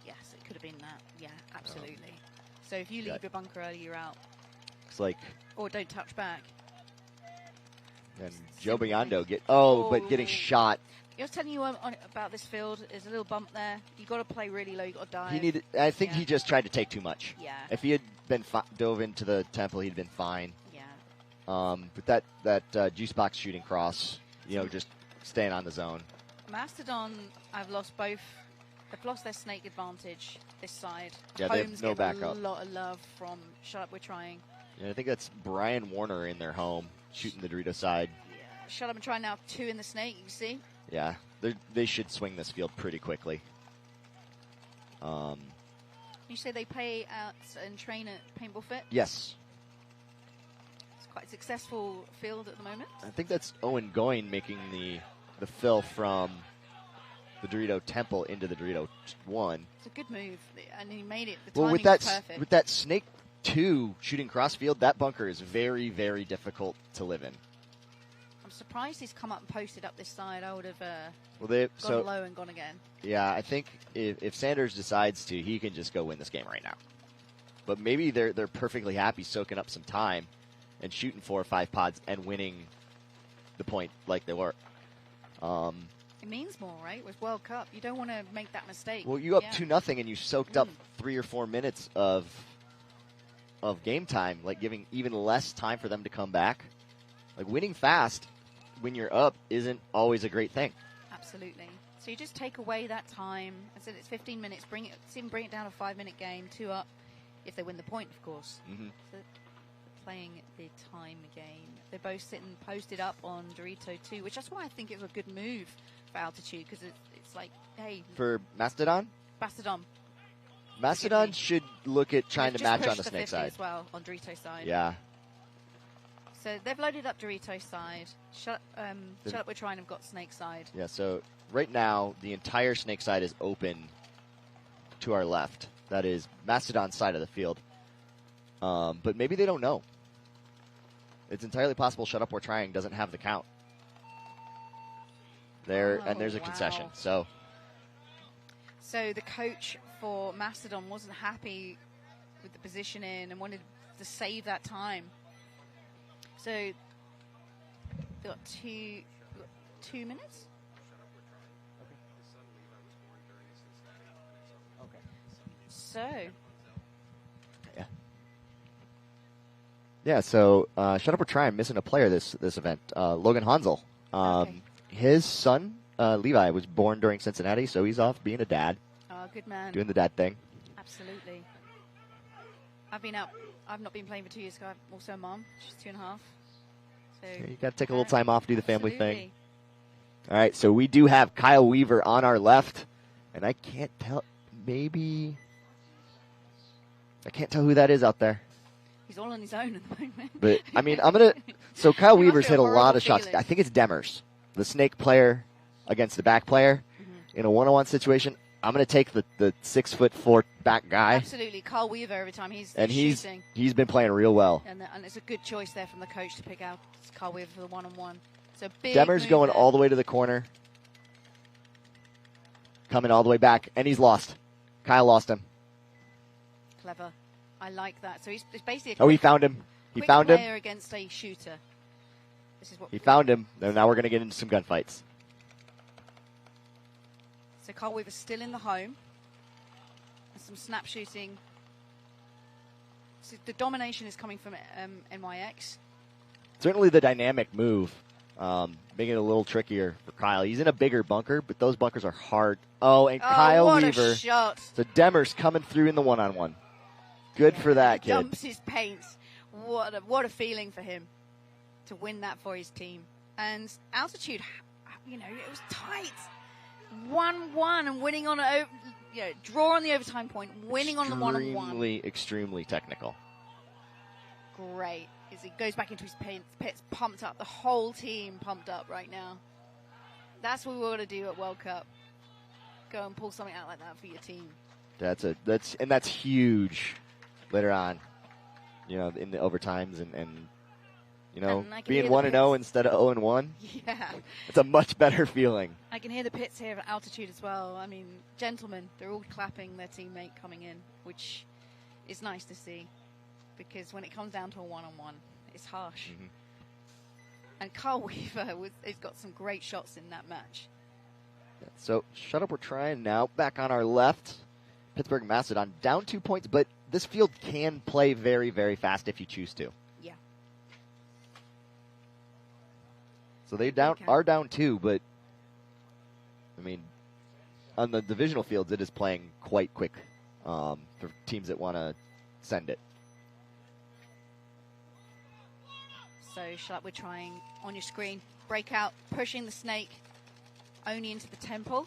Yes, it could have been that. Yeah, absolutely. So if you leave your bunker early, you're out. It's like. Or don't touch back. And Joe Biondo but getting shot. I was telling you about this field. There's a little bump there. You got to play really low. You got to dive. I think he just tried to take too much. Yeah. If he had been dove into the temple, he'd been fine. Yeah. But that juice box shooting cross, just staying on the zone. Mastodon, I've lost both. They've lost their snake advantage this side. Yeah, they have no backup. A lot of love from Shut Up, We're Trying. Yeah, I think that's Brian Warner in their home shooting the Dorito side. Yeah. Shut Up and Try now 2 in the snake. You can see. Yeah, they should swing this field pretty quickly. You say they play out and train at Paintball Fit? Yes. It's quite a successful field at the moment. I think that's Owen Goyne making the the fill from the Dorito Temple into the Dorito 1. It's a good move, and he made it. The Well, timing with that, was perfect. with that Snake 2 shooting crossfield, that bunker is very, very difficult to live in. I'm surprised he's come up and posted up this side. I would have Well, gone low and gone again. Yeah, I think if Sanders decides to, he can just go win this game right now. But maybe they're perfectly happy soaking up some time and shooting 4 or 5 pods and winning the point like they were. It means more, right? With World Cup, you don't want to make that mistake. Well, you up 2-0 and you soaked up 3 or 4 minutes of game time, like giving even less time for them to come back. Like winning fast when you're up isn't always a great thing. Absolutely. So you just take away that time. I said it's 15 minutes. Bring it down to a 5-minute game, 2 up, if they win the point, of course. Mm-hmm. So playing the time game. They're both sitting posted up on Dorito 2, which that's why I think it was a good move for Altitude, because it's like, hey. For Mastodon? Mastodon should look at trying to match on the Snake side. As well, on Dorito's side. Yeah. So they've loaded up Dorito's side. Shut Up, we're trying. Have got Snake side. Yeah, so right now, the entire Snake side is open to our left. That is Mastodon's side of the field. But maybe they don't know. It's entirely possible Shut Up, We're Trying doesn't have the count. And there's a concession. So the coach for Mastodon wasn't happy with the positioning and wanted to save that time. So they got 2 minutes. Okay. So. Yeah, so Shut Up or Try, missing a player this event. Logan Hansel. His son, Levi, was born during Cincinnati, so he's off being a dad. Oh, good man. Doing the dad thing. Absolutely. I've not been playing for 2 years, so I'm also a mom. She's 2.5. So yeah, you got to take a little time off, do the family thing. All right, so we do have Kyle Weaver on our left, and I can't tell, I can't tell who that is out there. He's all on his own at the moment. But, I mean, so Kyle Weaver's hit a lot of shots. I think it's Demers, the Snake player against the back player in a one-on-one situation. I'm going to take the 6'4" back guy. Absolutely. Kyle Weaver every time he's shooting. He's been playing real well. And it's a good choice there from the coach to pick out Kyle Weaver for the one-on-one. So big Demers going there. all the way to the corner. Coming all the way back. And he's lost. Kyle lost him. Clever. I like that. So it's basically he found him. He found him. Player against a shooter. This is what he found him. And now we're going to get into some gunfights. So Kyle Weaver's still in the home. There's some snap shooting. So the domination is coming from NYX. Certainly the dynamic move, making it a little trickier for Kyle. He's in a bigger bunker, but those bunkers are hard. Oh, and Kyle what Weaver. A shot. So Demers coming through in the one-on-one. Good for that kid. Dumps his paint. What a feeling for him to win that for his team. And Altitude, it was tight. 1-1 and winning on draw on the overtime point, winning on the one-on-one. Extremely technical. Great. As he goes back into his pits, pumped up. The whole team pumped up right now. That's what we want to do at World Cup. Go and pull something out like that for your team. That's huge later on. In the overtimes and being 1-0 instead of 0-1. Yeah. It's a much better feeling. I can hear the pits here at Altitude as well. I mean, gentlemen, they're all clapping their teammate coming in, which is nice to see. Because when it comes down to a one-on-one, it's harsh. Mm-hmm. And Kyle Weaver has got some great shots in that match. Yeah, so, Shut Up, We're Trying now. Back on our left. Pittsburgh Mastodon down 2 points, but this field can play very, very fast if you choose to. Yeah. So they are down 2, but I mean, on the divisional fields, it is playing quite quick for teams that want to send it. So Shut Up, We're Trying on your screen. Breakout, pushing the Snake only into the temple.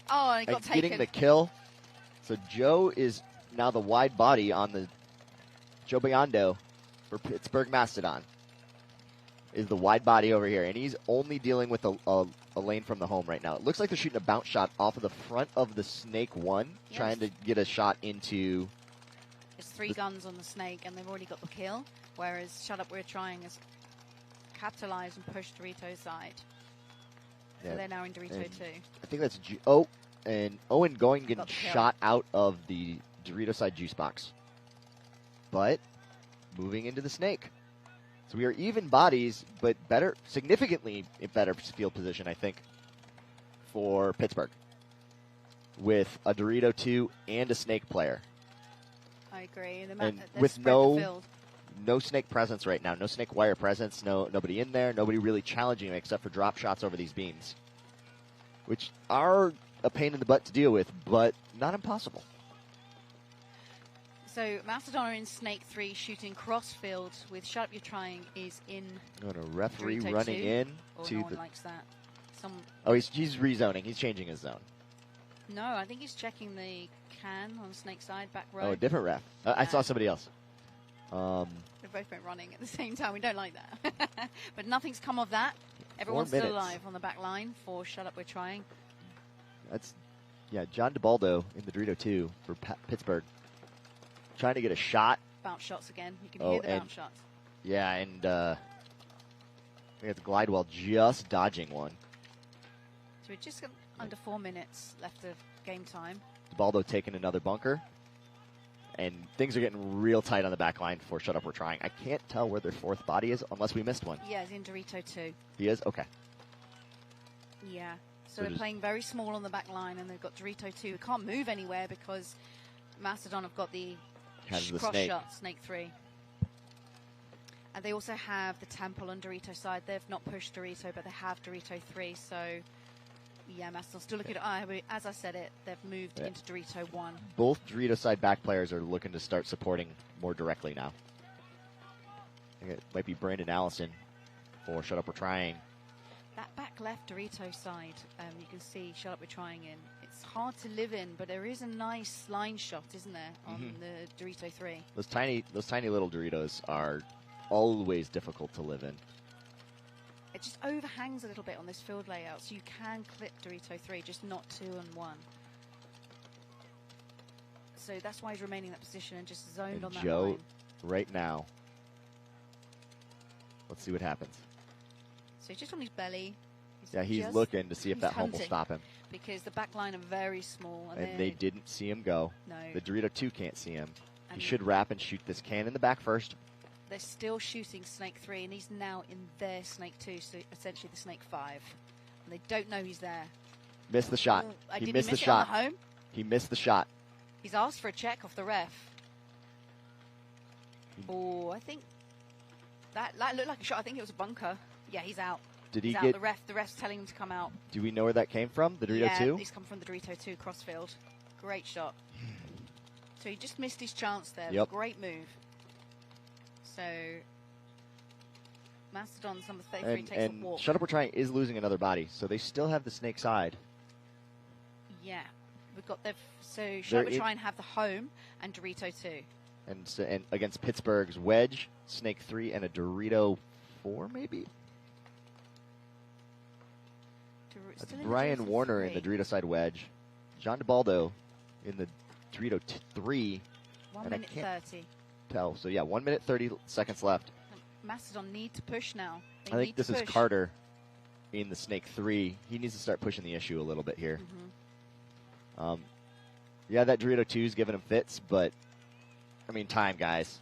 Oh, and it got taken. Getting the kill. So Joe is now the wide body on the Joe Biondo for Pittsburgh Mastodon. Is the wide body over here, and he's only dealing with a a lane from the home right now. It looks like they're shooting a bounce shot off of the front of the Snake 1, trying to get a shot into... It's 3 guns on the Snake, and they've already got the kill, whereas Shut Up We're Trying has capitalized and pushed Dorito's side. So they're now in Dorito 2. I think that's... and Owen going getting shot out of the Dorito side juice box. But moving into the Snake. So we are even bodies, but significantly better field position, I think, for Pittsburgh. With a Dorito 2 and a Snake player. I agree. And with no Snake presence right now, no Snake wire presence, nobody in there, nobody really challenging him except for drop shots over these beams. Which are a pain in the butt to deal with, but not impossible. So Mastodon are in Snake 3 shooting crossfield with Shut Up You're Trying is in a referee Dorito running 2. in to to no one likes that. he's rezoning. He's changing his zone. No, I think he's checking the can on Snake side, back row. Oh, a different ref. I saw somebody else. They both went running at the same time. We don't like that. But nothing's come of that. Everyone's still alive on the back line for Shut Up We're Trying. That's, John DeBaldo in the Dorito 2 for Pittsburgh. Trying to get a shot. Bounce shots again. You can hear the bounce shots. Yeah, and I think it's Glidewell just dodging one. So we're just under 4 minutes left of game time. DeBaldo taking another bunker. And things are getting real tight on the back line for Shut Up We're Trying. I can't tell where their 4th body is unless we missed one. Yeah, he's in Dorito 2. He is? Okay. Yeah. So they're playing very small on the back line, and they've got Dorito 2. We can't move anywhere because Mastodon have got the cross shot, Snake 3. And they also have the Temple on Dorito side. They've not pushed Dorito, but they have Dorito 3. So, yeah, Mastodon still looking at as I said it, they've moved into Dorito 1. Both Dorito side back players are looking to start supporting more directly now. I think it might be Brandon Allison for Shut Up We're Trying. That back left Dorito side, you can see Shut Up We're Trying in. It's hard to live in, but there is a nice line shot, isn't there, on the Dorito 3. Those tiny little Doritos are always difficult to live in. It just overhangs a little bit on this field layout, so you can clip Dorito 3, just not 2 and 1. So that's why he's remaining in that position and just zoned on that Joe, line. right now, let's see what happens. So he's just on his belly. He's looking to see if that home will stop him. Because the back line are very small. And they didn't see him go. No. The Dorito 2 can't see him. He should wrap and shoot this can in the back first. They're still shooting Snake 3, and he's now in their Snake 2, so essentially the Snake 5. And they don't know he's there. Missed the shot. He missed the shot. Home? He missed the shot. He's asked for a check off the ref. Oh, I think that looked like a shot. I think it was a bunker. Yeah, he's out. Did he's he out. get... The ref's telling him to come out. Do we know where that came from? The Dorito 2? Yeah, he's come from the Dorito 2 crossfield. Great shot. So he just missed his chance there. Yep. Great move. So Mastodon's number 33 takes a walk. Shut Up We're Trying is losing another body, so they still have the Snake side. Yeah. We've got so Shut Up We're Trying have the home and Dorito 2. And against Pittsburgh's Wedge, Snake 3, and a Dorito 4, maybe? That's Brian Warner in the Dorito side Wedge. John DeBaldo in the Dorito 3. 1 minute 30. Tell. So, yeah, 1 minute 30 seconds left. Mastodon need to push now. I think this is Carter in the Snake 3. He needs to start pushing the issue a little bit here. Yeah, that Dorito 2 is giving him fits, but, I mean, time, guys.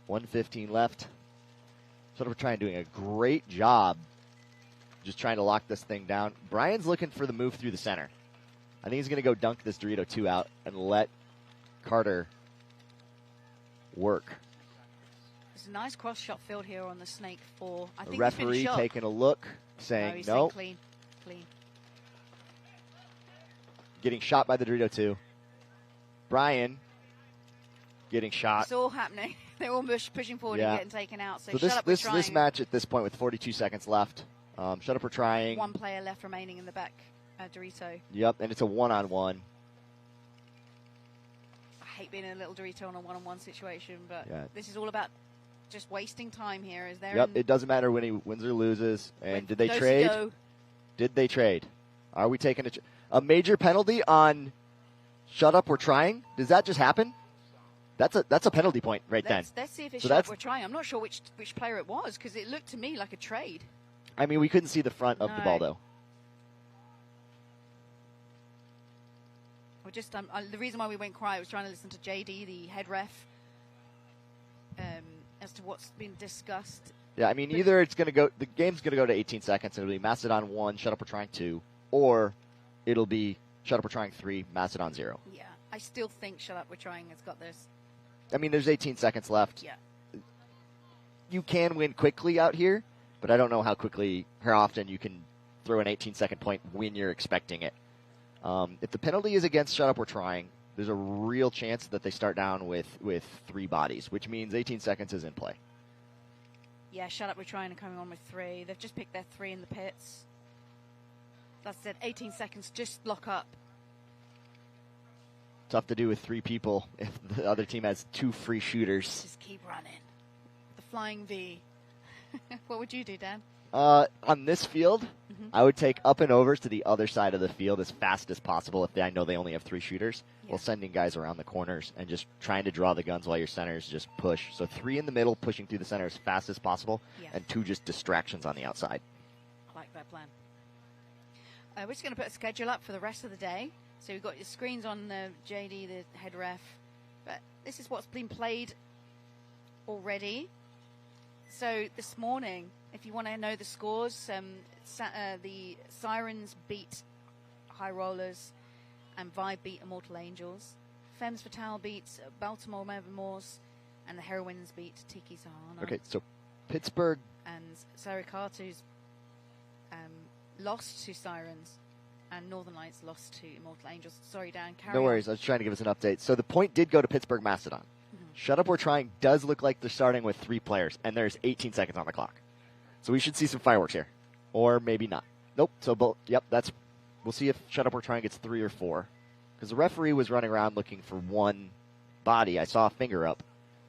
1:15 left. Shut Up We're Trying doing a great job just trying to lock this thing down. Brian's looking for the move through the center. I think he's going to go dunk this Dorito 2 out and let Carter work. There's a nice cross shot field here on the Snake 4. I think the referee taking a look, saying no. Clean. Getting shot by the Dorito 2. Brian getting shot. It's all happening. They're all pushing forward and getting taken out. So this match at this point with 42 seconds left. Shut Up We're Trying. One player left remaining in the back, Dorito. Yep, and it's a one-on-one. I hate being in a little Dorito on a one-on-one situation, but this is all about just wasting time here. It doesn't matter when he wins or loses. And did they trade? Did they trade? Are we taking a major penalty on Shut Up, We're Trying? Does that just happen? That's a penalty point then. Let's see if it's Shut Up, We're Trying. I'm not sure which player it was because it looked to me like a trade. I mean, we couldn't see the front of the ball, though. The reason why we went quiet was trying to listen to JD, the head ref, as to what's been discussed. Yeah, I mean, either it's going to go, the game's going to go to 18 seconds, and it'll be Macedon 1, Shut Up, We're Trying 2, or it'll be Shut Up, We're Trying 3, Macedon 0. Yeah, I still think Shut Up, We're Trying has got this. I mean, there's 18 seconds left. Yeah. You can win quickly out here, but I don't know how often you can throw an 18-second point when you're expecting it. If the penalty is against Shut Up, We're Trying, there's a real chance that they start down with 3 bodies, which means 18 seconds is in play. Yeah, Shut Up, We're Trying are coming on with 3. They've just picked their 3 in the pits. That's it, 18 seconds, just lock up. Tough to do with 3 people if the other team has 2 free shooters. Just keep running. The flying V. What would you do, Dan? On this field, I would take up and overs to the other side of the field as fast as possible if I know they only have 3 shooters, while sending guys around the corners and just trying to draw the guns while your centers just push. So 3 in the middle, pushing through the center as fast as possible, and 2 just distractions on the outside. I like that plan. We're just going to put a schedule up for the rest of the day. So we've got your screens on the JD, the head ref, but this is what's been played already. So this morning, if you want to know the scores, the Sirens beat High Rollers and Vibe beat Immortal Angels. Femmes Fatale beat Baltimore Mavamores, and the Heroines beat Tiki Sahana. Okay, so Pittsburgh and Suricatos lost to Sirens, and Northern Lights lost to Immortal Angels. Sorry, Dan. No worries. I was trying to give us an update. So the point did go to Pittsburgh Macedon. Shut Up, We're Trying does look like they're starting with 3 players, and there's 18 seconds on the clock. So we should see some fireworks here. Or maybe not. Nope. So, we'll see if Shut Up, We're Trying gets 3 or 4. Because the referee was running around looking for 1 body. I saw a finger up.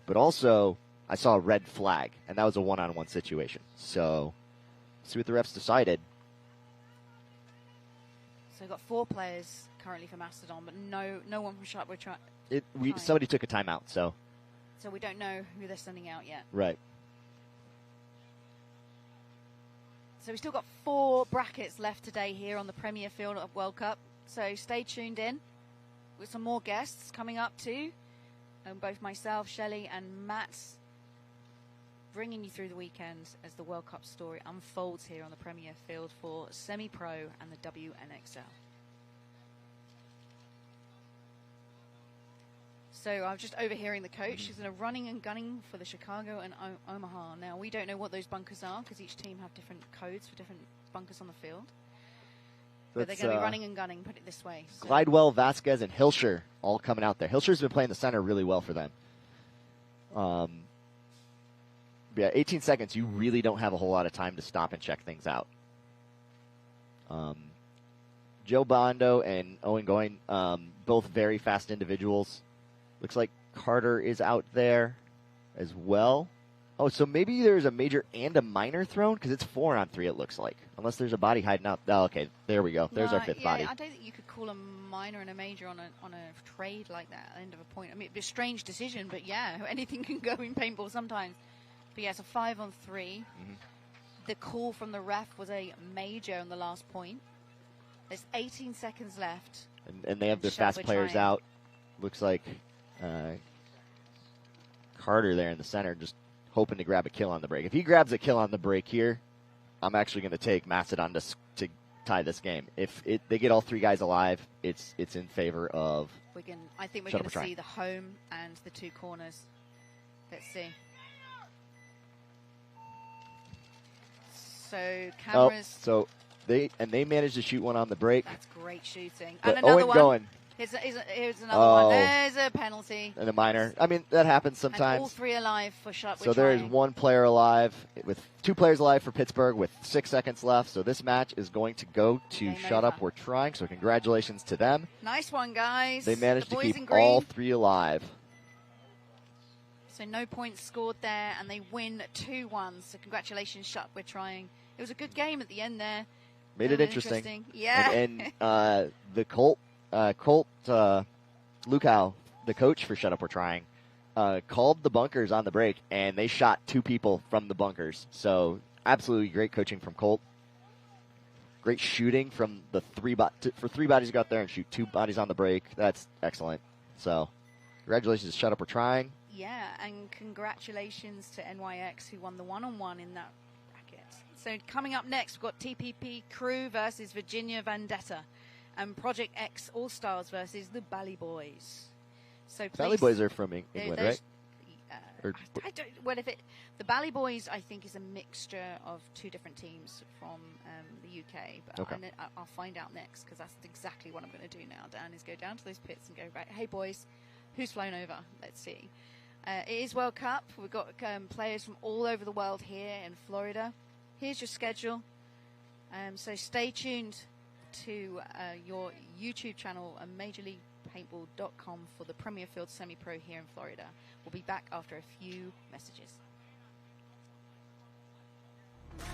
But also, I saw a red flag, and that was a one-on-one situation. So, see what the refs decided. So we've got 4 players currently for Macedon, but no one from Shut Up, We're Trying. Somebody took a timeout, so we don't know who they're sending out yet. Right. So we've still got 4 brackets left today here on the Premier Field of World Cup. So stay tuned in with some more guests coming up too. Both myself, Shelley, and Matt bringing you through the weekend as the World Cup story unfolds here on the Premier Field for Semi-Pro and the WNXL. So I was just overhearing the coach. He's running and gunning for the Chicago and Omaha. Now, we don't know what those bunkers are because each team have different codes for different bunkers on the field. But they're going to be running and gunning, put it this way. So. Glidewell, Vasquez, and Hilscher all coming out there. Hilscher's been playing the center really well for them. 18 seconds, you really don't have a whole lot of time to stop and check things out. Joe Bondo and Owen Goin, both very fast individuals. Looks like Carter is out there as well. Oh, so maybe there's a major and a minor thrown because it's 4-on-3. It looks like, unless there's a body hiding out. Oh, okay, there we go. There's our 5th body. I don't think you could call a minor and a major on a trade like that at the end of a point. I mean, it'd be a strange decision, but yeah, anything can go in paintball sometimes. But yeah, it's a 5-on-3. The call from the ref was a major on the last point. There's 18 seconds left, and they have their fast players out. Looks like Carter there in the center, just hoping to grab a kill on the break. If he grabs a kill on the break here, I'm actually going to take Macedon to tie this game. If they get all 3 guys alive, it's in favor of. I think we're going to see the home and the 2 corners. Let's see. So cameras. They managed to shoot one on the break. That's great shooting. But and another Owen one. going. Here's another one. There's a penalty. And a minor. I mean, that happens sometimes. And all 3 alive for Shut Up. So there is 1 player alive, with 2 players alive for Pittsburgh with 6 seconds left. So this match is going to go to Shut Up, We're Trying. So congratulations to them. Nice one, guys. They managed to keep all 3 alive. So no points scored there, and they win 2-1. So congratulations, Shut Up, We're Trying. It was a good game at the end there. Made it interesting. Yeah. And the Colt Lukow, the coach for Shut Up We're Trying, called the bunkers on the break, and they shot 2 people from the bunkers. So absolutely great coaching from Colt. Great shooting from the 3 bodies to go out there and shoot 2 bodies on the break. That's excellent. So congratulations to Shut Up We're Trying. Yeah, and congratulations to NYX who won the one-on-one in that bracket. So coming up next, we've got TPP Crew versus Virginia Vendetta, and Project X Allstars versus the Bally Boys. So Bally Boys are from England, right? I don't. Well, the Bally Boys, I think, is a mixture of 2 different teams from the UK. But okay. I'll find out next, because that's exactly what I'm going to do now. Dan is go down to those pits and go, right, hey boys, who's flown over? Let's see. It is World Cup. We've got players from all over the world here in Florida. Here's your schedule. So stay tuned to your YouTube channel, MajorLeaguePaintball.com, for the Premier Field Semi-Pro here in Florida. We'll be back after a few messages. Thank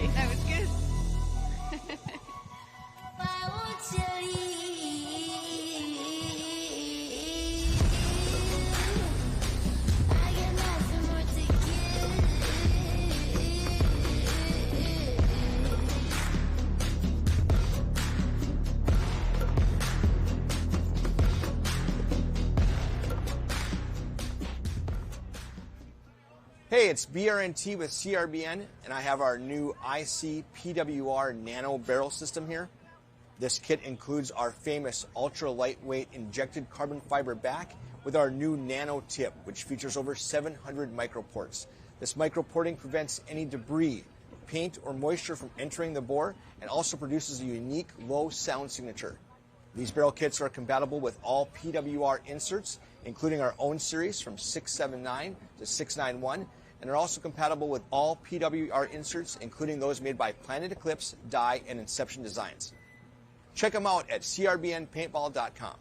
you. That was good. Hey, it's BRNT with CRBN, and I have our new IC PWR Nano Barrel System here. This kit includes our famous ultra-lightweight injected carbon fiber back with our new Nano Tip, which features over 700 microports. This microporting prevents any debris, paint, or moisture from entering the bore, and also produces a unique low sound signature. These barrel kits are compatible with all PWR inserts, including our own series from 679 to 691, and are also compatible with all PWR inserts, including those made by Planet Eclipse, Dye, and Inception Designs. Check them out at crbnpaintball.com.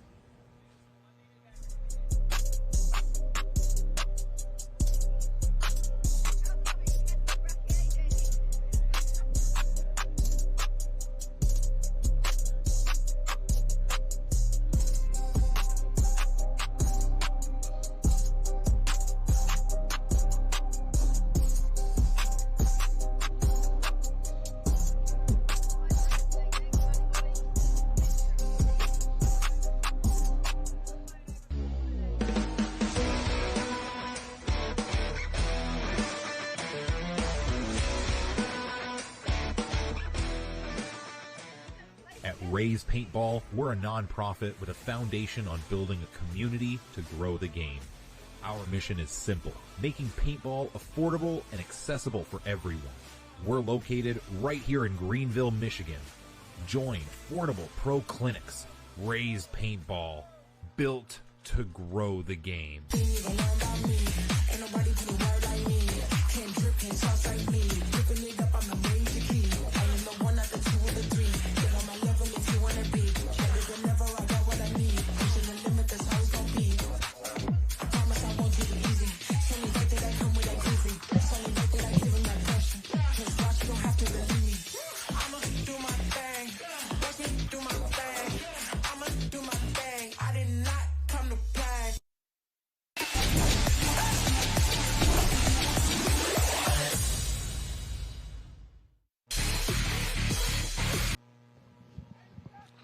Raise Paintball, we're a non-profit with a foundation on building a community to grow the game. Our mission is simple, making paintball affordable and accessible for everyone. We're located right here in Greenville, Michigan. Join affordable pro clinics. Raise Paintball, built to grow the game.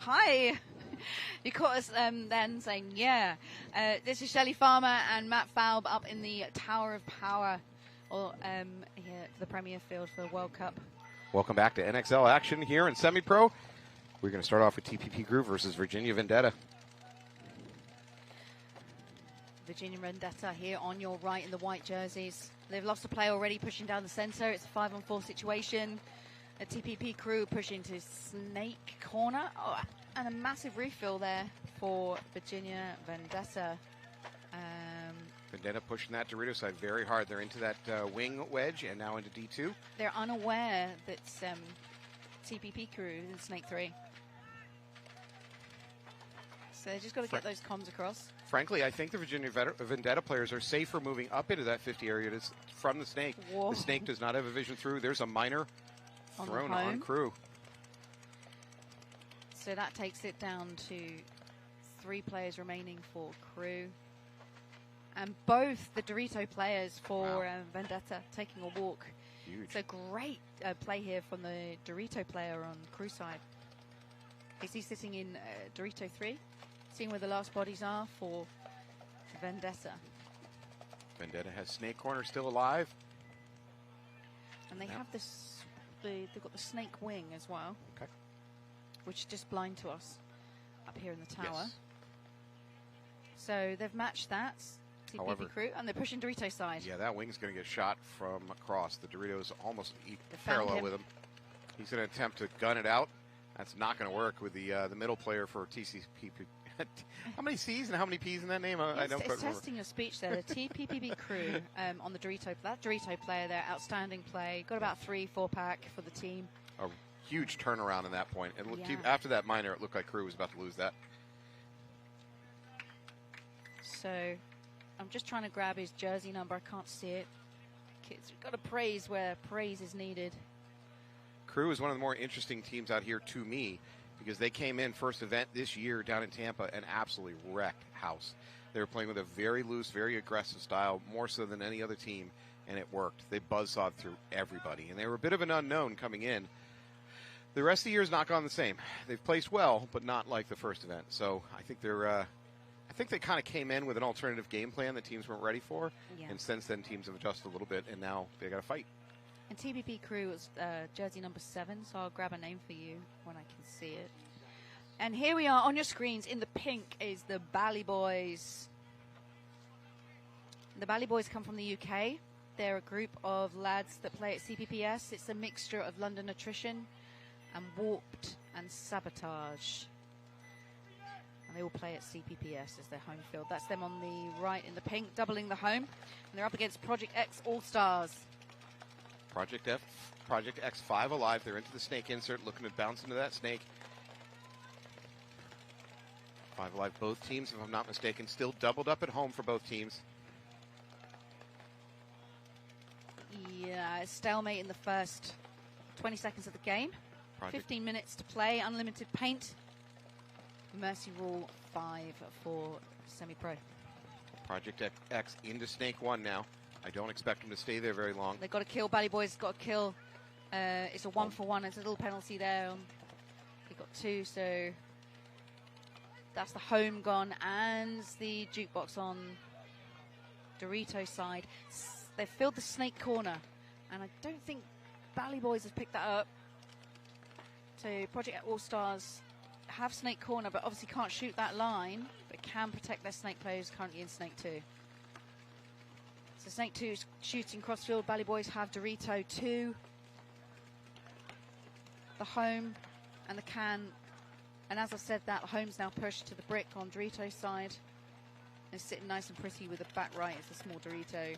Hi. You caught us then saying, yeah. This is Shelley Farmer and Matt Falb up in the Tower of Power here for the Premier Field for the World Cup. Welcome back to NXL action here in Semi-Pro. We're going to start off with TPP Crew versus Virginia Vendetta. Virginia Vendetta here on your right in the white jerseys. They've lost a play already, pushing down the center. It's a 5-on-4 situation. A TPP Crew pushing to Snake Corner. Oh, and a massive refill there for Virginia Vendetta. Vendetta pushing that Dorito side very hard. They're into that wing wedge and now into D2. They're unaware that TPP Crew is Snake 3. So they just got to get those comms across. Frankly, I think the Virginia Vendetta players are safer moving up into that 50 area from the snake. Whoa. The snake does not have a vision through. There's a miner thrown on crew. So that takes it down to 3 players remaining for crew. And both the Dorito players for Vendetta taking a walk. Huge. It's a great play here from the Dorito player on crew side. Is he sitting in Dorito 3? Seeing where the last bodies are for Vendetta. Vendetta has snake corner still alive. And they have this, they've got the snake wing as well. Okay. Which is just blind to us up here in the tower. Yes. So they've matched that. However, TPP crew, and they're pushing Dorito side. Yeah, that wing's going to get shot from across. The Doritos almost parallel with him. He's going to attempt to gun it out. That's not going to work with the middle player for TCP. How many C's and how many P's in that name? I don't quite remember. Testing your speech there. The TPPB crew on the Dorito. That Dorito player there, outstanding play. Got about 3-4 pack for the team. A huge turnaround in that point. And after that miner, it looked like crew was about to lose that. So I'm just trying to grab his jersey number. I can't see it. Kids, we've got to praise where praise is needed. Crew is one of the more interesting teams out here to me because they came in first event this year down in Tampa and absolutely wrecked house. They were playing with a very loose, very aggressive style, more so than any other team, and it worked. They buzzsawed through everybody, and they were a bit of an unknown coming in. The rest of the year has not gone the same. They've placed well, but not like the first event. So I think they kind of came in with an alternative game plan that teams weren't ready for, and since then teams have adjusted a little bit, and now they got to fight. And TPP crew was jersey number 7, so I'll grab a name for you when I can see it. And here we are on your screens. In the pink is the Bally Boys. The Bally Boys come from the UK. They're a group of lads that play at CPPS. It's a mixture of London Attrition and Warped and Sabotage. And they all play at CPPS as their home field. That's them on the right in the pink, doubling the home. And they're up against Project X Allstars. Project X 5 alive. They're into the snake insert, looking to bounce into that snake. 5 alive. Both teams, if I'm not mistaken, still doubled up at home for both teams. Yeah, stalemate in the first 20 seconds of the game. 15 minutes to play, unlimited paint. Mercy rule 5 for semi-pro. Project X into snake 1 now. I don't expect them to stay there very long. They've got to kill. Bally Boys got to kill. It's a 1-for-1. It's a little penalty there. They got 2, so that's the home gone and the jukebox on Dorito side. They've filled the snake corner, and I don't think Bally Boys have picked that up. So Project Allstars have snake corner, but obviously can't shoot that line, but can protect their snake players currently in snake 2. So Snake 2 is shooting crossfield. Bally Boys have Dorito 2, the home and the can. And as I said, that home's now pushed to the brick on Dorito's side. It's sitting nice and pretty with the back right. It's a small Dorito.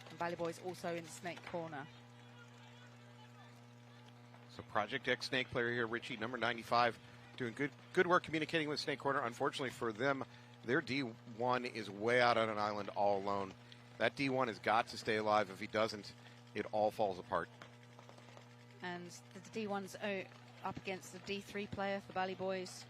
And Bally Boys also in the snake corner. So Project X snake player here, Richie, number 95, doing good work communicating with snake corner. Unfortunately for them, their D1 is way out on an island all alone. That D1 has got to stay alive. If he doesn't, it all falls apart. And the D1's up against the D3 player for Bally Boys.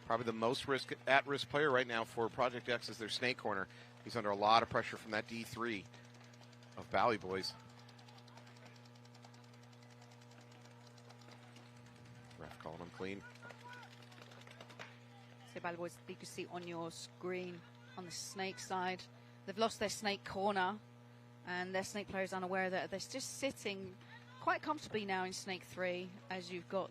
Probably the most at-risk player right now for Project X is their snake corner. He's under a lot of pressure from that D3 of Bally Boys. Ref calling him clean. So Bally Boys, you can see on your screen on the snake side, they've lost their snake corner, and their snake players unaware that they're just sitting quite comfortably now in snake 3, as you've got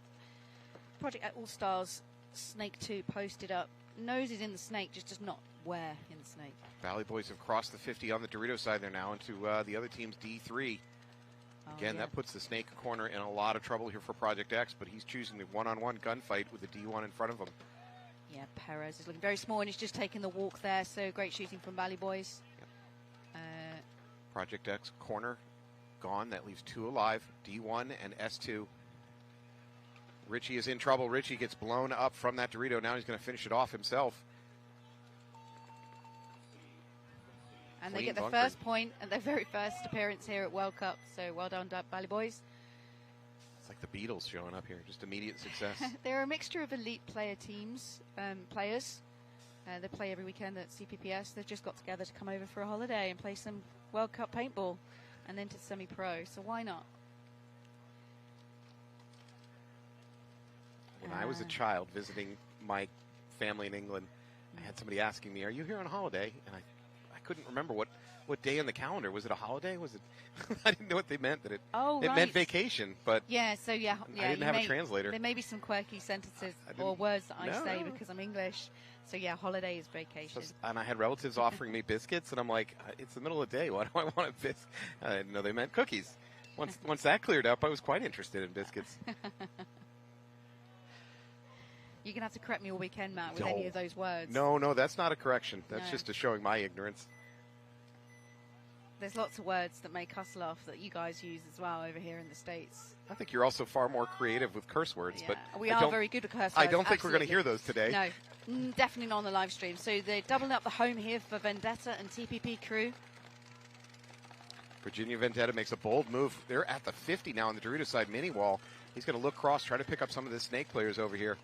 Project Allstars snake 2 posted up. Nose is in the snake, just does not wear in the snake. Bally Boys have crossed the 50 on the Dorito side there now into the other team's D3. Again, that puts the snake corner in a lot of trouble here for Project X, but he's choosing the one-on-one gunfight with the D1 in front of him. Yeah, Perez is looking very small, and he's just taking the walk there, so great shooting from Bally Boys. Yep. Project X corner gone. That leaves 2 alive, D1 and S2. Richie is in trouble. Richie gets blown up from that Dorito. Now he's going to finish it off himself. And they get the first point at their very first appearance here at World Cup. So well done, Bally Boys. It's like the Beatles showing up here. Just immediate success. They're a mixture of elite player teams, players. They play every weekend at CPPS. They've just got together to come over for a holiday and play some World Cup paintball and then to semi-pro. So why not? When I was a child visiting my family in England, I had somebody asking me, "Are you here on holiday?" And I couldn't remember what day in the calendar. Was it a holiday? Was it? I didn't know what they meant. It meant vacation, but yeah. So yeah, I didn't have a translator. There may be some quirky sentences or words that I say because I'm English. So yeah, holiday is vacation. And I had relatives offering me biscuits, and I'm like, it's the middle of the day. Why do I want a biscuit? I didn't know they meant cookies. Once that cleared up, I was quite interested in biscuits. You're going to have to correct me all weekend, Matt, with any of those words. No, that's not a correction. That's just a showing my ignorance. There's lots of words that make us laugh that you guys use as well over here in the States. I think you're also far more creative with curse words. Yeah. But we are very good with curse words. I don't think we're going to hear those today. No, definitely not on the live stream. So they're doubling up the home here for Vendetta and TPP crew. Virginia Vendetta makes a bold move. They're at the 50 now on the Dorito side mini wall. He's going to look cross, try to pick up some of the Snake players over here.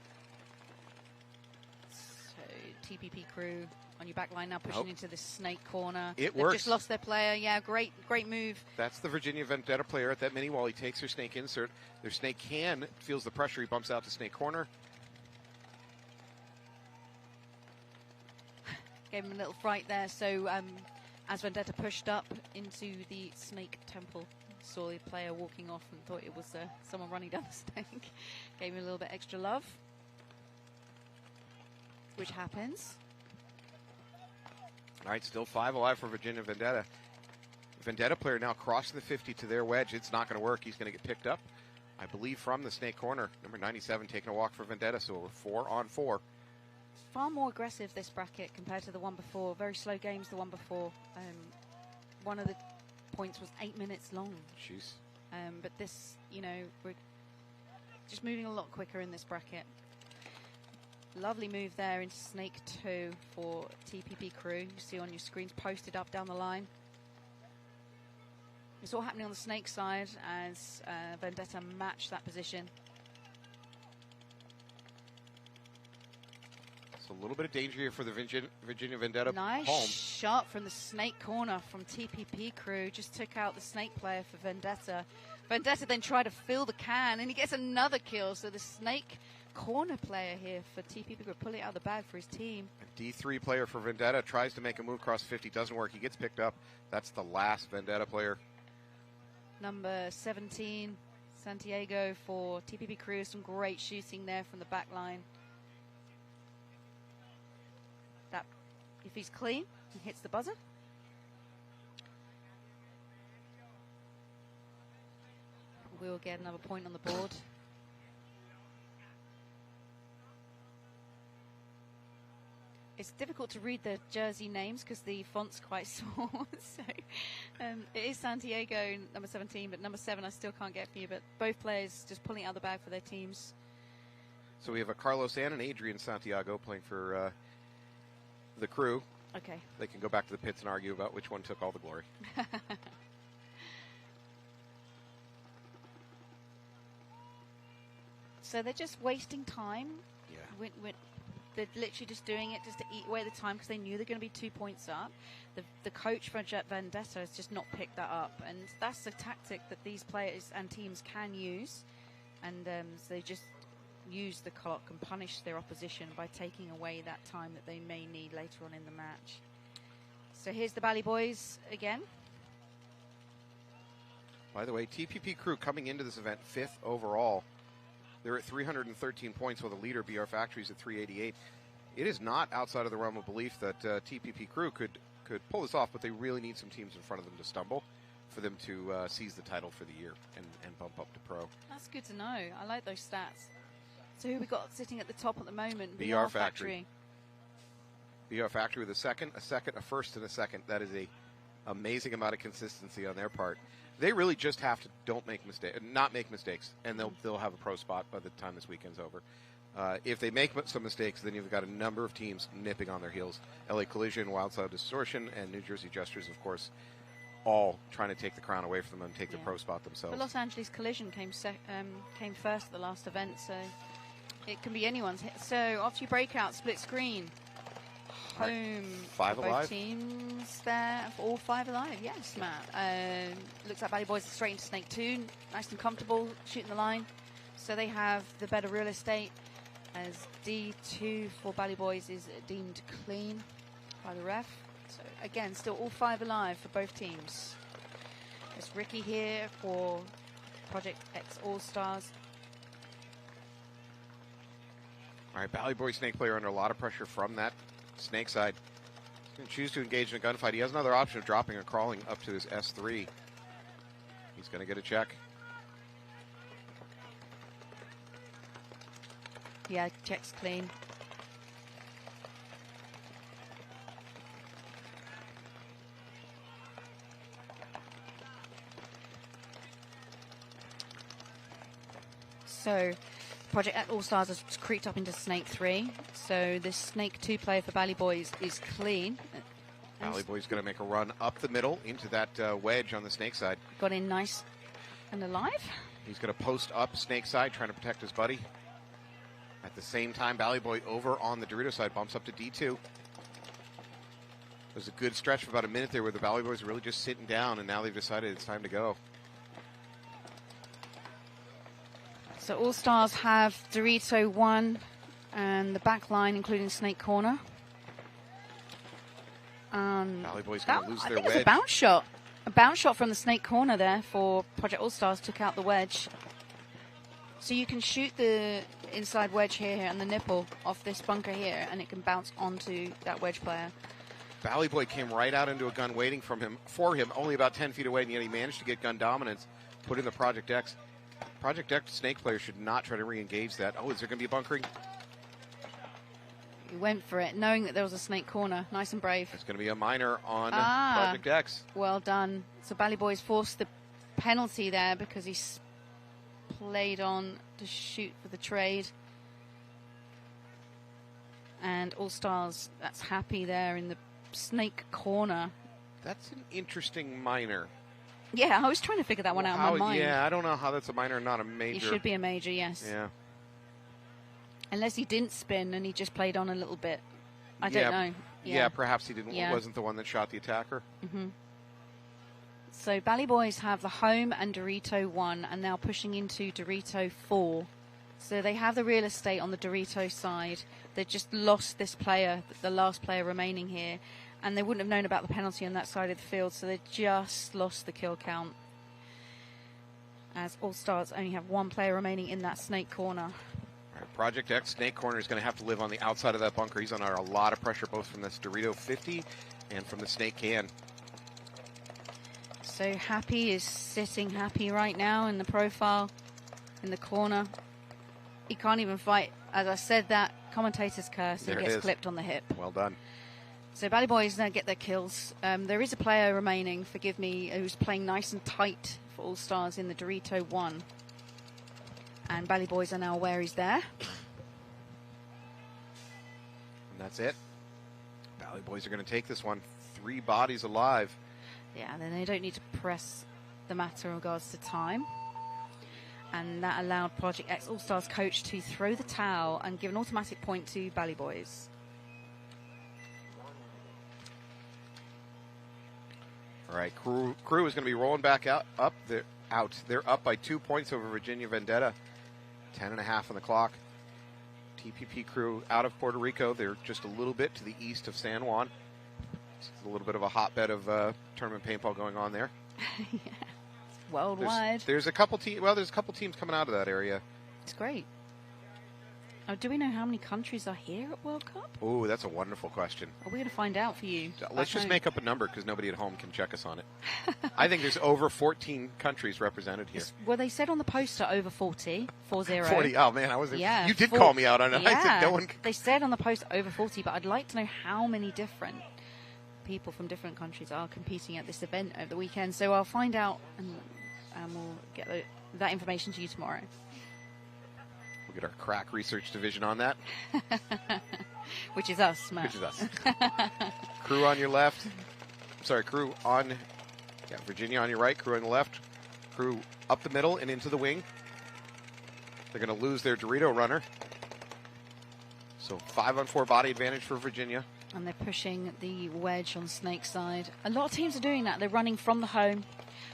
TPP crew on your back line now pushing into the Snake corner. They've works. Just lost their player. Yeah, great move. That's the Virginia Vendetta player at that mini wall. He takes their Snake insert. Their Snake feels the pressure. He bumps out to Snake corner. Gave him a little fright there. So as Vendetta pushed up into the Snake temple, saw the player walking off and thought it was someone running down the Snake. Gave him a little bit extra love, which happens. All right, still 5 alive for Virginia Vendetta. Vendetta player now crossing the 50 to their wedge. It's not going to work. He's going to get picked up, I believe, from the Snake corner. Number 97 taking a walk for Vendetta, so we're 4 on 4. Far more aggressive this bracket compared to the one before. Very slow games the one before. One of the points was 8 minutes long. Jeez. But this, we're just moving a lot quicker in this bracket. Lovely move there into Snake 2 for TPP crew. You see on your screens posted up down the line. It's all happening on the Snake side as Vendetta match that position. So a little bit of danger here for the Virginia Vendetta nice home. Shot from the Snake corner from TPP crew. Just took out the Snake player for Vendetta. Vendetta then tried to fill the can and he gets another kill. So the Snake corner player here for TPP crew pulling it out of the bag for his team. A D3 player for Vendetta tries to make a move across 50. Doesn't work. He gets picked up. That's the last Vendetta player. Number 17, Santiago for TPP crew. Some great shooting there from the back line. That, if he's clean, he hits the buzzer. We'll get another point on the board. It's difficult to read the jersey names because the font's quite small. So it is Santiago, number 17, but number 7 I still can't get for you. But both players just pulling out the bag for their teams. So we have a Carlos and an Adrian Santiago playing for the crew. Okay. They can go back to the pits and argue about which one took all the glory. So they're just wasting time. Yeah. They're literally just doing it just to eat away the time because they knew they're going to be 2 points up. The coach for Vendetta has just not picked that up, and that's the tactic that these players and teams can use. And so they just use the clock and punish their opposition by taking away that time that they may need later on in the match. So here's the Bally Boys again. By the way, TPP crew coming into this event 5th overall. They're at 313 points while the leader, BR Factory's at 388. It is not outside of the realm of belief that TPP crew could pull this off, but they really need some teams in front of them to stumble for them to seize the title for the year and bump up to pro. That's good to know. I like those stats. So who we got sitting at the top at the moment? BR Factory. BR Factory with a second, a first, and a second. That is a amazing amount of consistency on their part. They really just have to not make mistakes, and they'll have a pro spot by the time this weekend's over. If they make some mistakes, then you've got a number of teams nipping on their heels. LA Collision, Wildside Distortion, and New Jersey Jesters, of course, all trying to take the crown away from them and take the pro spot themselves. The Los Angeles Collision came first at the last event, so it can be anyone's hit. So after you break out, split screen. Home five for alive. Both teams there, all 5 alive. Yes, Matt. Looks like Bally Boys are straight into Snake 2, nice and comfortable shooting the line. So they have the better real estate, as D2 for Bally Boys is deemed clean by the ref. So again, still all 5 alive for both teams. There's Ricky here for Project X Allstars. All right, Bally Boy Snake player under a lot of pressure from that Snake side. He's going to choose to engage in a gunfight. He has another option of dropping or crawling up to his S3. He's going to get a check. Yeah, check's clean. So Project X All-Stars has creeped up into Snake 3. So this Snake 2 player for Bally Boys is clean. Bally Boy's going to make a run up the middle into that wedge on the Snake side. Got in nice and alive. He's going to post up Snake side, trying to protect his buddy. At the same time, Bally Boy over on the Dorito side bumps up to D2. There's a good stretch for about a minute there where the Bally Boys are really just sitting down, and now they've decided it's time to go. So All Stars have Dorito 1 and the back line, including Snake Corner. Bally Boys going to lose their wedge. I think it's a bounce shot. A bounce shot from the Snake Corner there for Project All Stars, took out the wedge. So you can shoot the inside wedge here and the nipple off this bunker here, and it can bounce onto that wedge player. Bally Boy came right out into a gun waiting for him, only about 10 feet away, and yet he managed to get gun dominance, put in the Project X. Project X Snake player should not try to re-engage that. Oh, is there going to be a bunkering? He went for it, knowing that there was a Snake Corner. Nice and brave. It's going to be a minor on Project X. Well done. So Bally Boys forced the penalty there because he's played on to shoot for the trade. And All Stars, that's happy there in the Snake Corner. That's an interesting minor. Yeah, I was trying to figure that one out in my mind. Yeah, I don't know how that's a minor and not a major. It should be a major, yes. Yeah. Unless he didn't spin and he just played on a little bit. I don't know. Yeah, perhaps he didn't. Wasn't the one that shot the attacker. Mm-hmm. So Bally Boys have the home and Dorito 1 and now pushing into Dorito 4. So they have the real estate on the Dorito side. They just lost this player, the last player remaining here. And they wouldn't have known about the penalty on that side of the field, so they just lost the kill count. As All Stars only have 1 player remaining in that Snake Corner. All right, Project X Snake Corner is going to have to live on the outside of that bunker. He's under a lot of pressure, both from this Dorito 50 and from the Snake Can. So Happy is sitting happy right now in the profile, in the corner. He can't even fight. As I said, that commentator's curse, and gets clipped on the hip. Well done. So Bally Boys now get their kills. There is a player remaining, forgive me, who's playing nice and tight for All Stars in the Dorito 1. And Bally Boys are now aware he's there. And that's it. Bally Boys are going to take this one. 3 bodies alive. Yeah, then they don't need to press the matter in regards to time. And that allowed Project X All Stars coach to throw the towel and give an automatic point to Bally Boys. All right, Crew is going to be rolling back out. They're up by 2 points over Virginia Vendetta. 10.5 on the clock. TPP Crew out of Puerto Rico. They're just a little bit to the east of San Juan. It's a little bit of a hotbed of tournament paintball going on there. Yeah. Worldwide. There's a couple teams coming out of that area. It's great. Oh, do we know how many countries are here at World Cup? Oh, that's a wonderful question. Are we going to find out for you? Let's just make up a number because nobody at home can check us on it. I think there's over 14 countries represented here. Well, they said on the poster over 40. 40. 40. Oh, man, I wasn't. Yeah, you did call me out on it. Yeah. I said no one. They said on the poster over 40, but I'd like to know how many different people from different countries are competing at this event over the weekend. So I'll find out and we'll get that information to you tomorrow. We'll get our crack research division on that. Which is us, Matt. Which is us. Crew on your left. Sorry, crew on... Yeah, Virginia on your right, crew on the left. Crew up the middle and into the wing. They're going to lose their Dorito runner. So 5-on-4 body advantage for Virginia. And they're pushing the wedge on Snake side. A lot of teams are doing that. They're running from the home,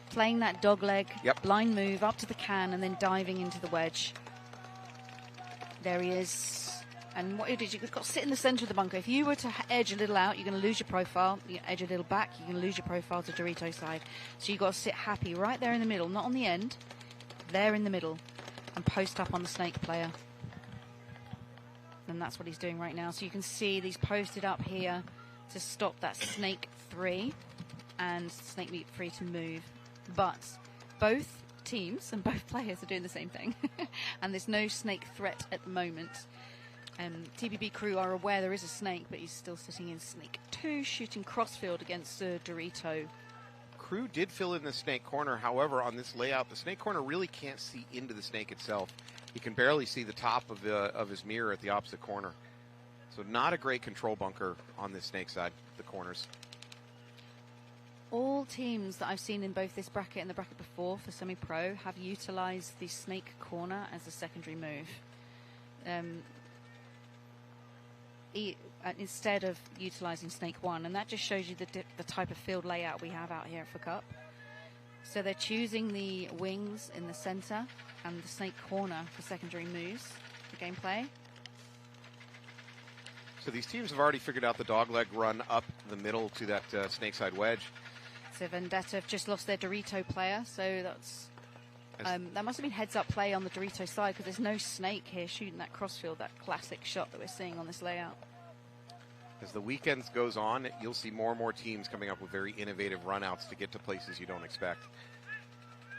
playing that dog leg, blind move up to the can, and then diving into the wedge. There he is. And what you do is you've got to sit in the center of the bunker. If you were to edge a little out, you're going to lose your profile. You edge a little back, you're going to lose your profile to Dorito side. So you've got to sit happy right there in the middle, not on the end, there in the middle, and post up on the Snake player. And that's what he's doing right now. So you can see these posted up here to stop that Snake 3 and Snake Meat 3 to move. But both teams and both players are doing the same thing. And there's no Snake threat at the moment. TPP crew are aware there is a Snake, but he's still sitting in Snake 2, shooting crossfield against Dorito. Crew did fill in the Snake corner. However, on this layout, the Snake corner really can't see into the Snake itself. You can barely see the top of his mirror at the opposite corner. So not a great control bunker on this Snake side, the corners. All teams that I've seen in both this bracket and the bracket before for semi-pro have utilized the Snake corner as a secondary move. Instead of utilizing Snake 1, and that just shows you the type of field layout we have out here at FA Cup. So they're choosing the wings in the center and the Snake corner for secondary moves for gameplay. So these teams have already figured out the dogleg run up the middle to that Snake side wedge. So Vendetta have just lost their Dorito player, so that's that must have been heads-up play on the Dorito side, because there's no Snake here shooting that crossfield, that classic shot that we're seeing on this layout. As the weekends goes on, you'll see more and more teams coming up with very innovative runouts to get to places you don't expect.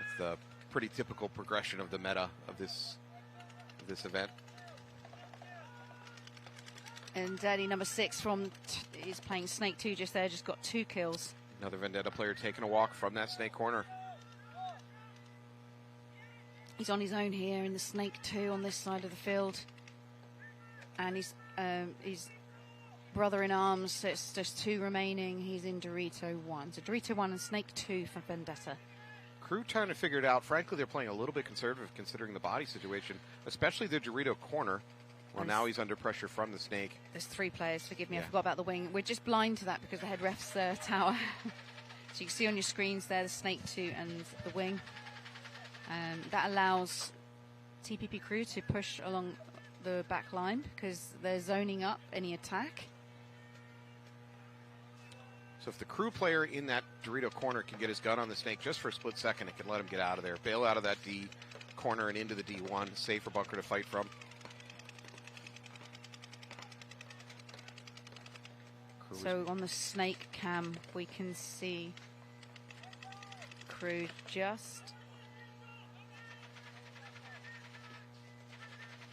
It's the pretty typical progression of the meta of this event. And Daddy number 6 is playing Snake 2 just there, just got 2 kills. Another Vendetta player taking a walk from that Snake corner. He's on his own here in the Snake 2 on this side of the field. And he's brother-in-arms, so it's just 2 remaining. He's in Dorito 1. So Dorito 1 and Snake 2 for Vendetta. Crew trying to figure it out. Frankly, they're playing a little bit conservative considering the body situation, especially the Dorito corner. Well, now he's under pressure from the Snake. There's 3 players, forgive me, I forgot about the wing. We're just blind to that because the head ref's tower. So you can see on your screens there the Snake 2 and the wing. That allows TPP crew to push along the back line because they're zoning up any attack. So if the crew player in that Dorito corner can get his gun on the Snake just for a split second, it can let him get out of there. Bail out of that D corner and into the D1. Safer bunker to fight from. So on the Snake cam, we can see crew just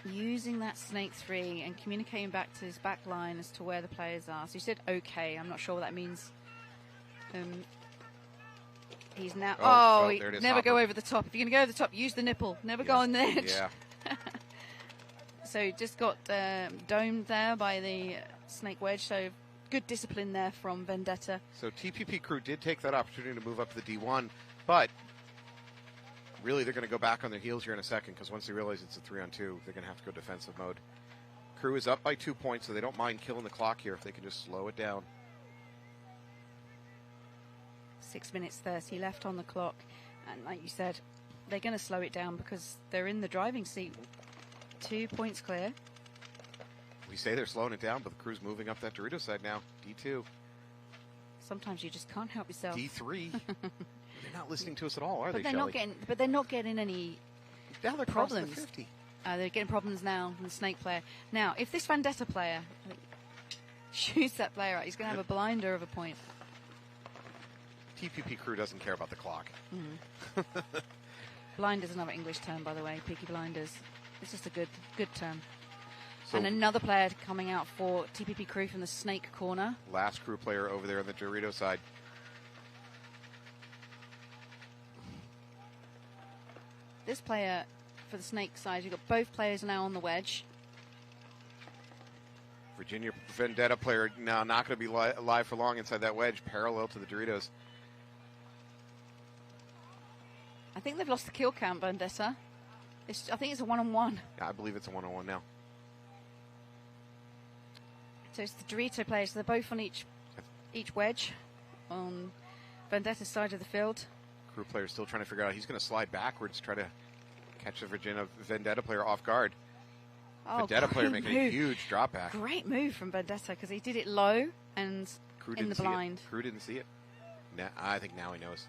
using that Snake 3 and communicating back to his back line as to where the players are. So you said okay, I'm not sure what that means. He's now, never go over the top. If you're going to go over the top, use the nipple. Never go on the edge. Yeah. So just got domed there by the Snake wedge, so good discipline there from Vendetta. So TPP crew did take that opportunity to move up to the D1, but really they're going to go back on their heels here in a second because once they realize it's a 3-on-2, they're going to have to go defensive mode. Crew is up by 2 points, so they don't mind killing the clock here if they can just slow it down. 6 minutes 30 left on the clock, and like you said, they're going to slow it down because they're in the driving seat. 2 points clear. We say they're slowing it down, but the crew's moving up that Dorito side now. D2. Sometimes you just can't help yourself. D3. They're not listening to us at all, are they, Shelley? But they're not getting any now they're problems. The 50. They're getting problems now from the Snake player. Now, if this Vendetta player shoots that player out, he's going to have a blinder of a point. TPP crew doesn't care about the clock. Blind is another English term, by the way. Peaky blinders. It's just a good term. So and another player coming out for TPP Crew from the Snake corner. Last crew player over there on the Dorito side. This player for the Snake side, you've got both players now on the wedge. Virginia Vendetta player now not going to be alive for long inside that wedge, parallel to the Doritos. I think they've lost the kill count, Vendetta. I think it's a one-on-one. Yeah, I believe it's a one-on-one now. So it's the Dorito players. So they're both on each wedge on Vendetta's side of the field. Crew player still trying to figure out. He's going to slide backwards, try to catch the Vendetta player off guard. Oh, Vendetta player making a huge drop back. Great move from Vendetta because he did it low and Crew in the blind. Crew didn't see it. Now, I think now he knows.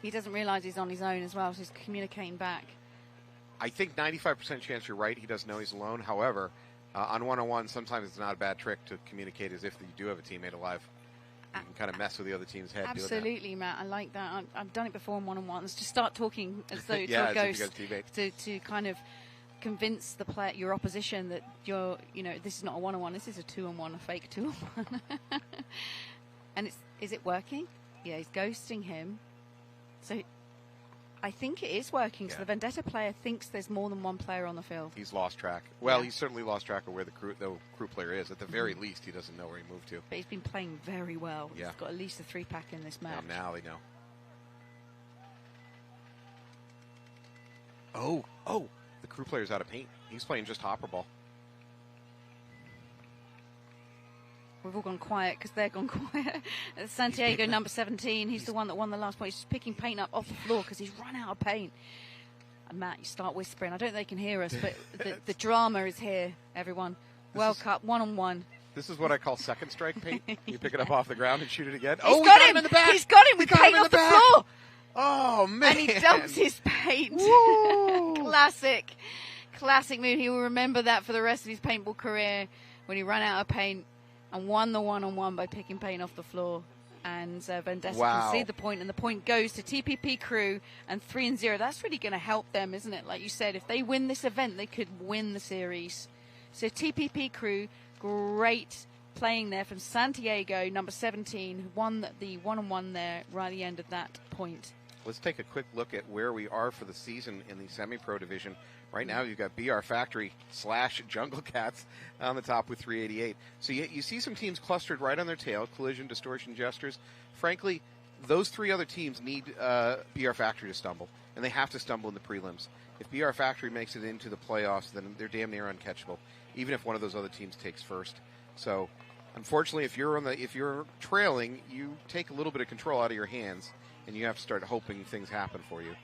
He doesn't realize he's on his own as well, so he's communicating back. I think 95% chance you're right. He doesn't know he's alone. However, on one-on-one, sometimes it's not a bad trick to communicate as if you do have a teammate alive. You can kind of mess with the other team's head. Absolutely, Matt. I like that. I've done it before in one-on-ones. Just start talking as though it's yeah, a ghost to kind of convince the player, your opposition, that you're, this is not a one-on-one. This is a two-on-one, a fake two-on-one. And is it working? Yeah, he's ghosting him. So I think it is working. So the Vendetta player thinks there's more than one player on the field. He's lost track. Well, he's certainly lost track of where the crew player is. At the very least, he doesn't know where he moved to. But he's been playing very well. Yeah. He's got at least a 3-pack in this match. Now they know. Oh, the crew player's out of paint. He's playing just hopper ball. We've all gone quiet because they're gone quiet. Santiago, number 17, he's the one that won the last point. He's just picking paint up off the floor because he's run out of paint. And Matt, you start whispering. I don't think they can hear us, but the drama is here, everyone. World Cup, one-on-one. This is what I call second strike paint. You pick it up off the ground and shoot it again. He's got him in the back. He's got him with paint off the floor. Oh, man. And he dumps his paint. Classic move. He will remember that for the rest of his paintball career when he ran out of paint and won the one-on-one by picking paint off the floor. And Vendetta can see the point, and the point goes to TPP Crew and 3-0. That's really going to help them, isn't it? Like you said, if they win this event, they could win the series. So TPP Crew, great playing there from Santiago, number 17, who won the one-on-one there right at the end of that point. Let's take a quick look at where we are for the season in the semi-pro division. Right now, you've got BR Factory / Jungle Cats on the top with 388. So you see some teams clustered right on their tail, Collision, Distortion, Jesters. Frankly, those three other teams need BR Factory to stumble, and they have to stumble in the prelims. If BR Factory makes it into the playoffs, then they're damn near uncatchable, even if one of those other teams takes first. So, unfortunately, if you're trailing, you take a little bit of control out of your hands, and you have to start hoping things happen for you.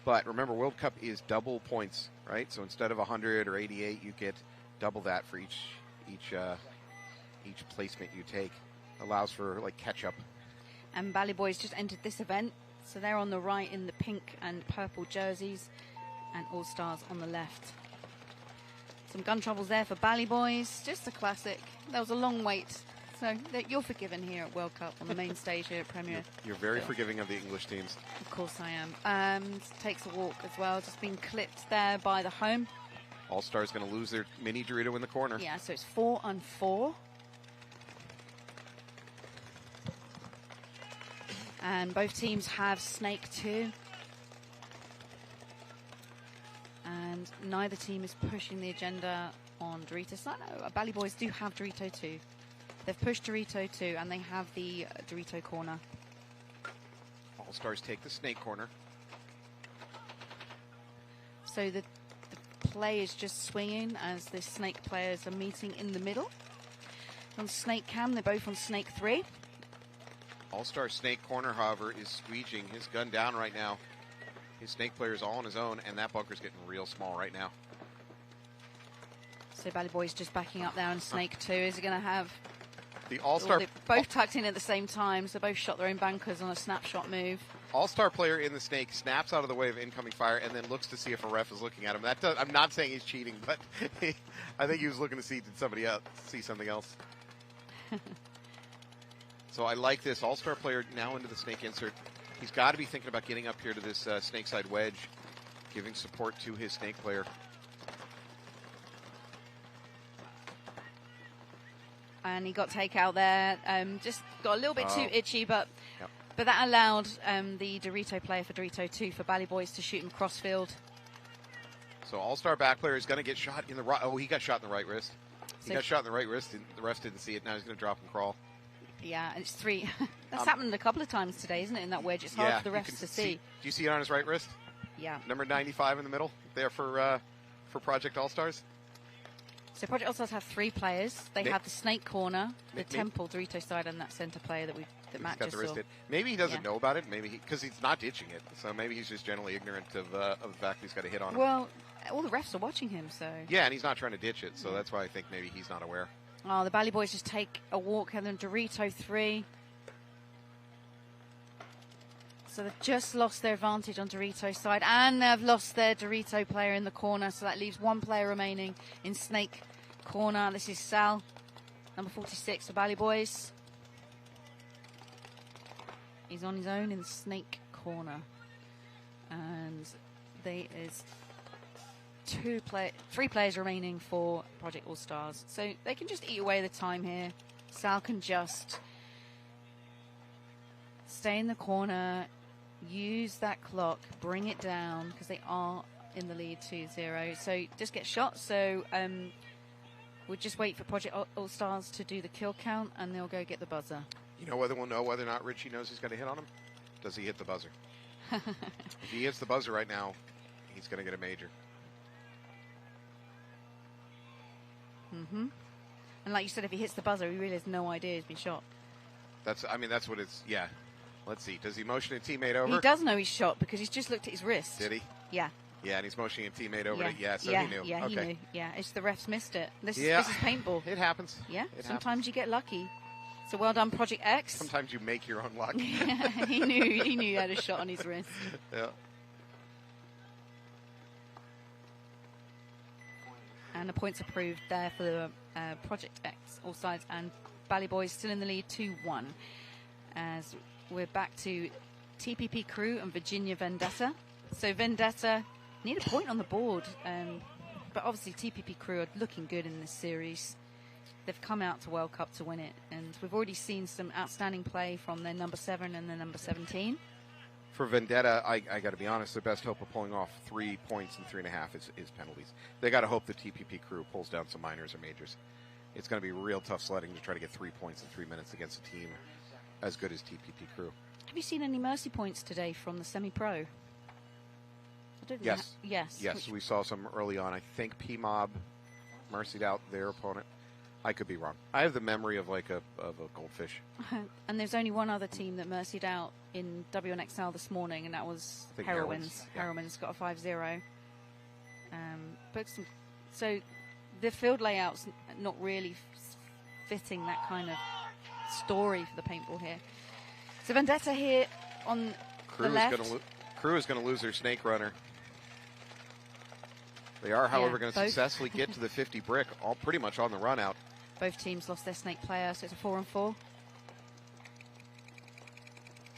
But remember, World Cup is double points, right? So instead of 100 or 88, you get double that for each placement you take. Allows for like catch up. And Bally Boys just entered this event, so they're on the right in the pink and purple jerseys, and Allstars on the left. Some gun troubles there for Bally Boys, just a classic. There was a long wait. So you're forgiven here at World Cup on the main stage here at Premier. You're very forgiving of the English teams. Of course I am. Takes a walk as well. Just been clipped there by the home. All-Stars going to lose their mini Dorito in the corner. Yeah, so it's 4-on-4. And both teams have Snake 2. And neither team is pushing the agenda on Doritos. No, Bally Boys do have Dorito 2. They've pushed Dorito 2, and they have the Dorito corner. All-Stars take the Snake corner. So the play is just swinging as the Snake players are meeting in the middle. On Snake Cam, they're both on Snake 3. All-Star Snake corner, however, is squeeging his gun down right now. His Snake player is all on his own, and that bunker's getting real small right now. So Bally Boys just backing up there on Snake 2. Is he going to have... The All-Star... both tucked in at the same time, so both shot their own bunkers on a snapshot move. All-Star player in the Snake snaps out of the way of incoming fire and then looks to see if a ref is looking at him. I'm not saying he's cheating, but I think he was looking to see did somebody else see something else. So I like this. All-Star player now into the Snake insert. He's got to be thinking about getting up here to this Snake side wedge, giving support to his Snake player. And he got takeout there. Just got a little bit too itchy, but that allowed the Dorito player for Dorito 2 for Bally Boys to shoot him crossfield. So All-Star back player is going to get shot in the right. Oh, he got shot in the right wrist. He got shot in the right wrist, and the rest didn't see it. Now he's going to drop and crawl. Yeah, and it's 3. That's happened a couple of times today, isn't it, in that wedge? It's hard for the refs to see. Do you see it on his right wrist? Yeah. Number 95 in the middle there for Project All-Stars. So Project All-Stars have 3 players. They have the snake corner, the temple, Dorito side, and that center player that Matt just saw. Maybe he doesn't know about it. Maybe because he's not ditching it. So maybe he's just generally ignorant of the fact he's got a hit on him. Well, all the refs are watching him, so. Yeah, and he's not trying to ditch it. So that's why I think maybe he's not aware. Oh, the Bally Boys just take a walk, and then Dorito 3. So they've just lost their advantage on Dorito's side, and they've lost their Dorito player in the corner, so that leaves 1 player remaining in Snake corner. This is Sal, number 46 for Bally Boys. He's on his own in Snake corner. And there is 3 players remaining for Project All-Stars. So they can just eat away the time here. Sal can just stay in the corner, use that clock, bring it down, because they are in the lead 2-0. So just get shot. So we'll just wait for Project All-Stars to do the kill count, and they'll go get the buzzer. You know whether we'll know whether or not Richie knows he's going to hit on him? Does he hit the buzzer? If he hits the buzzer right now, he's going to get a major. Mm-hmm. And like you said, if he hits the buzzer, he really has no idea he's been shot. That's what it's, yeah. Let's see. Does he motion a teammate over? He does know he's shot because he's just looked at his wrist. Did he? Yeah. Yeah, and he's motioning a teammate over. Yeah, So he knew. Yeah, okay. he knew. Yeah, it's the refs missed it. This is paintball. It happens. Yeah, sometimes you get lucky. So well done, Project X. Sometimes you make your own luck. he knew he had a shot on his wrist. Yeah. And the points approved there for the Project X, all sides, and Bally Boys still in the lead 2-1. As we're back to TPP Crew and Virginia Vendetta. So Vendetta need a point on the board, but obviously TPP Crew are looking good in this series. They've come out to World Cup to win it, and we've already seen some outstanding play from their number 7 and their number 17. For Vendetta, I got to be honest, their best hope of pulling off 3 points and 3.5 is penalties. They got to hope the TPP Crew pulls down some minors or majors. It's going to be real tough sledding to try to get 3 points in 3 minutes against a team as good as TPP Crew. Have you seen any mercy points today from the semi-pro? Yes. Yes. We saw some early on. I think PMOB mercied out their opponent. I could be wrong. I have the memory of like a goldfish. And there's only one other team that mercied out in WNXL this morning, and that was Heroines. Heroines got a 5-0. So the field layout's not really fitting that kind of story for the paintball here. So Vendetta here on the left. Crew is going to lose their snake runner. They are, however, going to successfully get to the 50 brick, all pretty much on the run out. Both teams lost their snake player, so it's a 4-on-4.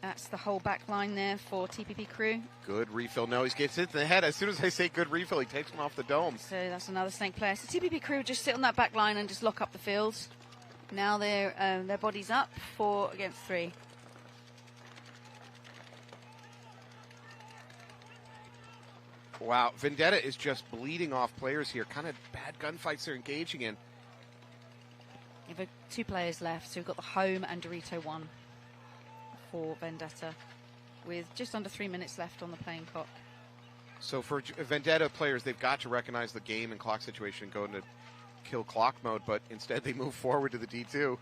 That's the whole back line there for TPP Crew. Good refill. No, he gets hit in the head. As soon as I say good refill, he takes him off the dome. So that's another snake player. So TPP Crew just sit on that back line and just lock up the field. Now their body's up, 4 against 3. Wow, Vendetta is just bleeding off players here. Kind of bad gunfights they're engaging in. We've got 2 players left, so we've got the home and Dorito 1 for Vendetta, with just under 3 minutes left on the playing clock. So for Vendetta players, they've got to recognize the game and clock situation and go into kill clock mode, but instead they move forward to the D2.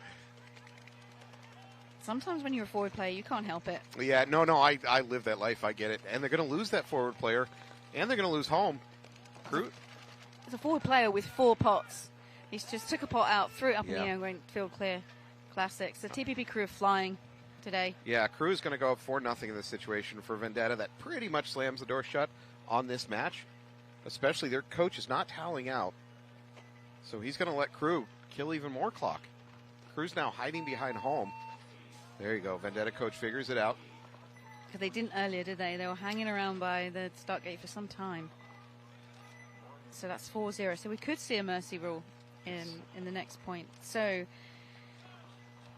Sometimes when you're a forward player, you can't help it. Yeah, no, I live that life. I get it. And they're going to lose that forward player. And they're going to lose home. Crew. It's a forward player with 4 pots. He's just took a pot out, threw it up in the air, and went field clear. Classics. The TPP Crew are flying today. Yeah, Crew is going to go up 4-0 in this situation for Vendetta. That pretty much slams the door shut on this match. Especially their coach is not toweling out. So he's going to let Crew kill even more clock. Crew's now hiding behind home. There you go. Vendetta coach figures it out. Because they didn't earlier, did they? They were hanging around by the start gate for some time. So that's 4-0. So we could see a mercy rule in the next point. So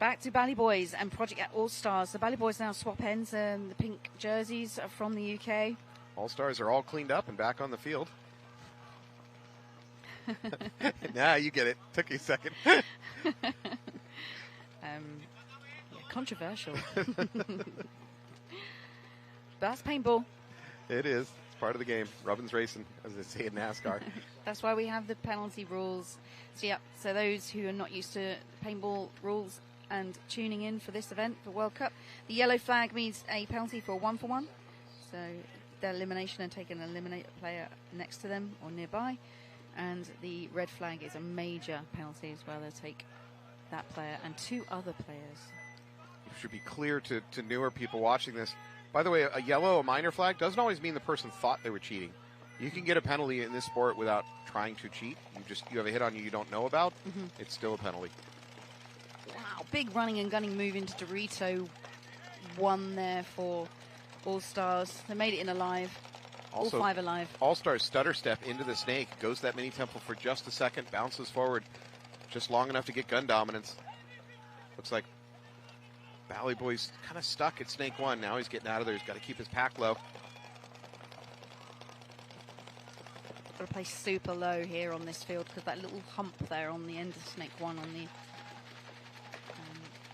Back to Bally Boys and Project All-Stars. The Bally Boys now swap ends. The pink jerseys are from the UK. All-Stars are all cleaned up and back on the field. Nah, you get it. Took you a second. Controversial. But that's paintball. It is. It's part of the game. Rubbin's racing, as they say in NASCAR. That's why we have the penalty rules. So those who are not used to paintball rules and tuning in for this event, for World Cup, the yellow flag means a penalty for a 1-for-1. So their elimination and taking an eliminated player next to them or nearby. And the red flag is a major penalty as well. They'll take that player and 2 other players. It should be clear to newer people watching this. By the way, a yellow, a minor flag, doesn't always mean the person thought they were cheating. You can get a penalty in this sport without trying to cheat. You have a hit on you don't know about. Mm-hmm. It's still a penalty. Wow, big running and gunning move into Dorito. 1 there for All-Stars. They made it in alive. Also, all 5 alive. All-Stars stutter step into the snake. Goes to that mini temple for just a second. Bounces forward. Just long enough to get gun dominance. Looks like Bally Boy's kind of stuck at snake 1. Now he's getting out of there. He's got to keep his pack low. Got to play super low here on this field because that little hump there on the end of snake 1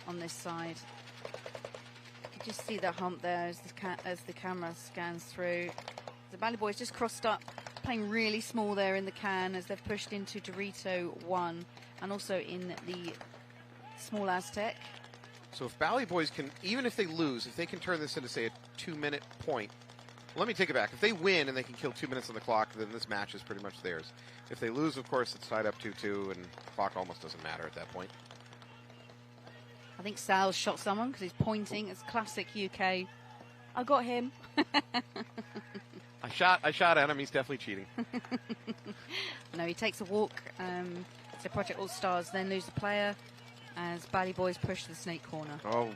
on this side. You can just see the hump there as the camera scans through. The Bally Boys just crossed up, playing really small there in the can as they've pushed into Dorito 1 and also in the small Aztec. So if Bally Boys can, even if they lose, if they can turn this into, say, a 2-minute point. Let me take it back. If they win and they can kill 2 minutes on the clock, then this match is pretty much theirs. If they lose, of course, it's tied up 2-2, and the clock almost doesn't matter at that point. I think Sal's shot someone because he's pointing. It's classic UK. I got him. I shot at him. He's definitely cheating. No, he takes a walk. So Project All-Stars then lose the player as Bally Boys push the snake corner. Oh,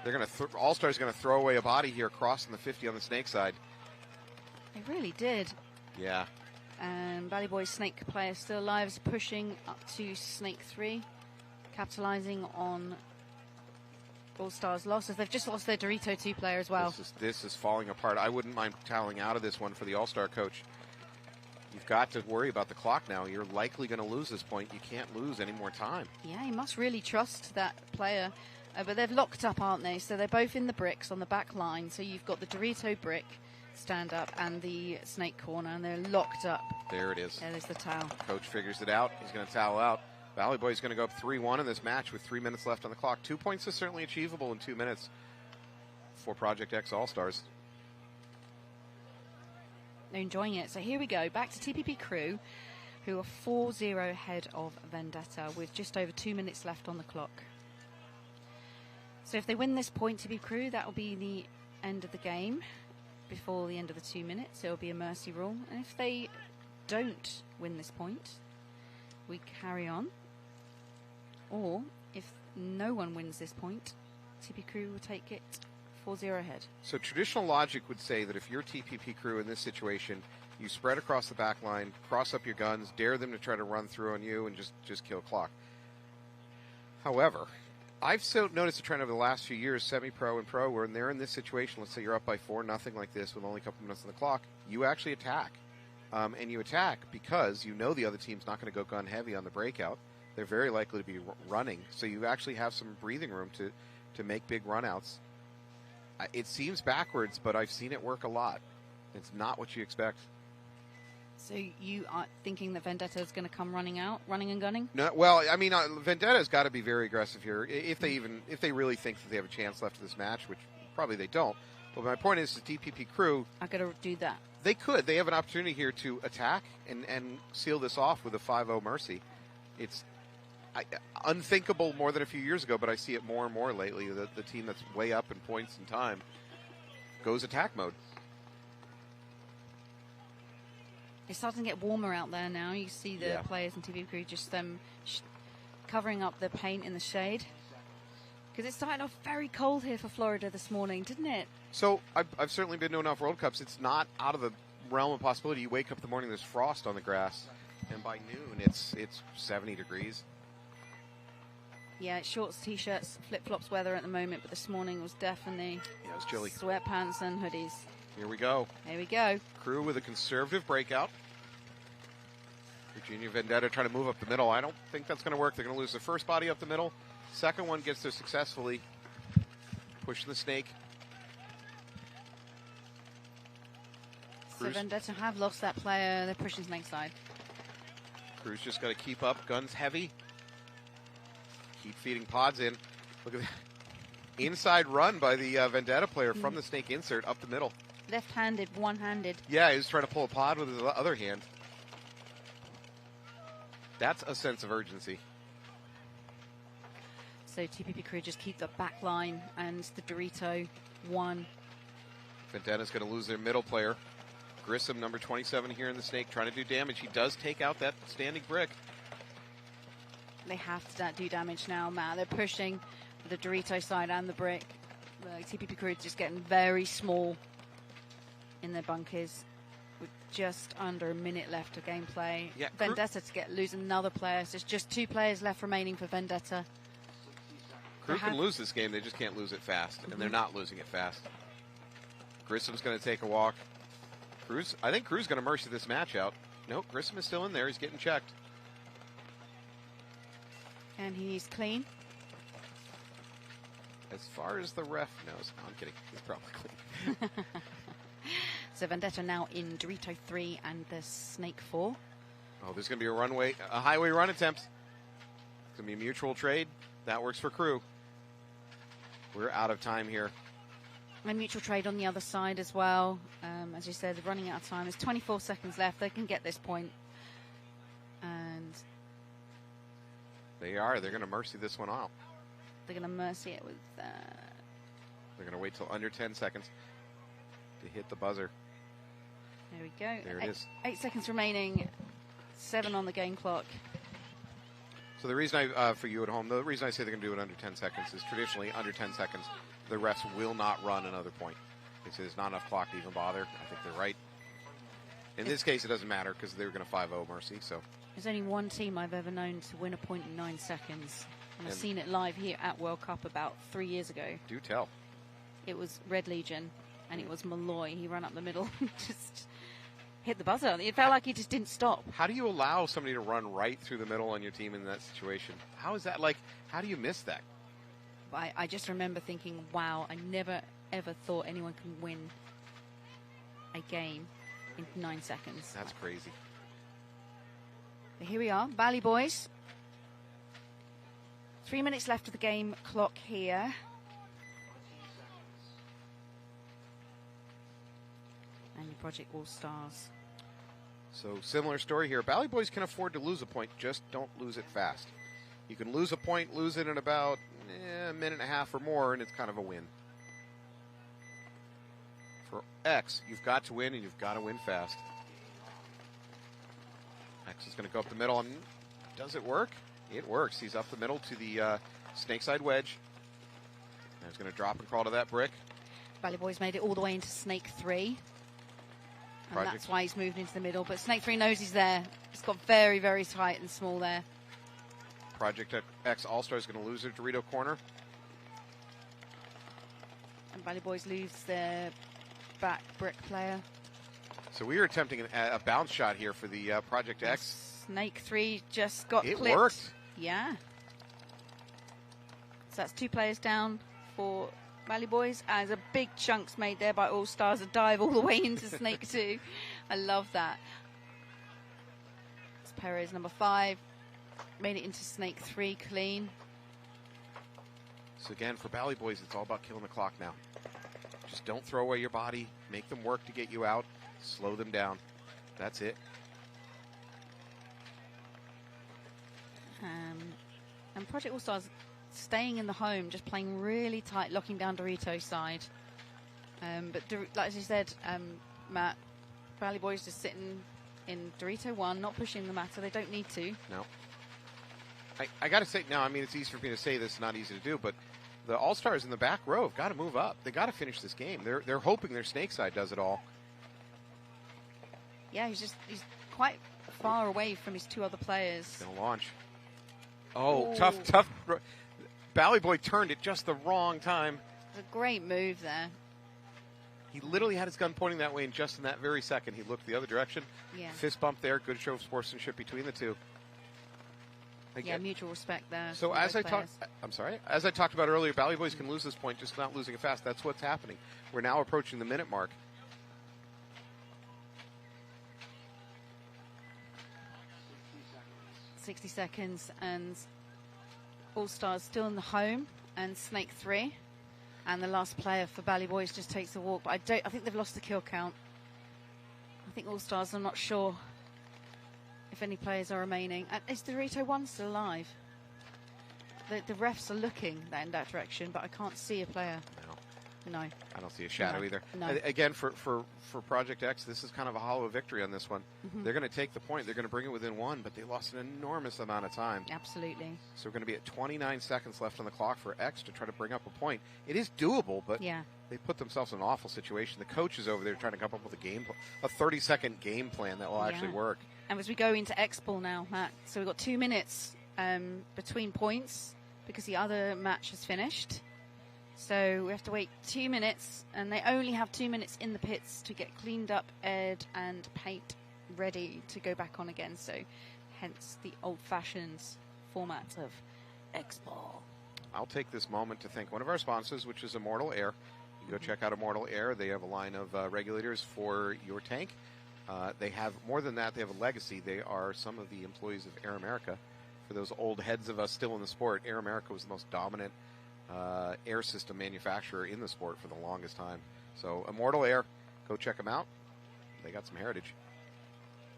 they're going to All-Stars going to throw away a body here, crossing the 50 on the snake side. They really did. Yeah. And Bally Boys snake player still alive, is pushing up to snake 3, capitalizing on All-Stars losses. They've just lost their Dorito 2 player as well. This is falling apart. I wouldn't mind toweling out of this one for the All-Star coach. You've got to worry about the clock now. You're likely going to lose this point. You can't lose any more time. Yeah, you must really trust that player. But they've locked up, aren't they? So they're both in the bricks on the back line. So you've got the Dorito brick stand up and the snake corner, and they're locked up. There it is. There's the towel. Coach figures it out. He's going to towel out. Bally Boy's going to go up 3-1 in this match with 3 minutes left on the clock. 2 points is certainly achievable in 2 minutes for Project X All-Stars. They're enjoying it. So here we go. Back to TPP Crew, who are 4-0 ahead of Vendetta with just over 2 minutes left on the clock. So if they win this point, TPP Crew, that will be the end of the game before the end of the 2 minutes. It will be a mercy rule. And if they don't win this point, we carry on. Or if no one wins this point, TPP Crew will take it 4-0 ahead. So traditional logic would say that if you're TPP Crew in this situation, you spread across the back line, cross up your guns, dare them to try to run through on you, and just kill clock. However, I've noticed a trend over the last few years, semi-pro and pro, where when they're in this situation, let's say you're up by 4-0 like this with only a couple minutes on the clock, you actually attack. And you attack because you know the other team's not going to go gun heavy on the breakout. They're very likely to be running. So you actually have some breathing room to make big runouts. It seems backwards, but I've seen it work a lot. It's not what you expect. So you are thinking that Vendetta is going to come running and gunning? No, well, I mean, Vendetta's got to be very aggressive here if they really think that they have a chance left in this match, which probably they don't. But my point is, the TPP Crew, I got to do that. They could. They have an opportunity here to attack and seal this off with a 5-0 mercy. It's unthinkable more than a few years ago, but I see it more and more lately. The team that's way up in points and time goes attack mode. It's starting to get warmer out there now. You see the players in TPP Crew just covering up the paint in the shade. Because it started off very cold here for Florida this morning, didn't it? So I've certainly been to enough World Cups. It's not out of the realm of possibility. You wake up in the morning, there's frost on the grass, and by noon it's 70 degrees. Yeah, shorts, t-shirts, flip-flops weather at the moment, but this morning was definitely Yeah, it was chilly. Sweatpants and hoodies. Here we go. Here we go. Crew with a conservative breakout. Virginia Vendetta trying to move up the middle. I don't think that's going to work. They're going to lose the first body up the middle. Second one gets there successfully. Pushing the snake. So Vendetta have lost that player. They're pushing snake side. Crew's just got to keep up. Guns heavy. Keep feeding pods in. Look at that. Inside run by the Vendetta player from the snake insert up the middle. Left-handed, one-handed. Yeah, he was trying to pull a pod with his other hand. That's a sense of urgency. So TPP Crew just keep the back line and the Dorito one. Vendetta's going to lose their middle player. Grissom, number 27 here in the snake, trying to do damage. He does take out that standing brick. They have to do damage now, Matt. They're pushing the Dorito side and the brick. The TPP Crew is just getting very small in their bunkers. With just under a minute left of gameplay. Yeah, Vendetta to lose another player. So there's just 2 players left remaining for Vendetta. Crew can lose this game, they just can't lose it fast. And they're not losing it fast. Grissom's going to take a walk. I think Crew's going to mercy this match out. Nope, Grissom is still in there. He's getting checked. And he's clean. As far as the ref knows. No, I'm kidding. He's probably clean. So Vendetta now in Dorito 3 and the Snake 4. Oh, there's going to be a highway run attempt. It's going to be a mutual trade. That works for Crew. We're out of time here. A mutual trade on the other side as well. As you said, running out of time. There's 24 seconds left. They can get this point. And they are. They're going to mercy this one out. They're going to mercy it with... They're going to wait till under 10 seconds to hit the buzzer. There we go. There it is. 8 seconds remaining. 7 on the game clock. So the reason for you at home, the reason I say they're going to do it under 10 seconds is traditionally under 10 seconds, the refs will not run another point. They say there's not enough clock to even bother. I think they're right. In this case, it doesn't matter because they were going to 5-0 mercy. So there's only one team I've ever known to win a point in 9 seconds. And I've seen it live here at World Cup about 3 years ago. Do tell. It was Red Legion, and it was Malloy. He ran up the middle and just hit the buzzer. It felt like he just didn't stop. How do you allow somebody to run right through the middle on your team in that situation? How is that like? How do you miss that? I just remember thinking, wow, I never, ever thought anyone can win a game in 9 seconds. That's crazy. But here we are, Bally Boys. 3 minutes left of the game clock here. And your Project Allstars. So similar story here. Bally Boys can afford to lose a point, just don't lose it fast. You can lose a point, lose it in about a minute and a half or more, and it's kind of a win. For X, you've got to win, and you've got to win fast. X is going to go up the middle. And does it work? It works. He's up the middle to the snake side wedge. Now he's going to drop and crawl to that brick. Bally Boys made it all the way into Snake 3. And that's why he's moved into the middle. But Snake 3 knows he's there. It's got very, very tight and small there. Project X All-Star is going to lose their Dorito corner. And Bally Boys lose their back brick player. So we are attempting a bounce shot here for the Project X. Snake 3 just got clipped. It worked. Yeah. So that's 2 players down for Bally Boys. As a big chunks made there by All-Stars, a dive all the way into Snake 2. I love that. It's Perez, number 5. Made it into Snake 3 clean. So again, for Bally Boys, it's all about killing the clock now. Just don't throw away your body. Make them work to get you out. Slow them down. That's it. And Project All-Stars staying in the home, just playing really tight, locking down Dorito's side. But like you said, Matt, Bally Boys just sitting in Dorito 1, not pushing the matter. They don't need to. No. I got to say, now, I mean, it's easy for me to say this, not easy to do, but the All-Stars in the back row have got to move up. They got to finish this game. They're hoping their snake side does it all. Yeah, he's quite far away from his 2 other players. He's going to launch. Oh, tough. Bally Boy turned at just the wrong time. It's a great move there. He literally had his gun pointing that way, and just in that very second, he looked the other direction. Yeah. Fist bump there. Good show of sportsmanship between the two. Yeah, mutual respect there. So as I talked about earlier, Bally Boys can lose this point, just not losing it fast. That's what's happening. We're now approaching the minute mark. .60 seconds, and Allstars still in the home, and Snake 3. And the last player for Bally Boys just takes a walk. But I think they've lost the kill count. I think Allstars, I'm not sure if any players are remaining. Is Dorito 1 still alive? The refs are looking in that direction, but I can't see a player. No. I don't see a shadow either. No. Again, for Project X, this is kind of a hollow victory on this one. Mm-hmm. They're going to take the point. They're going to bring it within 1, but they lost an enormous amount of time. Absolutely. So we're going to be at 29 seconds left on the clock for X to try to bring up a point. It is doable, but they put themselves in an awful situation. The coach is over there trying to come up with a 30-second game plan that will actually work. And as we go into X ball now, Matt, so we've got 2 minutes between points because the other match has finished. So we have to wait 2 minutes, and they only have 2 minutes in the pits to get cleaned up, aired, and paint ready to go back on again. So hence the old-fashioned format of X-Ball. I'll take this moment to thank one of our sponsors, which is Immortal Air. You go check out Immortal Air. They have a line of regulators for your tank. They have more than that. They have a legacy. They are some of the employees of Air America. For those old heads of us still in the sport, Air America was the most dominant air system manufacturer in the sport for the longest time. So Immortal Air, go check them out. They got some heritage.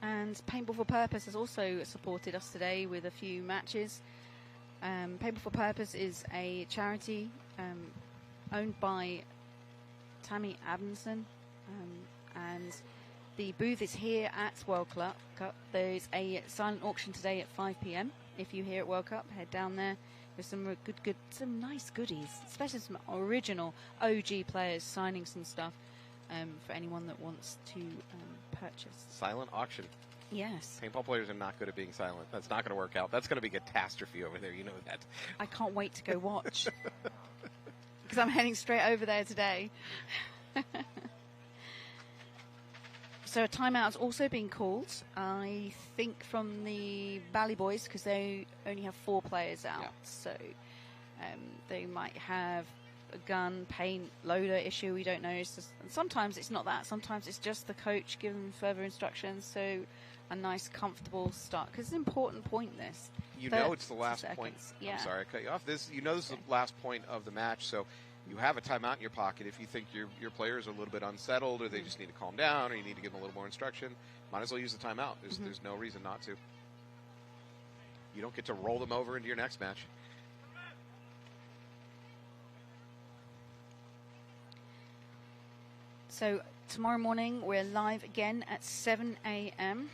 And Paintball for Purpose has also supported us today with a few matches. Paintball for Purpose is a charity owned by Tammy Abinson, and the booth is here at World Cup. There's a silent auction today at 5 p.m. If you're here at World Cup, head down there. There's some nice goodies, especially some original OG players signing some stuff for anyone that wants to purchase. Silent auction. Yes. Paintball players are not good at being silent. That's not going to work out. That's going to be a catastrophe over there. You know that. I can't wait to go watch because I'm heading straight over there today. So a timeout has also been called, I think, from the Bally Boys, because they only have 4 players out. Yeah. So they might have a gun, paint, loader issue, we don't know. It's just, and sometimes it's not that. Sometimes it's just the coach giving further instructions. So a nice, comfortable start, because it's an important point, this. You know it's the last point. Yeah. I'm sorry, I cut you off. This is the last point of the match, so you have a timeout in your pocket. If you think your players are a little bit unsettled, or they just need to calm down, or you need to give them a little more instruction, might as well use the timeout. There's no reason not to. You don't get to roll them over into your next match. So tomorrow morning we're live again at 7 a.m.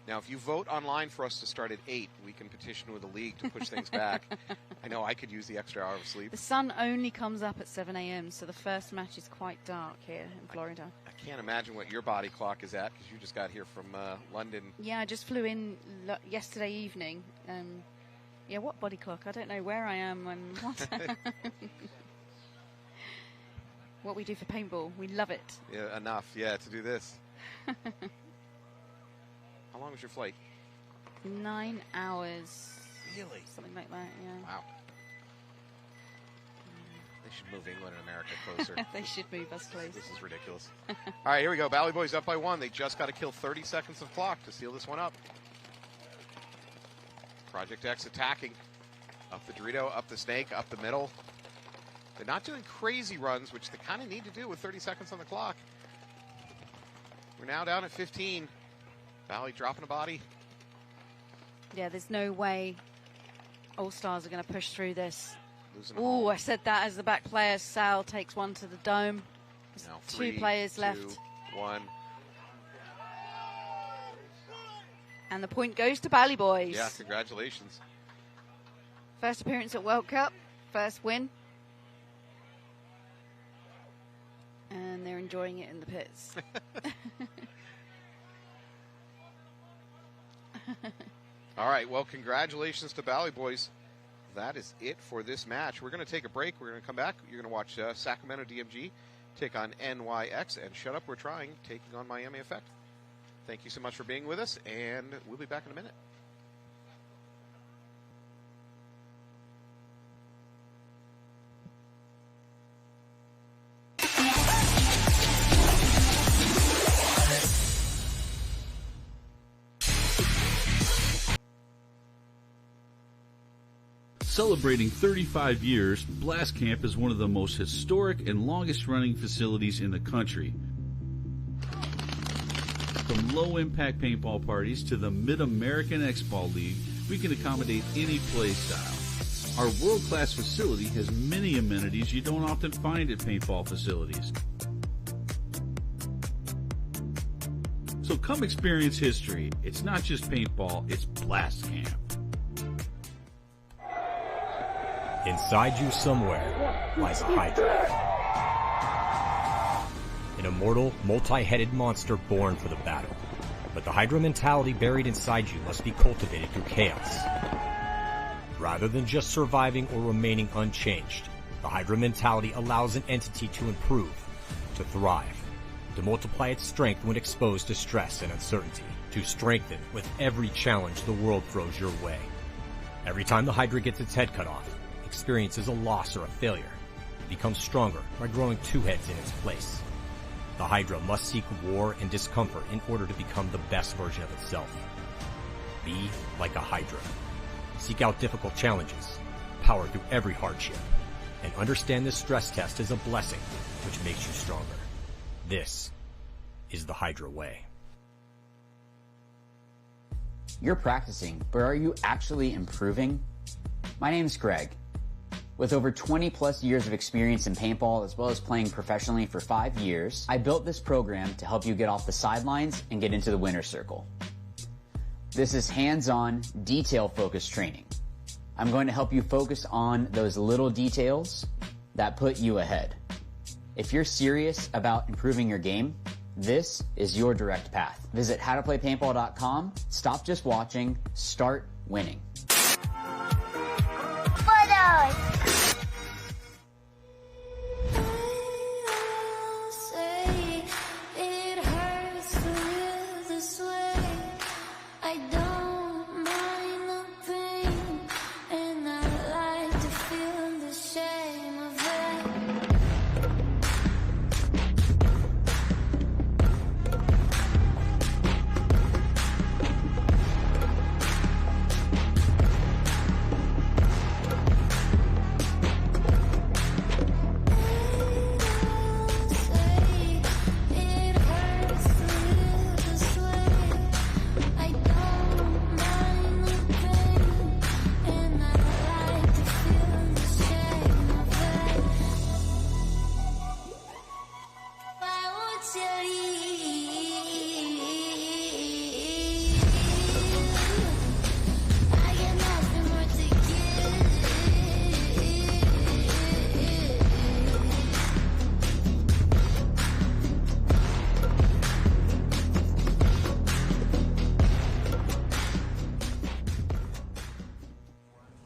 Now, if you vote online for us to start at 8, we can petition with the league to push things back. I know I could use the extra hour of sleep. The sun only comes up at 7 a.m., so the first match is quite dark here in Florida. I can't imagine what your body clock is at, because you just got here from London. Yeah, I just flew in yesterday evening. Yeah, what body clock? I don't know where I am and what. What we do for paintball. We love it. Yeah, enough, to do this. How long was your flight? 9 hours. Really? Something like that, yeah. Wow. They should move England and America closer. They should move us close. This is ridiculous. All right, here we go. Bally Boys up by 1. They just got to kill 30 seconds of clock to seal this one up. Project X attacking. Up the Dorito, up the Snake, up the middle. They're not doing crazy runs, which they kind of need to do with 30 seconds on the clock. We're now down at 15. Bally dropping a body. Yeah, there's no way Allstars are going to push through this. Oh, I said that as the back player. Sal takes one to the dome. There's now 2 players left. 2, 1. And the point goes to Bally Boys. Yeah, congratulations. First appearance at World Cup. First win. And they're enjoying it in the pits. All right, well, congratulations to Bally Boys. that is it for this match. We're going to take a break. We're going to come back. You're going to watch Sacramento DMG take on NYX and Shut Up, We're Trying, taking on Miami Effect. Thank you so much for being with us, and we'll be back in a minute. Celebrating 35 years, Blast Camp is one of the most historic and longest-running facilities in the country. From low-impact paintball parties to the Mid-American X-Ball League, we can accommodate any play style. Our world-class facility has many amenities you don't often find at paintball facilities. So come experience history. It's not just paintball, it's Blast Camp. Inside you somewhere lies a Hydra. An immortal, multi-headed monster born for the battle. But the Hydra mentality buried inside you must be cultivated through chaos. Rather than just surviving or remaining unchanged, the Hydra mentality allows an entity to improve, to thrive, to multiply its strength when exposed to stress and uncertainty, to strengthen with every challenge the world throws your way. Every time the Hydra gets its head cut off, experiences a loss or a failure, it becomes stronger by growing two heads in its place. The Hydra must seek war and discomfort in order to become the best version of itself. Be like a Hydra. Seek out difficult challenges, power through every hardship, and understand this stress test is a blessing which makes you stronger. This is the Hydra way. You're practicing, but are you actually improving? My name's Greg. With over 20 plus years of experience in paintball, as well as playing professionally for 5 years, I built this program to help you get off the sidelines and get into the winner's circle. This is hands-on, detail-focused training. I'm going to help you focus on those little details that put you ahead. If you're serious about improving your game, this is your direct path. Visit howtoplaypaintball.com. Stop just watching, start winning.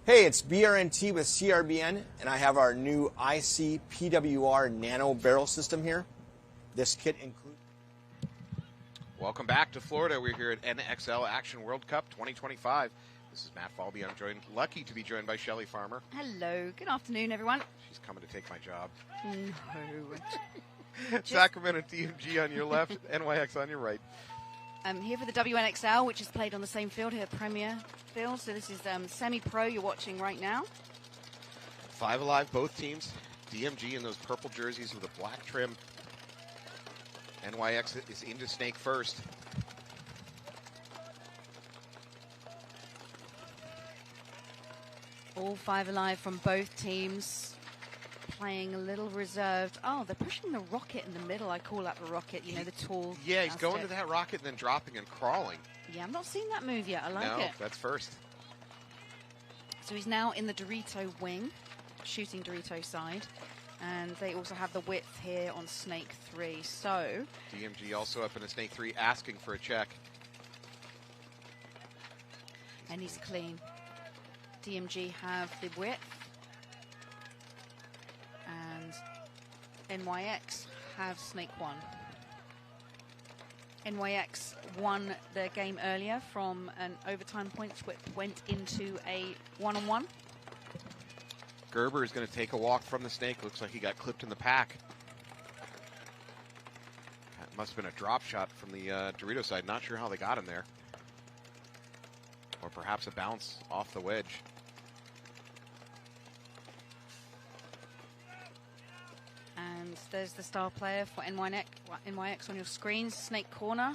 Hey, it's BRNT with CRBN, and I have our new IC PWR Nano Barrel System here. This kit includes... Welcome back to Florida. We're here at NXL Action World Cup 2025. This is Matt Falby. I'm lucky to be joined by Shelley Farmer. Hello. Good afternoon, everyone. She's coming to take my job. No. Sacramento DMG on your left, NYX on your right. I'm here for the WNXL, which is played on the same field here, Premier Field. So this is semi-pro you're watching right now. 5 Alive, both teams. DMG in those purple jerseys with a black trim. NYX is into Snake first. All 5 Alive from both teams. Playing a little reserved. Oh, they're pushing the rocket in the middle. I call that the rocket, you know, the tall. Yeah, he's going to that rocket and then dropping and crawling. Yeah, I'm not seeing that move yet. I like it. No, that's first. So he's now in the Dorito wing, shooting Dorito side. And they also have the width here on Snake 3. So DMG also up in a Snake 3 asking for a check. And he's clean. DMG have the width, and NYX have Snake 1. NYX won their game earlier from an overtime points, which went into a one-on-one. Gerber is going to take a walk from the Snake. Looks like he got clipped in the pack. That must have been a drop shot from the Dorito side. Not sure how they got him there. Or perhaps a bounce off the wedge. And there's the star player for NYX on your screen, Snake Corner.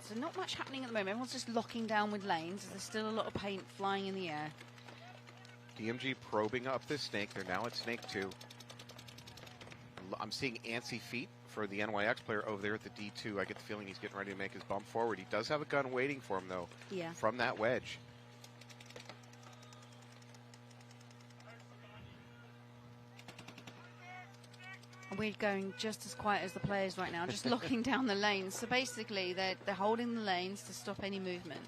So not much happening at the moment. Everyone's just locking down with lanes. There's still a lot of paint flying in the air. DMG probing up this Snake. They're now at Snake 2. I'm seeing antsy feet for the NYX player over there at the D2. I get the feeling he's getting ready to make his bump forward. He does have a gun waiting for him, though, from that wedge. We're going just as quiet as the players right now, just locking down the lanes. So basically, they're holding the lanes to stop any movement.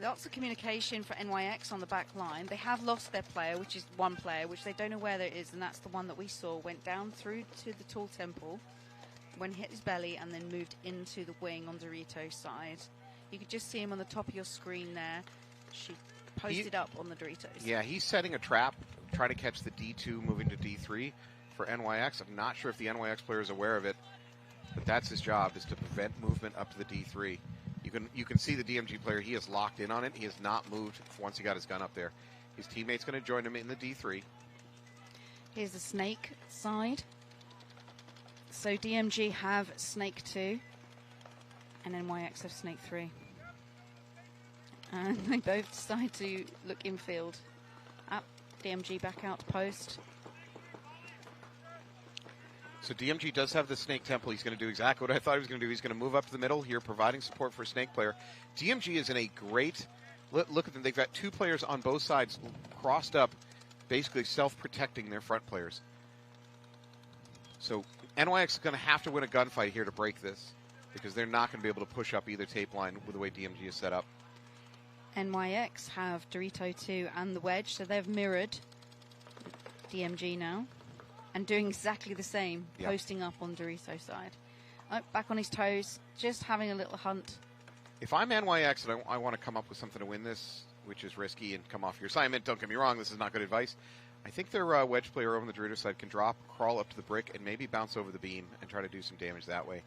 Lots of communication for NYX on the back line. They have lost their player, which is one player, which they don't know where it is, and that's the one that we saw. Went down through to the tall temple, when hit his belly, and then moved into the wing on Dorito's side. You could just see him on the top of your screen there. She posted up on the Doritos. Yeah, he's setting a trap, trying to catch the D2 moving to D3 for NYX. I'm not sure if the NYX player is aware of it, but that's his job, is to prevent movement up to the D3. You can see the DMG player, he is locked in on it. He has not moved once he got his gun up there. His teammate's going to join him in the D3. Here's the Snake side. So DMG have Snake 2 and NYX have Snake 3. And they both decide to look infield. Up, DMG back out to post. So DMG does have the Snake Temple. He's going to do exactly what I thought he was going to do. He's going to move up to the middle here, providing support for a Snake player. DMG is in a great... Look at them. They've got two players on both sides crossed up, basically self-protecting their front players. So NYX is going to have to win a gunfight here to break this, because they're not going to be able to push up either tape line with the way DMG is set up. NYX have Dorito 2 and the wedge, so they've mirrored DMG now. And doing exactly the same, posting up on Dorito's side. Oh, back on his toes, just having a little hunt. If I'm NYX and I want to come up with something to win this, which is risky and come off your assignment, don't get me wrong, this is not good advice. I think their wedge player over on the Dorito side can drop, crawl up to the brick, and maybe bounce over the beam and try to do some damage that way.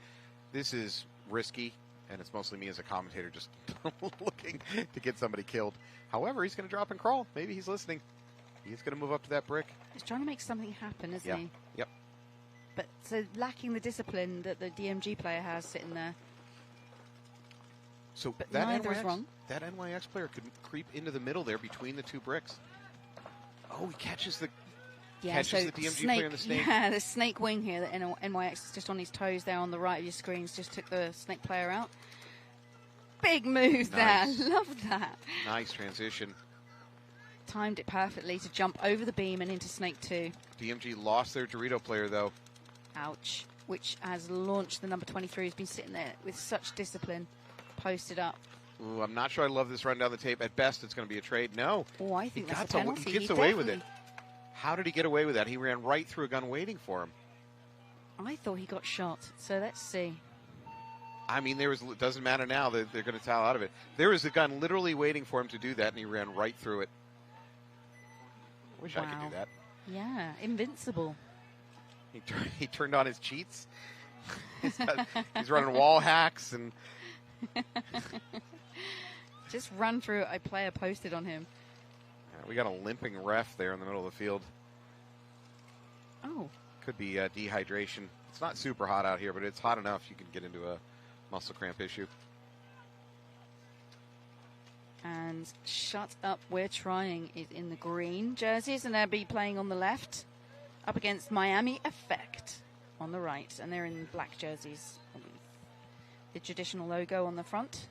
This is risky, and it's mostly me as a commentator just looking to get somebody killed. However, he's going to drop and crawl. Maybe he's listening. He's going to move up to that brick. He's trying to make something happen, isn't he? Yep. But so lacking the discipline that the DMG player has sitting there. So but that neither is wrong. That NYX player could creep into the middle there between the two bricks. Oh, he catches the the DMG player in the Snake. Yeah, the Snake wing here. That NYX is just on his toes there on the right of your screens. Just took the Snake player out. Big move there. Love that. Nice transition. Timed it perfectly to jump over the beam and into Snake 2. DMG lost their Dorito player, though. Ouch. Which has launched the number 23, who's been sitting there with such discipline, posted up. Ooh, I'm not sure I love this run down the tape. At best, it's going to be a trade. No. Oh, I think that's a penalty. He gets away with it. How did he get away with that? He ran right through a gun waiting for him. I thought he got shot, so let's see. I mean, it doesn't matter now. They're going to towel out of it. There was a gun literally waiting for him to do that, and he ran right through it. Wish I could do that. Yeah, invincible. He turned on his cheats. He's running wall hacks and just run through a player posted on him. Yeah, we got a limping ref there in the middle of the field. Oh. Could be dehydration. It's not super hot out here, but it's hot enough you can get into a muscle cramp issue. And Shut Up, We're Trying is in the green jerseys, and they'll be playing on the left up against Miami Effect on the right, and they're in black jerseys. The traditional logo on the front.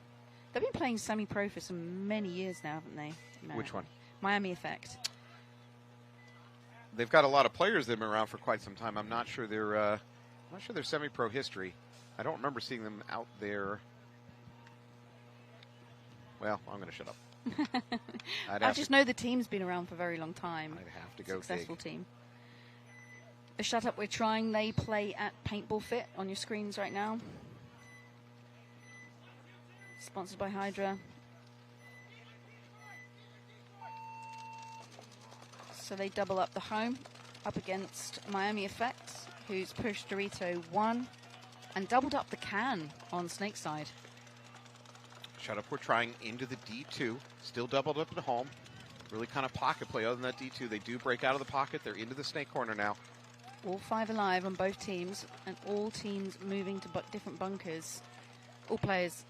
They've been playing semi-pro for many years now, haven't they? Which one? Miami Effect. They've got a lot of players that have been around for quite some time. I'm not sure they're I'm not sure their semi-pro history. I don't remember seeing them out there. Well, I'm going to shut up. I just know the team's been around for a very long time. I'd have to go Successful big. team. The Shut Up We're Trying, they play at Paintball Fit on your screens right now. Sponsored by Hydra. So they double up the home up against Miami Effect, who's pushed Dorito 1 and doubled up the can on Snake side. Shut Up, we're trying into the D2. Still doubled up at home. Really kind of pocket play. Other than that D2, they do break out of the pocket. They're into the Snake corner now. All 5 alive on both teams, and all teams moving to different bunkers. All players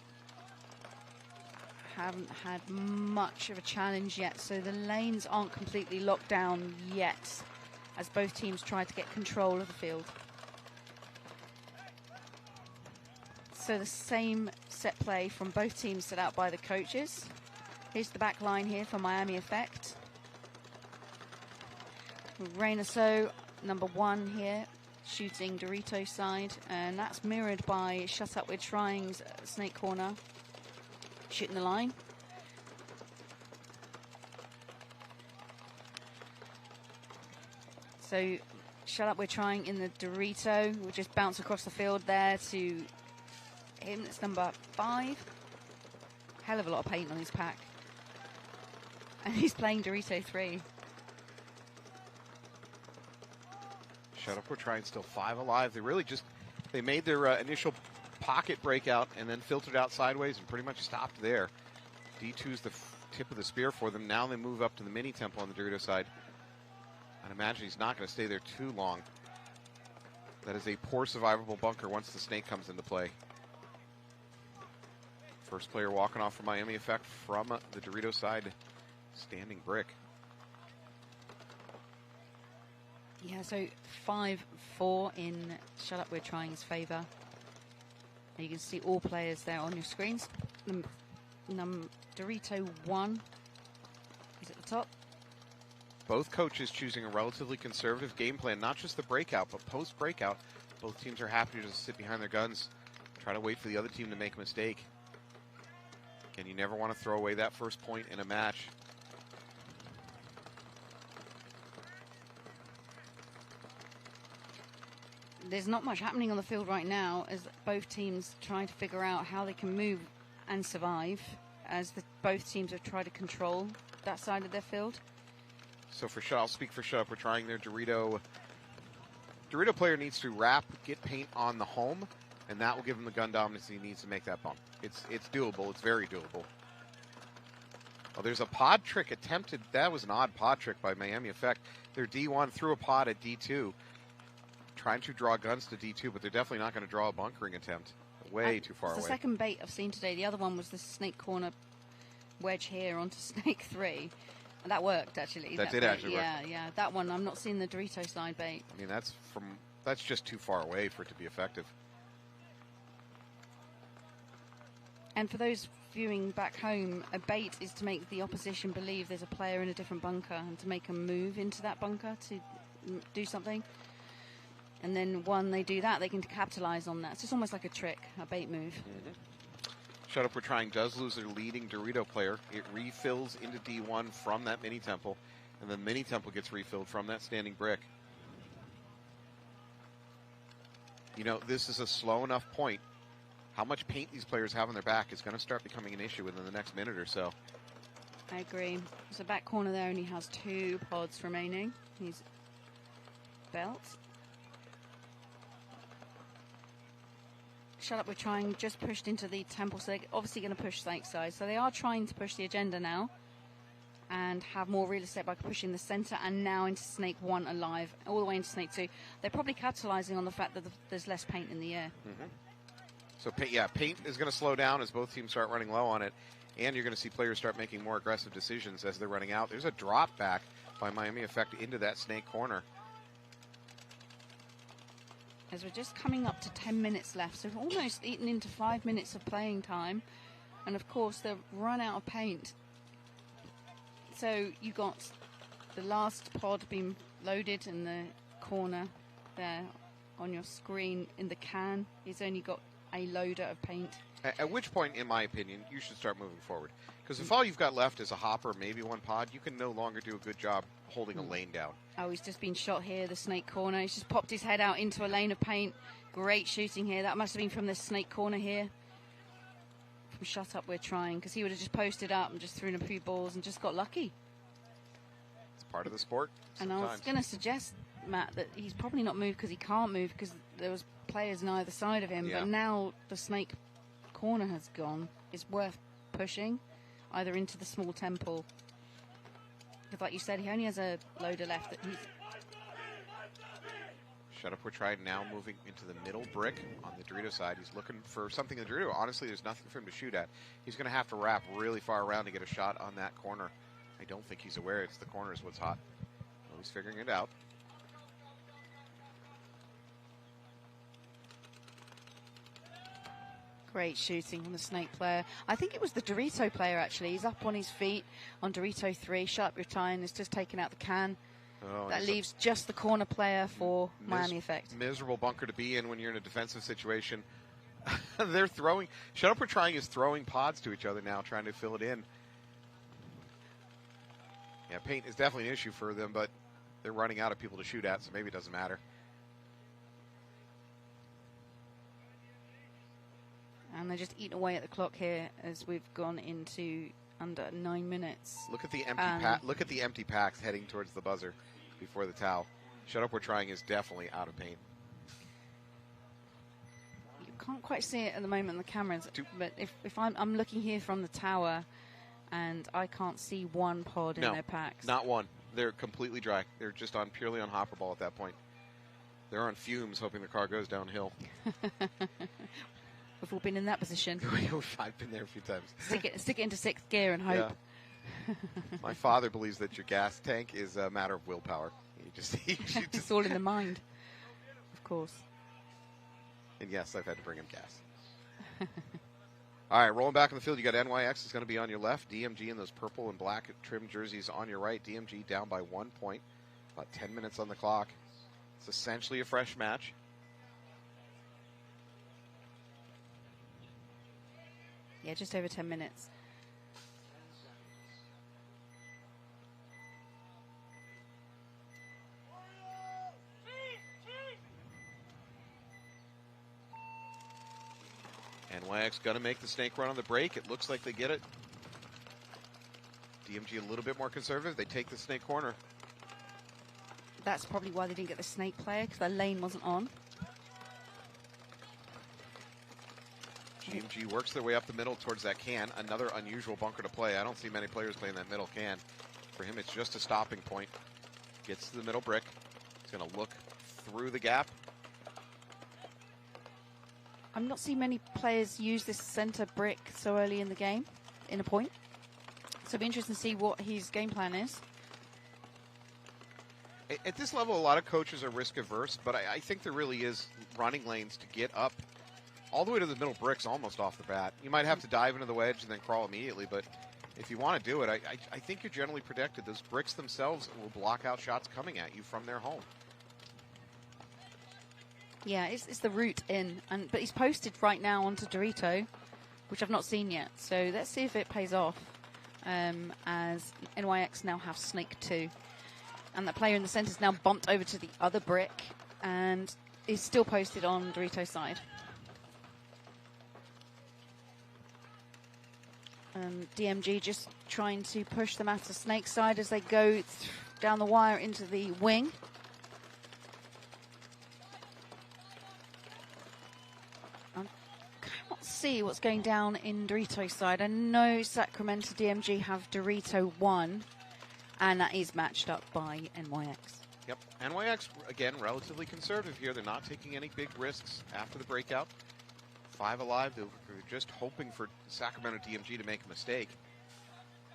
haven't had much of a challenge yet, so the lanes aren't completely locked down yet, as both teams try to get control of the field. So the same set play from both teams set out by the coaches. Here's the back line here for Miami Effect. Raina So, number 1 here, shooting Dorito side, and that's mirrored by Shut Up We're Trying's Snake corner, shooting the line. So Shut Up We're Trying in the Dorito. We'll just bounce across the field there to him. It's number 5. Hell of a lot of paint on his pack. And he's playing Dorito 3. Shut Up, we're trying, still 5 alive. They really just, they made their initial pocket breakout and then filtered out sideways and pretty much stopped there. D2's the tip of the spear for them. Now they move up to the mini temple on the Dorito side. I'd imagine he's not going to stay there too long. That is a poor survivable bunker once the Snake comes into play. First player walking off from Miami Effect from the Dorito side, standing brick. Yeah, so 5-4 in Shut Up We're Trying's favour. You can see all players there on your screens. Dorito 1 is at the top. Both coaches choosing a relatively conservative game plan, not just the breakout, but post-breakout. Both teams are happy to just sit behind their guns, try to wait for the other team to make a mistake. Again, you never want to throw away that first point in a match. There's not much happening on the field right now as both teams trying to figure out how they can move and survive as both teams have tried to control that side of their field. So for I'll speak for Shut Up. We're trying their Dorito player needs to wrap, get paint on the home, and that will give him the gun dominance he needs to make that bump. It's doable. It's very doable. Oh, there's a pod trick attempted. That was an odd pod trick by Miami Effect. Their D1 threw a pod at D2, trying to draw guns to D2, but they're definitely not going to draw a bunkering attempt. Way too far away. The second bait I've seen today. The other one was the Snake corner wedge here onto Snake 3. And that worked, actually. That did actually work. Yeah. That one, I'm not seeing the Dorito side bait. I mean, that's just too far away for it to be effective. And for those viewing back home, a bait is to make the opposition believe there's a player in a different bunker and to make them move into that bunker to do something. And then when they do that, they can capitalize on that. It's just almost like a trick, a bait move. Mm-hmm. Shut Up We're Trying does lose their leading Dorito player. It refills into D1 from that mini temple, and the mini temple gets refilled from that standing brick. You know, this is a slow enough point. How much paint these players have on their back is going to start becoming an issue within the next minute or so. I agree. So back corner there only has 2 pods remaining. He's belt. Shut Up We're Trying just pushed into the temple, so they're obviously going to push Snake side. So they are trying to push the agenda now and have more real estate by pushing the center and now into Snake 1 alive, all the way into Snake 2. They're probably capitalizing on the fact that there's less paint in the air. Mm-hmm. So, paint is going to slow down as both teams start running low on it, and you're going to see players start making more aggressive decisions as they're running out. There's a drop back by Miami Effect into that Snake corner. As we're just coming up to 10 minutes left, so we've almost eaten into 5 minutes of playing time. And of course, they've run out of paint. So you got the last pod being loaded in the corner there on your screen in the can. He's only got a loader of paint. At which point, in my opinion, you should start moving forward. Because if all you've got left is a hopper, maybe one pod, you can no longer do a good job holding a lane down. Oh, he's just been shot here, the snake corner. He's just popped his head out into a lane of paint. Great shooting here. That must have been from the snake corner here. From Shut Up We're Trying, because he would have just posted up and just thrown a few balls and just got lucky. It's part of the sport. And I was going to suggest, Matt, that he's probably not moved because he can't move because there was players on either side of him. Yeah. But now the snake corner has gone. It's worth pushing either into the small temple. Because like you said, he only has a loader left. That he's Shut Up We're Trying now moving into the middle brick on the Dorito side. He's looking for something in the Dorito. Honestly, there's nothing for him to shoot at. He's going to have to wrap really far around to get a shot on that corner. I don't think he's aware it's the corner is what's hot. Well, he's figuring it out. great shooting from the snake player. I think it was the Dorito player, actually. He's up on his feet on Dorito 3. Shut Up Your Time has just taken out the can. Oh, that leaves just the corner player for Miami Effect. Miserable bunker to be in when you're in a defensive situation. They're throwing. Shut Up We're Trying is throwing pods to each other now, trying to fill it in. Yeah, paint is definitely an issue for them, but they're running out of people to shoot at, so maybe it doesn't matter. And they're just eating away at the clock here as we've gone into under 9 minutes. Look at the empty look at the empty packs heading towards the buzzer before the towel. Shut Up We're Trying is definitely out of paint. You can't quite see it at the moment on the cameras, but if I'm looking here from the tower, and I can't see one pod in their packs. Not one. They're completely dry. They're just on purely on hopper ball at that point. They're on fumes, hoping the car goes downhill. We've all been in that position. I've been there a few times. Stick it into sixth gear and hope. Yeah. My father believes that your gas tank is a matter of willpower. It's all in the mind, of course. And yes, I've had to bring him gas. All right, rolling back in the field, you got NYX is going to be on your left. DMG in those purple and black trim jerseys on your right. DMG down by 1 point. About 10 minutes on the clock. It's essentially a fresh match. Yeah, just over 10 minutes. NYX going to make the snake run on the break. It looks like they get it. DMG a little bit more conservative. They take the snake corner. That's probably why they didn't get the snake player, because their lane wasn't on. DMG works their way up the middle towards that can. Another unusual bunker to play. I don't see many players playing that middle can. For him, it's just a stopping point. Gets to the middle brick. He's going to look through the gap. I'm not seeing many players use this center brick so early in the game, in a point. So it'll be interesting to see what his game plan is. At this level, a lot of coaches are risk averse, but I think there really is running lanes to get up all the way to the middle bricks almost off the bat. You might have to dive into the wedge and then crawl immediately, but if you want to do it, I think you're generally protected. Those bricks themselves will block out shots coming at you from their home. Yeah, it's the route in, but he's posted right now onto Dorito, which I've not seen yet. So let's see if it pays off, as NYX now have Snake 2. And that player in the centre is now bumped over to the other brick and is still posted on Dorito's side. DMG just trying to push them out to Snake side as they go down the wire into the wing. See what's going down in Dorito's side. I know Sacramento DMG have Dorito 1, and that is matched up by NYX. Yep, NYX, again, relatively conservative here. They're not taking any big risks after the breakout. 5 alive. They're just hoping for Sacramento DMG to make a mistake.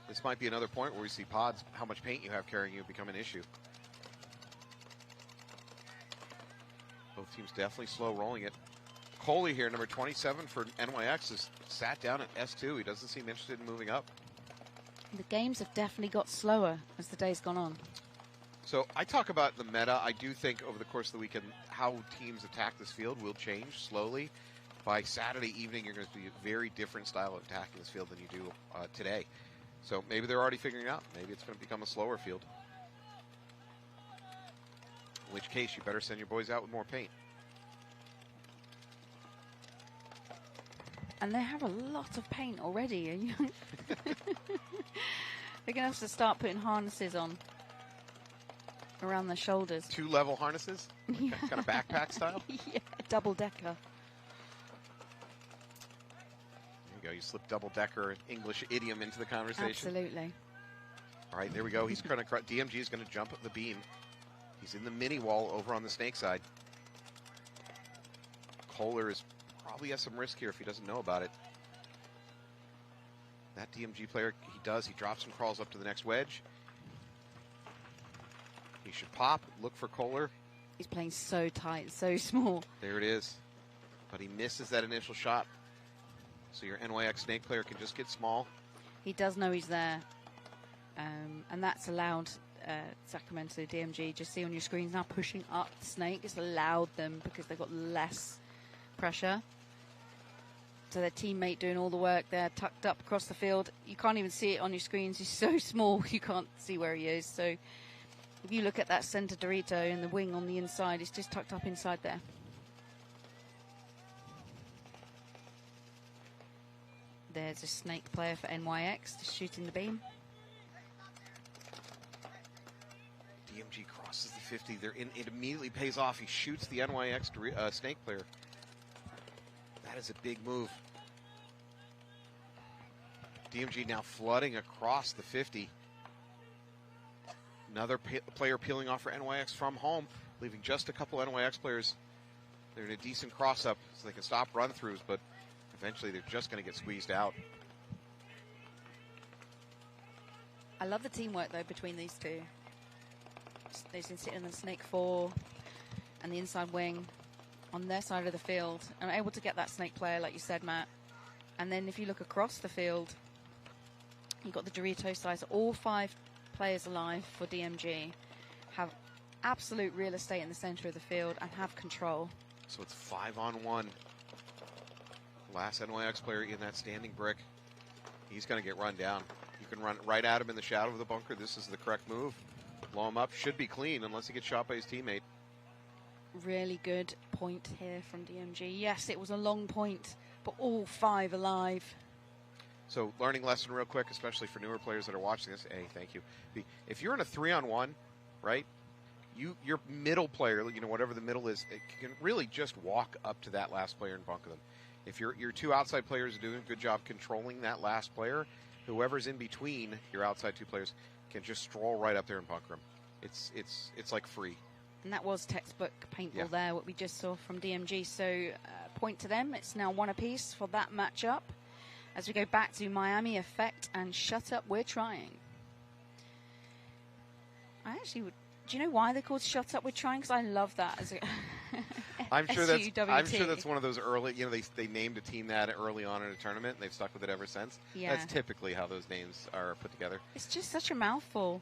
This might be another point where we see pods, how much paint you have carrying you, become an issue. Both teams definitely slow rolling it. Coley here, number 27 for NYX, is sat down at S2. He doesn't seem interested in moving up. The games have definitely got slower as the day's gone on. So I talk about the meta. I do think over the course of the weekend, how teams attack this field will change slowly. By Saturday evening, you're going to see a very different style of attacking this field than you do today. So maybe they're already figuring it out. Maybe it's going to become a slower field. In which case, you better send your boys out with more paint. And they have a lot of paint already. They're going to have to start putting harnesses on around their shoulders. 2-level harnesses? Yeah. Kind of backpack style? Yeah, double-decker. There you go. You slip double-decker English idiom into the conversation. Absolutely. All right, there we go. He's going to DMG is going to jump up the beam. He's in the mini wall over on the snake side. Kohler is probably has some risk here if he doesn't know about it. That DMG player, he does. He drops and crawls up to the next wedge. He should pop. Look for Kohler. He's playing so tight, so small. There it is. But he misses that initial shot. So your NYX snake player can just get small. He does know he's there. And that's allowed Sacramento DMG, just see on your screens now, pushing up the snake. It's allowed them because they've got less pressure. So their teammate doing all the work there, tucked up across the field. You can't even see it on your screens. He's so small, you can't see where he is. So if you look at that center Dorito and the wing on the inside, it's just tucked up inside there. There's a snake player for NYX, just shooting the beam. DMG crosses the 50. It immediately pays off. He shoots the NYX snake player. That is a big move. DMG now flooding across the 50. Another player peeling off for NYX from home, leaving just a couple NYX players. They're in a decent cross-up, so they can stop run-throughs, but eventually they're just going to get squeezed out. I love the teamwork, though, between these two. They've been sitting in the snake 4 and the inside wing on their side of the field and able to get that snake player, like you said, Matt. And then if you look across the field, you've got the Dorito side. So all 5 players alive for DMG have absolute real estate in the center of the field and have control. So it's 5-on-1. Last NYX player in that standing brick. He's going to get run down. You can run right at him in the shadow of the bunker. This is the correct move. Blow him up. Should be clean unless he gets shot by his teammate. Really good point here from DMG. Yes, it was a long point, but all 5 alive. So learning lesson real quick, especially for newer players that are watching this. Hey, thank you. If you're in a 3-on-1, right, your middle player, whatever the middle is, it can really just walk up to that last player and bunker them. If your 2 outside players are doing a good job controlling that last player, whoever's in between your outside 2 players can just stroll right up there and bunker them. It's like free. And that was textbook paintball there, what we just saw from DMG. So point to them. It's now 1 apiece for that matchup. As we go back to Miami Effect and Shut Up, We're Trying. Do you know why they're called Shut Up, We're Trying? Because I love that as a I'm sure that's one of those early, they named a team that early on in a tournament and they've stuck with it ever since. Yeah. That's typically how those names are put together. It's just such a mouthful.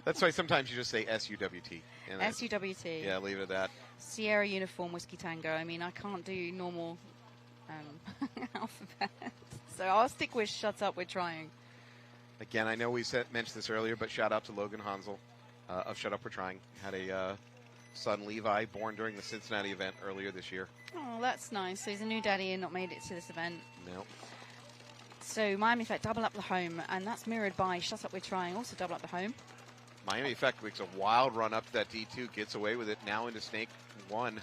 That's why sometimes you just say SUWT. SUWT. Yeah, leave it at that. Sierra Uniform Whiskey Tango. I mean, I can't do normal alphabet. So I'll stick with Shut Up, We're Trying. Again, I know we mentioned this earlier, but shout out to Logan Hansel of Shut Up, We're Trying. Had a son, Levi, born during the Cincinnati event earlier this year. Oh, that's nice. So he's a new daddy and not made it to this event. No. So Miami Effect double up the home, and that's mirrored by Shut Up, We're Trying, also double up the home. Miami Effect makes a wild run up to that D2, gets away with it, now into Snake 1.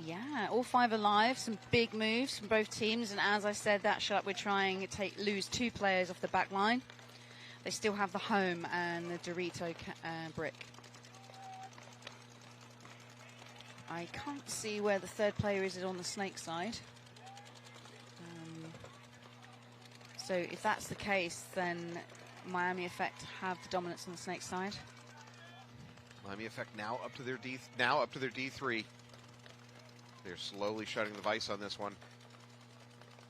Yeah, all 5 alive, some big moves from both teams, and as I said, that Shut Up, We're Trying lose 2 players off the back line. They still have the home and the Dorito brick. I can't see where the 3rd player is on the snake side. So if that's the case, then Miami Effect have the dominance on the snake side. Miami Effect now up to their D3. They're slowly shutting the vise on this one.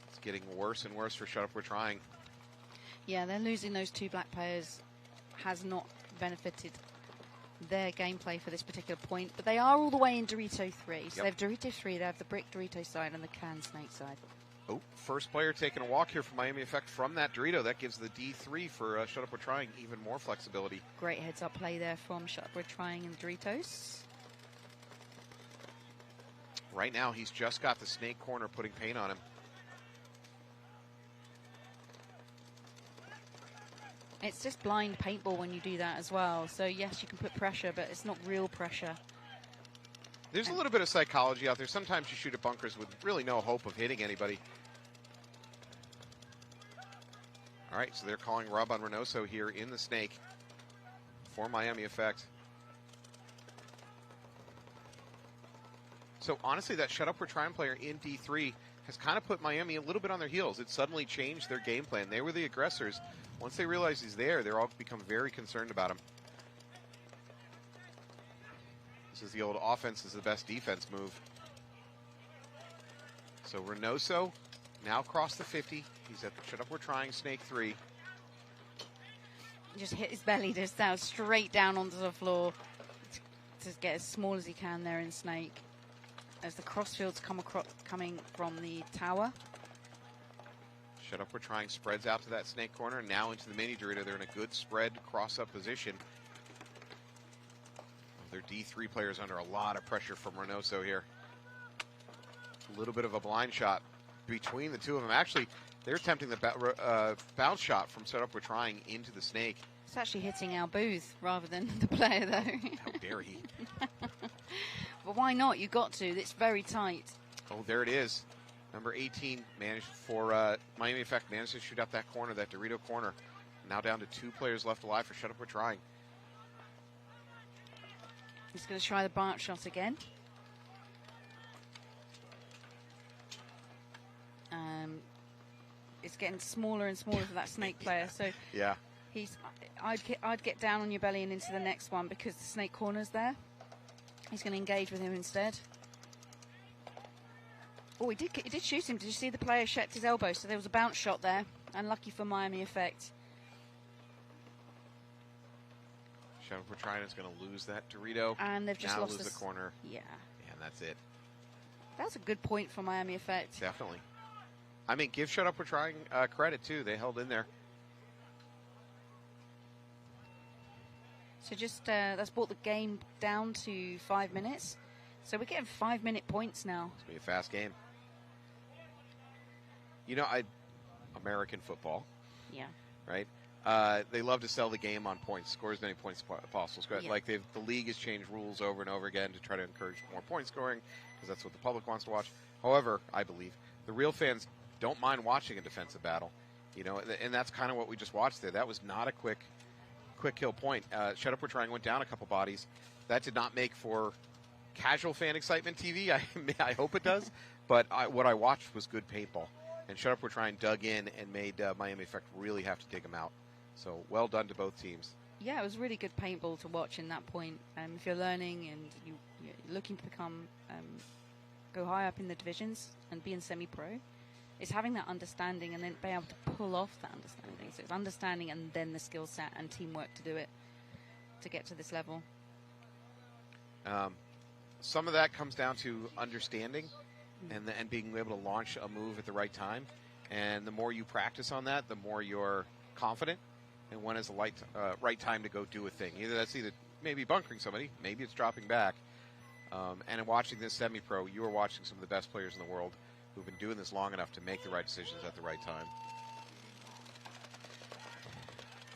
It's getting worse and worse for Shut Up, We're Trying. Yeah, they're losing those 2 black players has not benefited their gameplay for this particular point. But they are all the way in Dorito 3. So they have Dorito 3, they have the brick Dorito side and the can snake side. Oh, first player taking a walk here for Miami Effect from that Dorito. That gives the D3 for Shut Up We're Trying even more flexibility. Great heads-up play there from Shut Up We're Trying and Doritos. Right now, he's just got the snake corner putting paint on him. It's just blind paintball when you do that as well. So, yes, you can put pressure, but it's not real pressure. There's a little bit of psychology out there. Sometimes you shoot at bunkers with really no hope of hitting anybody. All right, so they're calling rub on Reynoso here in the snake for Miami Effect. So honestly, that Shut Up We're Trying player in D3 has kind of put Miami a little bit on their heels. It suddenly changed their game plan. They were the aggressors. Once they realize he's there, they're all become very concerned about him. This is the old offense is the best defense move. So Reynoso now crossed the 50. He's at the Shut Up We're Trying Snake 3. Just hit his belly just down, straight down onto the floor to get as small as he can there in Snake. As the crossfields coming from the tower. Shut Up We're Trying spreads out to that snake corner. Now into the mini Dorito. They're in a good spread cross-up position. Their D3 players under a lot of pressure from Reynoso here. A little bit of a blind shot between the two of them. Actually, they're attempting the bounce shot from Shut Up We're Trying into the snake. It's actually hitting our booth rather than the player, though. How dare he? But why not? You got to. It's very tight. Oh, there it is. Number 18 managed for Miami Effect managed to shoot out that corner, that Dorito corner. Now down to 2 players left alive for Shut Up We're Trying. He's going to try the bounce shot again. It's getting smaller and smaller for that snake player. So yeah, I'd get down on your belly and into the next one because the snake corner's there. He's going to engage with him instead. Oh, he did shoot him. Did you see the player checked his elbow? So there was a bounce shot there. Unlucky for Miami Effect. Shut Up We're Trying is going to lose that Dorito. And they've just now lost lose the corner. Yeah. And that's it. That's a good point for Miami Effect. Definitely. I mean, give Shut Up We're Trying credit, too. They held in there. So just that's brought the game down to 5 minutes. So we're getting 5-minute points now. It's going to be a fast game. You know, American football. Yeah. Right? They love to sell the game on points. Score as many points as possible. Yeah. Like the league has changed rules over and over again to try to encourage more point scoring because that's what the public wants to watch. However, I believe the real fans don't mind watching a defensive battle. You know, and that's kind of what we just watched there. That was not a quick kill point. Shut Up We're Trying went down a couple bodies. That did not make for casual fan excitement TV. I hope it does. But what I watched was good paintball. And Shut Up We're Trying dug in and made Miami Effect really have to dig them out. So well done to both teams. Yeah, it was really good paintball to watch in that point. If you're learning and you're looking to become, go high up in the divisions and be in semi-pro, it's having that understanding and then be able to pull off that understanding. So it's understanding and then the skill set and teamwork to do it, to get to this level. Some of that comes down to understanding and being able to launch a move at the right time. And the more you practice on that, the more you're confident and when is the right time to go do a thing. That's maybe bunkering somebody, maybe it's dropping back. And in watching this semi-pro, you are watching some of the best players in the world who've been doing this long enough to make the right decisions at the right time.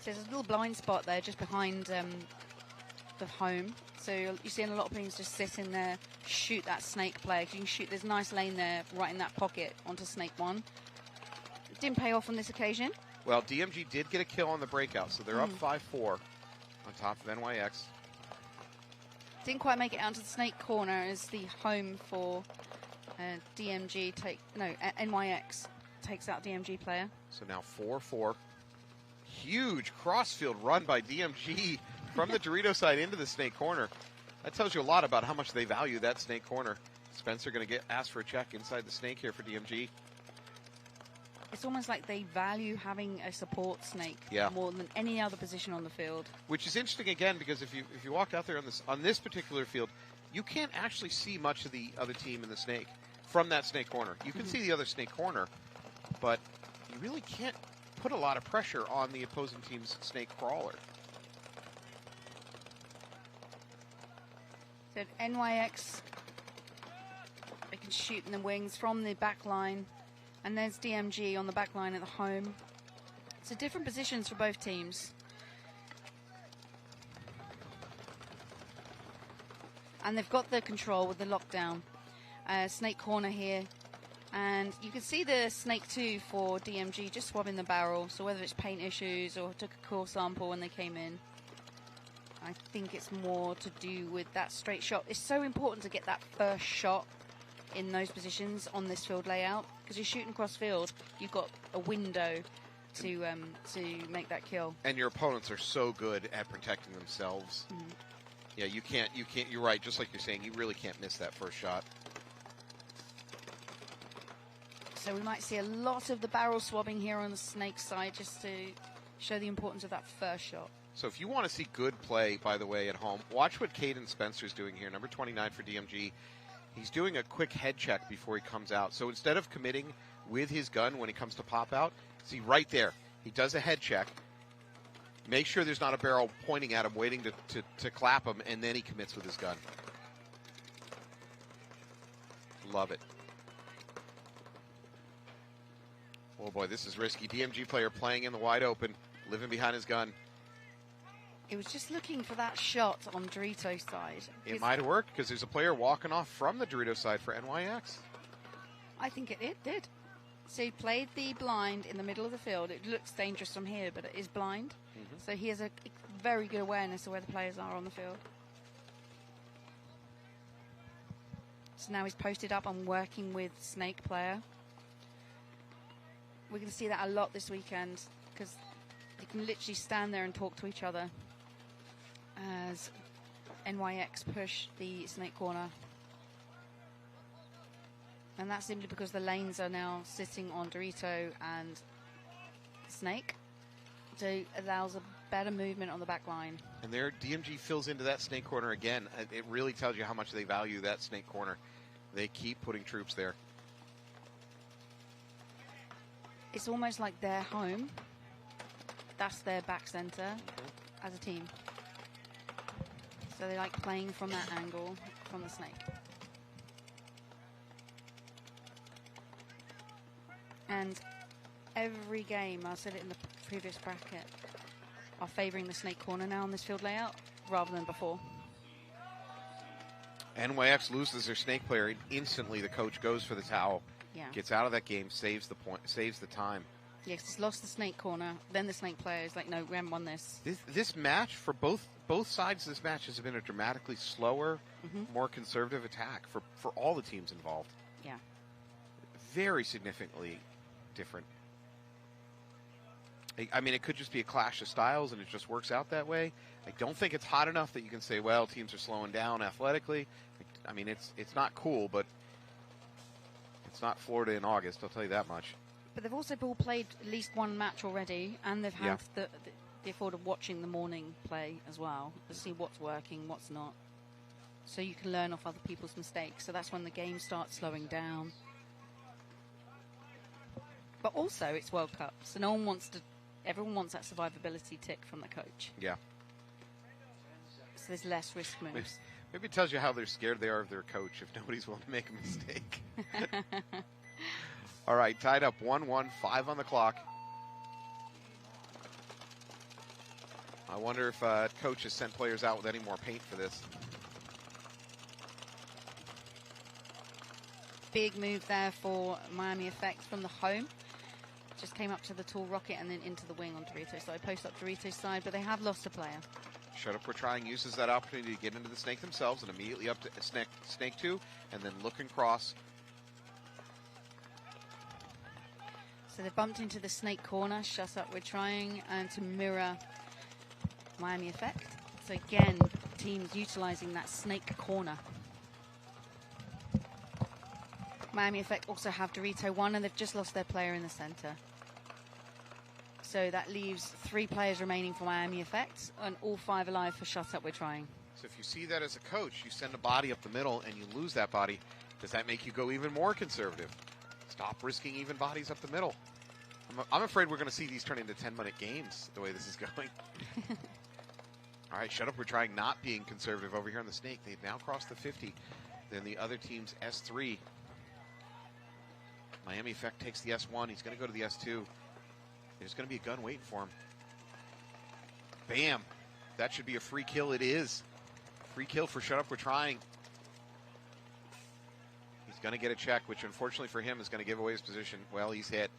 So there's a little blind spot there just behind the home. So you're seeing a lot of teams just sit in there, shoot that snake player. You can shoot, there's a nice lane there right in that pocket onto snake 1. It didn't pay off on this occasion. Well, DMG did get a kill on the breakout, so they're up 5-4 on top of NYX. Didn't quite make it out to the snake corner as the home for DMG NYX takes out DMG player. So now 4-4. Huge crossfield run by DMG from the Dorito side into the snake corner. That tells you a lot about how much they value that snake corner. Spencer going to get asked for a check inside the snake here for DMG. It's almost like they value having a support snake more than any other position on the field. Which is interesting again, because if you walk out there on this particular field, you can't actually see much of the other team in the snake from that snake corner. You can see the other snake corner, but you really can't put a lot of pressure on the opposing team's snake crawler. So NYX, they can shoot in the wings from the back line. And there's DMG on the back line at the home. So different positions for both teams. And they've got the control with the lockdown. Snake corner here. And you can see the snake 2 for DMG just swabbing the barrel. So whether it's paint issues or took a core sample when they came in, I think it's more to do with that straight shot. It's so important to get that first shot in those positions on this field layout, because you're shooting cross field, you've got a window to make that kill. And your opponents are so good at protecting themselves. Mm-hmm. Yeah, you can't. You're right. Just like you're saying, you really can't miss that first shot. So we might see a lot of the barrel swabbing here on the snake side, just to show the importance of that first shot. So if you want to see good play, by the way, at home, watch what Caden Spencer's doing here, number 29 for DMG. He's doing a quick head check before he comes out. So instead of committing with his gun when he comes to pop out, see right there, he does a head check, make sure there's not a barrel pointing at him, waiting to clap him, and then he commits with his gun. Love it. Oh boy, this is risky. DMG player playing in the wide open, living behind his gun. It was just looking for that shot on Dorito's side. It might have worked because there's a player walking off from the Dorito side for NYX. I think it did. So he played the blind in the middle of the field. It looks dangerous from here, but it is blind. Mm-hmm. So he has a very good awareness of where the players are on the field. So now he's posted up and working with Snake player. We're going to see that a lot this weekend because they can literally stand there and talk to each other as NYX push the snake corner. And that's simply because the lanes are now sitting on Dorito and Snake. So it allows a better movement on the back line. And there, DMG fills into that snake corner again. It really tells you how much they value that snake corner. They keep putting troops there. It's almost like their home. That's their back center as a team. So they like playing from that angle from the snake. And every game, I said it in the previous bracket, are favouring the snake corner now on this field layout rather than before. NYX loses their snake player, and instantly the coach goes for the towel, gets out of that game, saves the point, saves the time. Yes, it's lost the snake corner. Then the snake player is like, no, we haven't won this. This match, for both sides of this match, has been a dramatically slower, more conservative attack for all the teams involved. Yeah. Very significantly different. I mean, it could just be a clash of styles, and it just works out that way. I don't think it's hot enough that you can say, well, teams are slowing down athletically. I mean, it's not cool, but it's not Florida in August, I'll tell you that much. But they've also all played at least one match already, and they've had the afford of watching the morning play as well to see what's working, what's not. So you can learn off other people's mistakes. So that's when the game starts slowing down. But also, it's World Cup, so everyone wants that survivability tick from the coach. Yeah. So there's less risk moves. Maybe it tells you how they're scared they are of their coach if nobody's willing to make a mistake. All right, tied up 1-1, 5 on the clock. I wonder if coach has sent players out with any more paint for this. Big move there for Miami Effect from the home. Just came up to the tall rocket and then into the wing on Dorito's side. Post up Dorito's side, but they have lost a player. Shut Up for Trying uses that opportunity to get into the snake themselves and immediately up to snake 2 and then look and cross. So they bumped into the snake corner. Shut Up, we're trying, and to mirror Miami Effect. So again, teams utilising that snake corner. Miami Effect also have Dorito 1, and they've just lost their player in the center. So that leaves 3 players remaining for Miami Effect, and all 5 alive for Shut Up We're Trying. So if you see that as a coach, you send a body up the middle and you lose that body, does that make you go even more conservative? Stop risking even bodies up the middle. I'm afraid we're going to see these turn into 10-minute games the way this is going. All right, Shut Up We're Trying not being conservative over here on the Snake. They've now crossed the 50. Then the other team's S3. Miami Effect takes the S1. He's going to go to the S2. There's going to be a gun waiting for him. Bam. That should be a free kill. It is. Free kill for Shut Up We're Trying. He's going to get a check, which unfortunately for him is going to give away his position. Well, he's hit.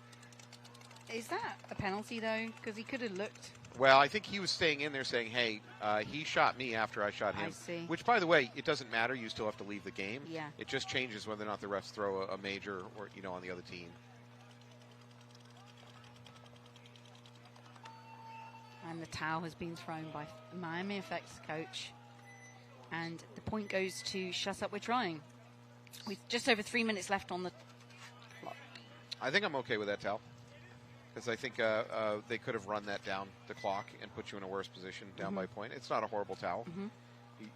Is that a penalty, though? Because he could have looked. Well, I think he was staying in there saying, hey, he shot me after I shot him. I see. Which, by the way, it doesn't matter. You still have to leave the game. Yeah. It just changes whether or not the refs throw a major or, on the other team. And the towel has been thrown by Miami Effect's coach. And the point goes to Shut Up We're Trying. With just over 3 minutes left on the clock. I think I'm okay with that, Tal. Because I think they could have run that down the clock and put you in a worse position down by a point. It's not a horrible towel.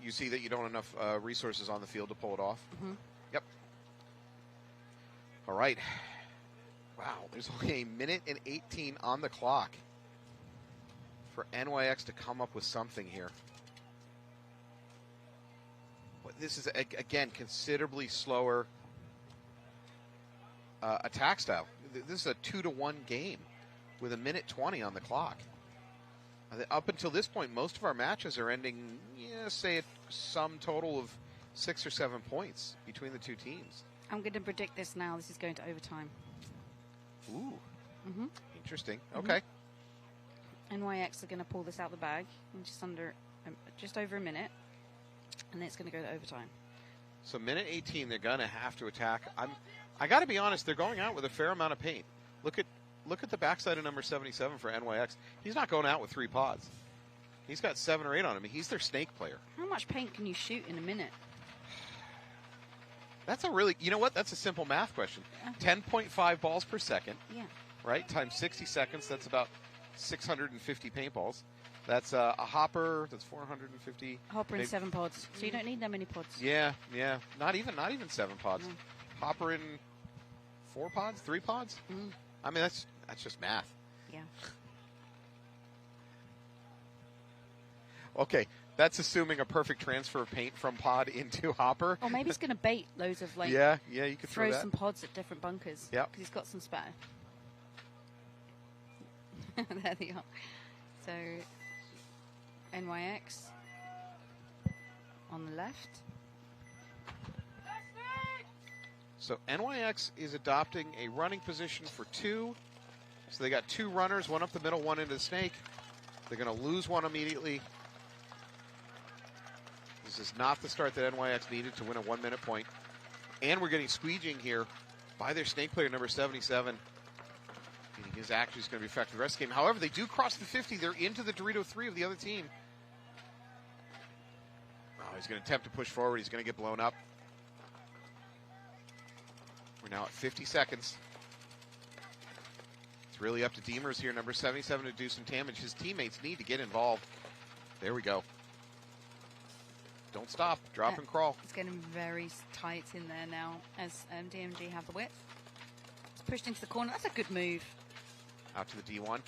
You see that you don't have enough resources on the field to pull it off. Yep. All right. Wow, there's only 1:18 on the clock for NYX to come up with something here. But this is, again, considerably slower attack style. This is a 2-1 game with 1:20 on the clock. Up until this point, most of our matches are ending, say, at some total of 6 or 7 points between the two teams. I'm going to predict this now. This is going to overtime. Ooh. Interesting. Okay. NYX are going to pull this out the bag in just over a minute, and then it's going to go to overtime. So 1:18, they're going to have to attack. I got to be honest, they're going out with a fair amount of paint. Look at the backside of number 77 for NYX. He's not going out with 3 pods. He's got 7 or 8 on him. He's their snake player. How much paint can you shoot in a minute? That's a really, that's a simple math question. 10.5 balls per second. Yeah. Right? Times 60 seconds, that's about 650 paintballs. That's a hopper, that's 450. Hopper in 7 pods. So you don't need that many pods. Yeah. Not even 7 pods. No. Hopper in 4 pods, 3 pods? I mean, that's just math. Yeah. Okay, that's assuming a perfect transfer of paint from pod into hopper. Or maybe he's going to bait loads of, yeah, you could throw that. some pods at different bunkers. Yeah. Because he's got some spare. There they are. So, NYX on the left. So NYX is adopting a running position for 2. So they got 2 runners, 1 up the middle, 1 into the snake. They're going to lose 1 immediately. This is not the start that NYX needed to win a 1-minute point. And we're getting squeegeing here by their snake player, number 77. Meaning his action is going to be effective the rest of the game. However, they do cross the 50. They're into the Dorito 3 of the other team. Oh, he's going to attempt to push forward. He's going to get blown up. We're now at 50 seconds. It's really up to Deemers here, number 77, to do some damage. His teammates need to get involved. There we go. Don't stop. Drop and crawl. It's getting very tight in there now as DMG have the width. It's pushed into the corner. That's a good move. Out to the D1.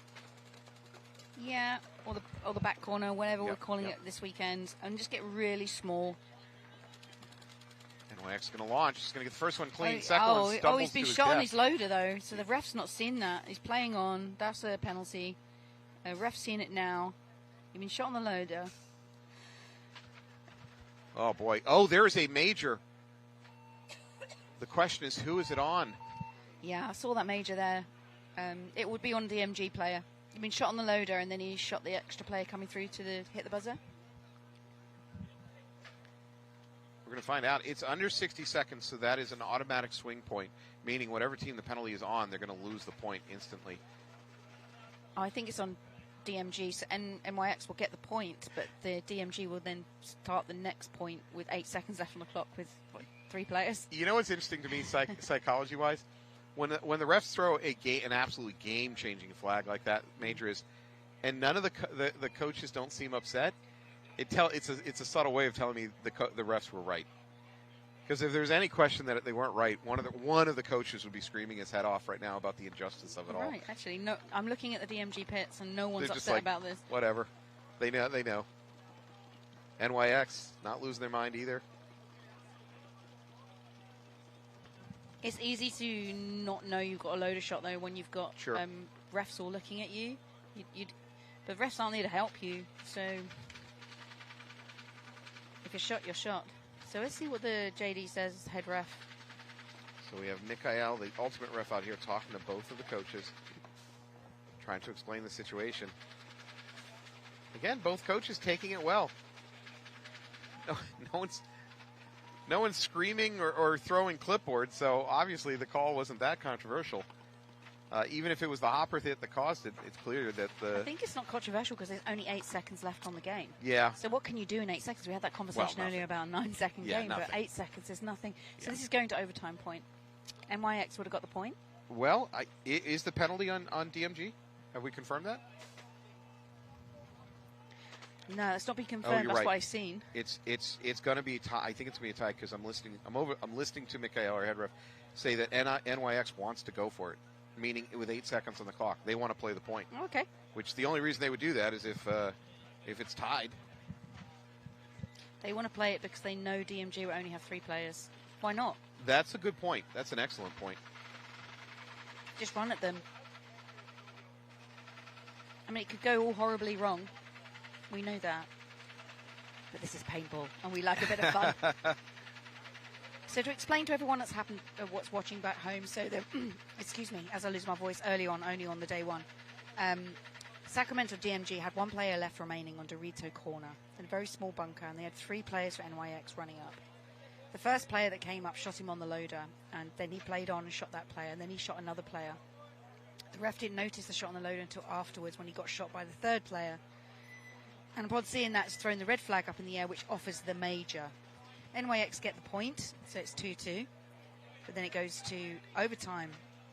Yeah, or the back corner, whatever we're calling it this weekend. And just get really small. NYX is going to launch. He's going to get the first one clean. Second one stumbles he's been to shot his on his loader, though. So the ref's not seen that. He's playing on. That's a penalty. Ref's seen it now. He's been shot on the loader. Oh, boy. Oh, there is a major. The question is, who is it on? Yeah, I saw that major there. It would be on the DMG player. He's been shot on the loader, and then he shot the extra player coming through to hit the buzzer. We're going to find out. It's under 60 seconds, so that is an automatic swing point, meaning whatever team the penalty is on, they're going to lose the point instantly. Oh, I think it's on DMG, so NYX will get the point, but the DMG will then start the next point with 8 seconds left on the clock with 3 players. You know what's interesting to me, psychology-wise, when the refs throw an absolute game-changing flag like that, Major is, and none of the coaches don't seem upset. It's a subtle way of telling me the refs were right. Because if there's any question that they weren't right, one of the coaches would be screaming his head off right now about the injustice of it all. Right, actually, no. I'm looking at the DMG pits, and no one's They're just upset like, about this. Whatever, they know. NYX not losing their mind either. It's easy to not know you've got a loader shot though when you've got refs all looking at you. The refs aren't there to help you, so if you're shot, you're shot. So let's see what the JD says, head ref. So we have Mikhail, the ultimate ref, out here talking to both of the coaches, trying to explain the situation. Again, both coaches taking it well. No one's screaming or throwing clipboards, so obviously the call wasn't that controversial. Even if it was the hopper hit that caused it, it's clear that I think it's not controversial because there's only 8 seconds left on the game. Yeah. So what can you do in 8 seconds? We had that conversation earlier about a 9-second game, nothing. but 8 seconds is nothing. So this is going to overtime point. NYX would have got the point. Well, is the penalty on DMG? Have we confirmed that? No, it's not been confirmed. That's right. what I've seen. It's going to be a tie. I think it's going to be a tie because I'm listening to Mikhail, our head ref, say that NYX wants to go for it, meaning with 8 seconds on the clock, they want to play the point. Okay. Which the only reason they would do that is if it's tied. They want to play it because they know DMG will only have 3 players. Why not? That's a good point. That's an excellent point. Just run at them. I mean, it could go all horribly wrong. We know that. But this is paintball, and we like a bit of fun. So to explain to everyone what's watching back home, so that, excuse me, as I lose my voice early on, only on the day one, Sacramento DMG had 1 player left remaining on Dorito corner in a very small bunker, and they had 3 players for NYX running up. The first player that came up shot him on the loader, and then he played on and shot that player, and then he shot another player. The ref didn't notice the shot on the loader until afterwards when he got shot by the 3rd player. And upon seeing that, it's thrown the red flag up in the air, which offers the major. NYX get the point, so it's 2-2. But then it goes to overtime.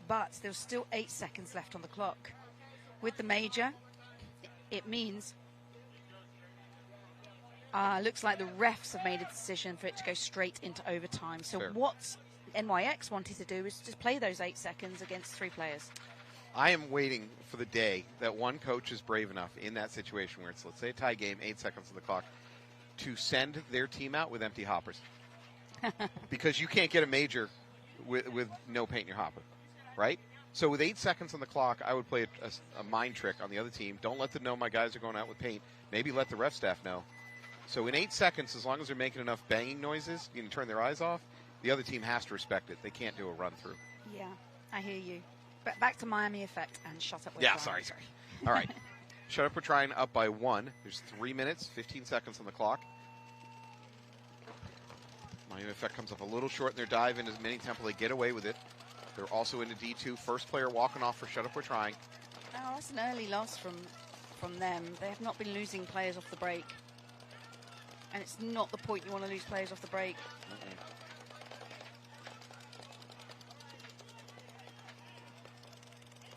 But there's still 8 seconds left on the clock. With the major, it means looks like the refs have made a decision for it to go straight into overtime. So Fair. what NYX wanted to do is just play those 8 seconds against 3 players. I am waiting for the day that one coach is brave enough in that situation where it's, let's say, a tie game, 8 seconds on the clock, to send their team out with empty hoppers. Because you can't get a major with no paint in your hopper, right? So with 8 seconds on the clock, I would play a mind trick on the other team. Don't let them know my guys are going out with paint. Maybe let the ref staff know. So in 8 seconds, as long as they're making enough banging noises, you can turn their eyes off, the other team has to respect it. They can't do a run-through. Yeah, I hear you. But back to Miami Effect and shut up. Sorry. All right. Shut up, we're trying up by 1. There's 3 minutes, 15 seconds on the clock. Miami Effect comes up a little short in their dive into mini temple. They get away with it. They're also into D2. First player walking off for Shut Up, We're Trying. Oh, that's an early loss from them. They have not been losing players off the break. And it's not the point you want to lose players off the break.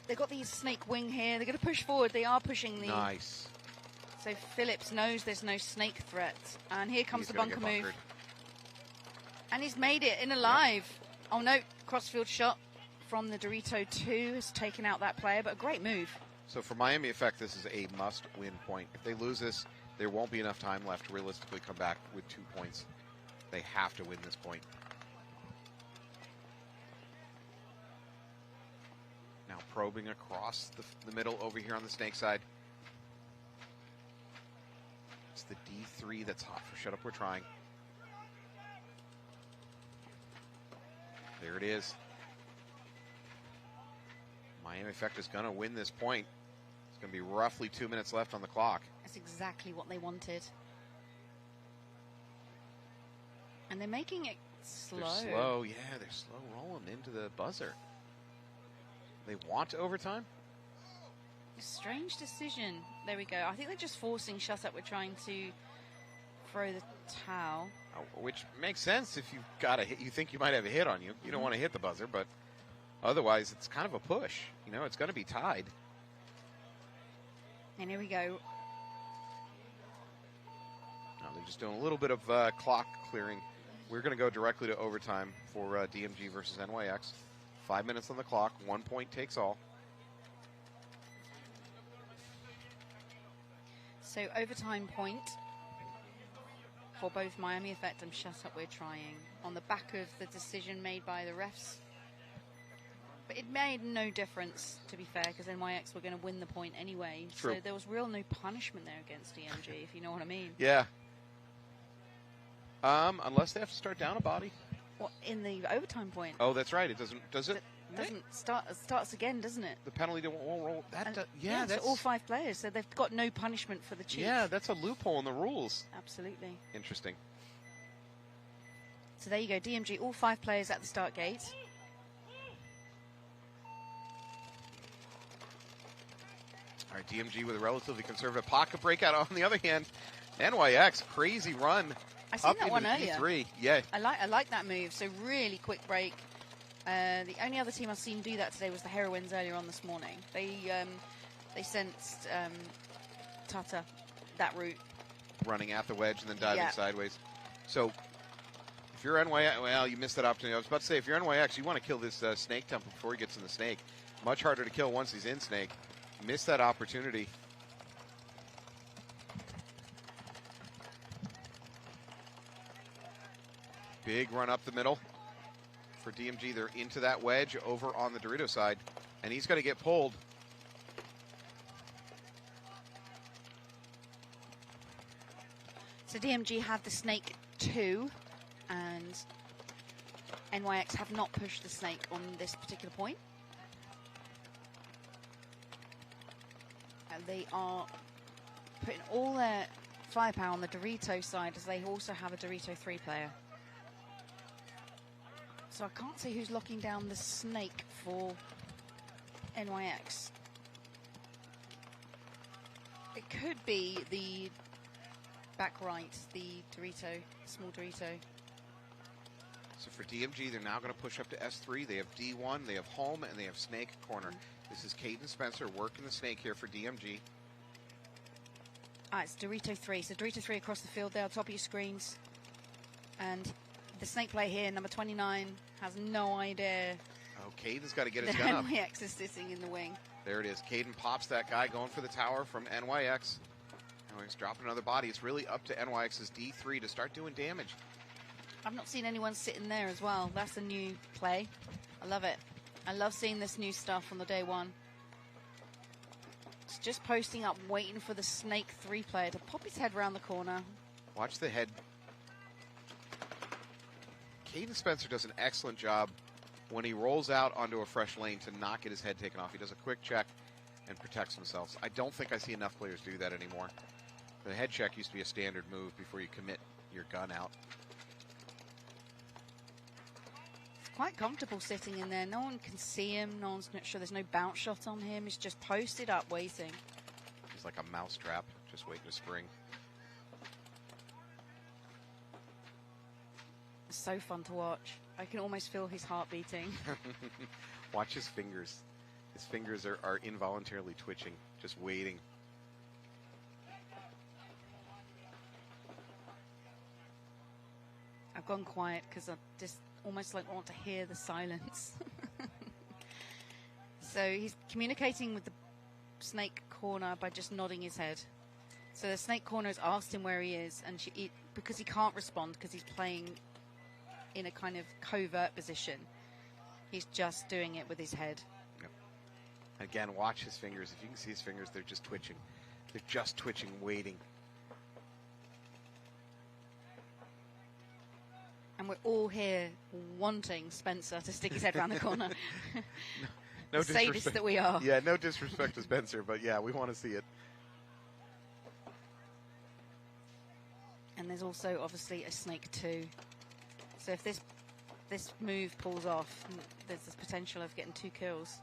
They've got these snake wing here. They're going to push forward. They are pushing the... Nice. So Phillips knows there's no snake threat. And here comes the bunker move. And he's made it in alive. Oh, no. Crossfield shot from the Dorito 2 has taken out that player, but a great move. So for Miami Effect, this is a must-win point. If they lose this, there won't be enough time left to realistically come back with 2 points. They have to win this point. Now probing across the middle over here on the snake side. It's the D3 that's hot for Shut Up, We're Trying. There it is. Miami Effect is going to win this point. It's going to be roughly 2 minutes left on the clock. That's exactly what they wanted. And they're making it slow. They're slow, yeah. They're slow rolling into the buzzer. They want overtime? A strange decision. There we go. I think they're just forcing Shut Up. We're trying to throw the towel. Which makes sense if you've got a hit. You think you might have a hit on you. You don't want to hit the buzzer, but otherwise it's kind of a push. You know, it's going to be tied. And here we go. Now they're just doing a little bit of clock clearing. We're going to go directly to overtime for DMG versus NYX. 5 minutes on the clock. 1 point takes all. So overtime point for both Miami Effect and Shut Up We're Trying on the back of the decision made by the refs. But it made no difference, to be fair, because NYX were going to win the point anyway. True. So there was real no punishment there against DMG, if you know what I mean. Yeah. Unless they have to start down a body. What, in the overtime point? Oh, that's right. It doesn't. Does it? It doesn't start. It starts again, doesn't it? The penalty won't roll. Yeah, that's all 5 players, so they've got no punishment for the cheat. Yeah, that's a loophole in the rules. Absolutely. Interesting. So there you go. DMG, all 5 players at the start gate. All right, DMG with a relatively conservative pocket breakout. On the other hand, NYX, crazy run. I seen that one earlier. D3. Yeah. I like that move. So really quick break. The only other team I've seen do that today was the Heroines earlier on this morning. They sensed Tata that route. Running at the wedge and then diving Yeah. sideways. So if you're NYX, well, you missed that opportunity. I was about to say, if you're NYX, you want to kill this snake temple before he gets in the snake. Much harder to kill once he's in snake. Missed that opportunity. Big run up the middle for DMG. They're into that wedge over on the Dorito side, and he's going to get pulled. So DMG have the snake 2, and NYX have not pushed the snake on this particular point. And they are putting all their firepower on the Dorito side, as they also have a Dorito 3 player. So I can't see who's locking down the snake for NYX. It could be the back right, the Dorito, small Dorito. So for DMG, they're now going to push up to S3. They have D1, they have home, and they have snake corner. This is Caden Spencer working the snake here for DMG. It's Dorito 3. So Dorito 3 across the field there on top of your screens. And the snake player here, number 29, has no idea. Oh, Caden's got to get his that gun up. NYX is sitting in the wing. There it is. Caden pops that guy going for the tower from NYX. NYX dropping another body. It's really up to NYX's D3 to start doing damage. I've not seen anyone sitting there as well. That's a new play. I love it. I love seeing this new stuff on the day one. It's just posting up, waiting for the snake 3 player to pop his head around the corner. Watch the head. Caden Spencer does an excellent job when he rolls out onto a fresh lane to not get his head taken off. He does a quick check and protects himself. I don't think I see enough players do that anymore. The head check used to be a standard move before you commit your gun out. Quite comfortable sitting in there. No one can see him. No one's not sure. There's no bounce shot on him. He's just posted up waiting. He's like a mouse trap, just waiting to spring. It's so fun to watch. I can almost feel his heart beating. Watch his fingers. His fingers are involuntarily twitching, just waiting. I've gone quiet because I just almost like want to hear the silence. So he's communicating with the snake corner by just nodding his head. So the snake corner has asked him where he is, and because he can't respond because he's playing in a kind of covert position, he's just doing it with his head. Yep. Again, watch his fingers. If you can see his fingers, they're just twitching. They're just twitching, waiting. And we're all here wanting Spencer to stick his head around the corner. No the sadists that we are. Yeah, no disrespect to Spencer, but yeah, we want to see it. And there's also obviously a snake 2. So if this move pulls off, there's this potential of getting 2 kills.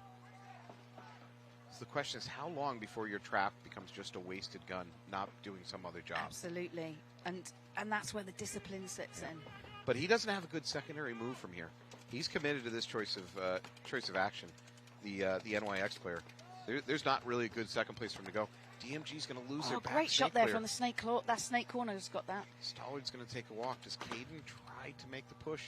So the question is, how long before your trap becomes just a wasted gun, not doing some other job? Absolutely. And that's where the discipline sets in. But he doesn't have a good secondary move from here. He's committed to this choice of action, the NYX player. There's not really a good second place for him to go. DMG's going to lose their back. Great shot there from the snake claw. That snake corner's got that. Stollard's going to take a walk. Does Caden try to make the push?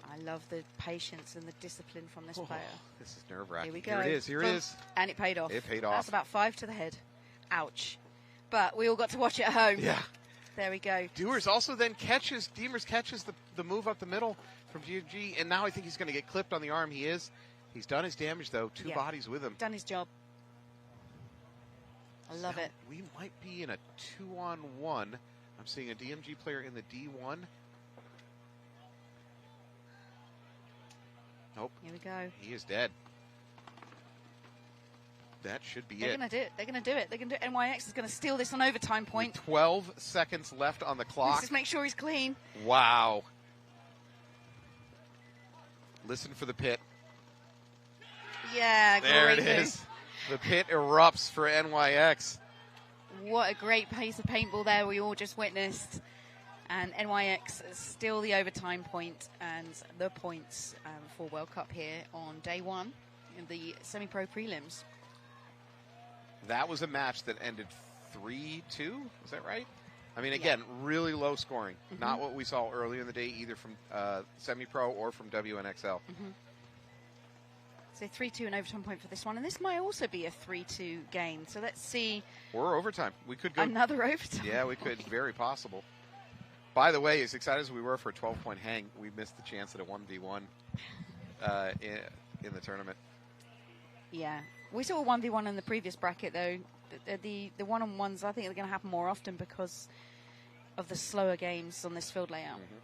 I love the patience and the discipline from this player. This is nerve-wracking. Here we go. Here it is. And it paid off. It paid off. That's about 5 to the head. Ouch. But we all got to watch it at home. Yeah. There we go. Deemers also then catches the move up the middle from DMG, and now I think he's going to get clipped on the arm. He is. He's done his damage, though. Two bodies with him. Done his job. I love it. We might be in a 2-on-1. I'm seeing a DMG player in the D1. Nope. Here we go. He is dead. That should be They're it. Going to do it. They're going to do it. They're going to do it. NYX is going to steal this on overtime point. 12 seconds left on the clock. Let's just make sure he's clean. Wow. Listen for the pit. Yeah, there great it move. is. The pit erupts for NYX. What a great piece of paintball there we all just witnessed. And NYX is still the overtime point and the points for World Cup here on day 1 in the semi-pro prelims. That was a match that ended 3-2. Is that right? I mean, again, really low scoring. Mm-hmm. Not what we saw earlier in the day, either from semi-pro or from WNXL. Mm-hmm. So 3-2 an overtime point for this one. And this might also be a 3-2 game. So let's see. Or overtime. We could go. Another overtime. Yeah, we could. Very possible. By the way, as excited as we were for a 12-point hang, we missed the chance at a 1v1 in the tournament. Yeah. We saw a 1v1 in the previous bracket, though. The one-on-ones, I think, are going to happen more often because of the slower games on this field layout. Mm-hmm.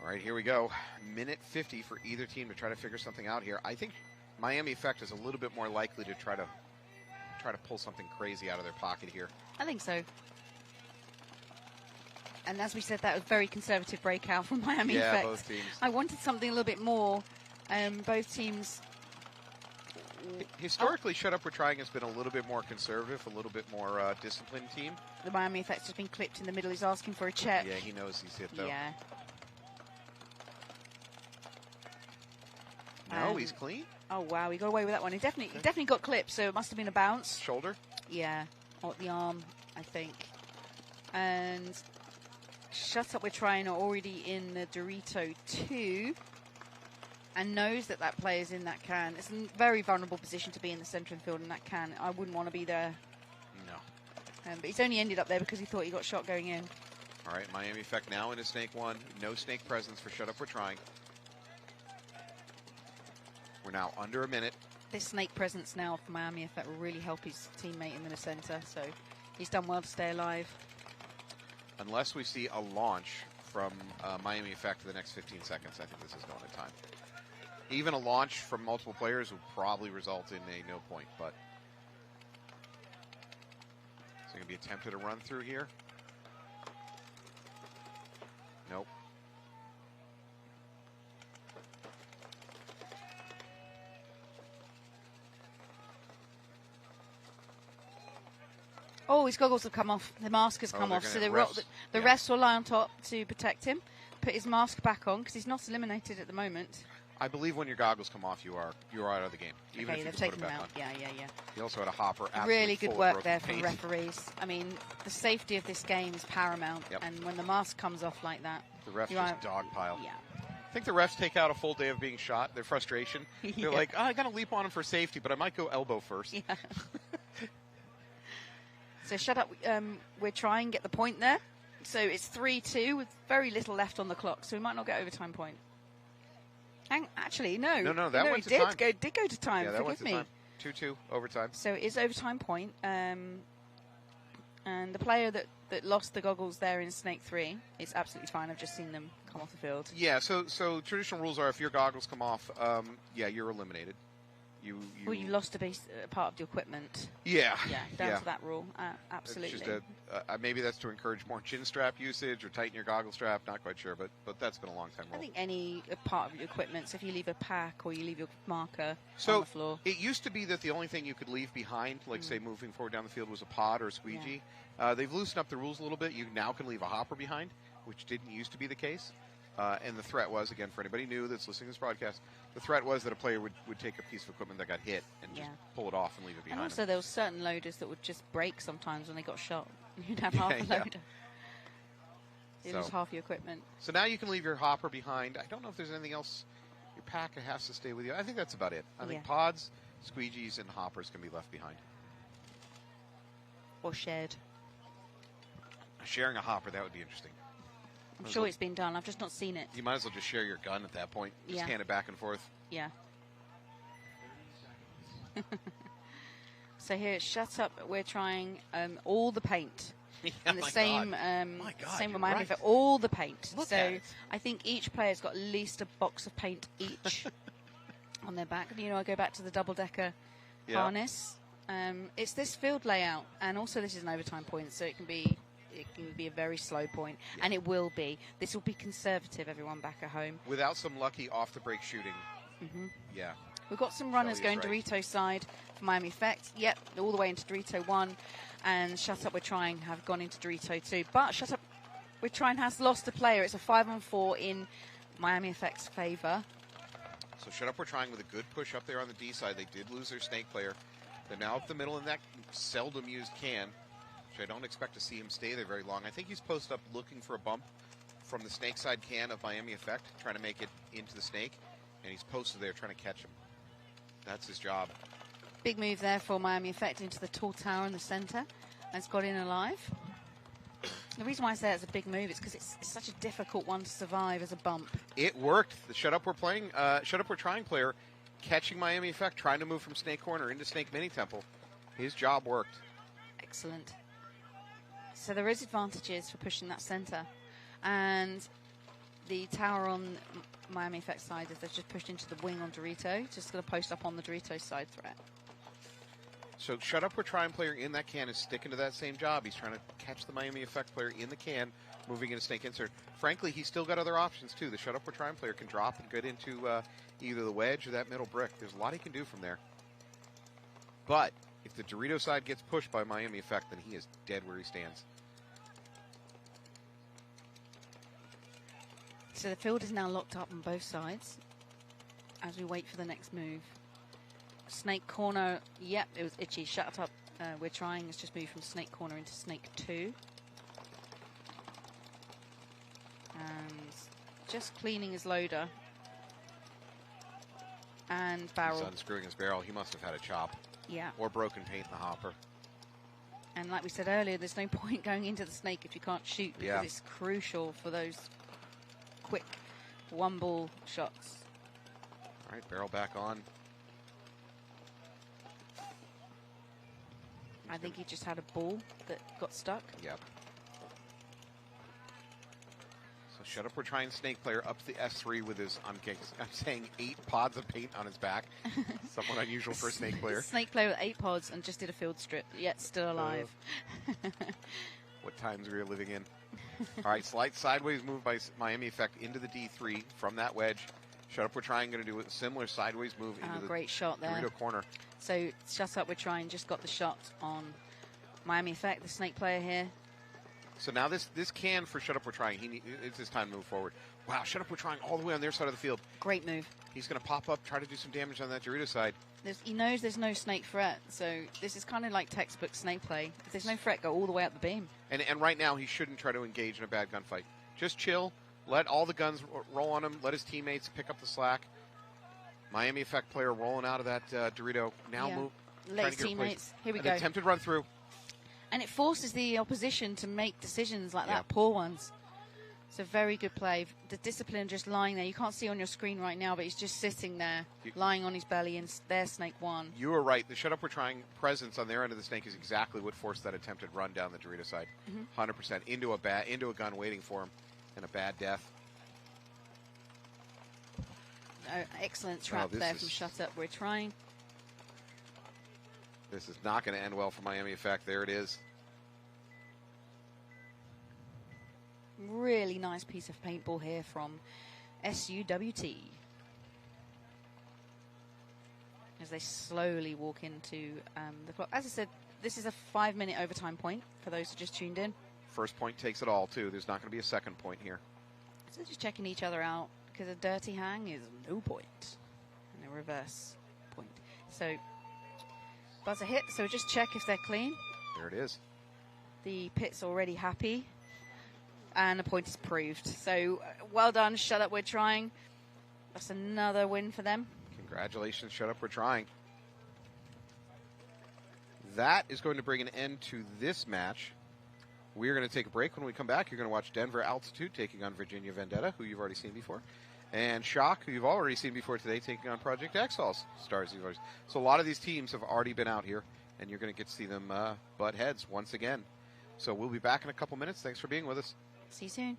All right, here we go. Minute 50 for either team to try to figure something out here. I think Miami Effect is a little bit more likely to try to pull something crazy out of their pocket here. I think so. And as we said, that was very conservative breakout from Miami Effect. Yeah, both teams. I wanted something a little bit more. Both teams. Historically, Shut Up We're Trying has been a little bit more conservative, a little bit more disciplined team. The Miami Effect's just been clipped in the middle. He's asking for a check. Yeah, he knows he's hit, though. Yeah. No, he's clean. Oh, wow. He got away with that one. He definitely got clipped, so it must have been a bounce. Shoulder? Yeah. Or at the arm, I think. And Shut Up We're Trying are already in the Dorito 2 and knows that that player's in that can. It's a very vulnerable position to be in the centre of the field in that can. I wouldn't want to be there. No. But he's only ended up there because he thought he got shot going in. All right, Miami Effect now into Snake 1. No snake presence for Shut Up We're Trying. We're now under a minute. This snake presence now for Miami Effect will really help his teammate in the center, so he's done well to stay alive. Unless we see a launch from Miami Effect for the next 15 seconds, I think this is going to time. Even a launch from multiple players would probably result in a no point, but is it going to be attempted to run through here? Nope. Oh, his goggles have come off. The mask has come off, so the refs will lie on top to protect him. Put his mask back on because he's not eliminated at the moment. I believe when your goggles come off, you are out of the game. Even Okay, if they've you taken put it them back out. on. Yeah. He also had a hopper. Really good work there from paint. referees. I mean, the safety of this game is paramount, and when the mask comes off like that, the refs just dogpile. Yeah. I think the refs take out a full day of being shot. Their frustration. They're like, oh, I got to leap on him for safety, but I might go elbow first. Yeah. So Shut Up, we're trying to get the point there. So it's 3-2 with very little left on the clock, so we might not get overtime point. Actually, no. No, that went to did time. Did go to time. Yeah, that went Forgive to me. Time. 2-2 overtime. So it is overtime point. And the player that lost the goggles there in Snake 3 is absolutely fine. I've just seen them come off the field. Yeah, so traditional rules are if your goggles come off, you're eliminated. Well, you lost a part of the equipment. Yeah. Yeah, down to that rule. Absolutely. It's just maybe that's to encourage more chin strap usage or tighten your goggle strap. Not quite sure, but that's been a long time rule. I think any part of your equipment, so if you leave a pack or you leave your marker on the floor. It used to be that the only thing you could leave behind, like say moving forward down the field, was a pod or a squeegee. Yeah. They've loosened up the rules a little bit. You now can leave a hopper behind, which didn't used to be the case. And the threat was, again, for anybody new that's listening to this broadcast, the threat was that a player would take a piece of equipment that got hit and just pull it off and leave it behind. And also, there were certain loaders that would just break sometimes when they got shot. You'd have half a loader. It was half your equipment. So now you can leave your hopper behind. I don't know if there's anything else. Your pack has to stay with you. I think that's about it. I think pods, squeegees, and hoppers can be left behind. Or shared. Sharing a hopper, that would be interesting. I'm sure it's been done. I've just not seen it. You might as well just share your gun at that point. Just hand it back and forth. Yeah. So here, shut up. We're trying all the paint. And the same with Miami for all the paint. So I think each player's got at least a box of paint each on their back. You know, I go back to the double-decker harness. It's this field layout, and also this is an overtime point, so it can be a very slow point, and it will be. This will be conservative, everyone back at home. Without some lucky off-the-break shooting. Yeah. We've got some runners going Dorito side for Miami Effect. Yep, all the way into Dorito 1. And Shut Up We're Trying have gone into Dorito 2. But Shut Up We're Trying has lost a player. It's a 5-on-4 in Miami Effect's favour. So Shut Up We're Trying with a good push up there on the D side. They did lose their snake player. They're now up the middle in that seldom used can, which I don't expect to see him stay there very long. I think he's posted up looking for a bump from the snake side can of Miami Effect, trying to make it into the snake. And he's posted there trying to catch him. That's his job. Big move there for Miami Effect into the tall tower in the centre. And it's got in alive. The reason why I say it's a big move is because it's such a difficult one to survive as a bump. It worked. The Shut Up We're Trying player catching Miami Effect, trying to move from Snake Corner into Snake Mini Temple. His job worked. Excellent. So there is advantages for pushing that centre. And the tower on Miami Effect side is they've just pushed into the wing on Dorito. Just going to post up on the Dorito side threat. So Shut Up We're Trying player in that can is sticking to that same job. He's trying to catch the Miami Effect player in the can, moving into Snake Insert. Frankly, he's still got other options, too. The Shut Up We're Trying player can drop and get into either the wedge or that middle brick. There's a lot he can do from there. But if the Dorito side gets pushed by Miami Effect, then he is dead where he stands. So the field is now locked up on both sides as we wait for the next move. Snake Corner, yep, it was itchy. Shut Up We're Trying. It's just moved from Snake Corner into Snake 2. And just cleaning his loader. And barrel. He's unscrewing his barrel. He must have had a chop. Yeah. Or broken paint in the hopper. And like we said earlier, there's no point going into the snake if you can't shoot, because it's crucial for those quick one-ball shots. All right, barrel back on. I think he just had a ball that got stuck. Yep. So Shut Up We're Trying snake player up to the S3 with his, I'm saying 8 pods of paint on his back. Somewhat unusual for a snake player. Snake player with 8 pods and just did a field strip, yet still alive. What times we are living in. All right, slight sideways move by Miami Effect into the D3 from that wedge. Shut Up We're Trying going to do a similar sideways move into the great shot there. Dorito corner. So Shut Up We're Trying just got the shot on Miami Effect, the snake player here. So now this can for Shut Up We're Trying, it's his time to move forward. Wow, Shut Up We're Trying all the way on their side of the field. Great move. He's going to pop up, try to do some damage on that Dorito side. He knows there's no snake threat, so this is kind of like textbook snake play. If there's no threat, go all the way up the beam. And right now, he shouldn't try to engage in a bad gunfight. Just chill, let all the guns roll on him, let his teammates pick up the slack. Miami Effect player rolling out of that Dorito. Now move. Late teammates. Here we go. An attempted run through. And it forces the opposition to make decisions like that, poor ones. It's a very good play. The discipline just lying there. You can't see on your screen right now, but he's just sitting there, lying on his belly, and there's Snake 1. You were right. The Shut Up We're Trying presence on their end of the snake is exactly what forced that attempted run down the Dorito side. 100% into a gun waiting for him, and a bad death. Excellent trap there from Shut Up We're Trying. This is not going to end well for Miami Effect. There it is. Really nice piece of paintball here from SUWT. As they slowly walk into the clock. As I said, this is a 5-minute overtime point for those who just tuned in. First point takes it all, too. There's not going to be a second point here. So just checking each other out, because a dirty hang is no point. And a reverse point. So, buzzer hit, so just check if they're clean. There it is. The pit's already happy. And a point is proved. So, well done, Shut Up, We're Trying. That's another win for them. Congratulations, Shut Up, We're Trying. That is going to bring an end to this match. We're going to take a break. When we come back, you're going to watch Denver Altitude taking on Virginia Vendetta, who you've already seen before. And Shock, who you've already seen before today, taking on Project X Allstars. So a lot of these teams have already been out here, and you're going to get to see them butt heads once again. So we'll be back in a couple minutes. Thanks for being with us. See you soon.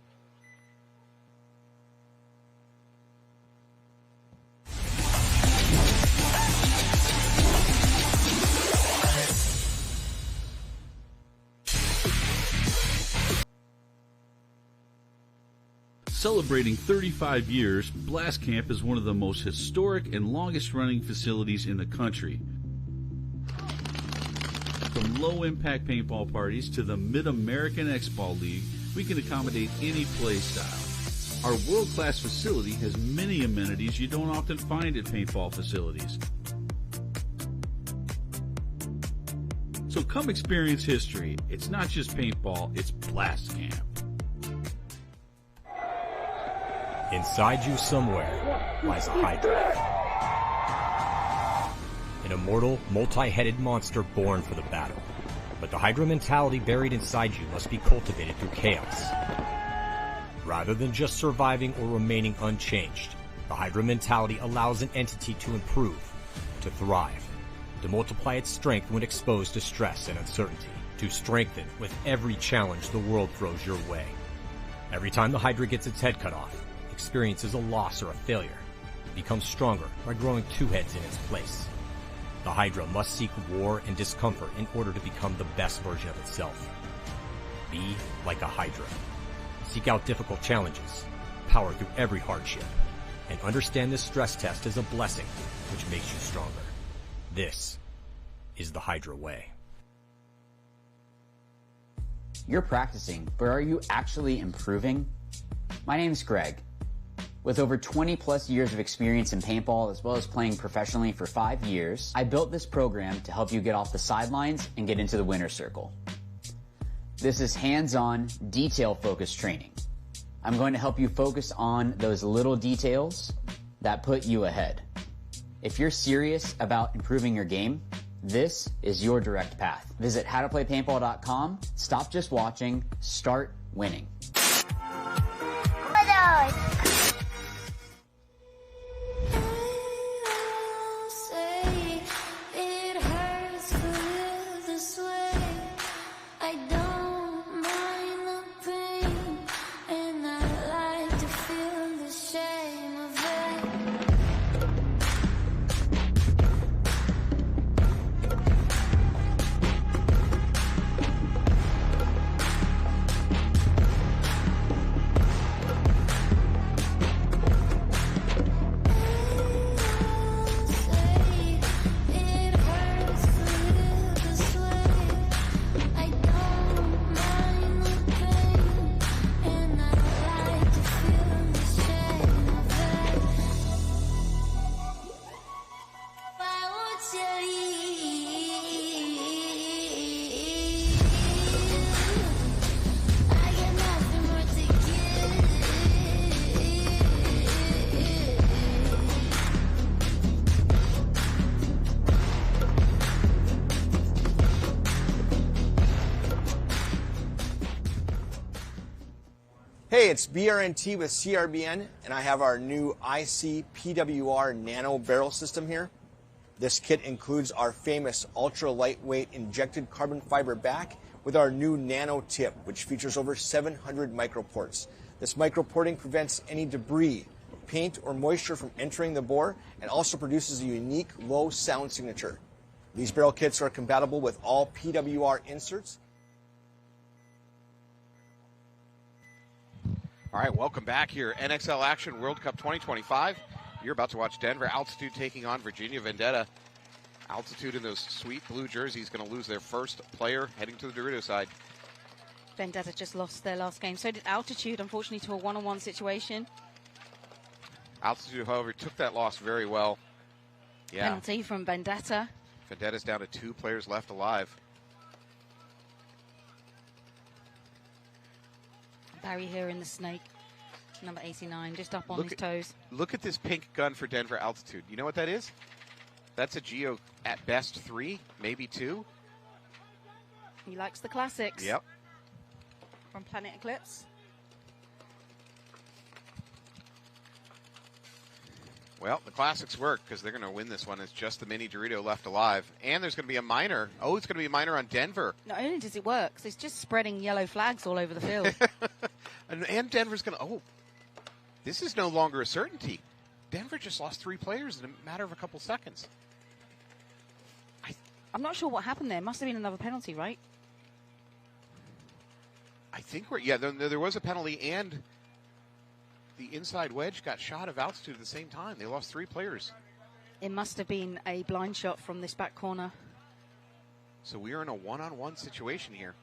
Celebrating 35 years, Blast Camp is one of the most historic and longest-running facilities in the country. From low-impact paintball parties to the Mid-American X-Ball League, we can accommodate any play style. Our world-class facility has many amenities you don't often find at paintball facilities. So come experience history. It's not just paintball, it's Blast Camp. Inside you somewhere lies a Hydra. An immortal, multi-headed monster born for the battle. But the Hydra mentality buried inside you must be cultivated through chaos. Rather than just surviving or remaining unchanged, the Hydra mentality allows an entity to improve, to thrive, to multiply its strength when exposed to stress and uncertainty, to strengthen with every challenge the world throws your way. Every time the Hydra gets its head cut off, experiences a loss or a failure, it becomes stronger by growing two heads in its place. The Hydra must seek war and discomfort in order to become the best version of itself. Be like a Hydra. Seek out difficult challenges, power through every hardship, and understand this stress test as a blessing which makes you stronger. This is the Hydra way. You're practicing, but are you actually improving? My name's Greg. With over 20 plus years of experience in paintball, as well as playing professionally for 5 years, I built this program to help you get off the sidelines and get into the winner's circle. This is hands-on, detail-focused training. I'm going to help you focus on those little details that put you ahead. If you're serious about improving your game, this is your direct path. Visit howtoplaypaintball.com. Stop just watching, start winning. Hey, it's BRNT with CRBN, and I have our new IC PWR Nano Barrel System here. This kit includes our famous ultra-lightweight injected carbon fiber back with our new Nano Tip, which features over 700 microports. This microporting prevents any debris, paint, or moisture from entering the bore and also produces a unique low sound signature. These barrel kits are compatible with all PWR inserts. All right, welcome back here. NXL Action World Cup 2025. You're about to watch Denver Altitude taking on Virginia Vendetta. Altitude in those sweet blue jerseys going to lose their first player heading to the Dorito side. Vendetta just lost their last game. So did Altitude, unfortunately, to a one-on-one situation. Altitude, however, took that loss very well. Yeah. Penalty from Vendetta. Vendetta's down to 2 players left alive. Barry here in the snake. Number 89, just up on his toes. Look at this pink gun for Denver Altitude. You know what that is? That's a Geo at best 3, maybe 2. He likes the classics. Yep. From Planet Eclipse. Well, the classics work because they're going to win this one. It's just the mini Dorito left alive. And there's going to be a minor. Oh, it's going to be a minor on Denver. Not only does it work, it's just spreading yellow flags all over the field. and Denver's going to... Oh, this is no longer a certainty. Denver just lost 3 players in a matter of a couple seconds. I'm not sure what happened there. Must have been another penalty, right? I think we're... Yeah, there was a penalty, and the inside wedge got shot of Altitude at the same time. They lost 3 players. It must have been a blind shot from this back corner. So we are in a one-on-one situation here.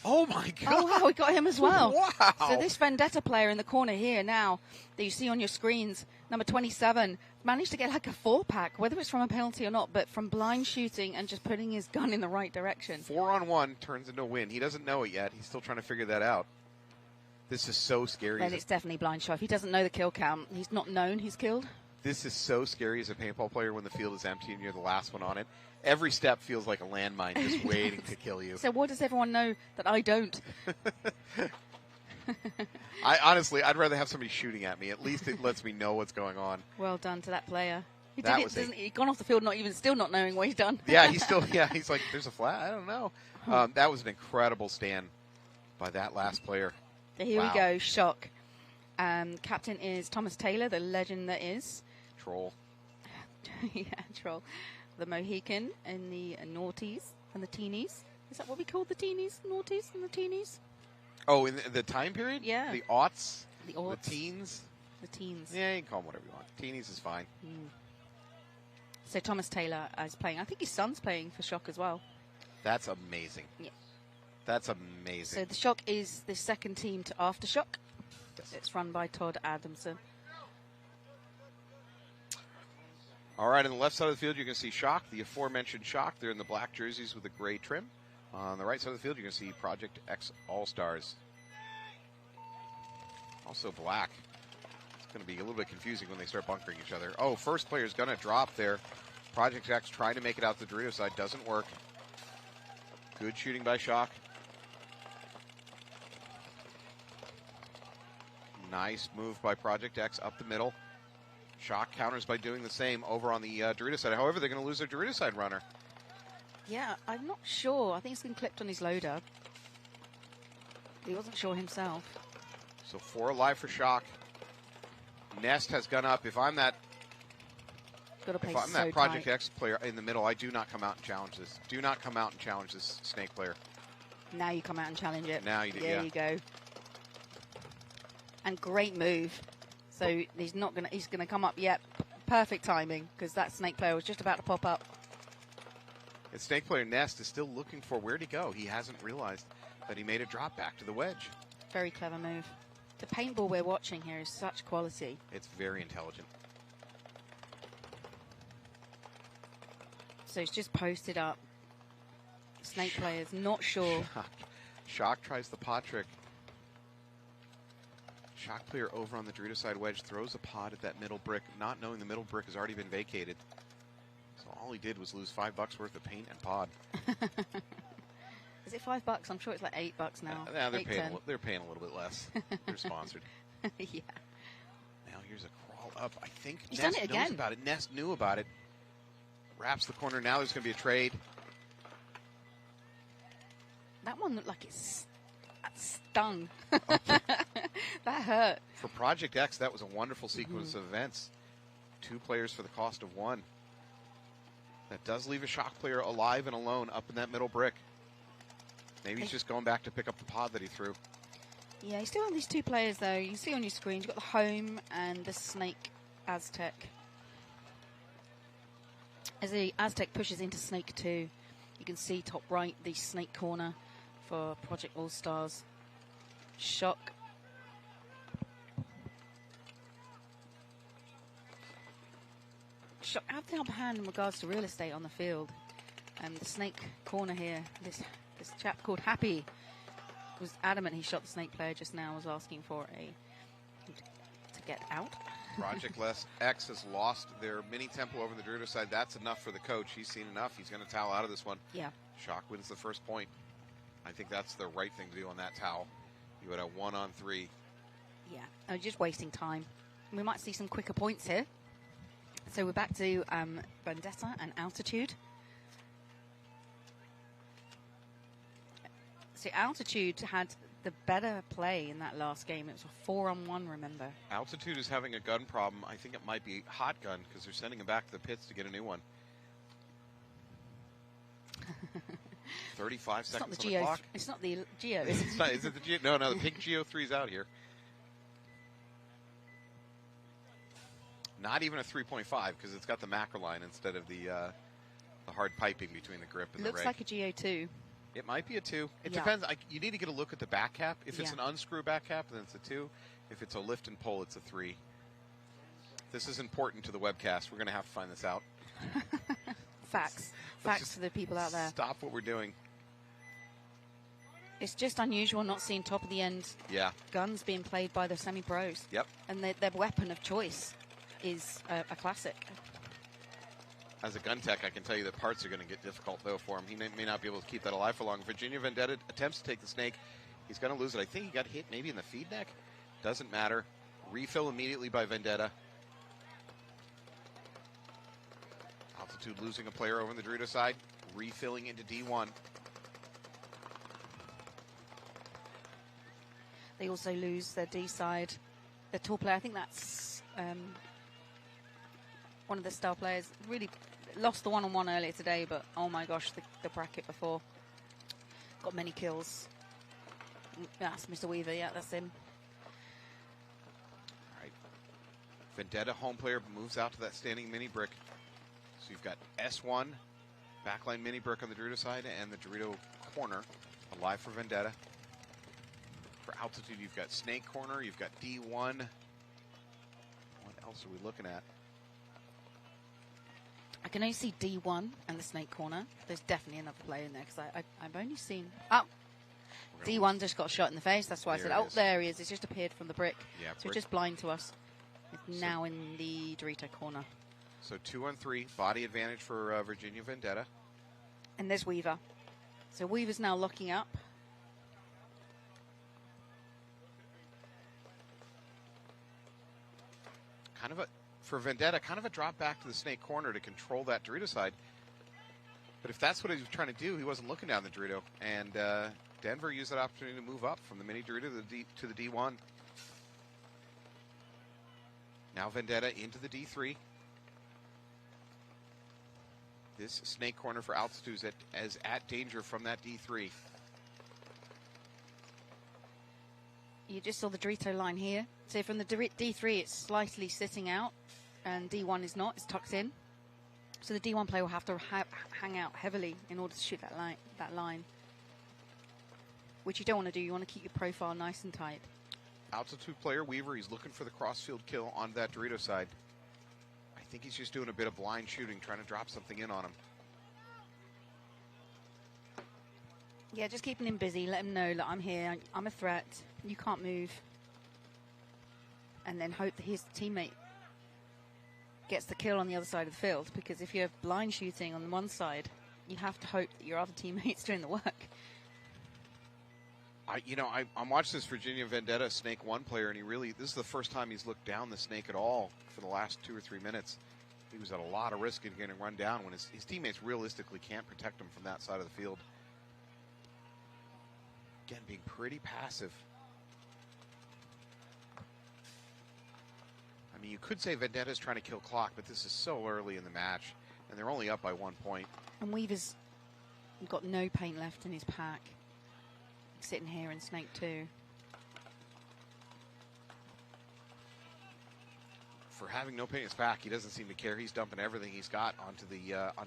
Oh, my God. Oh, wow, we got him as well. Wow. So this Vendetta player in the corner here now that you see on your screens, number 27, managed to get like a 4-pack, whether it's from a penalty or not, but from blind shooting and just putting his gun in the right direction. 4-on-1 turns into a win. He doesn't know it yet. He's still trying to figure that out. This is so scary. Then it's definitely blind shot. If he doesn't know the kill count, he's not known he's killed. This is so scary as a paintball player when the field is empty and you're the last one on it. Every step feels like a landmine just waiting to kill you. So what does everyone know that I don't? I'd rather have somebody shooting at me. At least it lets me know what's going on. Well done to that player. He's gone off the field still not knowing what he's done. Yeah, he's like, there's a flat? I don't know. That was an incredible stand by that last player. So here we go, shock. Captain is Thomas Taylor, the legend that is. Troll. Yeah, troll. The Mohican and the naughties and the teenies. Is that what we call the teenies? Naughties and the teenies? Oh, in the time period? Yeah. The aughts? The aughts. The teens? The teens. Yeah, you can call them whatever you want. Teenies is fine. So Thomas Taylor is playing. I think his son's playing for Shock as well. That's amazing. Yeah. That's amazing. So the Shock is the second team to Aftershock. Yes. It's run by Todd Adamson. All right, on the left side of the field, you can see Shock, the aforementioned Shock. They're in the black jerseys with the gray trim. On the right side of the field, you can see Project X Allstars. Also black. It's going to be a little bit confusing when they start bunkering each other. Oh, first player's going to drop there. Project X trying to make it out the Dorito side. Doesn't work. Good shooting by Shock. Nice move by Project X up the middle. Shock counters by doing the same over on the Dorito side. However, they're going to lose their Dorito side runner. Yeah, I'm not sure. I think it's been clipped on his loader. He wasn't sure himself. So 4 alive for Shock. Nest has gone up. If I'm that Project X player in the middle, I do not come out and challenge this. Do not come out and challenge this Snake player. Now you come out and challenge it. Now you do. There you go. And great move. So he's gonna come up yet. Perfect timing because that Snake player was just about to pop up. And Snake player Nest is still looking for where to go. He hasn't realized that he made a drop back to the wedge. Very clever move. The paintball we're watching here is such quality. It's very intelligent. So it's just posted up. Snake player's not sure. Shock tries the pot trick. Shock player over on the Dorito side wedge throws a pot at that middle brick, not knowing the middle brick has already been vacated. So all he did was lose $5 worth of paint and pod. Is it $5? I'm sure it's like $8 now. Yeah, they're paying a little bit less. They're sponsored. Yeah. Now here's a crawl up. I think He's Nest done it knows again. about it. Nest knew about it. Wraps the corner. Now there's going to be a trade. That one looked like it stung. That hurt. For Project X, that was a wonderful sequence of events. 2 players for the cost of 1. That does leave a Shock player alive and alone up in that middle brick. Maybe he's just going back to pick up the pod that he threw. Yeah, you still have these two players, though. You can see on your screen, you've got the Home and the Snake Aztec. As the Aztec pushes into Snake 2, you can see top right the Snake corner for Project Allstars. Shock. Shock have the upper hand in regards to real estate on the field. The Snake corner here, this chap called Happy was adamant he shot the Snake player just now, was asking for to get out. Project X has lost their mini tempo over the Dorito side. That's enough for the coach. He's seen enough. He's going to towel out of this one. Yeah. Shock wins the first point. I think that's the right thing to do on that towel. You had a 1-on-3. Yeah, just wasting time. We might see some quicker points here. So we're back to Vendetta and Altitude. So Altitude had the better play in that last game. It was a 4-on-1, remember? Altitude is having a gun problem. I think it might be Hot Gun because they're sending him back to the pits to get a new one. 35 seconds on the clock. It's not the Geo, is it? Is it the Geo? No, the pink Geo 3's out here. Not even a 3.5 because it's got the macro line instead of the hard piping between the grip and the ray. Looks like a Geo 2. It might be a 2. It depends. You need to get a look at the back cap. If it's an unscrew back cap, then it's a 2. If it's a lift and pull, it's a 3. This is important to the webcast. We're going to have to find this out. Facts for the people out there. Stop what we're doing. It's just unusual not seeing top of the end guns being played by the semi-pros. Yep. And their weapon of choice is a classic. As a gun tech, I can tell you that parts are going to get difficult, though, for him. He may not be able to keep that alive for long. Virginia Vendetta attempts to take the Snake. He's going to lose it. I think he got hit maybe in the feed neck. Doesn't matter. Refill immediately by Vendetta. Altitude losing a player over on the Dorito side. Refilling into D1. They also lose their D side. Their tall player, I think that's one of the star players. Really lost the 1-on-1 earlier today, but oh my gosh, the bracket before. Got many kills. That's Mr. Weaver, yeah, that's him. All right. Vendetta, home player, moves out to that standing mini brick. So you've got S1, backline mini brick on the Dorito side, and the Dorito corner alive for Vendetta. For Altitude, you've got Snake corner, you've got D1. What else are we looking at? I can only see D1 and the Snake corner. There's definitely another player in there because I've only seen... Oh, D1 just got shot in the face. That's why I said, oh, there he is. It's just appeared from the brick. Yeah, so it's just blind to us. It's now in the Dorito corner. So 2-on-3, body advantage for Virginia Vendetta. And there's Weaver. So Weaver's now locking up. For Vendetta, kind of a drop back to the Snake corner to control that Dorito side. But if that's what he was trying to do, he wasn't looking down the Dorito. And Denver used that opportunity to move up from the mini Dorito to the D1. Now Vendetta into the D3. This Snake corner for Altitude is at danger from that D3. You just saw the Dorito line here. So from the D3, it's slightly sitting out, and D1 is not. It's tucked in. So the D1 player will have to hang out heavily in order to shoot that line, which you don't want to do. You want to keep your profile nice and tight. Altitude player Weaver, he's looking for the crossfield kill on that Dorito side. I think he's just doing a bit of blind shooting, trying to drop something in on him. Yeah, just keeping him busy. Let him know that I'm here. I'm a threat. You can't move. And then hope that his teammate gets the kill on the other side of the field. Because if you're blind shooting on one side, you have to hope that your other teammate's doing the work. I'm watching this Virginia Vendetta Snake 1 player, and this is the first time he's looked down the Snake at all for the last 2 or 3 minutes. He was at a lot of risk of getting run down when his teammates realistically can't protect him from that side of the field. Again, being pretty passive. I mean, you could say Vendetta's trying to kill clock, but this is so early in the match. And they're only up by 1 point. And Weaver's got no paint left in his pack. Sitting here in Snake 2. For having no paint in his pack, he doesn't seem to care. He's dumping everything he's got onto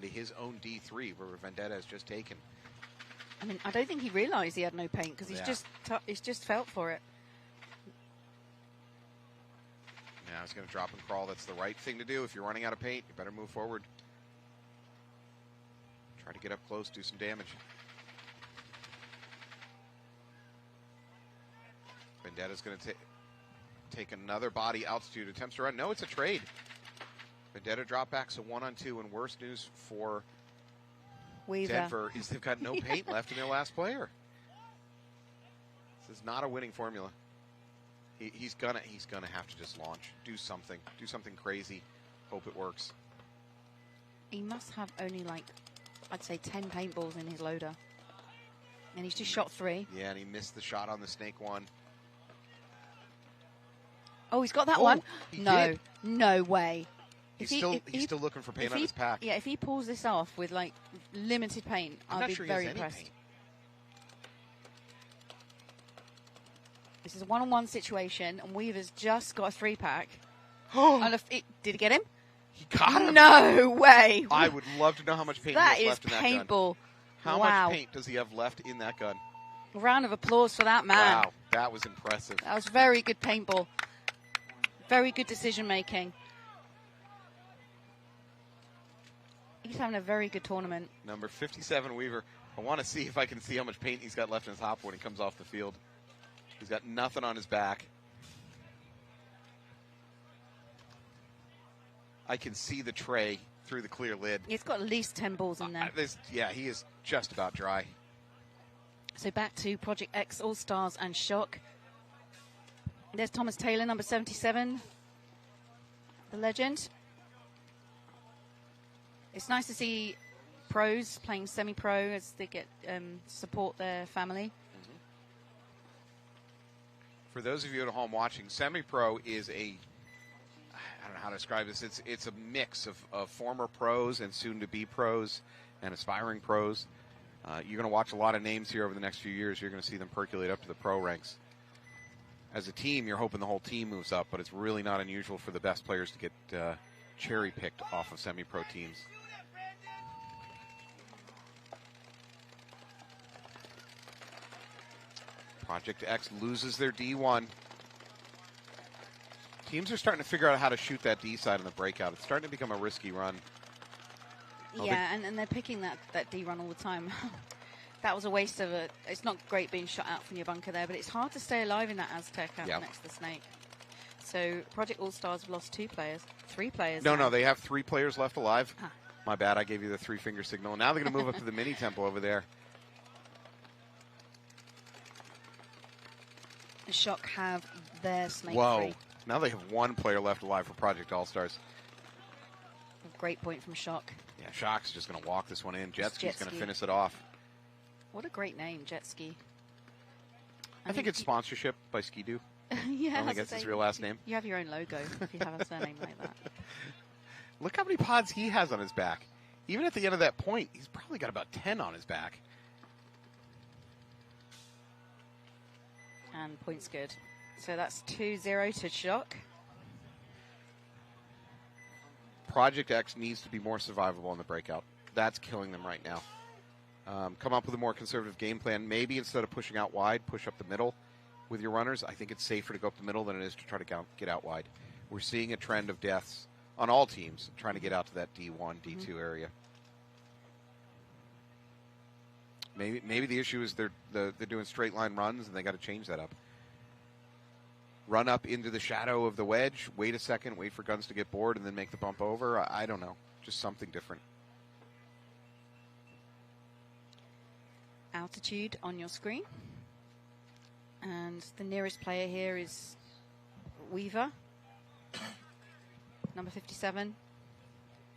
his own D3, where Vendetta has just taken. I mean, I don't think he realised he had no paint because he's just felt for it. Now he's going to drop and crawl. That's the right thing to do. If you're running out of paint, you better move forward. Try to get up close, do some damage. Vendetta's going to take another body altitude, attempts to run. No, it's a trade. Vendetta drop back, so 1-on-2, and worst news for Weaver. Denver is they've got no paint left in their last player. This is not a winning formula. He's gonna have to just launch, do something crazy, hope it works. He must have only like, I'd say 10 paintballs in his loader, and he's just shot 3. Yeah, and he missed the shot on the snake one. Oh, he's got that one. No, did. No way. He's still looking for paint on his pack. Yeah, if he pulls this off with like limited paint, I'll be very impressed. This is a 1-on-1 situation, and Weaver's just got a 3-pack. And did he get him? He got him. No way. I would love to know how much paint he has left in that gun. That is paintball. How much paint does he have left in that gun? A round of applause for that man. Wow, that was impressive. That was very good paintball. Very good decision making. He's having a very good tournament. Number 57, Weaver. I want to see if I can see how much paint he's got left in his hop when he comes off the field. He's got nothing on his back. I can see the tray through the clear lid. He's got at least 10 balls in there. Yeah, he is just about dry. So back to Project X All-Stars and Shock. There's Thomas Taylor, number 77, the legend. It's nice to see pros playing semi-pro as they get support their family. For those of you at home watching, semi-pro is I don't know how to describe this. It's a mix of former pros and soon-to-be pros and aspiring pros. You're going to watch a lot of names here over the next few years. You're going to see them percolate up to the pro ranks. As a team, you're hoping the whole team moves up, but it's really not unusual for the best players to get cherry-picked off of semi-pro teams. Project X loses their D1. Teams are starting to figure out how to shoot that D side in the breakout. It's starting to become a risky run. Yeah, and they're picking that D run all the time. That was a waste of it. It's not great being shot out from your bunker there, but it's hard to stay alive in that Aztec out next to the Snake. So Project All-Stars have lost 3 players. No, they have 3 players left alive. Huh. My bad, I gave you the 3-finger signal. Now they're going to move up to the mini temple over there. Shock have their Snake. Whoa. 3. Now they have 1 player left alive for Project All-Stars. Great point from Shock. Yeah, Shock's just going to walk this one in. Jetski's going to finish it off. What a great name, Jetski. I think it's sponsorship by Ski-Doo. Yeah, I don't think that's his real last name. You have your own logo if you have a surname like that. Look how many pods he has on his back. Even at the end of that point, he's probably got about 10 on his back. And points good. So that's 2-0 to Shock. Project X needs to be more survivable in the breakout. That's killing them right now. Come up with a more conservative game plan. Maybe instead of pushing out wide, push up the middle with your runners. I think it's safer to go up the middle than it is to try to get out wide. We're seeing a trend of deaths on all teams trying to get out to that D1, D2 area. Maybe the issue is they're doing straight line runs and they got to change that up. Run up into the shadow of the wedge, wait a second, wait for guns to get bored, and then make the bump over. I don't know. Just something different. Altitude on your screen. And the nearest player here is Weaver, number 57,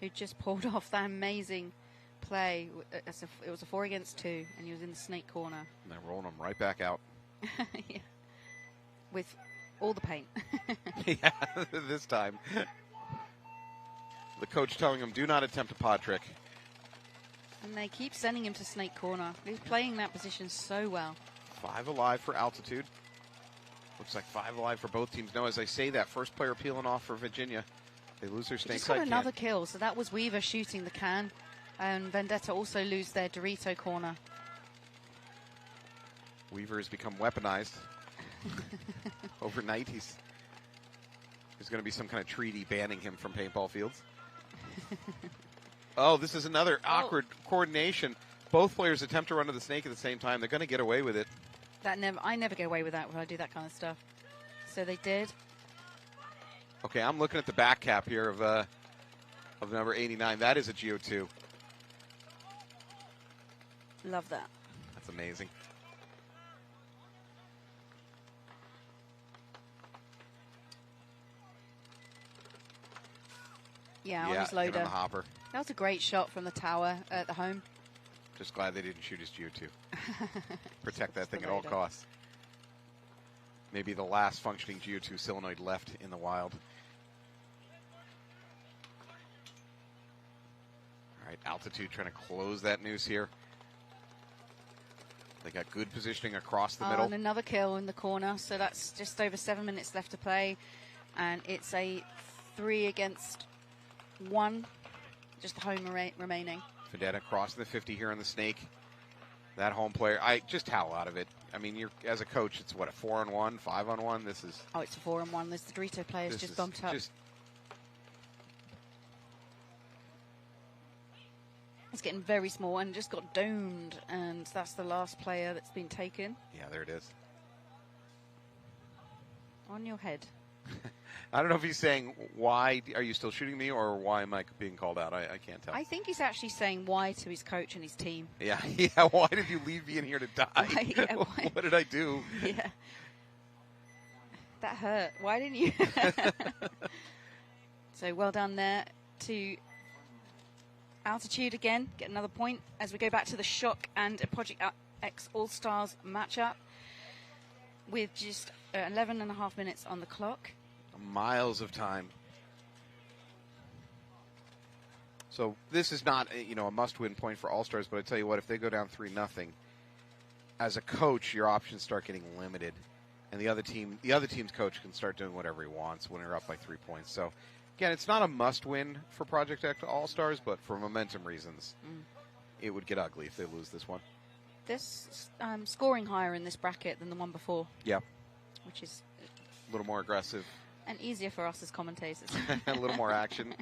who just pulled off that amazing play. It was a 4 against 2, and he was in the Snake corner. And they're rolling him right back out. Yeah. With all the paint. Yeah, this time. The coach telling him, do not attempt a pod trick. And they keep sending him to snake corner. He's playing that position so well. 5 alive for altitude. Looks like 5 alive for both teams. No, as I say that, first player peeling off for Virginia. They lose their snake Just got side another can. kill, so that was Weaver shooting the can. And Vendetta also lose their Dorito corner. Weaver has become weaponized. Overnight, there's going to be some kind of treaty banning him from paintball fields. Oh, this is another awkward coordination. Both players attempt to run to the snake at the same time. They're going to get away with it. I never get away with that when I do that kind of stuff. So they did. Okay, I'm looking at the back cap here of number 89. That is a GO2. Love that. That's amazing. Yeah, on his him in loader. the hopper. That was a great shot from the tower at the home. Just glad they didn't shoot his GO2. Protect that thing the at all radar. costs. Maybe the last functioning GO2 solenoid left in the wild. All right, altitude trying to close that noose here. They got good positioning across the middle. And another kill in the corner. So that's just over 7 minutes left to play. And it's a 3 against 1. Just the home remaining. Vendetta crossing the 50 here on the snake. That home player, I just towel out of it. I mean, you're as a coach, it's what, a 4-on-1, 5-on-1. This is. Oh, it's a 4-on-1. There's the Dorito players just bumped up. It's getting very small and just got domed, and that's the last player that's been taken. Yeah, there it is. On your head. I don't know if he's saying, why are you still shooting me, or why am I being called out? I can't tell. I think he's actually saying why to his coach and his team. Yeah, why did you leave me in here to die? Why? What did I do? Yeah. That hurt. Why didn't you? So well done there to Altitude again. Get another point as we go back to the Shock and Project X All-Stars matchup with just 11 and a half minutes on the clock. Miles of time. So this is not a must-win point for All-Stars, but I tell you what, if they go down 3-0, as a coach, your options start getting limited, and the other team's coach can start doing whatever he wants when they're up by 3 points. So again, it's not a must-win for Project X All-Stars, but for momentum reasons, it would get ugly if they lose this one. This scoring higher in this bracket than the one before. Yeah, which is a little more aggressive. And easier for us as commentators. A little more action.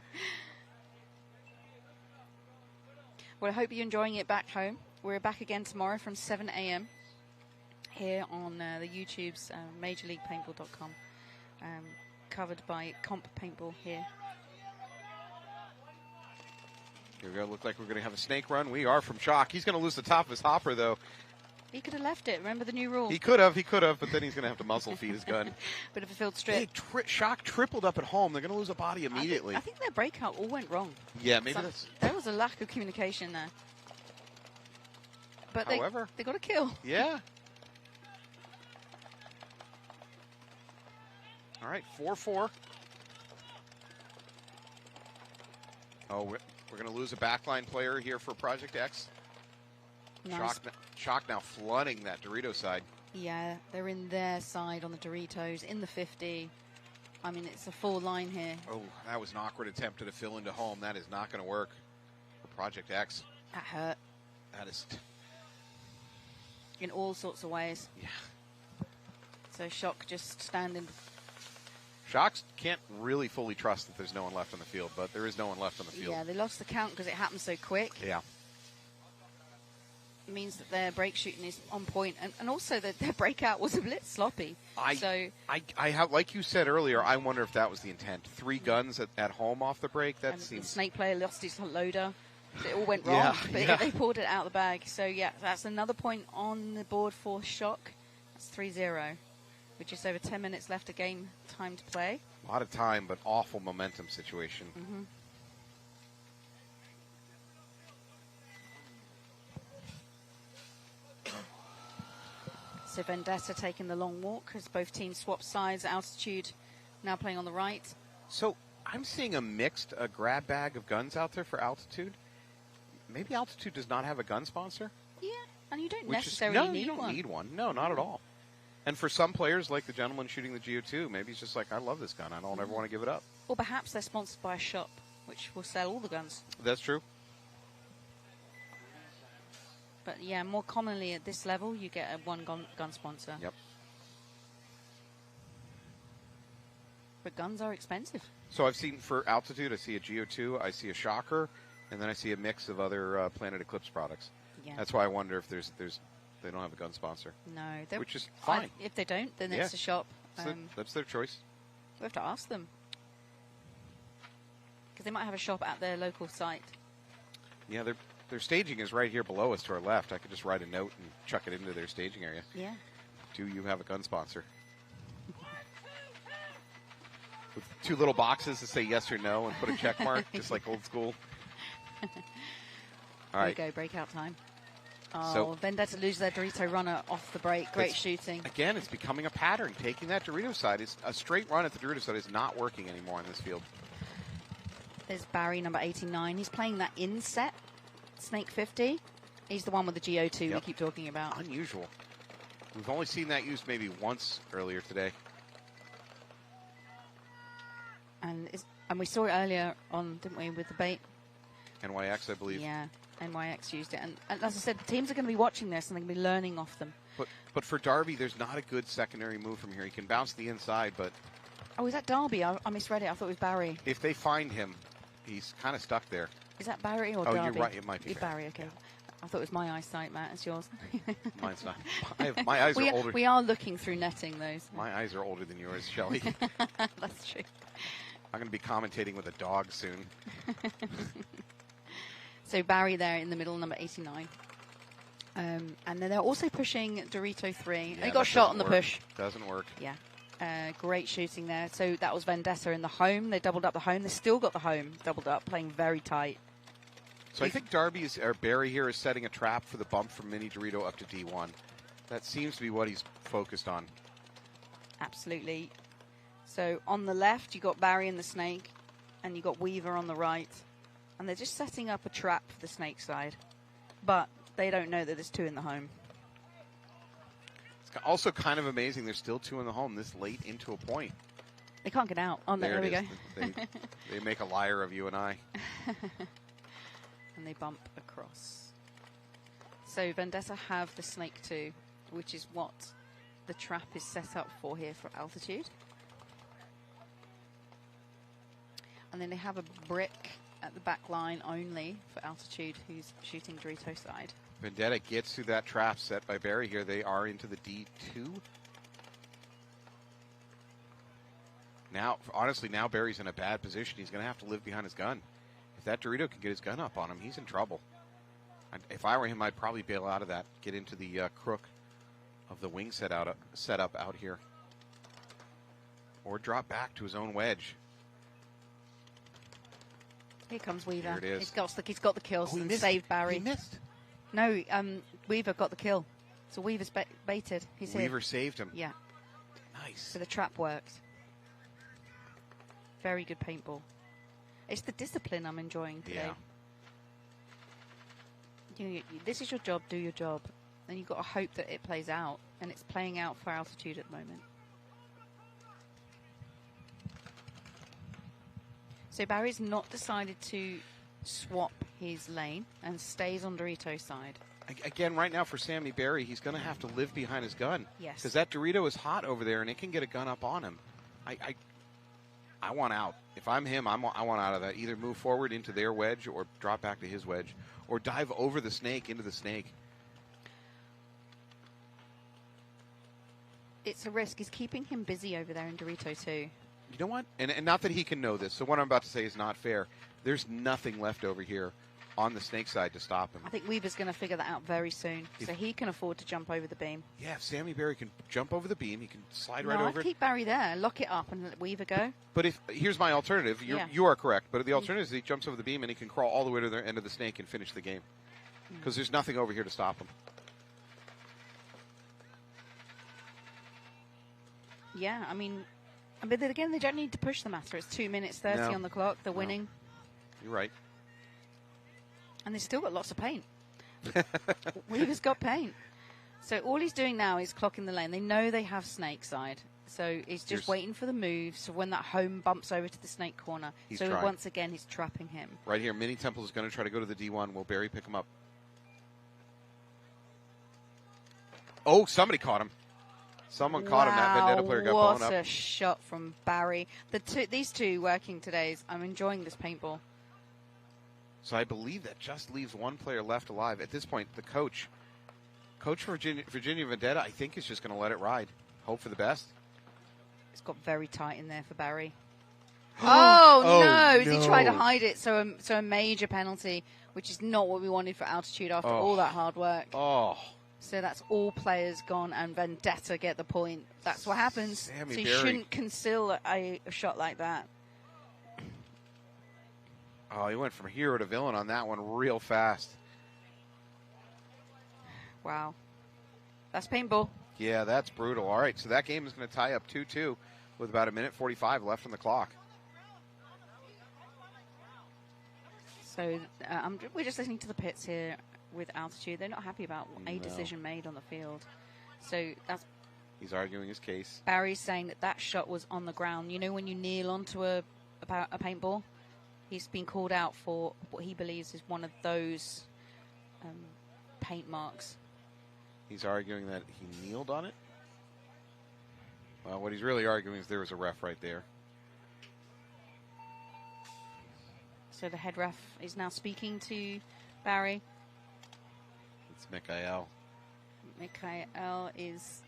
Well, I hope you're enjoying it back home. We're back again tomorrow from 7 a.m. here on the YouTube's MajorLeaguePaintball.com. Covered by Comp Paintball here. Here we go. Look like we're going to have a snake run. We are from Shock. He's going to lose the top of his hopper, though. He could have left it. Remember the new rule? He could have, but then he's going to have to muzzle feed his gun. Bit of a field strip. Hey, Shock tripled up at home. They're going to lose a body immediately. I think their breakout all went wrong. Yeah, maybe that's. There was a lack of communication there. But however, they got a kill. Yeah. All right, 4-4. Oh, we're going to lose a backline player here for Project X. Nice. Shock now flooding that Dorito side. Yeah, they're in their side on the Doritos, in the 50. I mean, it's a full line here. Oh, that was an awkward attempt to fill into home. That is not going to work for Project X. That hurt. That is. In all sorts of ways. Yeah. So Shock just standing. Shocks can't really fully trust that there's no one left on the field, but there is no one left on the field. Yeah, they lost the count because it happened so quick. Yeah. It means that their break shooting is on point, and also that their breakout was a bit sloppy. I have, like you said earlier, I wonder if that was the intent. 3 guns at home off the break. That seems. The snake player lost his loader. It all went wrong, but they pulled it out of the bag. So yeah, that's another point on the board for Shock. That's 3-0. With just over 10 minutes left of game time to play. A lot of time, but awful momentum situation. Mm-hmm. So Vendetta taking the long walk as both teams swap sides. Altitude now playing on the right. So I'm seeing a mixed grab bag of guns out there for Altitude. Maybe Altitude does not have a gun sponsor. Yeah, and you don't necessarily need you don't one. need one. No, not at all. And for some players, like the gentleman shooting the GO2, maybe he's just like, I love this gun. I don't ever want to give it up. Or perhaps they're sponsored by a shop, which will sell all the guns. That's true. But yeah, more commonly at this level, you get a one gun sponsor. Yep. But guns are expensive. So I've seen for Altitude, I see a GO2, I see a Shocker, and then I see a mix of other Planet Eclipse products. Yeah. That's why I wonder if they don't have a gun sponsor. No, which is fine. If they don't, then it's a shop. That's their choice. We have to ask them because they might have a shop at their local site. Yeah, their staging is right here below us to our left. I could just write a note and chuck it into their staging area. Yeah. Do you have a gun sponsor? With 2 little boxes to say yes or no and put a check mark, just like old school. All right. There you go, breakout time. Oh, So- Vendetta loses their Dorito runner off the break. Great shooting. Again, it's becoming a pattern. Taking that Dorito side, a straight run at the Dorito side is not working anymore in this field. There's Barry, number 89. He's playing that inset, Snake 50. He's the one with the GO2 we keep talking about. Unusual. We've only seen that used maybe once earlier today. And we saw it earlier on, didn't we, with the bait? NYX, I believe. Yeah, NYX used it. And as I said, teams are going to be watching this and they're going to be learning off them. But for Darby, there's not a good secondary move from here. He can bounce the inside, but... Oh, is that Darby? I misread it. I thought it was Barry. If they find him, he's kind of stuck there. Is that Barry or Oh, Darby? you're right. It might be Barry. Okay. Yeah. I thought it was my eyesight, Matt. It's yours. Mine's not. My eyes are older. We are looking through netting, those. My eyes are older than yours, Shelley. That's true. I'm going to be commentating with a dog soon. So Barry there in the middle, number 89. And then they're also pushing Dorito 3. Yeah, they got shot on the push. Doesn't work. Yeah. Great shooting there. So that was Vendetta in the home. They doubled up the home. They still got the home doubled up, playing very tight. So I think Barry here is setting a trap for the bump from Mini Dorito up to D1. That seems to be what he's focused on. Absolutely. So on the left, you got Barry and the snake, and you got Weaver on the right. And they're just setting up a trap for the snake side. But they don't know that there's 2 in the home. It's also kind of amazing there's still 2 in the home this late into a point. They can't get out. Oh, there we go. They make a liar of you and I. And they bump across. So Vendetta have the snake 2, which is what the trap is set up for here for Altitude. And then they have a brick at the back line only for Altitude, who's shooting Dorito side. Vendetta gets through that trap set by Barry here. They are into the D2. Now, honestly, now Barry's in a bad position. He's going to have to live behind his gun. If that Dorito can get his gun up on him, he's in trouble. If I were him, I'd probably bail out of that, get into the crook of the wing setup out here. Or drop back to his own wedge. Here comes Weaver. Here it is. He's got the kills and saved Barry. He missed. No, Weaver got the kill. So Weaver's baited. He's here. Weaver saved him. Yeah. Nice. So the trap worked. Very good paintball. It's the discipline I'm enjoying today. Yeah. This is your job, do your job. And you've got to hope that it plays out. And it's playing out for Altitude at the moment. So Barry's not decided to swap his lane and stays on Dorito's side. Again, right now for Sammy Barry, he's going to have to live behind his gun. Yes. Because that Dorito is hot over there, and it can get a gun up on him. I want out. If I'm him, I want out of that. Either move forward into their wedge or drop back to his wedge. Or dive over the snake into the snake. It's a risk. It's keeping him busy over there in Dorito too. You know what? And not that he can know this. So what I'm about to say is not fair. There's nothing left over here on the snake side to stop him. I think Weaver's going to figure that out very soon. So he can afford to jump over the beam. Yeah, if Sammy Barry can jump over the beam, he can slide right over I'd keep Barry there, lock it up, and let Weaver go. But here's my alternative. You are correct. But the alternative is he jumps over the beam and he can crawl all the way to the end of the snake and finish the game. Because there's nothing over here to stop him. Yeah, I mean, But then again, they don't need to push the matter. It's 2 minutes 30 on the clock. They're winning. You're right. And they've still got lots of paint. Weaver's got paint. So all he's doing now is clocking the lane. They know they have snake side. So he's just waiting for the move. So when that home bumps over to the snake corner. So trying. once again, he's trapping him. Right here, Mini Temple is going to try to go to the D1. Will Barry pick him up? Oh, somebody caught him. Someone caught him. That Vendetta player got blown up. What a shot from Barry. These two working today. I'm enjoying this paintball. So I believe that just leaves one player left alive. At this point, the coach for Virginia Vendetta, I think is just going to let it ride. Hope for the best. It's got very tight in there for Barry. Oh, no. No. He tried to hide it. So a major penalty, which is not what we wanted for Altitude after all that hard work. Oh. So that's all players gone, and Vendetta get the point. That's what happens. Sammy so you Barry. shouldn't conceal a shot like that. Oh, he went from hero to villain on that one real fast. Wow. That's paintball. Yeah, that's brutal. All right, so that game is going to tie up 2-2 with about 1:45 left on the clock. So we're just listening to the pits here with Altitude. They're not happy about a decision made on the field. So he's arguing his case. Barry's saying that shot was on the ground. You know when you kneel onto a paintball? He's been called out for what he believes is one of those paint marks. He's arguing that he kneeled on it. Well, what he's really arguing is there was a ref right there. So the head ref is now speaking to Barry. It's Mikhail. Mikhail is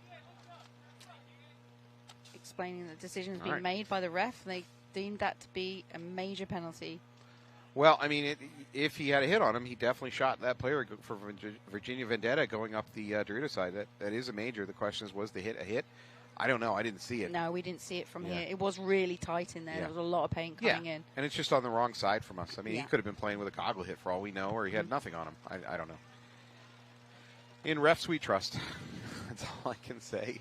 explaining the decision has been made by the ref. They deemed that to be a major penalty. Well, I mean, if he had a hit on him, he definitely shot that player for Virginia Vendetta going up the Dorito side. That is a major. The question is, was the hit a hit? I don't know. I didn't see it. No, we didn't see it from here. It was really tight in there. There was a lot of paint coming in. And it's just on the wrong side from us. I mean, he could have been playing with a goggle hit for all we know, or he had nothing on him. I don't know. In refs, we trust. That's all I can say.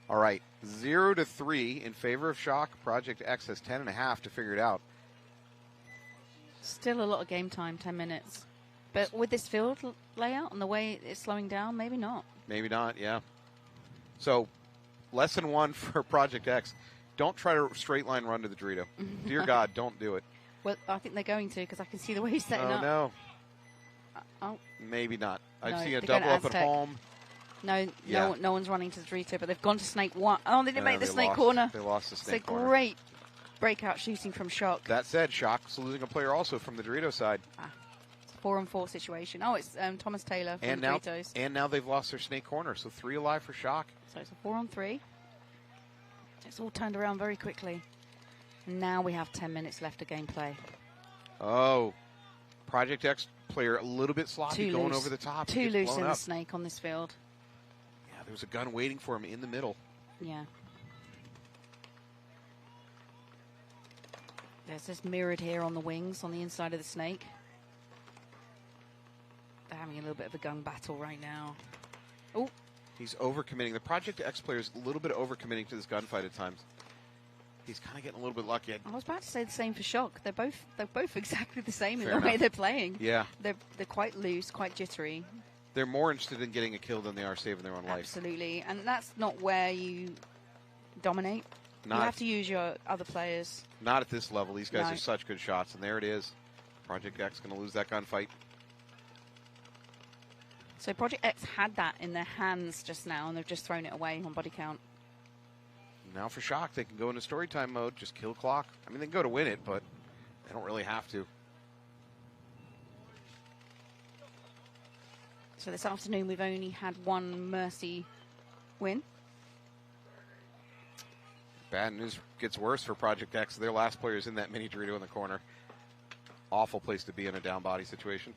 All right, 0-3 in favor of Shock. Project X has 10.5 to figure it out. Still a lot of game time, 10 minutes. But with this field layout and the way it's slowing down, maybe not. Maybe not, yeah. So, lesson 1 for Project X. Don't try to straight line run to the Dorito. Dear God, don't do it. Well, I think they're going to because I can see the way he's setting up. No. Oh, maybe not. I've No, seen a they're going double up to at Aztec. home. No one's running to the Dorito, but they've gone to Snake 1. Oh, they didn't make the Snake lost. corner. They lost the Snake It's a corner. great breakout shooting from Shock. That said, Shock's losing a player also from the Dorito side. It's a 4-on-4 situation. Oh, it's Thomas Taylor from And the now, Doritos. and now they've lost their Snake corner, so 3 alive for Shock. So it's a 4-on-3. It's all turned around very quickly. And now we have 10 minutes left of gameplay. Oh, Project X player a little bit sloppy Too going loose. over the top. Too He gets loose blown in the up. Snake on this field. Yeah, there was a gun waiting for him in the middle. Yeah. There's this mirrored here on the wings on the inside of the Snake. They're having a little bit of a gun battle right now. Oh. He's overcommitting. The Project X player is a little bit overcommitting to this gunfight at times. He's kind of getting a little bit lucky. I was about to say the same for Shock. They're both exactly the same in Fair the way enough. they're playing. Yeah. They're quite loose, quite jittery. They're more interested in getting a kill than they are saving their own life. Absolutely. And that's not where you dominate. You have to use your other players. Not at this level. These guys No. are such good shots, and there it is. Project X going to lose that gunfight. So Project X had that in their hands just now, and they've just thrown it away on body count. Now for Shock, they can go into storytime mode, just kill clock. I mean, they can go to win it, but they don't really have to. So this afternoon we've only had one Mercy win. Bad news gets worse for Project X. Their last player is in that mini Dorito in the corner. Awful place to be in a down body situation.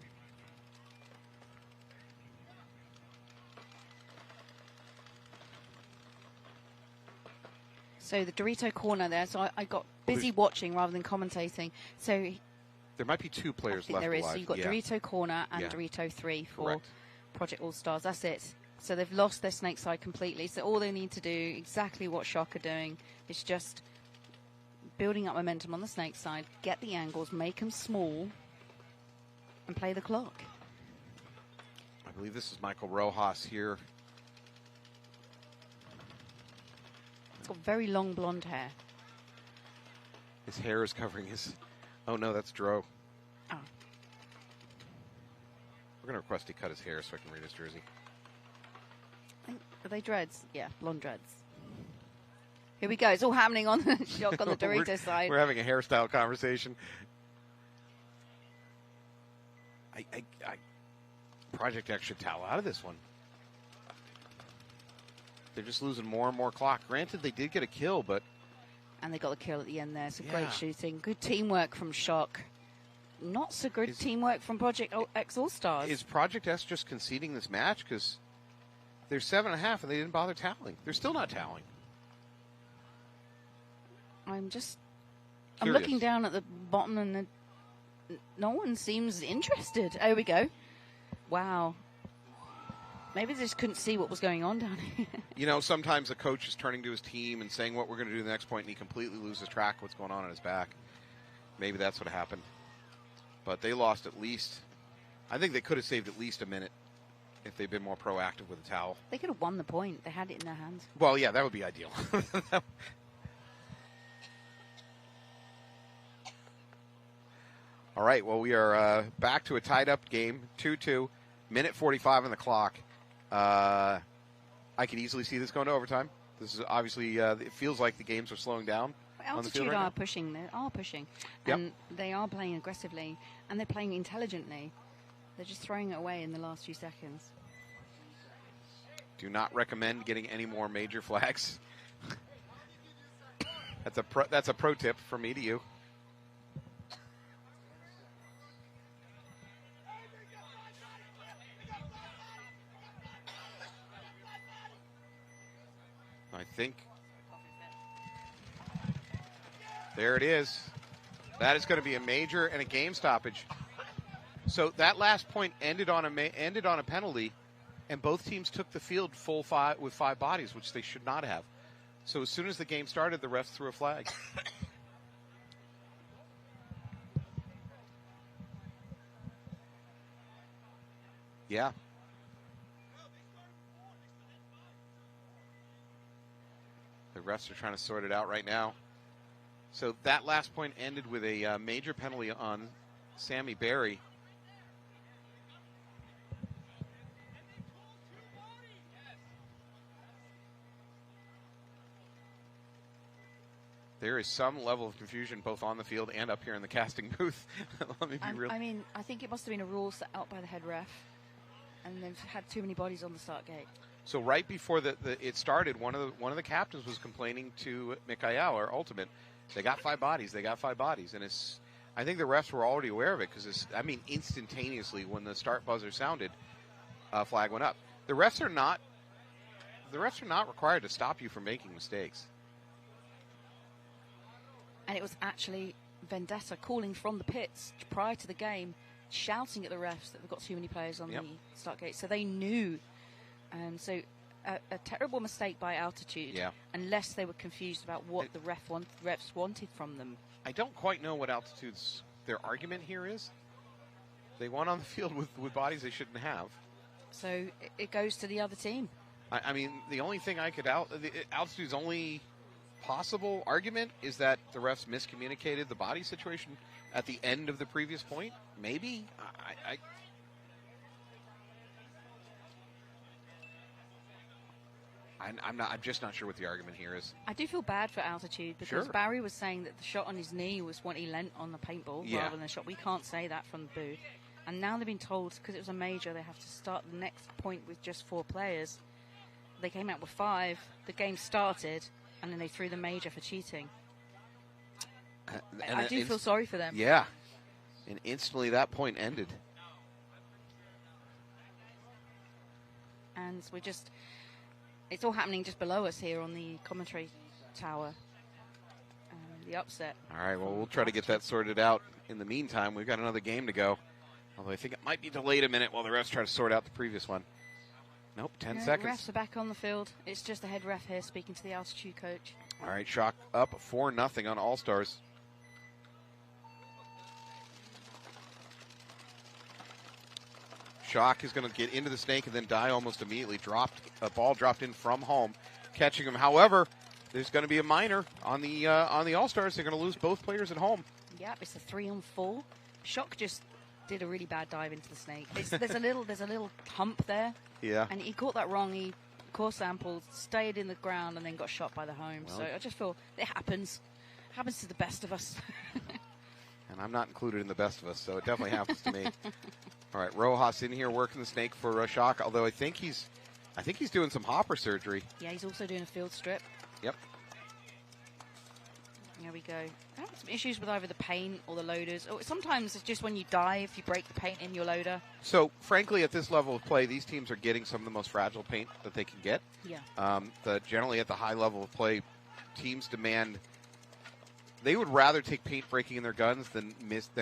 So the Dorito corner there, so I got busy watching rather than commentating. So there might be 2 players left there is. alive. So you've got Dorito corner and Yeah. Dorito 3 for Correct. Project Allstars. That's it. So they've lost their snake side completely. So all they need to do, exactly what Shock are doing, is just building up momentum on the snake side, get the angles, make them small, and play the clock. I believe this is Michael Rojas here. He's got very long blonde hair. His hair is covering his... Oh, no, that's Dro. Oh. We're going to request he cut his hair so I can read his jersey. Are they dreads? Yeah, blonde dreads. Here we go. It's all happening on the Shock on the Dorito side. We're having a hairstyle conversation. Project X should towel out of this one. They're just losing more and more clock. Granted, they did get a kill, but... And they got the kill at the end there. So great shooting. Good teamwork from Shock. Not so good teamwork from Project X Allstars. Is Project S just conceding this match? Because they're 7.5 and they didn't bother toweling. They're still not toweling. I'm looking down at the bottom and no one seems interested. Oh, here we go. Wow. Maybe they just couldn't see what was going on down here. You know, sometimes a coach is turning to his team and saying what we're going to do the next point, and he completely loses track of what's going on his back. Maybe that's what happened. But they lost at least... I think they could have saved at least a minute if they'd been more proactive with the towel. They could have won the point. They had it in their hands. Well, yeah, that would be ideal. All right, well, we are back to a tied-up game, 2-2, minute 45 on the clock. I could easily see this going to overtime. This is obviously, it feels like the games are slowing down. Altitude are pushing. They are pushing. And they are playing aggressively, and they're playing intelligently. They're just throwing it away in the last few seconds. Do not recommend getting any more major flags. That's a pro tip from me to you. I think there it is. That is going to be a major and a game stoppage. So that last point ended on a penalty, and both teams took the field full five with 5 bodies, which they should not have. So as soon as the game started, the refs threw a flag. Yeah. The refs are trying to sort it out right now. So that last point ended with a major penalty on Sammy Berry. There is some level of confusion both on the field and up here in the casting booth. Let me be real. I mean, I think it must have been a rule set out by the head ref, and they've had too many bodies on the start gate. So right before it started, one of the captains was complaining to Mikhail, our ultimate. They got 5 bodies. They got 5 bodies, and I think the refs were already aware of it because instantaneously when the start buzzer sounded, flag went up. The refs are not required to stop you from making mistakes. And it was actually Vendetta calling from the pits prior to the game, shouting at the refs that they've got too many players on the start gate. So they knew. So a terrible mistake by Altitude, unless they were confused about what the refs wanted from them. I don't quite know what Altitude's their argument here is. They won on the field with bodies they shouldn't have. So it goes to the other team. I mean, the only thing Altitude's only possible argument is that the refs miscommunicated the body situation at the end of the previous point. Maybe. I'm just not sure what the argument here is. I do feel bad for Altitude because Barry was saying that the shot on his knee was what he lent on the paintball rather than a shot. We can't say that from the booth. And now they've been told, because it was a major, they have to start the next point with just 4 players. They came out with 5. The game started, and then they threw the major for cheating. I do feel sorry for them. Yeah. And instantly that point ended. And it's all happening just below us here on the commentary tower. The upset. All right, well, we'll try to get that sorted out. In the meantime, we've got another game to go. Although I think it might be delayed a minute while the refs try to sort out the previous one. Nope, 10 No, seconds. Refs are back on the field. It's just the head ref here speaking to the altitude coach. All right, Shock up 4-0 on Allstars. Shock is going to get into the snake and then die almost immediately. A ball dropped in from home, catching him. However, there's going to be a minor on the Allstars. They're going to lose both players at home. Yep, it's a 3-on-4. Shock just did a really bad dive into the snake. There's a little hump there. Yeah. And he caught that wrong. He core sampled, stayed in the ground, and then got shot by the home. Well, so I just feel it happens. Happens to the best of us. And I'm not included in the best of us, so it definitely happens to me. All right, Rojas in here working the snake for Shock, although I think he's doing some hopper surgery. Yeah, he's also doing a field strip. Yep. There we go. I have some issues with either the paint or the loaders. Or sometimes it's just when you dive, you break the paint in your loader. So, frankly, at this level of play, these teams are getting some of the most fragile paint that they can get. Yeah. Generally, at the high level of play, teams demand. They would rather take paint breaking in their guns than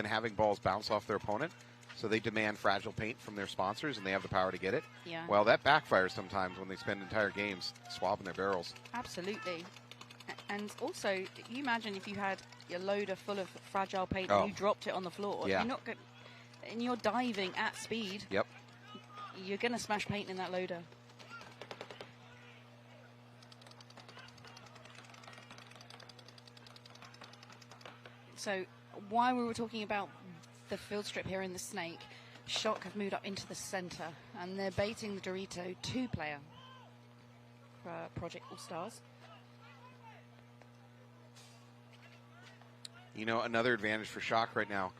having balls bounce off their opponent. So they demand fragile paint from their sponsors, and they have the power to get it. Yeah. Well, that backfires sometimes when they spend entire games swapping their barrels. Absolutely. And also, you imagine if you had your loader full of fragile paint and you dropped it on the floor. Yeah. You're not good, and you're diving at speed. Yep. You're going to smash paint in that loader. So, while we were talking about the field strip here in the snake, Shock have moved up into the center, and they're baiting the Dorito 2-player for Project Allstars. You know, another advantage for Shock right now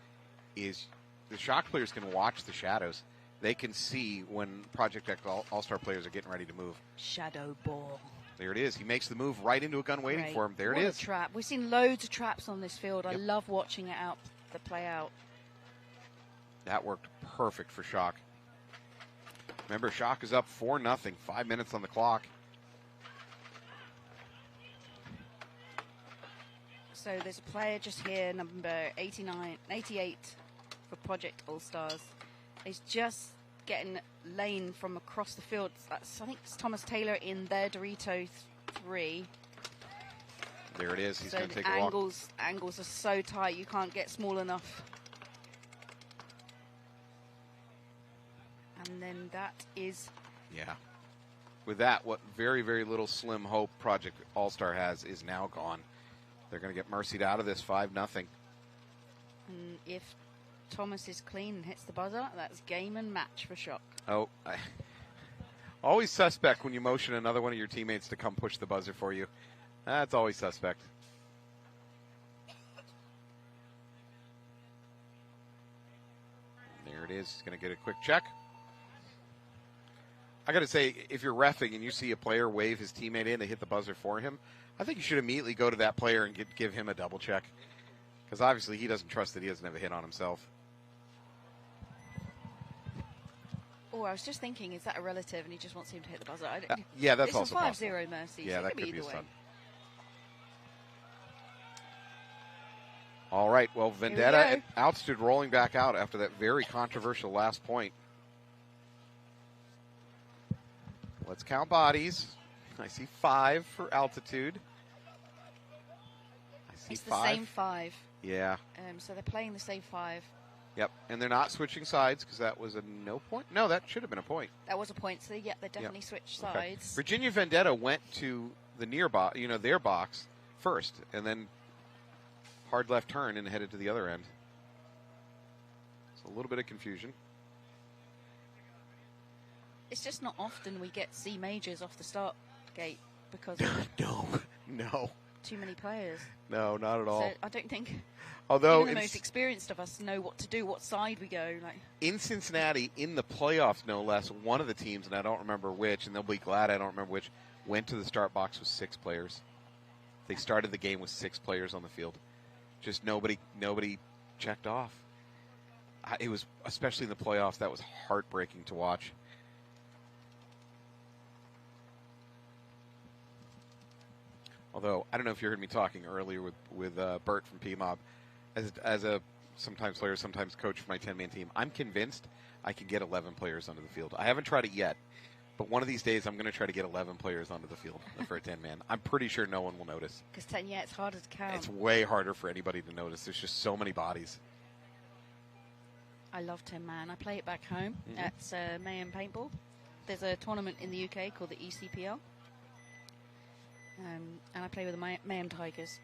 is the Shock players can watch the shadows. They can see when Project X All-Star players are getting ready to move. Shadow ball. There it is. He makes the move right into a gun waiting for him. There what it is. A trap. We've seen loads of traps on this field. Yep. I love watching it out, the play out. That worked perfect for Shock. Remember, Shock is up 4-0, 5 minutes on the clock. So there's a player just here, number 88 for Project Allstars. He's just getting lane from across the field. I think it's Thomas Taylor in their Dorito 3. There it is. He's so going to take the a walk. angles are so tight, you can't get small enough. And then that is... Yeah. With that, what very, very little slim hope Project All-Star has is now gone. They're going to get mercied out of this 5-0. And if Thomas is clean and hits the buzzer, that's game and match for Shock. Oh, always suspect when you motion another one of your teammates to come push the buzzer for you. That's always suspect. There it is. He's going to get a quick check. I got to say, if you're reffing and you see a player wave his teammate in to hit the buzzer for him, I think you should immediately go to that player and give him a double check. Because obviously he doesn't trust that he doesn't have a hit on himself. Oh, I was just thinking, is that a relative and he just wants him to hit the buzzer? Yeah, that's it's also a 5-0 Mercy. Yeah, so that could could be either a way. son. All right, well, Vendetta and Altitude rolling back out after that very controversial last point. Let's count bodies. I see 5 for Altitude. I see It's 5. the same 5. Yeah. So they're playing the same 5. Yep, and they're not switching sides because that was a no point. No, that should have been a point. That was a point, so yeah, they definitely switched sides. Virginia Vendetta went to the near box, their box first, and then hard left turn and headed to the other end. So a little bit of confusion. It's just not often we get C majors off the start gate because of No. too many players. No, not at all. So I don't think Although even the most experienced of us know what to do, what side we go. Like in Cincinnati, in the playoffs, no less, one of the teams, and I don't remember which, and they'll be glad I don't remember which, went to the start box with 6 players. They started the game with 6 players on the field. Just nobody checked off. It was, especially in the playoffs, that was heartbreaking to watch. Although, I don't know if you heard me talking earlier with Bert from PMOB. As a sometimes player, sometimes coach for my 10-man team, I'm convinced I can get 11 players onto the field. I haven't tried it yet, But one of these days, I'm going to try to get 11 players onto the field for a 10-man. I'm pretty sure no one will notice. Because 10, yeah, it's harder to count. It's way harder for anybody to notice. There's just so many bodies. I love 10-man. I play it back home at Mayhem Paintball. There's a tournament in the UK called the ECPL. And I play with the Mayhem Tigers.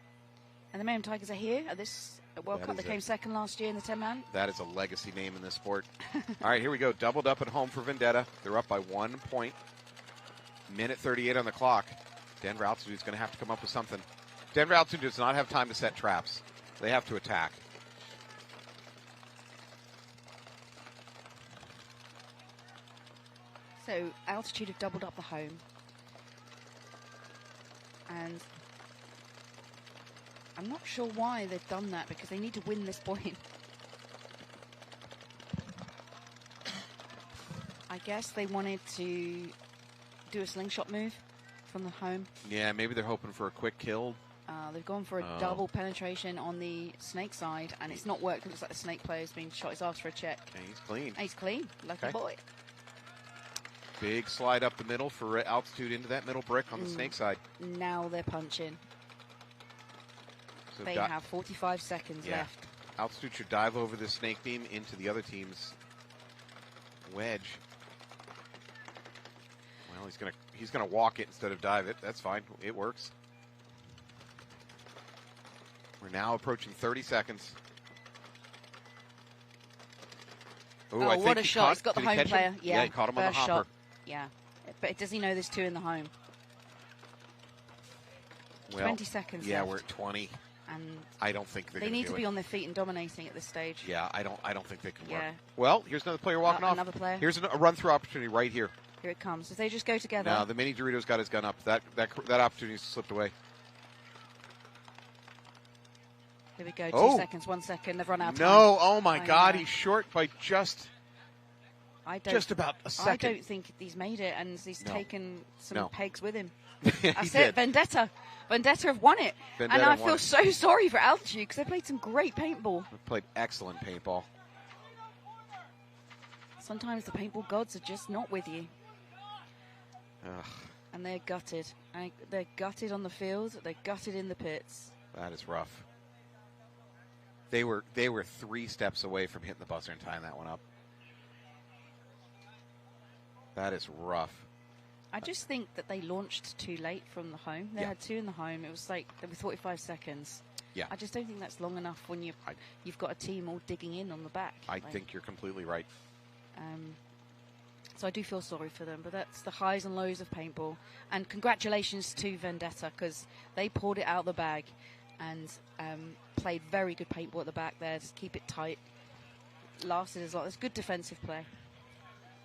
And the Mayhem Tigers are here at this World Cup. They came second last year in the 10-man. That is a legacy name in this sport. All right, here we go. Doubled up at home for Vendetta. They're up by 1 point. Minute 38 on the clock. Denver Altitude is going to have to come up with something. Denver Altitude does not have time to set traps. They have to attack. So Altitude have doubled up the home. And I'm not sure why they've done that, because they need to win this point. I guess they wanted to do a slingshot move from the home. Yeah, maybe they're hoping for a quick kill. They've gone for a double penetration on the snake side, and it's not worked. It looks like the snake player's been shot his ass for a check. Okay, he's clean. He's clean. Lucky boy. Big slide up the middle for Altitude into that middle brick on the snake side. Now they're punching. So they have 45 seconds left. Altitude should dive over the snake beam into the other team's wedge. Well, he's gonna walk it instead of dive it. That's fine. It works. We're now approaching 30 seconds. Ooh, I think what a shot. He's got the home player. Yeah, he caught him on the hopper. Shot. Yeah. But does he know there's 2 in the home? Well, 20 seconds Yeah, left. we're at 20. And I don't think they need to be on their feet and dominating at this stage. Yeah, I don't think they can work. Yeah. Well, here's another player walking off. Another player. Here's a run-through opportunity right here. Here it comes. If they just go together. No, the mini Dorito's got his gun up. That opportunity slipped away. Here we go. 2 seconds, 1 second. They've run out of time. No, oh my God, he's short by just about a second. I don't think he's made it, and he's taken some pegs with him. He That's did. it. Vendetta have won it. Vendetta and I won feel it. so sorry for Altitude, because they played some great paintball. They played excellent paintball. Sometimes the paintball gods are just not with you. Ugh. And they're gutted. They're gutted on the field. They're gutted in the pits. That is rough. They were 3 steps away from hitting the buzzer and tying that one up. That is rough. I just think that they launched too late from the home. They had 2 in the home. It was like there were 45 seconds. Yeah. I just don't think that's long enough when you've got a team all digging in on the back. I think you're completely right. So I do feel sorry for them, but that's the highs and lows of paintball. And congratulations to Vendetta, because they poured it out of the bag and played very good paintball at the back there. Just keep it tight. Lasted as long. It's good defensive play.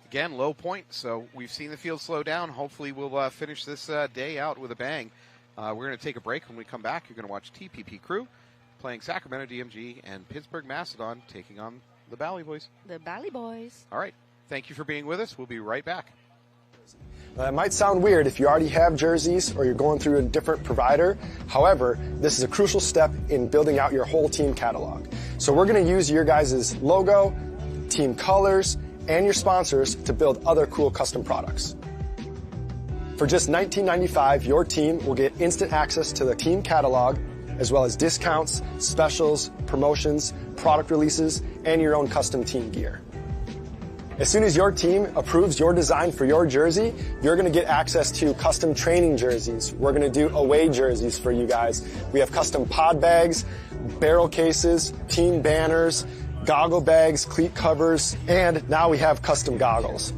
Again, low point, so we've seen the field slow down. Hopefully we'll finish this day out with a bang. We're going to take a break. When we come back, you're going to watch TPP Crew playing Sacramento DMG and Pittsburgh Macedon taking on the Bally Boys. The Bally Boys. All right. Thank you for being with us. We'll be right back. It might sound weird if you already have jerseys or you're going through a different provider. However, this is a crucial step in building out your whole team catalog. So we're going to use your guys' logo, team colors, and your sponsors to build other cool custom products. For just $19.95, your team will get instant access to the team catalog, as well as discounts, specials, promotions, product releases, and your own custom team gear. As soon as your team approves your design for your jersey, you're going to get access to custom training jerseys. We're going to do away jerseys for you guys. We have custom pod bags, barrel cases, team banners, goggle bags, cleat covers, and now we have custom goggles.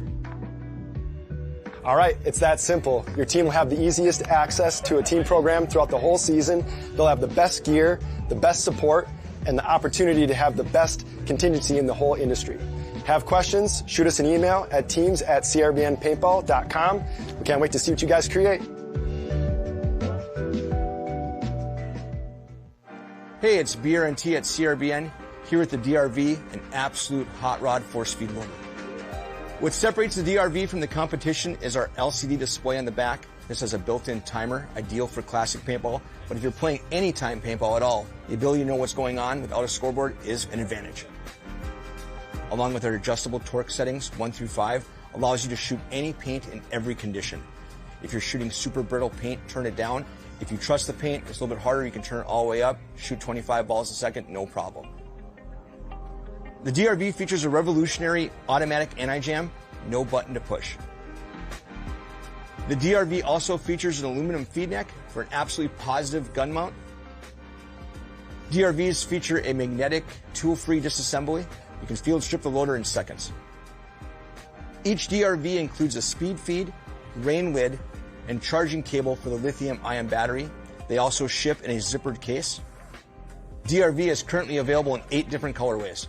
All right, it's that simple. Your team will have the easiest access to a team program throughout the whole season. They'll have the best gear, the best support, and the opportunity to have the best contingency in the whole industry. Have questions? Shoot us an email at teams@crbnpaintball.com. We can't wait to see what you guys create. Hey, it's BRNT at CRBN, here at the DRV, an absolute hot rod force feed winner. What separates the DRV from the competition is our LCD display on the back. This has a built-in timer, ideal for classic paintball, but if you're playing anytime paintball at all, the ability to know what's going on without a scoreboard is an advantage. Along with our adjustable torque settings 1 through 5, allows you to shoot any paint in every condition. If you're shooting super brittle paint, turn it down. If you trust the paint, it's a little bit harder, you can turn it all the way up, shoot 25 balls a second, no problem. The DRV features a revolutionary automatic anti-jam, no button to push. The DRV also features an aluminum feed neck for an absolutely positive gun mount. DRVs feature a magnetic, tool-free disassembly. You can field strip the loader in seconds. Each DRV includes a speed feed, rain lid, and charging cable for the lithium-ion battery. They also ship in a zippered case. DRV is currently available in 8 different colorways.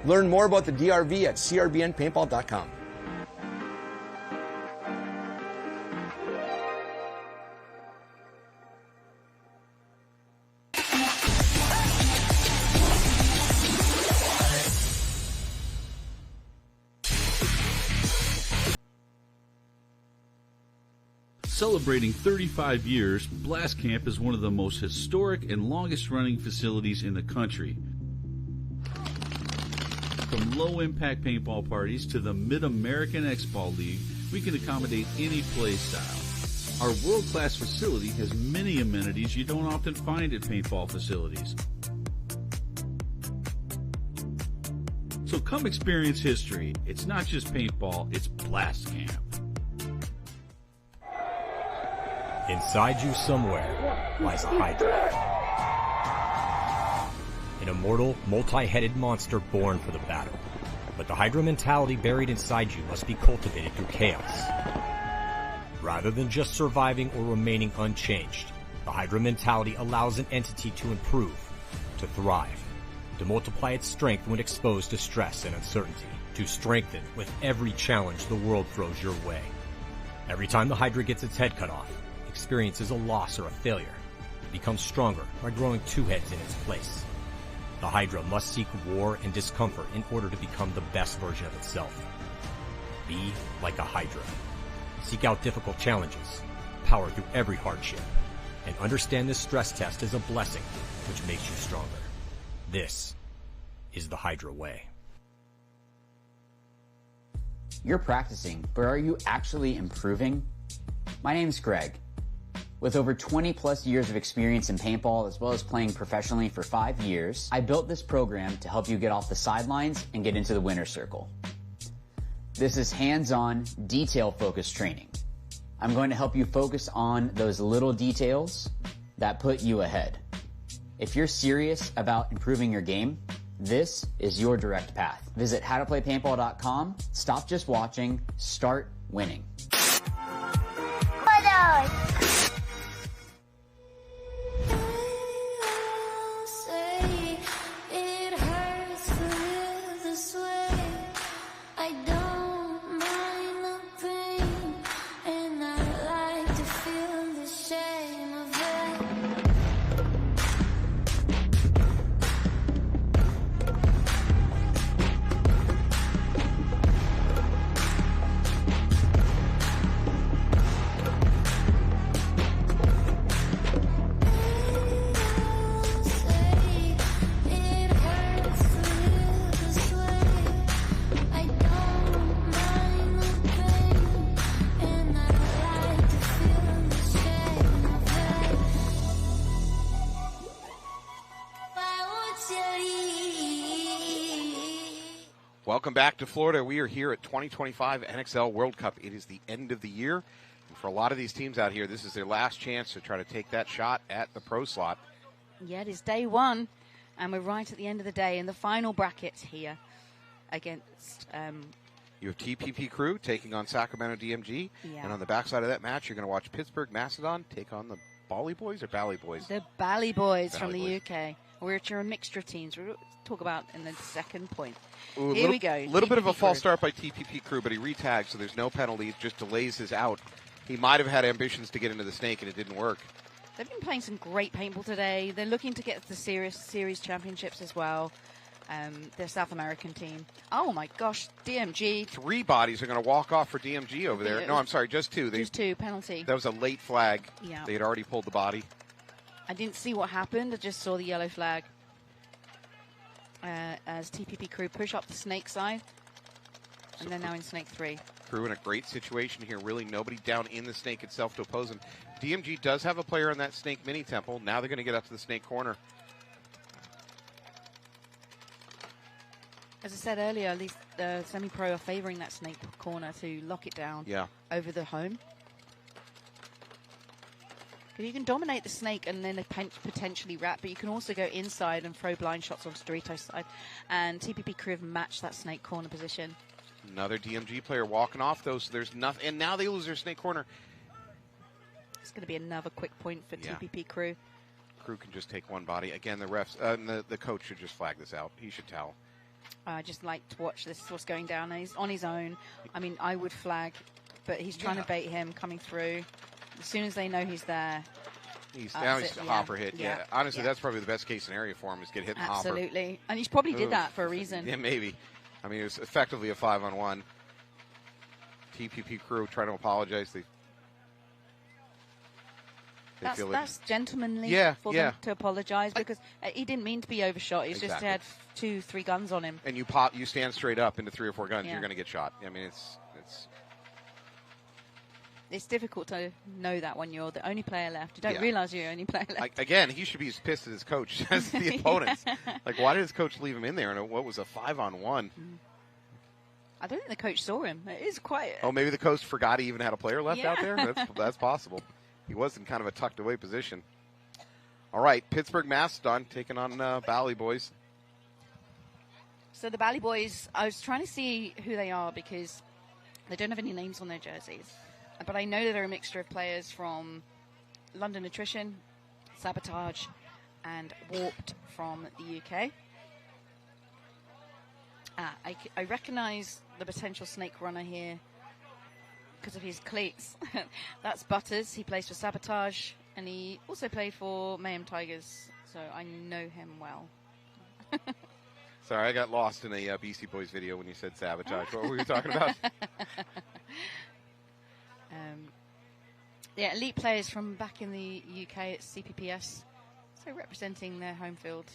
Learn more about the DRV at crbnpaintball.com. Celebrating 35 years, Blast Camp is one of the most historic and longest-running facilities in the country. From low-impact paintball parties to the Mid-American X-Ball League, we can accommodate any play style. Our world-class facility has many amenities you don't often find at paintball facilities. So come experience history. It's not just paintball, it's Blast Camp. Inside you somewhere lies a Hydra. An immortal, multi-headed monster born for the battle. But the Hydra mentality buried inside you must be cultivated through chaos. Rather than just surviving or remaining unchanged, the Hydra mentality allows an entity to improve, to thrive, to multiply its strength when exposed to stress and uncertainty, to strengthen with every challenge the world throws your way. Every time the Hydra gets its head cut off, experiences a loss or a failure, it becomes stronger by growing 2 heads in its place. The Hydra must seek war and discomfort in order to become the best version of itself. Be like a Hydra. Seek out difficult challenges, power through every hardship, and understand this stress test is a blessing which makes you stronger. This is the Hydra way. You're practicing, but are you actually improving? My name's Greg. With over 20 plus years of experience in paintball, as well as playing professionally for 5 years, I built this program to help you get off the sidelines and get into the winner's circle. This is hands-on, detail-focused training. I'm going to help you focus on those little details that put you ahead. If you're serious about improving your game, this is your direct path. Visit howtoplaypaintball.com. Stop just watching, start winning. Welcome back to Florida. We are here at 2025 NXL World Cup. It is the end of the year. And for a lot of these teams out here, this is their last chance to try to take that shot at the pro slot. Yeah, it is day 1, and we're right at the end of the day in the final bracket here against... You have TPP Crew taking on Sacramento DMG. Yeah. And on the backside of that match, you're going to watch Pittsburgh Macedon take on the Bally Boys or Bally Boys? The Bally Boys Bally from the Boys. UK. Which are a mixture of teams. We'll talk about in the second point. Ooh, Here we go. A little bit of a TPP false Crew. start by TPP Crew, but he retagged, so there's no penalties, just delays his out. He might have had ambitions to get into the snake, and it didn't work. They've been playing some great paintball today. They're looking to get the series championships as well. Their South American team. Oh my gosh, DMG. 3 bodies are going to walk off for DMG over there. No, I'm sorry, just 2. Just 2, penalty. That was a late flag. Yeah. They had already pulled the body. I didn't see what happened. I just saw the yellow flag. As TPP Crew push up the snake side. And they're now in snake 3. Crew in a great situation here. Really nobody down in the snake itself to oppose him. DMG does have a player on that snake mini temple. Now they're going to get up to the snake corner. As I said earlier, at least the semi-pro are favoring that snake corner to lock it down over the home. Because you can dominate the snake and then potentially wrap, but you can also go inside and throw blind shots onto Doritos' side. And TPP Crew have matched that snake corner position. Another DMG player walking off, though, so there's nothing. And now they lose their snake corner. It's going to be another quick point for TPP Crew. Crew can just take one body. Again, the refs, the coach should just flag this out. He should tell. I just like to watch this, what's going down. He's on his own. I mean, I would flag, but he's trying to bait him coming through. As soon as they know he's there. He's a hopper hit. Yeah. Honestly, that's probably the best case scenario for him is get hit in the hopper. Absolutely. And he probably did that for a reason. Yeah, maybe. I mean, it was effectively a 5-on-1. TPP Crew trying to apologize. That's gentlemanly for them to apologize because he didn't mean to be overshot. He's just had 2-3 guns on him. And you stand straight up into 3 or 4 guns, you're going to get shot. I mean, it's difficult to know that when you're the only player left. You don't realize you're the only player left. Again, he should be as pissed as his coach as the opponents. Like, why did his coach leave him in there? And what was a 5-on-1? I don't think the coach saw him. It is quite. Oh, maybe the coach forgot he even had a player left out there. That's possible. He was in kind of a tucked away position. All right, Pittsburgh Mastodon taking on Bally Boys. So the Bally Boys, I was trying to see who they are because they don't have any names on their jerseys. But I know that they're a mixture of players from London Nutrition, Sabotage, and Warped from the UK. I recognize the potential snake runner here because of his cleats. That's Butters. He plays for Sabotage, and he also played for Mayhem Tigers, so I know him well. Sorry, I got lost in a Beastie Boys video when you said Sabotage. What were you talking about? Elite players from back in the UK at CPPS, so representing their home field.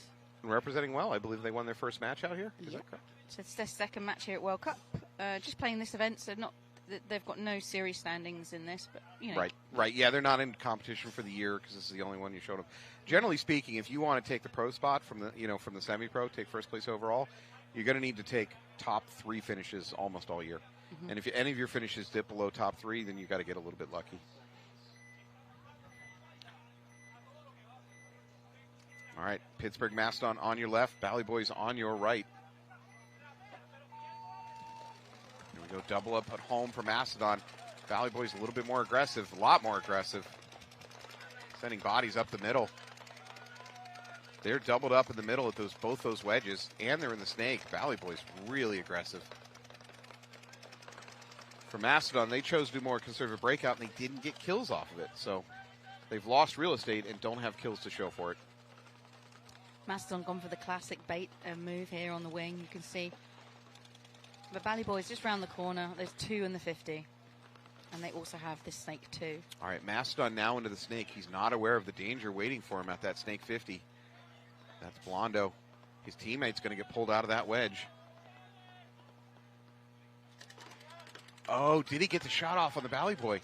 And representing well. I believe they won their first match out here. Is that correct? So it's their second match here at World Cup. Just playing this event, so they've got no series standings in this, but you know. Right. Yeah, they're not in competition for the year because this is the only one you showed them. Generally speaking, if you want to take the pro spot from the semi-pro, take first place overall, you're going to need to take top 3 finishes almost all year. Mm-hmm. And if any of your finishes dip below top 3, then you got to get a little bit lucky. All right, Pittsburgh Mastodon on your left, Bally Boys on your right. Here we go, double up at home for Mastodon. Bally Boys a little bit more aggressive, a lot more aggressive. Sending bodies up the middle. They're doubled up in the middle at both those wedges, and they're in the snake. Bally Boys really aggressive. For Mastodon, they chose to do more conservative breakout, and they didn't get kills off of it. So they've lost real estate and don't have kills to show for it. Mastodon gone for the classic bait move here on the wing, you can see. But Bally Boys just round the corner. There's 2 in the 50. And they also have this snake too. All right, Mastodon now into the snake. He's not aware of the danger waiting for him at that snake 50. That's Blondo. His teammate's going to get pulled out of that wedge. Oh, did he get the shot off on the Bally Boy?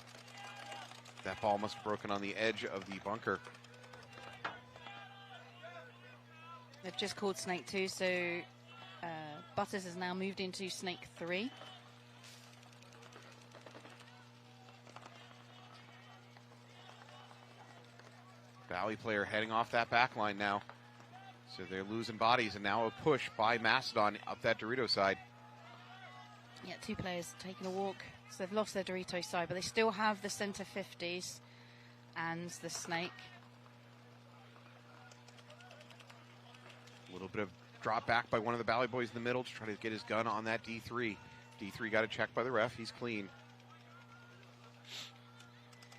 That ball must have broken on the edge of the bunker. They've just called snake 2, so Butters has now moved into snake 3. Bally player heading off that back line now. So they're losing bodies, and now a push by Mastodon up that Dorito side. Yeah, 2 players taking a walk. So they've lost their Dorito side, but they still have the center 50s and the snake. A little bit of drop back by one of the Bally Boys in the middle to try to get his gun on that D3. D3 got a check by the ref. He's clean.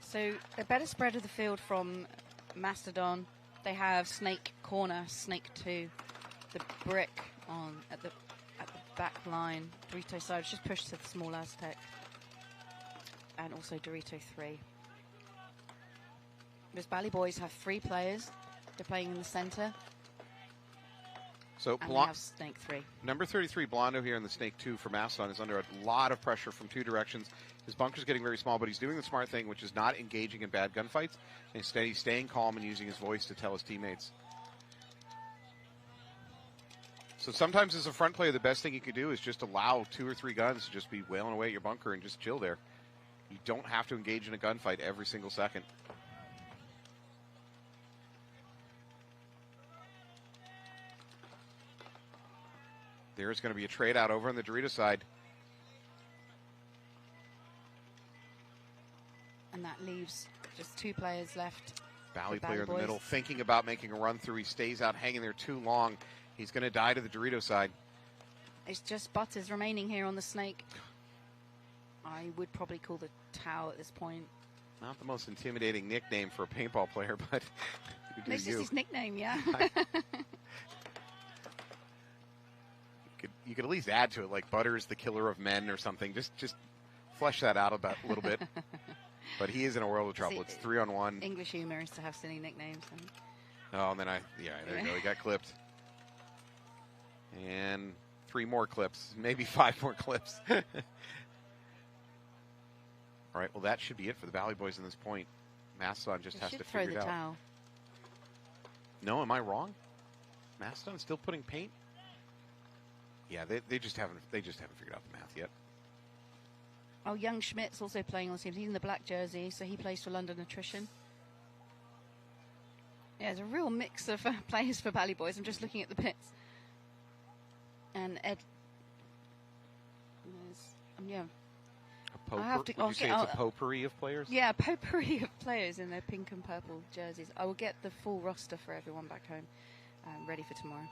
So a better spread of the field from Mastodon. They have snake corner, snake 2, the brick on at the back line. Dorito side just pushed to the small Aztec, and also Dorito 3. Those Bally Boys have 3 players. They're playing in the center. So and we have snake 3. Number 33, Blondo here in the snake 2 for Mastodon is under a lot of pressure from 2 directions. His bunker's getting very small, but he's doing the smart thing, which is not engaging in bad gunfights. Instead, he's staying calm and using his voice to tell his teammates. So sometimes as a front player, the best thing you could do is just allow 2 or 3 guns to just be wailing away at your bunker and just chill there. You don't have to engage in a gunfight every single second. There's going to be a trade out over on the Dorito side. And that leaves just 2 players left. Valley player in the middle, thinking about making a run through. He stays out hanging there too long. He's going to die to the Dorito side. It's just Butters remaining here on the snake. I would probably call the Tau at this point. Not the most intimidating nickname for a paintball player, but This is his nickname, yeah. You could at least add to it, like Butters, the killer of men or something. Just flesh that out a little bit. But he is in a world of trouble. It's 3-on-1. English humor is to have silly nicknames. Oh, and then there you go. He got clipped. And 3 more clips, maybe 5 more clips. All right, well, that should be it for the Valley Boys in this point. Mastodon just has to figure it out. Towel. No, am I wrong? Mastodon still putting paint? Yeah, they just haven't figured out the math yet. Oh, young Schmidt's also playing on the team. He's in the black jersey, so he plays for London Nutrition. Yeah, there's a real mix of players for Valley Boys. I'm just looking at the pits. And Ed... yeah. Would you say it's a potpourri of players? Yeah, a potpourri of players in their pink and purple jerseys. I will get the full roster for everyone back home ready for tomorrow.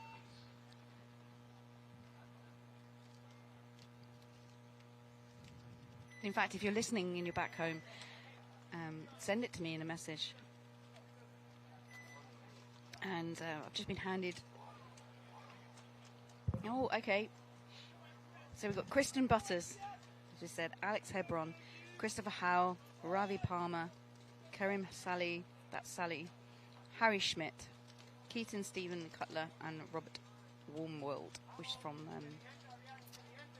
In fact, if you're listening and you're back home, send it to me in a message. And I've just been handed... Oh, okay. So we've got Kristen Butters, as we said, Alex Hebron, Christopher Howe, Ravi Palmer, Karim Sally, that's Sally, Harry Schmidt, Keaton Stephen Cutler, and Robert Warmworld, which is from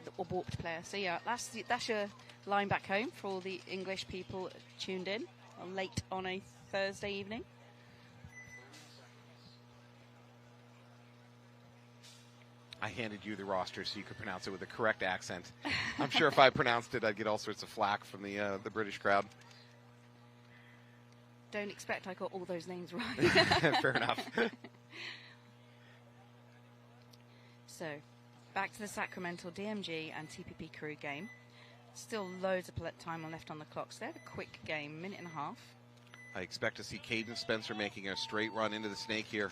the warped player. So yeah, that's your line back home for all the English people tuned in late on a Thursday evening. I handed you the roster so you could pronounce it with the correct accent. I'm sure if I pronounced it, I'd get all sorts of flack from the British crowd. Don't expect I got all those names right. Fair enough. So, back to the Sacramento DMG and TPP crew game. Still loads of time left on the clock, so they have a quick game, minute and a half. I expect to see Caden Spencer making a straight run into the snake here.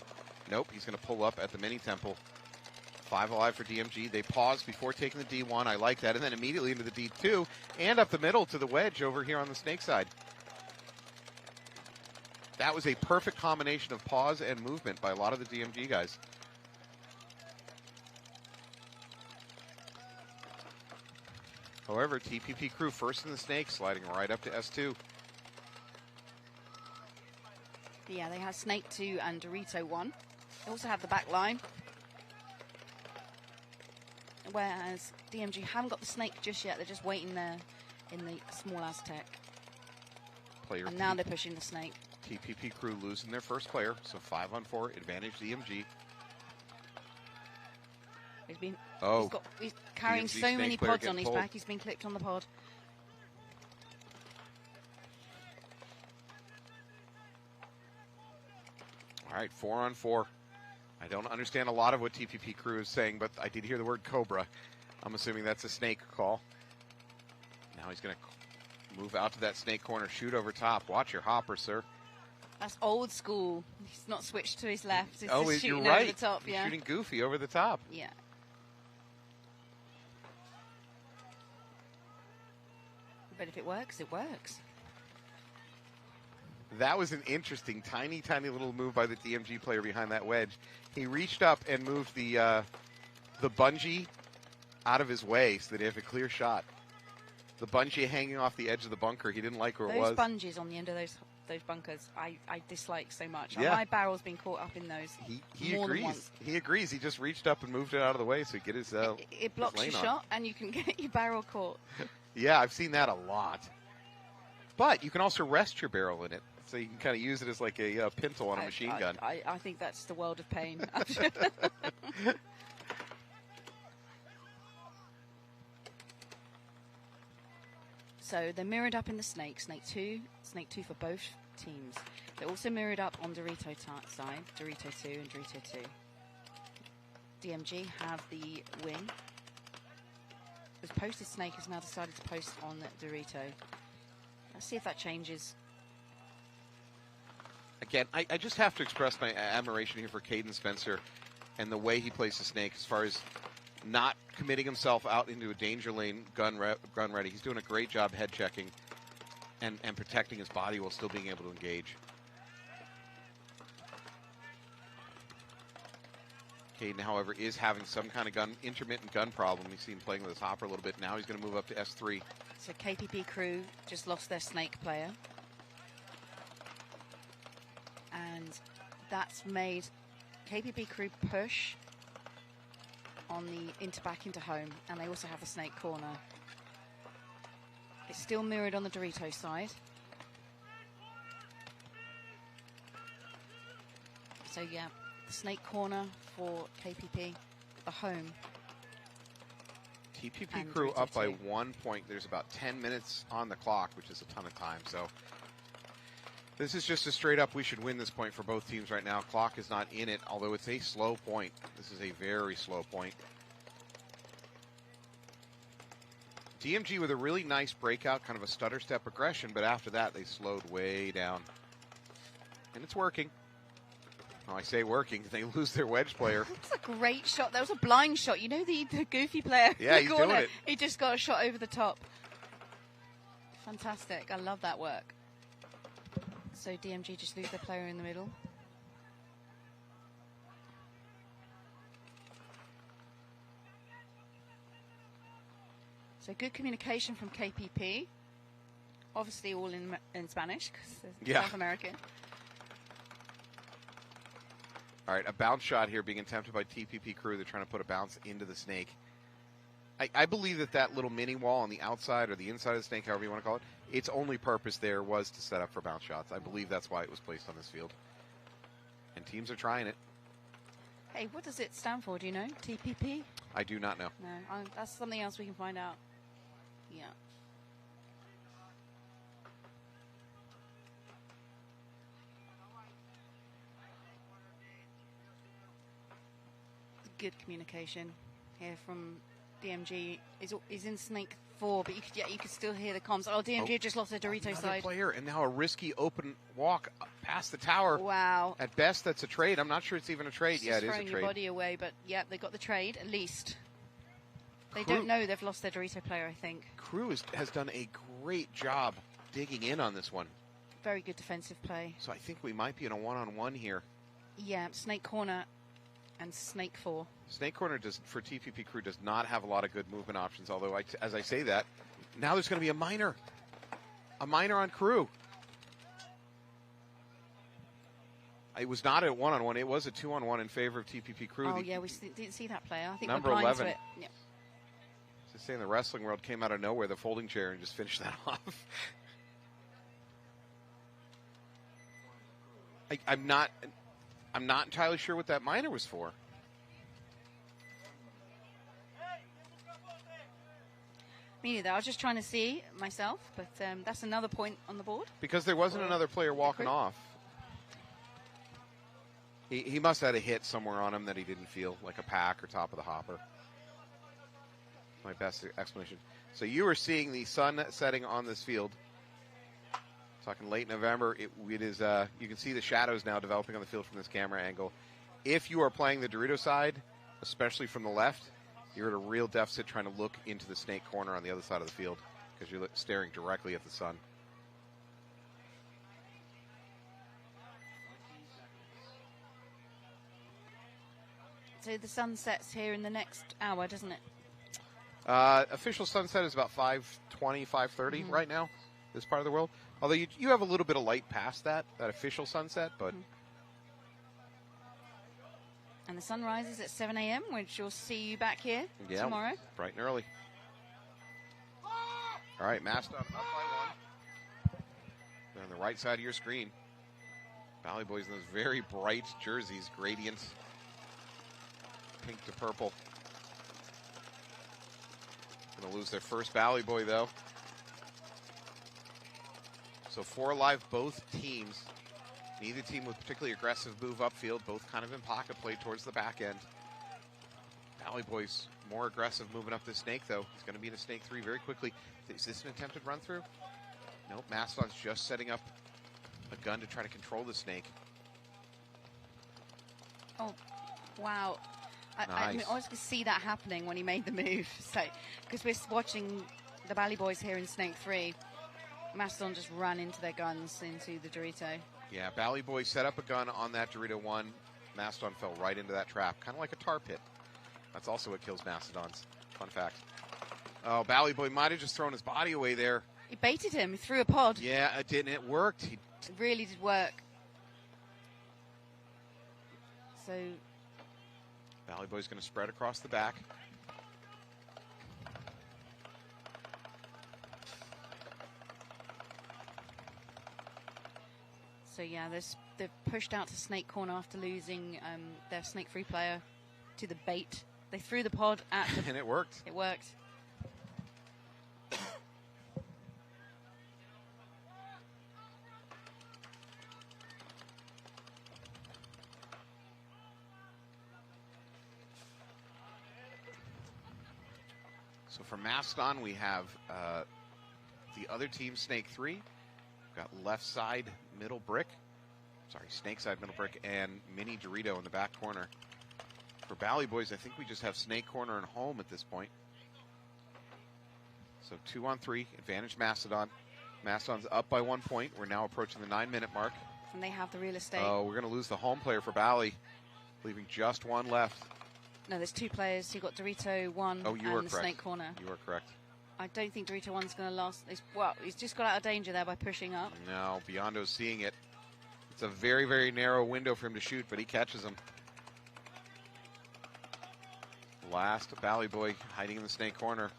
Nope, he's going to pull up at the mini temple. 5 alive for DMG. They pause before taking the D1. I like that. And then immediately into the D2 and up the middle to the wedge over here on the snake side. That was a perfect combination of pause and movement by a lot of the DMG guys. However, TPP crew first in the snake, sliding right up to S2. Yeah, they have Snake 2 and Dorito 1. They also have the back line. Whereas DMG haven't got the snake just yet. They're just waiting there in the small Aztec. And now they're pushing the snake. TPP crew losing their first player, so 5-on-4, advantage DMG. He's carrying DMG so many pods on his pulled. back. He's been clipped on the pod. All right, 4-on-4. I don't understand a lot of what TPP crew is saying, but I did hear the word Cobra. I'm assuming that's a snake call. Now he's going to move out to that snake corner, shoot over top. Watch your hopper, sir. That's old school. He's not switched to his left. He's Oh, just you're shooting right. over the top. He's Yeah. shooting goofy over the top. Yeah. But if it works, it works. That was an interesting, tiny, tiny little move by the DMG player behind that wedge. He reached up and moved the bungee out of his way so that he had a clear shot. The bungee hanging off the edge of the bunker. He didn't like where it was. Those bungees on the end of those those bunkers. I dislike so much. Yeah. My barrel's been caught up in those. He more agrees. Than once. He agrees. He just reached up and moved it out of the way so he could get his. It blocks his your lane on. shot, and you can get your barrel caught. Yeah, I've seen that a lot. But you can also rest your barrel in it, so you can kind of use it as like a pintle on a machine gun. I think that's the world of pain. So they're mirrored up in the snake. Snake 2 for both teams. They're also mirrored up on Dorito side. Dorito 2 and Dorito 2. DMG have the wing. This posted snake has now decided to post on Dorito. Let's see if that changes. Again, I just have to express my admiration here for Caden Spencer and the way he plays the snake as far as not committing himself out into a danger lane gun ready. He's doing a great job head checking and protecting his body while still being able to engage. Caden, however, is having some kind of intermittent gun problem. You see him playing with his hopper a little bit. Now he's going to move up to S3. So KPP crew just lost their snake player. And that's made KPP crew push on the back into home. And they also have a snake corner. It's still mirrored on the Dorito side. So yeah, the snake corner for KPP, the home. TPP crew up by 1 point. There's about 10 minutes on the clock, which is a ton of time. So this is just a straight up, we should win this point for both teams right now. Clock is not in it, although it's a slow point. This is a very slow point. DMG with a really nice breakout, kind of a stutter step aggression, but after that they slowed way down. And it's working. Well, I say working, they lose their wedge player. That's a great shot. That was a blind shot. You know the goofy player yeah, in the he's corner? doing it. He just got a shot over the top. Fantastic. I love that work. So DMG just lose their player in the middle. So good communication from KPP. Obviously all in Spanish because they're South American. All right, a bounce shot here being attempted by TPP crew. They're trying to put a bounce into the snake. I believe that little mini wall on the outside or the inside of the snake, however you want to call it, its only purpose there was to set up for bounce shots. I believe that's why it was placed on this field. And teams are trying it. Hey, what does it stand for? Do you know? TPP? I do not know. No, that's something else we can find out. Yeah. Good communication here from DMG. Is in snake 4, but you could still hear the comms. Oh, DMG just lost their Dorito side. Player, and now a risky open walk past the tower. Wow. At best, that's a trade. I'm not sure it's even a trade. It's yeah, it is a throwing trade. Your body away, but yeah, they got the trade at least. They don't know they've lost their Dorito player, I think. Crew has done a great job digging in on this one. Very good defensive play. So I think we might be in a one-on-one here. Yeah, snake corner and snake 4. Snake corner for TPP crew does not have a lot of good movement options, although as I say that, now there's going to be a minor on crew. It was not a one-on-one, it was a 2-on-1 in favor of TPP crew. Oh yeah, we didn't see that player. I think number we're blind 11. to it. Yeah. As I say, in the wrestling world, came out of nowhere, the folding chair, and just finished that off. I'm not entirely sure what that minor was for. Me neither. I was just trying to see myself, but that's another point on the board. Because there wasn't another player walking off. He must have had a hit somewhere on him that he didn't feel, like a pack or top of the hopper. My best explanation. So you are seeing the sun setting on this field. Talking late November, it is. You can see the shadows now developing on the field from this camera angle. If you are playing the Dorito side, especially from the left, you're at a real deficit trying to look into the snake corner on the other side of the field because you're staring directly at the sun. So the sun sets here in the next hour, doesn't it? Official sunset is about 5:20, 5:30 right now, this part of the world. Although you have a little bit of light past that official sunset, but... And the sun rises at 7 a.m., which you'll see you back here tomorrow. Bright and early. All right, Mastodon up by 1. They're on the right side of your screen. Valley Boys in those very bright jerseys, gradient, pink to purple. Going to lose their first Valley Boy, though. So 4 live, both teams. Neither team with particularly aggressive move upfield, both kind of in pocket play towards the back end. Valley Boys more aggressive moving up the snake, though. It's going to be in a snake 3 very quickly. Is this an attempted run through? Nope, Mastodon's just setting up a gun to try to control the snake. Oh, wow. I always could see that happening when he made the move. So, because we're watching the Valley Boys here in snake 3. Mastodon just ran into their guns into the Dorito. Yeah, Valley Boy set up a gun on that Dorito 1. Mastodon fell right into that trap, kind of like a tar pit. That's also what kills Mastodons. Fun fact. Oh, Valley Boy might have just thrown his body away there. He baited him. He threw a pod. Yeah, it didn't. It worked. It really did work. So... Valley Boy's going to spread across the back. So yeah, they've pushed out to snake corner after losing their snake 3 player to the bait. They threw the pod at the... And it worked. It worked. So for Mastodon, we have the other team, Snake 3. We've got left side, middle brick. Sorry, snake side, middle brick, and mini Dorito in the back corner. For Valley Boys, I think we just have snake corner and home at this point. So 2-on-3, advantage Mastodon. Mastodon's up by 1 point. We're now approaching the 9-minute mark. And they have the real estate. Oh, we're going to lose the home player for Valley, leaving just 1 left. No, there's 2 players. You've got Dorito 1 and the snake corner. You are correct. I don't think Dorito 1's going to last. Well, he's just got out of danger there by pushing up. No, Biondo's seeing it. It's a very, very narrow window for him to shoot, but he catches him. Last Valley Boy hiding in the snake corner.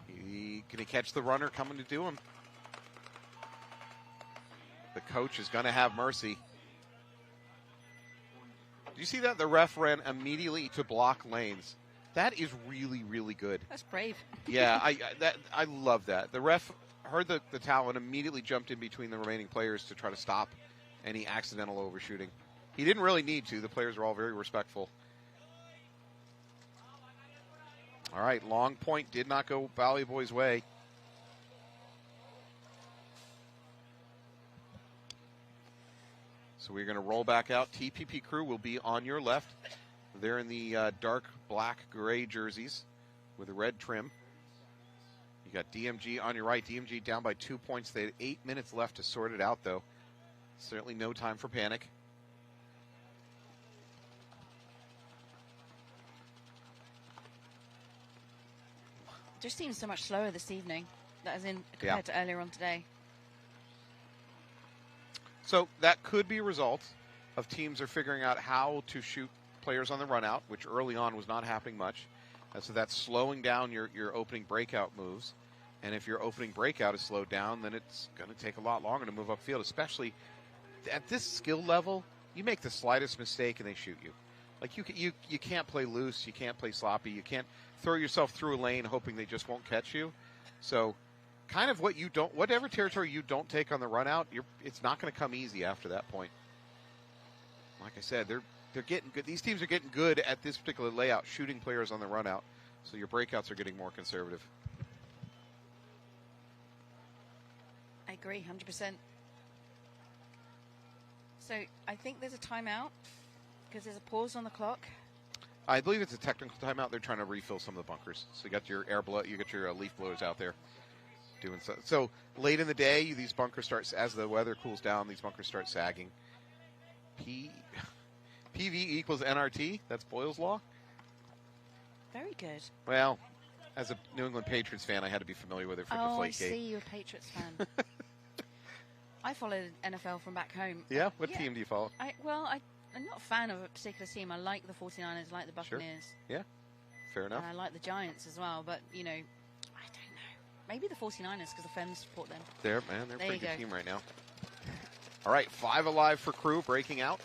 Can he catch the runner coming to do him? The coach is going to have mercy. Do you see that? The ref ran immediately to block lanes. That is really, really good. That's brave. Yeah, I love that. The ref heard the towel and immediately jumped in between the remaining players to try to stop any accidental overshooting. He didn't really need to. The players were all very respectful. All right, long point did not go Valley Boys' way. So we're going to roll back out. TPP crew will be on your left. They're in the dark black gray jerseys with a red trim. You got DMG on your right. DMG down by 2 points. They had 8 minutes left to sort it out, though. Certainly no time for panic. Just seems so much slower this evening. That is in compared to earlier on today. So that could be a result of teams are figuring out how to shoot players on the run out, which early on was not happening much. So that's slowing down your opening breakout moves. And if your opening breakout is slowed down, then it's going to take a lot longer to move upfield, especially at this skill level. You make the slightest mistake and they shoot you. Like you can't play loose, you can't play sloppy, you can't throw yourself through a lane hoping they just won't catch you. So kind of whatever territory you don't take on the run out, it's not going to come easy after that point. Like I said, they're getting good. These teams are getting good at this particular layout, shooting players on the run out. So your breakouts are getting more conservative. I agree, 100%. So I think there's a timeout because there's a pause on the clock. I believe it's a technical timeout. They're trying to refill some of the bunkers. So you got your you got your leaf blowers out there doing so. So late in the day, these bunkers start, as the weather cools down, these bunkers start sagging. PV equals NRT. That's Boyle's law. Very good. Well, As a New England Patriots fan, I had to be familiar with it for I Deflategate. see. You're a Patriots fan. I followed NFL from back home. Yeah? What team do you follow? I'm not a fan of a particular team. I like the 49ers, I like the Buccaneers. Sure. Yeah, fair enough. And I like the Giants as well, but, I don't know. Maybe the 49ers, because the Femmes support them. They're a pretty good team right now. All right, 5 alive for Crew breaking out.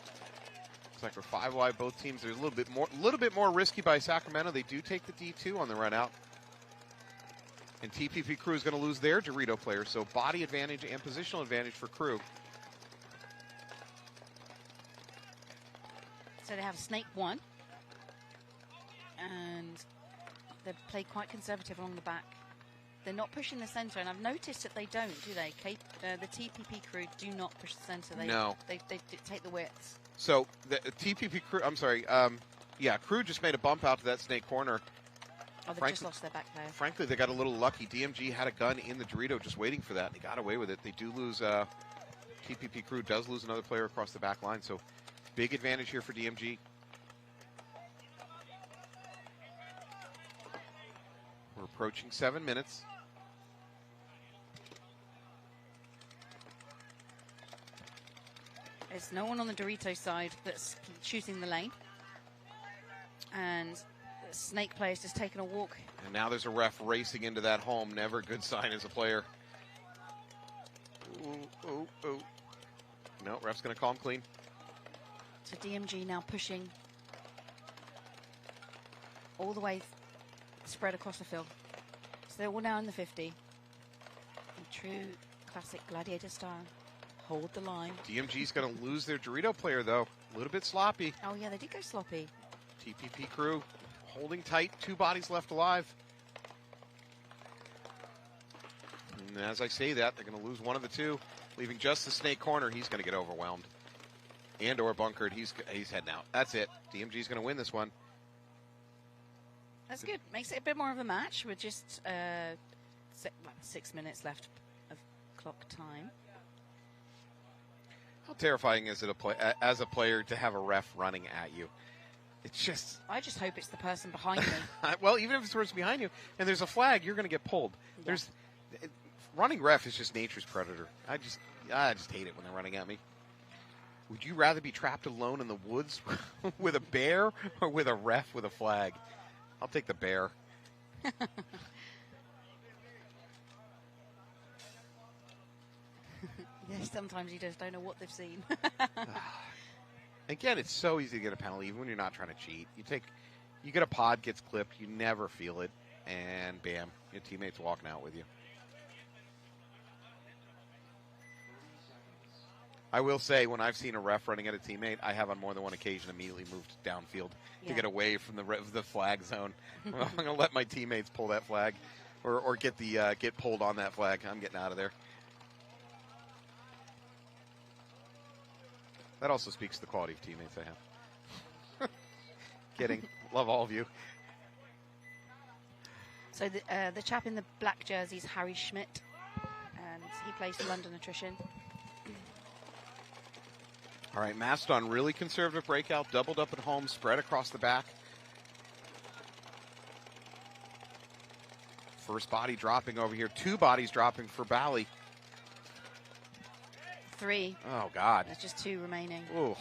Looks like we're 5 alive both teams. They're a little bit more risky by Sacramento. They do take the D2 on the run out. And TPP Crew is going to lose their Dorito player, so body advantage and positional advantage for Crew. So they have Snake 1. And they play quite conservative along the back. They're not pushing the center, and I've noticed that they don't, do they? The TPP Crew do not push the center. No. They take the widths. So the TPP Crew, I'm sorry, Crew just made a bump out to that Snake corner. Oh, they just lost their back player. Frankly, they got a little lucky. DMG had a gun in the Dorito just waiting for that. They got away with it. They do lose, TPP Crew does lose another player across the back line, so big advantage here for DMG. We're approaching 7 minutes. There's no one on the Dorito side that's shooting the lane. And the Snake player's just taking a walk. And now there's a ref racing into that home. Never a good sign as a player. Ooh. No, ref's going to call him clean. So DMG now pushing all the way spread across the field. So they're all now in the 50. In true classic Gladiator style. Hold the line. DMG's going to lose their Dorito player, though. A little bit sloppy. Oh, yeah, they did go sloppy. TPP Crew holding tight. 2 bodies left alive. And as I say that, they're going to lose one of the 2, leaving just the Snake corner. He's going to get overwhelmed. And or bunkered. He's heading out. That's it. DMG's going to win this one. That's good. Makes it a bit more of a match with just 6 minutes left of clock time. How terrifying is it as a player to have a ref running at you? It's just... I just hope it's the person behind me. Well, even if it's the person behind you and there's a flag, you're going to get pulled. Yeah. Running ref is just nature's predator. I just hate it when they're running at me. Would you rather be trapped alone in the woods with a bear or with a ref with a flag? I'll take the bear. Yeah, sometimes you just don't know what they've seen. Again, it's so easy to get a penalty, even when you're not trying to cheat. You get a pod, gets clipped, you never feel it, and bam, your teammate's walking out with you. I will say, when I've seen a ref running at a teammate, I have on more than one occasion immediately moved downfield to get away from the flag zone. I'm going to let my teammates pull that flag, or get pulled on that flag. I'm getting out of there. That also speaks to the quality of teammates I have. Kidding. Love all of you. So the chap in the black jersey is Harry Schmidt, and he plays for London Attrition. All right, Mastodon, really conservative breakout, doubled up at home, spread across the back. First body dropping over here. 2 bodies dropping for Bally. 3. Oh, God. There's just 2 remaining. Ooh.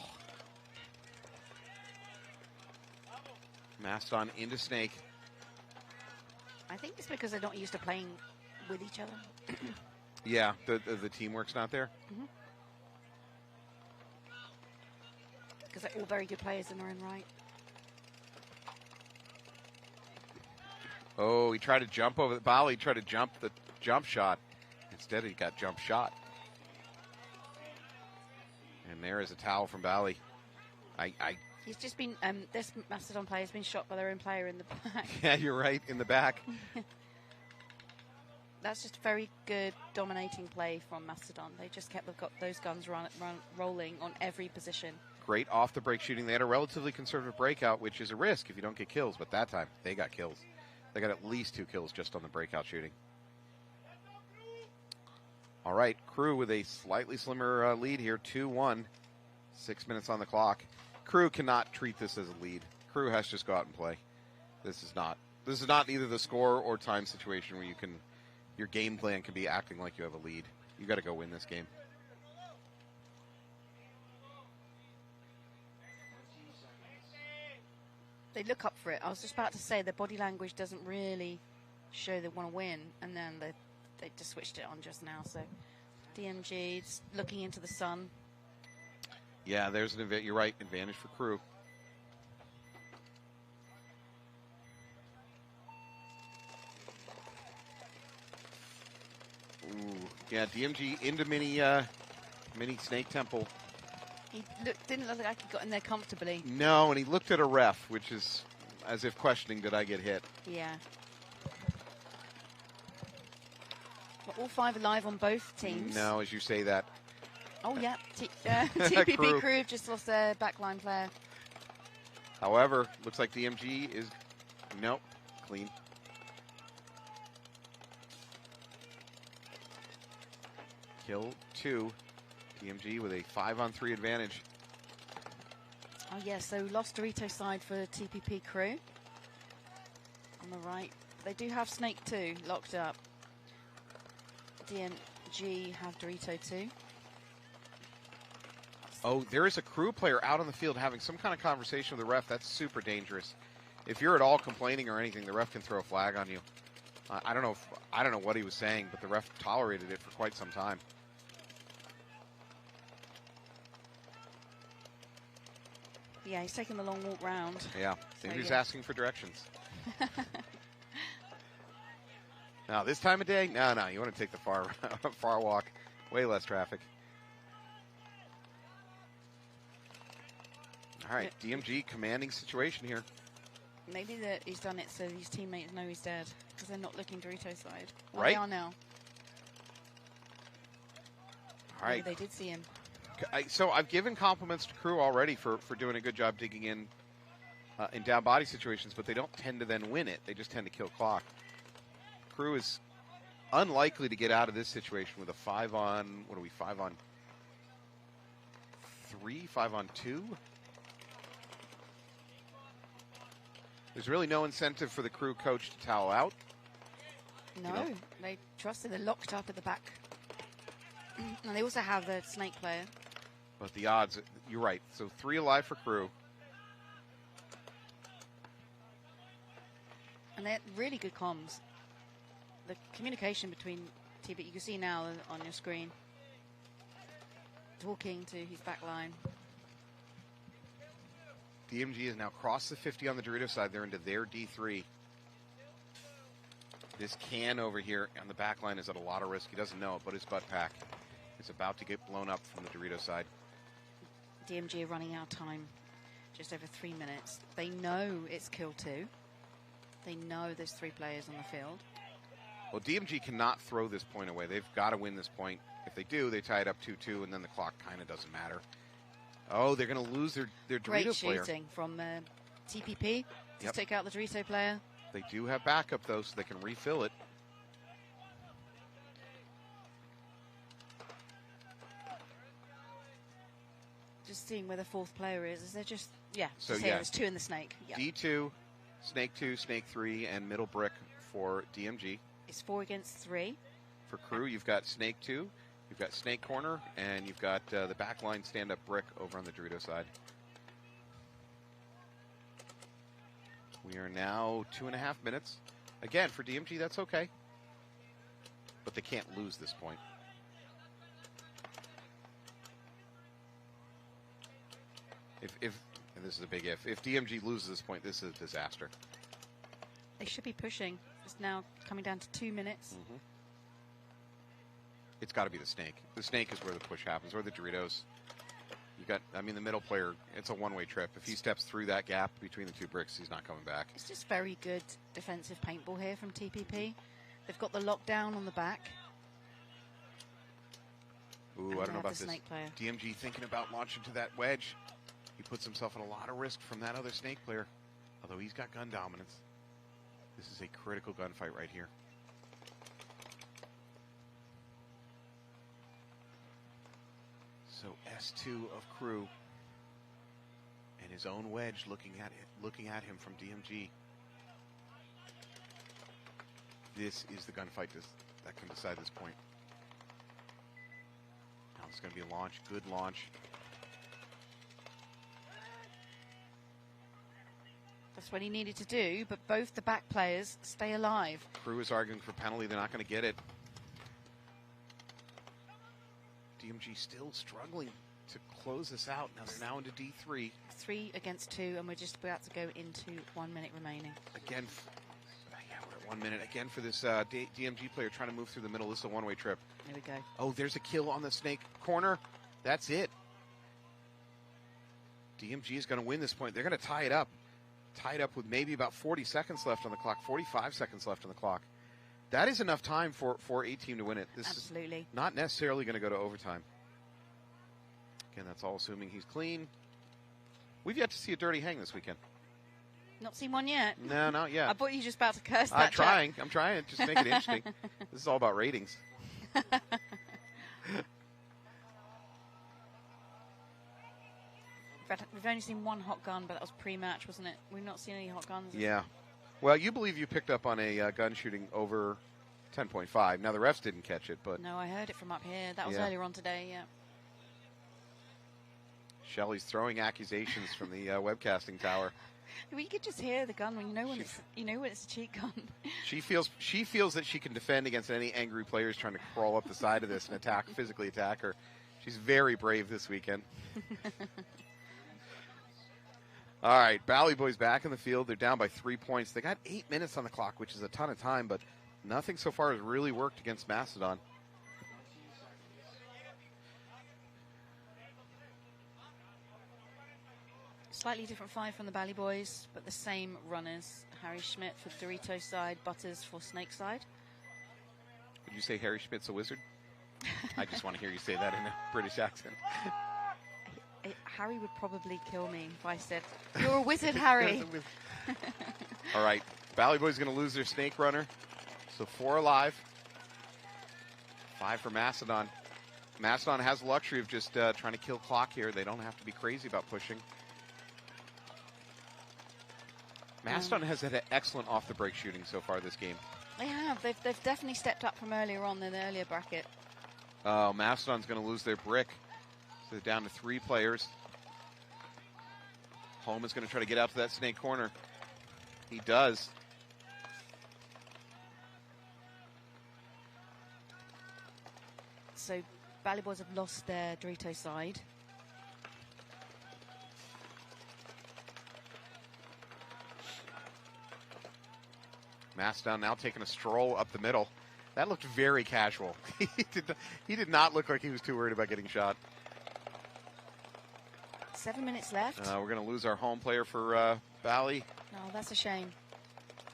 Mastodon into Snake. I think it's because they're not used to playing with each other. Yeah, the teamwork's not there. Mm-hmm. Because they're all very good players in their own right. Oh, he tried to jump over the Bally, tried to jump the jump shot. Instead, he got jump shot. And there is a towel from Bally. He's just been, this Mastodon player has been shot by their own player in the back. Yeah, you're right, in the back. That's just very good dominating play from Mastodon. They just kept those guns rolling on every position. Great off-the-break shooting. They had a relatively conservative breakout, which is a risk if you don't get kills. But that time, they got kills. They got at least 2 kills just on the breakout shooting. All right, Crew with a slightly slimmer lead here, 2-1. 6 minutes on the clock. Crew cannot treat this as a lead. Crew has to just go out and play. This is not This is not either the score or time situation where your game plan can be acting like you have a lead. You got to go win this game. They look up for it. I was just about to say their body language doesn't really show they want to win, and then they just switched it on just now. So DMG's looking into the sun. Yeah, there's you're right, advantage for Crew. Ooh, yeah, DMG into mini Snake Temple. He didn't look like he got in there comfortably. No, and he looked at a ref, which is as if questioning, did I get hit? Yeah. Well, all 5 alive on both teams. No, as you say that. Oh, yeah. TPP Crew just lost their backline player. However, looks like DMG is, nope, clean. Kill 2. DMG with a 5-on-3 advantage. Oh, yeah, so lost Dorito side for TPP Crew. On the right. They do have Snake 2 locked up. DMG have Dorito 2. Oh, there is a Crew player out on the field having some kind of conversation with the ref. That's super dangerous. If you're at all complaining or anything, the ref can throw a flag on you. I don't know what he was saying, but the ref tolerated it for quite some time. Yeah, he's taking the long walk round. Yeah, so, he's yeah. asking for directions. Now, this time of day, no, you want to take the far walk. Way less traffic. All right, DMG commanding situation here. Maybe that he's done it so his teammates know he's dead because they're not looking Dorito side. Well, right. They are now. All right. Maybe they did see him. So I've given compliments to Crew already for doing a good job digging in down body situations, but they don't tend to then win it. They just tend to kill clock. Crew is unlikely to get out of this situation with a 5-on, 5-on-3, 5-on-2? There's really no incentive for the Crew coach to towel out. No, they trusted. They're locked up at the back. And they also have the Snake player. But the odds, you're right. So 3 alive for Crew. And they're really good comms. The communication between TB, you can see now on your screen. Talking to his back line. DMG has now crossed the 50 on the Dorito side. They're into their D3. This can over here on the back line is at a lot of risk. He doesn't know it, but his butt pack is about to get blown up from the Dorito side. DMG are running out of time. Just over 3 minutes. They know it's kill 2. They know there's 3 players on the field. Well, DMG cannot throw this point away. They've got to win this point. If they do, they tie it up 2-2, and then the clock kind of doesn't matter. Oh, they're going to lose their Dorito Great player. shooting from TPP to take out the Dorito player. They do have backup, though, so they can refill it. Just seeing where the 4th player is. Is there just, So, just here, there's 2 in the Snake. Yeah. D2, Snake 2, Snake 3, and middle brick for DMG. It's 4 against 3. For Crew, you've got Snake 2, you've got Snake Corner, and you've got the backline stand-up brick over on the Dorito side. We are now 2.5 minutes. Again, for DMG, that's okay. But they can't lose this point. If and this is a big if DMG loses this point, this is a disaster. They should be pushing. It's now coming down to 2 minutes. Mm-hmm. It's got to be the Snake. The Snake is where the push happens, or the Doritos. You got, the middle player, it's a one-way trip. If he steps through that gap between the 2 bricks, he's not coming back. It's just very good defensive paintball here from TPP. They've got the lockdown on the back. Ooh, I don't know about this. Snake player. DMG thinking about launching to that wedge. He puts himself at a lot of risk from that other Snake player, although he's got gun dominance. This is a critical gunfight right here. So S2 of Crew and his own wedge looking at him from DMG. this is the gunfight that can decide this point. Now it's going to be a launch. Good launch. That's what he needed to do, but both the back players stay alive. Crew is arguing for penalty. They're not going to get it. DMG still struggling to close this out. Now they're now into D3. 3 against 2, and we're just about to go into 1 minute remaining. Again, yeah, we're at 1 minute. Again for this DMG player trying to move through the middle. This is a one-way trip. There we go. Oh, there's a kill on the snake corner. That's it. DMG is going to win this point. They're going to tie it up. Tied up with maybe about 40 seconds left on the clock, 45 seconds left on the clock. That is enough time for a team to win it. This Absolutely. is not necessarily going to go to overtime. Again, that's all assuming he's clean. We've yet to see a dirty hang this weekend. Not seen one yet? No, not yet. I thought you were just about to curse that. I'm trying. I'm trying. Just make it interesting. This is all about ratings. We've only seen one hot gun, but that was pre-match, wasn't it? We've not seen any hot guns. Yeah. Well, you believe you picked up on a gun shooting over 10.5. Now, the refs didn't catch it, but... No, I heard it from up here. That was earlier on today, yeah. Shelley's throwing accusations from the webcasting tower. We could just hear the gun when you know when it's a cheat gun. She feels that she can defend against any angry players trying to crawl up the side of this and physically attack her. She's very brave this weekend. All right, Bally Boys back in the field. They're down by 3 points. They got 8 minutes on the clock, which is a ton of time, but nothing so far has really worked against Mastodon. Slightly different 5 from the Bally Boys, but the same runners. Harry Schmidt for Doritos side, Butters for Snake side. Would you say Harry Schmidt's a wizard? I just want to hear you say that in a British accent. Harry would probably kill me if I said, "You're a wizard, Harry." All right, Bally Boys going to lose their Snake runner. So 4 alive. 5 for Mastodon. Mastodon has the luxury of just trying to kill clock here. They don't have to be crazy about pushing. Mastodon has had an excellent off-the-break shooting so far this game. They have. They've definitely stepped up from earlier on in the earlier bracket. Oh, Mastodon's going to lose their brick. So they're down to 3 players. Home is going to try to get out to that snake corner. He does. So Bally Boys have lost their Dorito side. Mastodon now taking a stroll up the middle. That looked very casual. He did not look like he was too worried about getting shot. 7 minutes left. We're going to lose our home player for Bally. No, that's a shame.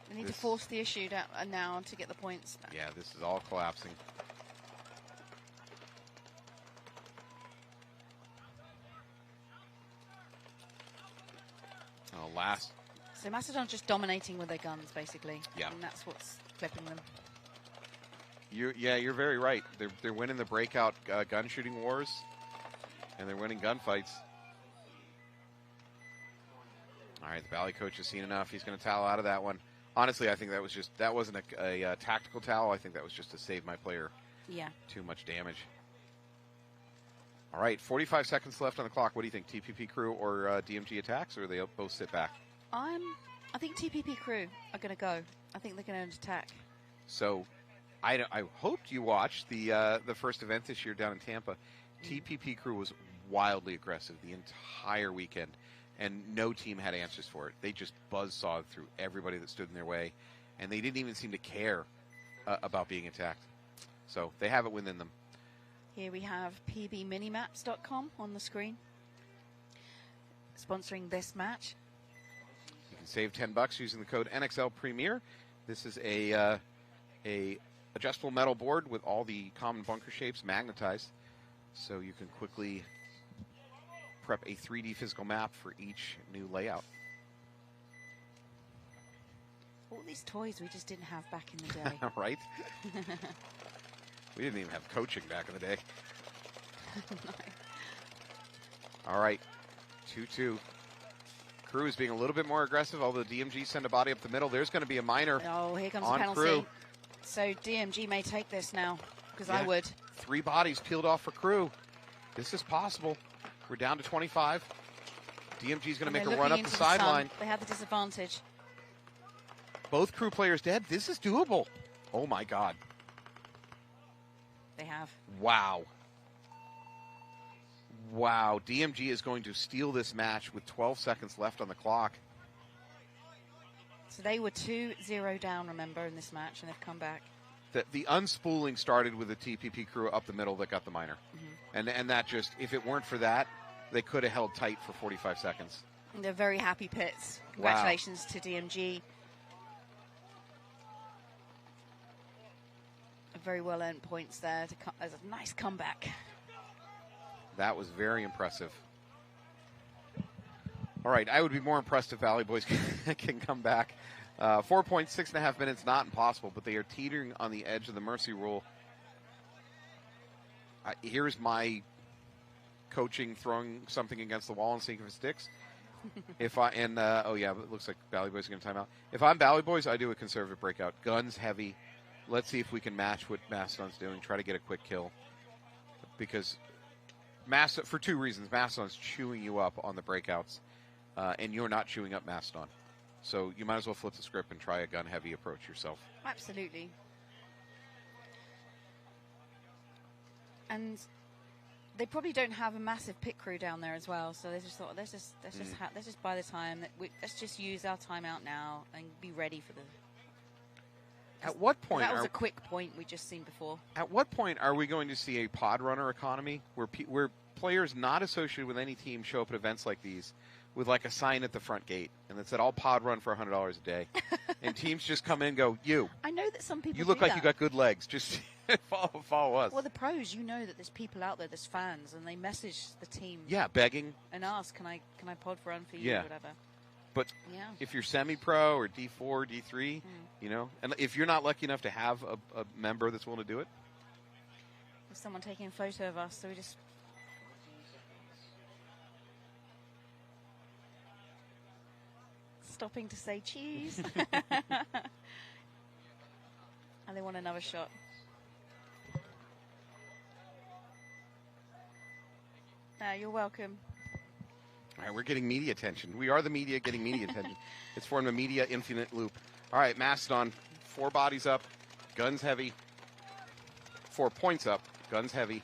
We need to force the issue now to get the points back. Yeah, this is all collapsing. Oh, last. So Mastodon's just dominating with their guns, basically. Yeah. And that's what's clipping them. You're very right. They're winning the breakout gun shooting wars, and they're winning gunfights. All right, the Bally coach has seen enough. He's going to towel out of that one. Honestly, I think that wasn't a tactical towel. I think that was just to save my player. Yeah. Too much damage. All right, 45 seconds left on the clock. What do you think, TPP crew or DMG attacks, or they both sit back? I think TPP crew are going to go. I think they're going to attack. So, I hoped you watched the first event this year down in Tampa. TPP crew was wildly aggressive the entire weekend, and no team had answers for it. They just buzzsawed through everybody that stood in their way, and they didn't even seem to care about being attacked. So they have it within them. Here we have pbminimaps.com on the screen, sponsoring this match. You can save $10 using the code NXL Premier. This is a adjustable metal board with all the common bunker shapes magnetized, so you can quickly prep a 3D physical map for each new layout. All these toys we just didn't have back in the day. Right? We didn't even have coaching back in the day. No. All right, 2-2. Crew is being a little bit more aggressive, although DMG send a body up the middle. There's going to be a minor Oh, here comes on the penalty. Crew. So DMG may take this now, because I would. 3 bodies peeled off for crew. This is possible. We're down to 25. DMG's going to make a run up the sideline. They have the disadvantage. Both crew players dead. This is doable. Oh, my God. They have. Wow. Wow. DMG is going to steal this match with 12 seconds left on the clock. So they were 2-0 down, remember, in this match, and they've come back. The unspooling started with the TPP crew up the middle that got the minor. And that just, if it weren't for that, they could have held tight for 45 seconds. And they're very happy pits. Congratulations to DMG. Very well earned points there as a nice comeback. That was very impressive. All right, I would be more impressed if Valley Boys can come back. 4 points, 6.5 minutes, not impossible, but they are teetering on the edge of the mercy rule. Here's my coaching, throwing something against the wall and seeing if it sticks. It looks like Valley Boys are going to time out. If I'm Valley Boys, I do a conservative breakout. Guns heavy. Let's see if we can match what Mastodon's doing. Try to get a quick kill. Because for 2 reasons. Mastodon's chewing you up on the breakouts, and you're not chewing up Mastodon. So you might as well flip the script and try a gun-heavy approach yourself. Absolutely. And they probably don't have a massive pit crew down there as well, so they just thought, let's just buy the time. Let's just use our timeout now and be ready for the. At what point? That was a quick point we just seen before. At what point are we going to see a pod runner economy where players not associated with any team show up at events like these with like a sign at the front gate and that said, "I'll pod run for $100 a day," and teams just come in and go, "You." I know that some people. You look do like that. you got good legs. Just follow us. Well, the pros, you know that there's people out there, there's fans, and they message the team. Yeah, begging and ask, "Can I pod run for you?" Yeah. Or whatever. But if you're semi-pro or D4, D3, and if you're not lucky enough to have a member that's willing to do it. There's someone taking a photo of us, so we just. Stopping to say cheese. And they want another shot. You're welcome. All right, we're getting media attention. We are the media getting media attention. It's formed a media infinite loop. All right, Mastodon, 4 bodies up, guns heavy. 4 points up, guns heavy.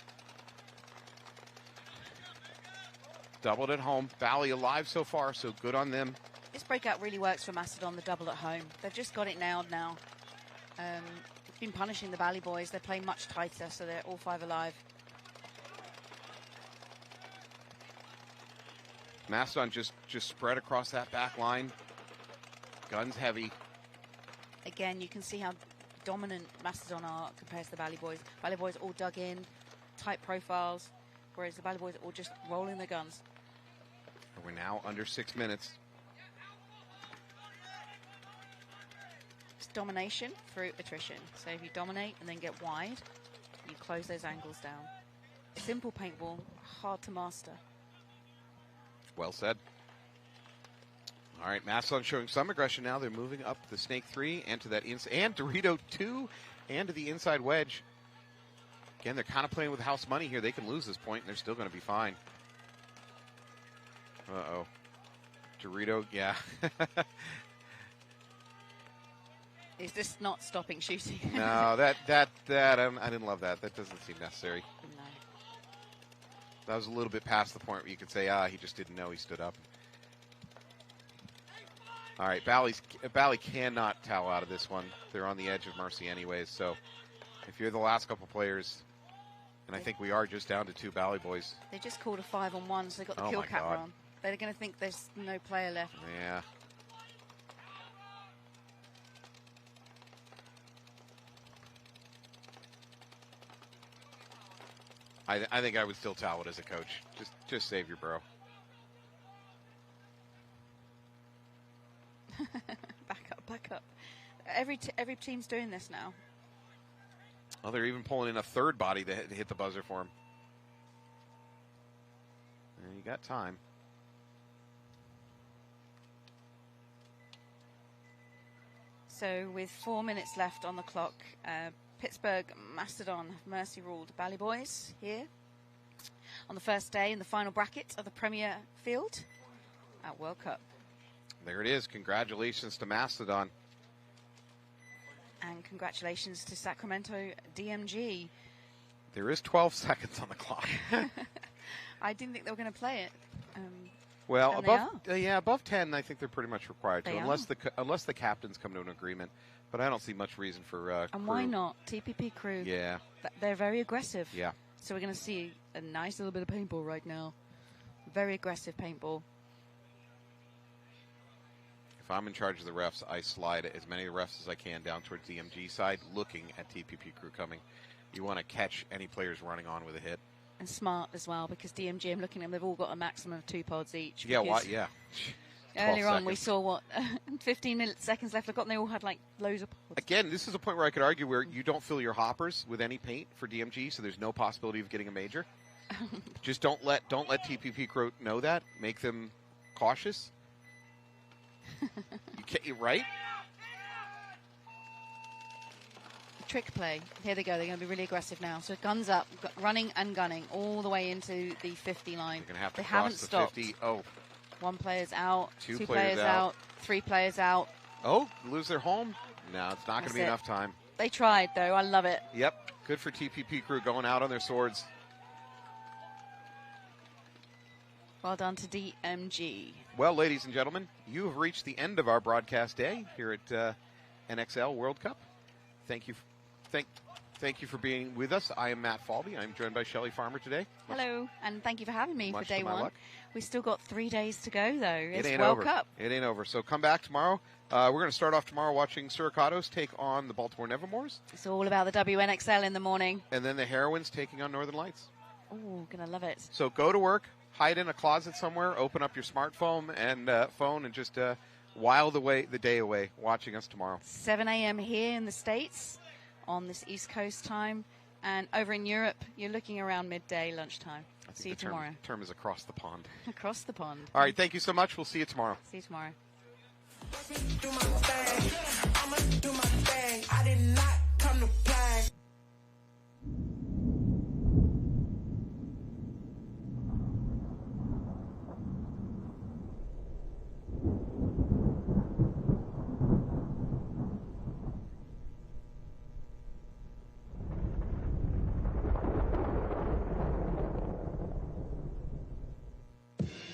Doubled at home. Valley alive so far, so good on them. This breakout really works for Mastodon, the double at home. They've just got it nailed now. It's been punishing the Valley Boys. They're playing much tighter, so they're all 5 alive. Mastodon just spread across that back line. Guns heavy. Again, you can see how dominant Mastodon are compared to the Valley Boys. Valley Boys all dug in, tight profiles, whereas the Valley Boys are all just rolling their guns. We're now under 6 minutes. It's domination through attrition. So if you dominate and then get wide, you close those angles down. Simple paintball, hard to master. Well said. All right, Mastodon showing some aggression now. They're moving up the Snake 3 and to that and Dorito 2 and to the inside wedge. Again, they're kind of playing with house money here. They can lose this point and they're still going to be fine. Uh-oh. Dorito, yeah. Is this not stopping shooting? No, that I didn't love that. That doesn't seem necessary. No. That was a little bit past the point where you could say, he just didn't know he stood up. All right, Valley cannot towel out of this one. They're on the edge of mercy anyways, so if you're the last couple players, and I think we are just down to 2 Valley Boys. They just called a 5-on-1, so they got the kill camera on. They're going to think there's no player left. Yeah. I think I would still towel it as a coach. Just save your bro. Back up. Every team's doing this now. Oh, they're even pulling in a 3rd body to hit the buzzer for him. And you got time. So with 4 minutes left on the clock, Pittsburgh Mastodon have mercy ruled Bally Boys here on the first day in the final bracket of the Premier Field at World Cup. There it is. Congratulations to Mastodon. And congratulations to Sacramento DMG. There is 12 seconds on the clock. I didn't think they were going to play it. Well, above 10, I think they're pretty much required to, unless the captains come to an agreement. But I don't see much reason for and crew. Why not? TPP crew. Yeah. They're very aggressive. Yeah. So we're going to see a nice little bit of paintball right now. Very aggressive paintball. If I'm in charge of the refs, I slide as many refs as I can down towards the DMG side, looking at TPP crew coming. You want to catch any players running on with a hit. And smart as well, because DMG, I'm looking at them, they've all got a maximum of 2 pods each. Yeah, yeah. Earlier on, we saw, 15 seconds left. I've forgotten they all had, loads of pods. Again, this is a point where I could argue where you don't fill your hoppers with any paint for DMG, so there's no possibility of getting a major. Just don't let TPP crew know that. Make them cautious. You right? Trick play. Here they go. They're going to be really aggressive now. So guns up, running and gunning all the way into the 50 line. They're going to have to they cross haven't the stopped. 50. Oh. 1 player's out. 2 players out. 3 players out. Oh, lose their home? No, it's not going to be enough time. They tried, though. I love it. Yep. Good for TPP crew going out on their swords. Well done to DMG. Well, ladies and gentlemen, you have reached the end of our broadcast day here at NXL World Cup. Thank you. Thank you for being with us. I am Matt Falvey. I'm joined by Shelley Farmer today. Hello, and thank you for having me for day one. Luck. We still got 3 days to go, though. It's World over. Cup. It ain't over. So come back tomorrow. We're going to start off tomorrow watching Suricatos take on the Baltimore Nevermores. It's all about the WNXL in the morning. And then the Heroines taking on Northern Lights. Oh, gonna love it. So go to work, hide in a closet somewhere, open up your smartphone and just while the day away watching us tomorrow. 7 a.m. here in the States on this East Coast time. And over in Europe, you're looking around midday, lunchtime. See you tomorrow. Term is across the pond. Across the pond. All right, thank you so much. We'll see you tomorrow. See you tomorrow. I did not come to play.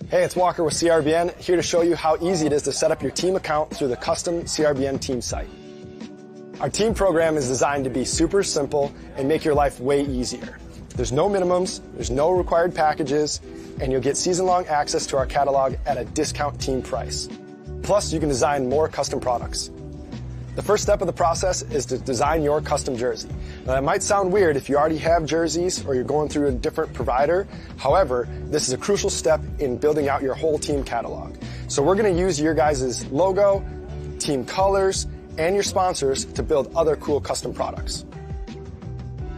Hey, it's Walker with CRBN, here to show you how easy it is to set up your team account through the custom CRBN team site. Our team program is designed to be super simple and make your life way easier. There's no minimums, there's no required packages, and you'll get season-long access to our catalog at a discount team price. Plus, you can design more custom products. The first step of the process is to design your custom jersey. Now, that might sound weird if you already have jerseys or you're going through a different provider. However, this is a crucial step in building out your whole team catalog. So we're going to use your guys' logo, team colors, and your sponsors to build other cool custom products.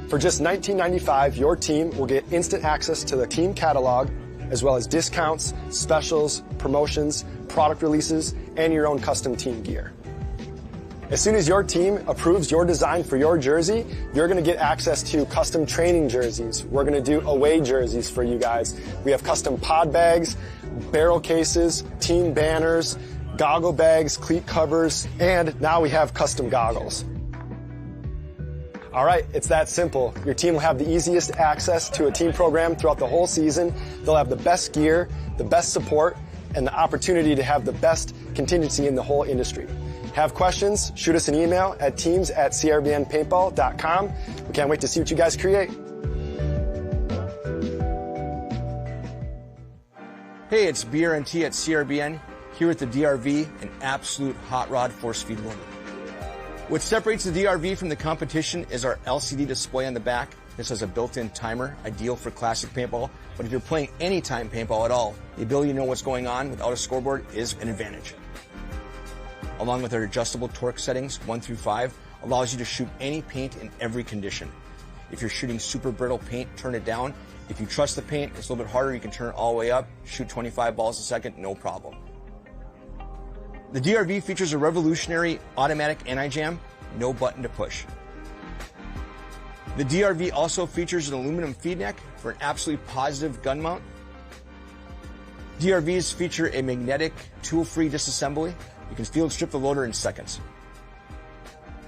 For just $19.95, your team will get instant access to the team catalog, as well as discounts, specials, promotions, product releases, and your own custom team gear. As soon as your team approves your design for your jersey, you're going to get access to custom training jerseys. We're going to do away jerseys for you guys. We have custom pod bags, barrel cases, team banners, goggle bags, cleat covers, and now we have custom goggles. All right, it's that simple. Your team will have the easiest access to a team program throughout the whole season. They'll have the best gear, the best support, and the opportunity to have the best contingency in the whole industry. Have questions? Shoot us an email at teams@crbnpaintball.com. We can't wait to see what you guys create. Hey, it's BRNT at CRBN, here at the DRV, an absolute hot rod force feed wonder. What separates the DRV from the competition is our LCD display on the back. This has a built-in timer, ideal for classic paintball, but if you're playing anytime paintball at all, the ability to know what's going on without a scoreboard is an advantage. Along with our adjustable torque settings, 1 through 5, allows you to shoot any paint in every condition. If you're shooting super brittle paint, turn it down. If you trust the paint, it's a little bit harder, you can turn it all the way up, shoot 25 balls a second, no problem. The DRV features a revolutionary automatic anti-jam, no button to push. The DRV also features an aluminum feed neck for an absolutely positive gun mount. DRVs feature a magnetic tool-free disassembly. You can field strip the loader in seconds.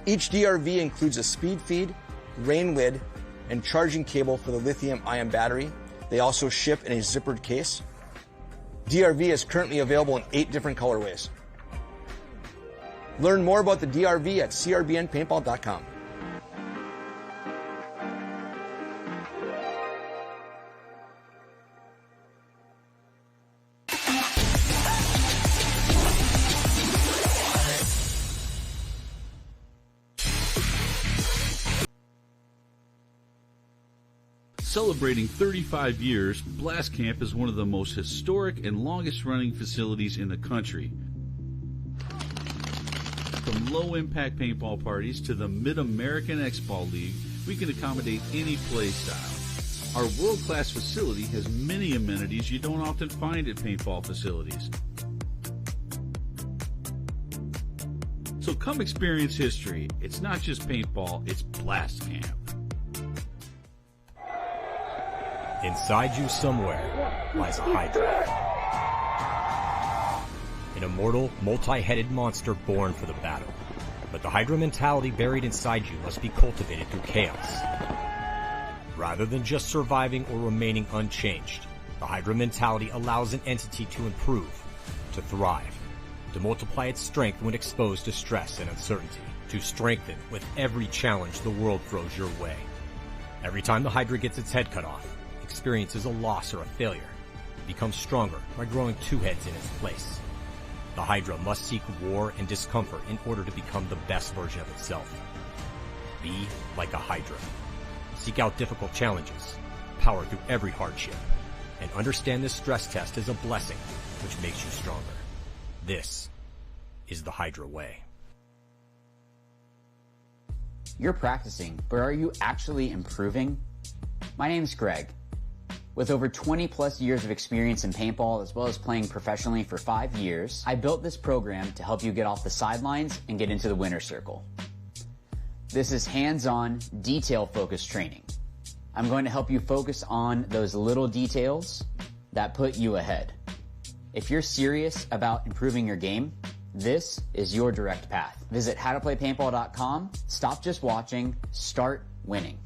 Each DRV includes a speed feed, rain lid, and charging cable for the lithium-ion battery. They also ship in a zippered case. DRV is currently available in 8 different colorways. Learn more about the DRV at crbnpaintball.com. Celebrating 35 years, Blast Camp is one of the most historic and longest-running facilities in the country. From low-impact paintball parties to the Mid-American X-Ball League, we can accommodate any play style. Our world-class facility has many amenities you don't often find at paintball facilities. So come experience history. It's not just paintball, it's Blast Camp. Inside you somewhere lies a Hydra. An immortal, multi-headed monster born for the battle. But the Hydra mentality buried inside you must be cultivated through chaos. Rather than just surviving or remaining unchanged, the Hydra mentality allows an entity to improve, to thrive, to multiply its strength when exposed to stress and uncertainty, to strengthen with every challenge the world throws your way. Every time the Hydra gets its head cut off, experiences a loss or a failure, it becomes stronger by growing 2 heads in its place. The Hydra must seek war and discomfort in order to become the best version of itself. Be like a Hydra. Seek out difficult challenges, power through every hardship, and understand this stress test is a blessing which makes you stronger. This is the Hydra way. You're practicing, but are you actually improving? My name's Greg. With over 20 plus years of experience in paintball, as well as playing professionally for 5 years, I built this program to help you get off the sidelines and get into the winner's circle. This is hands-on, detail-focused training. I'm going to help you focus on those little details that put you ahead. If you're serious about improving your game, this is your direct path. Visit howtoplaypaintball.com, stop just watching, start winning.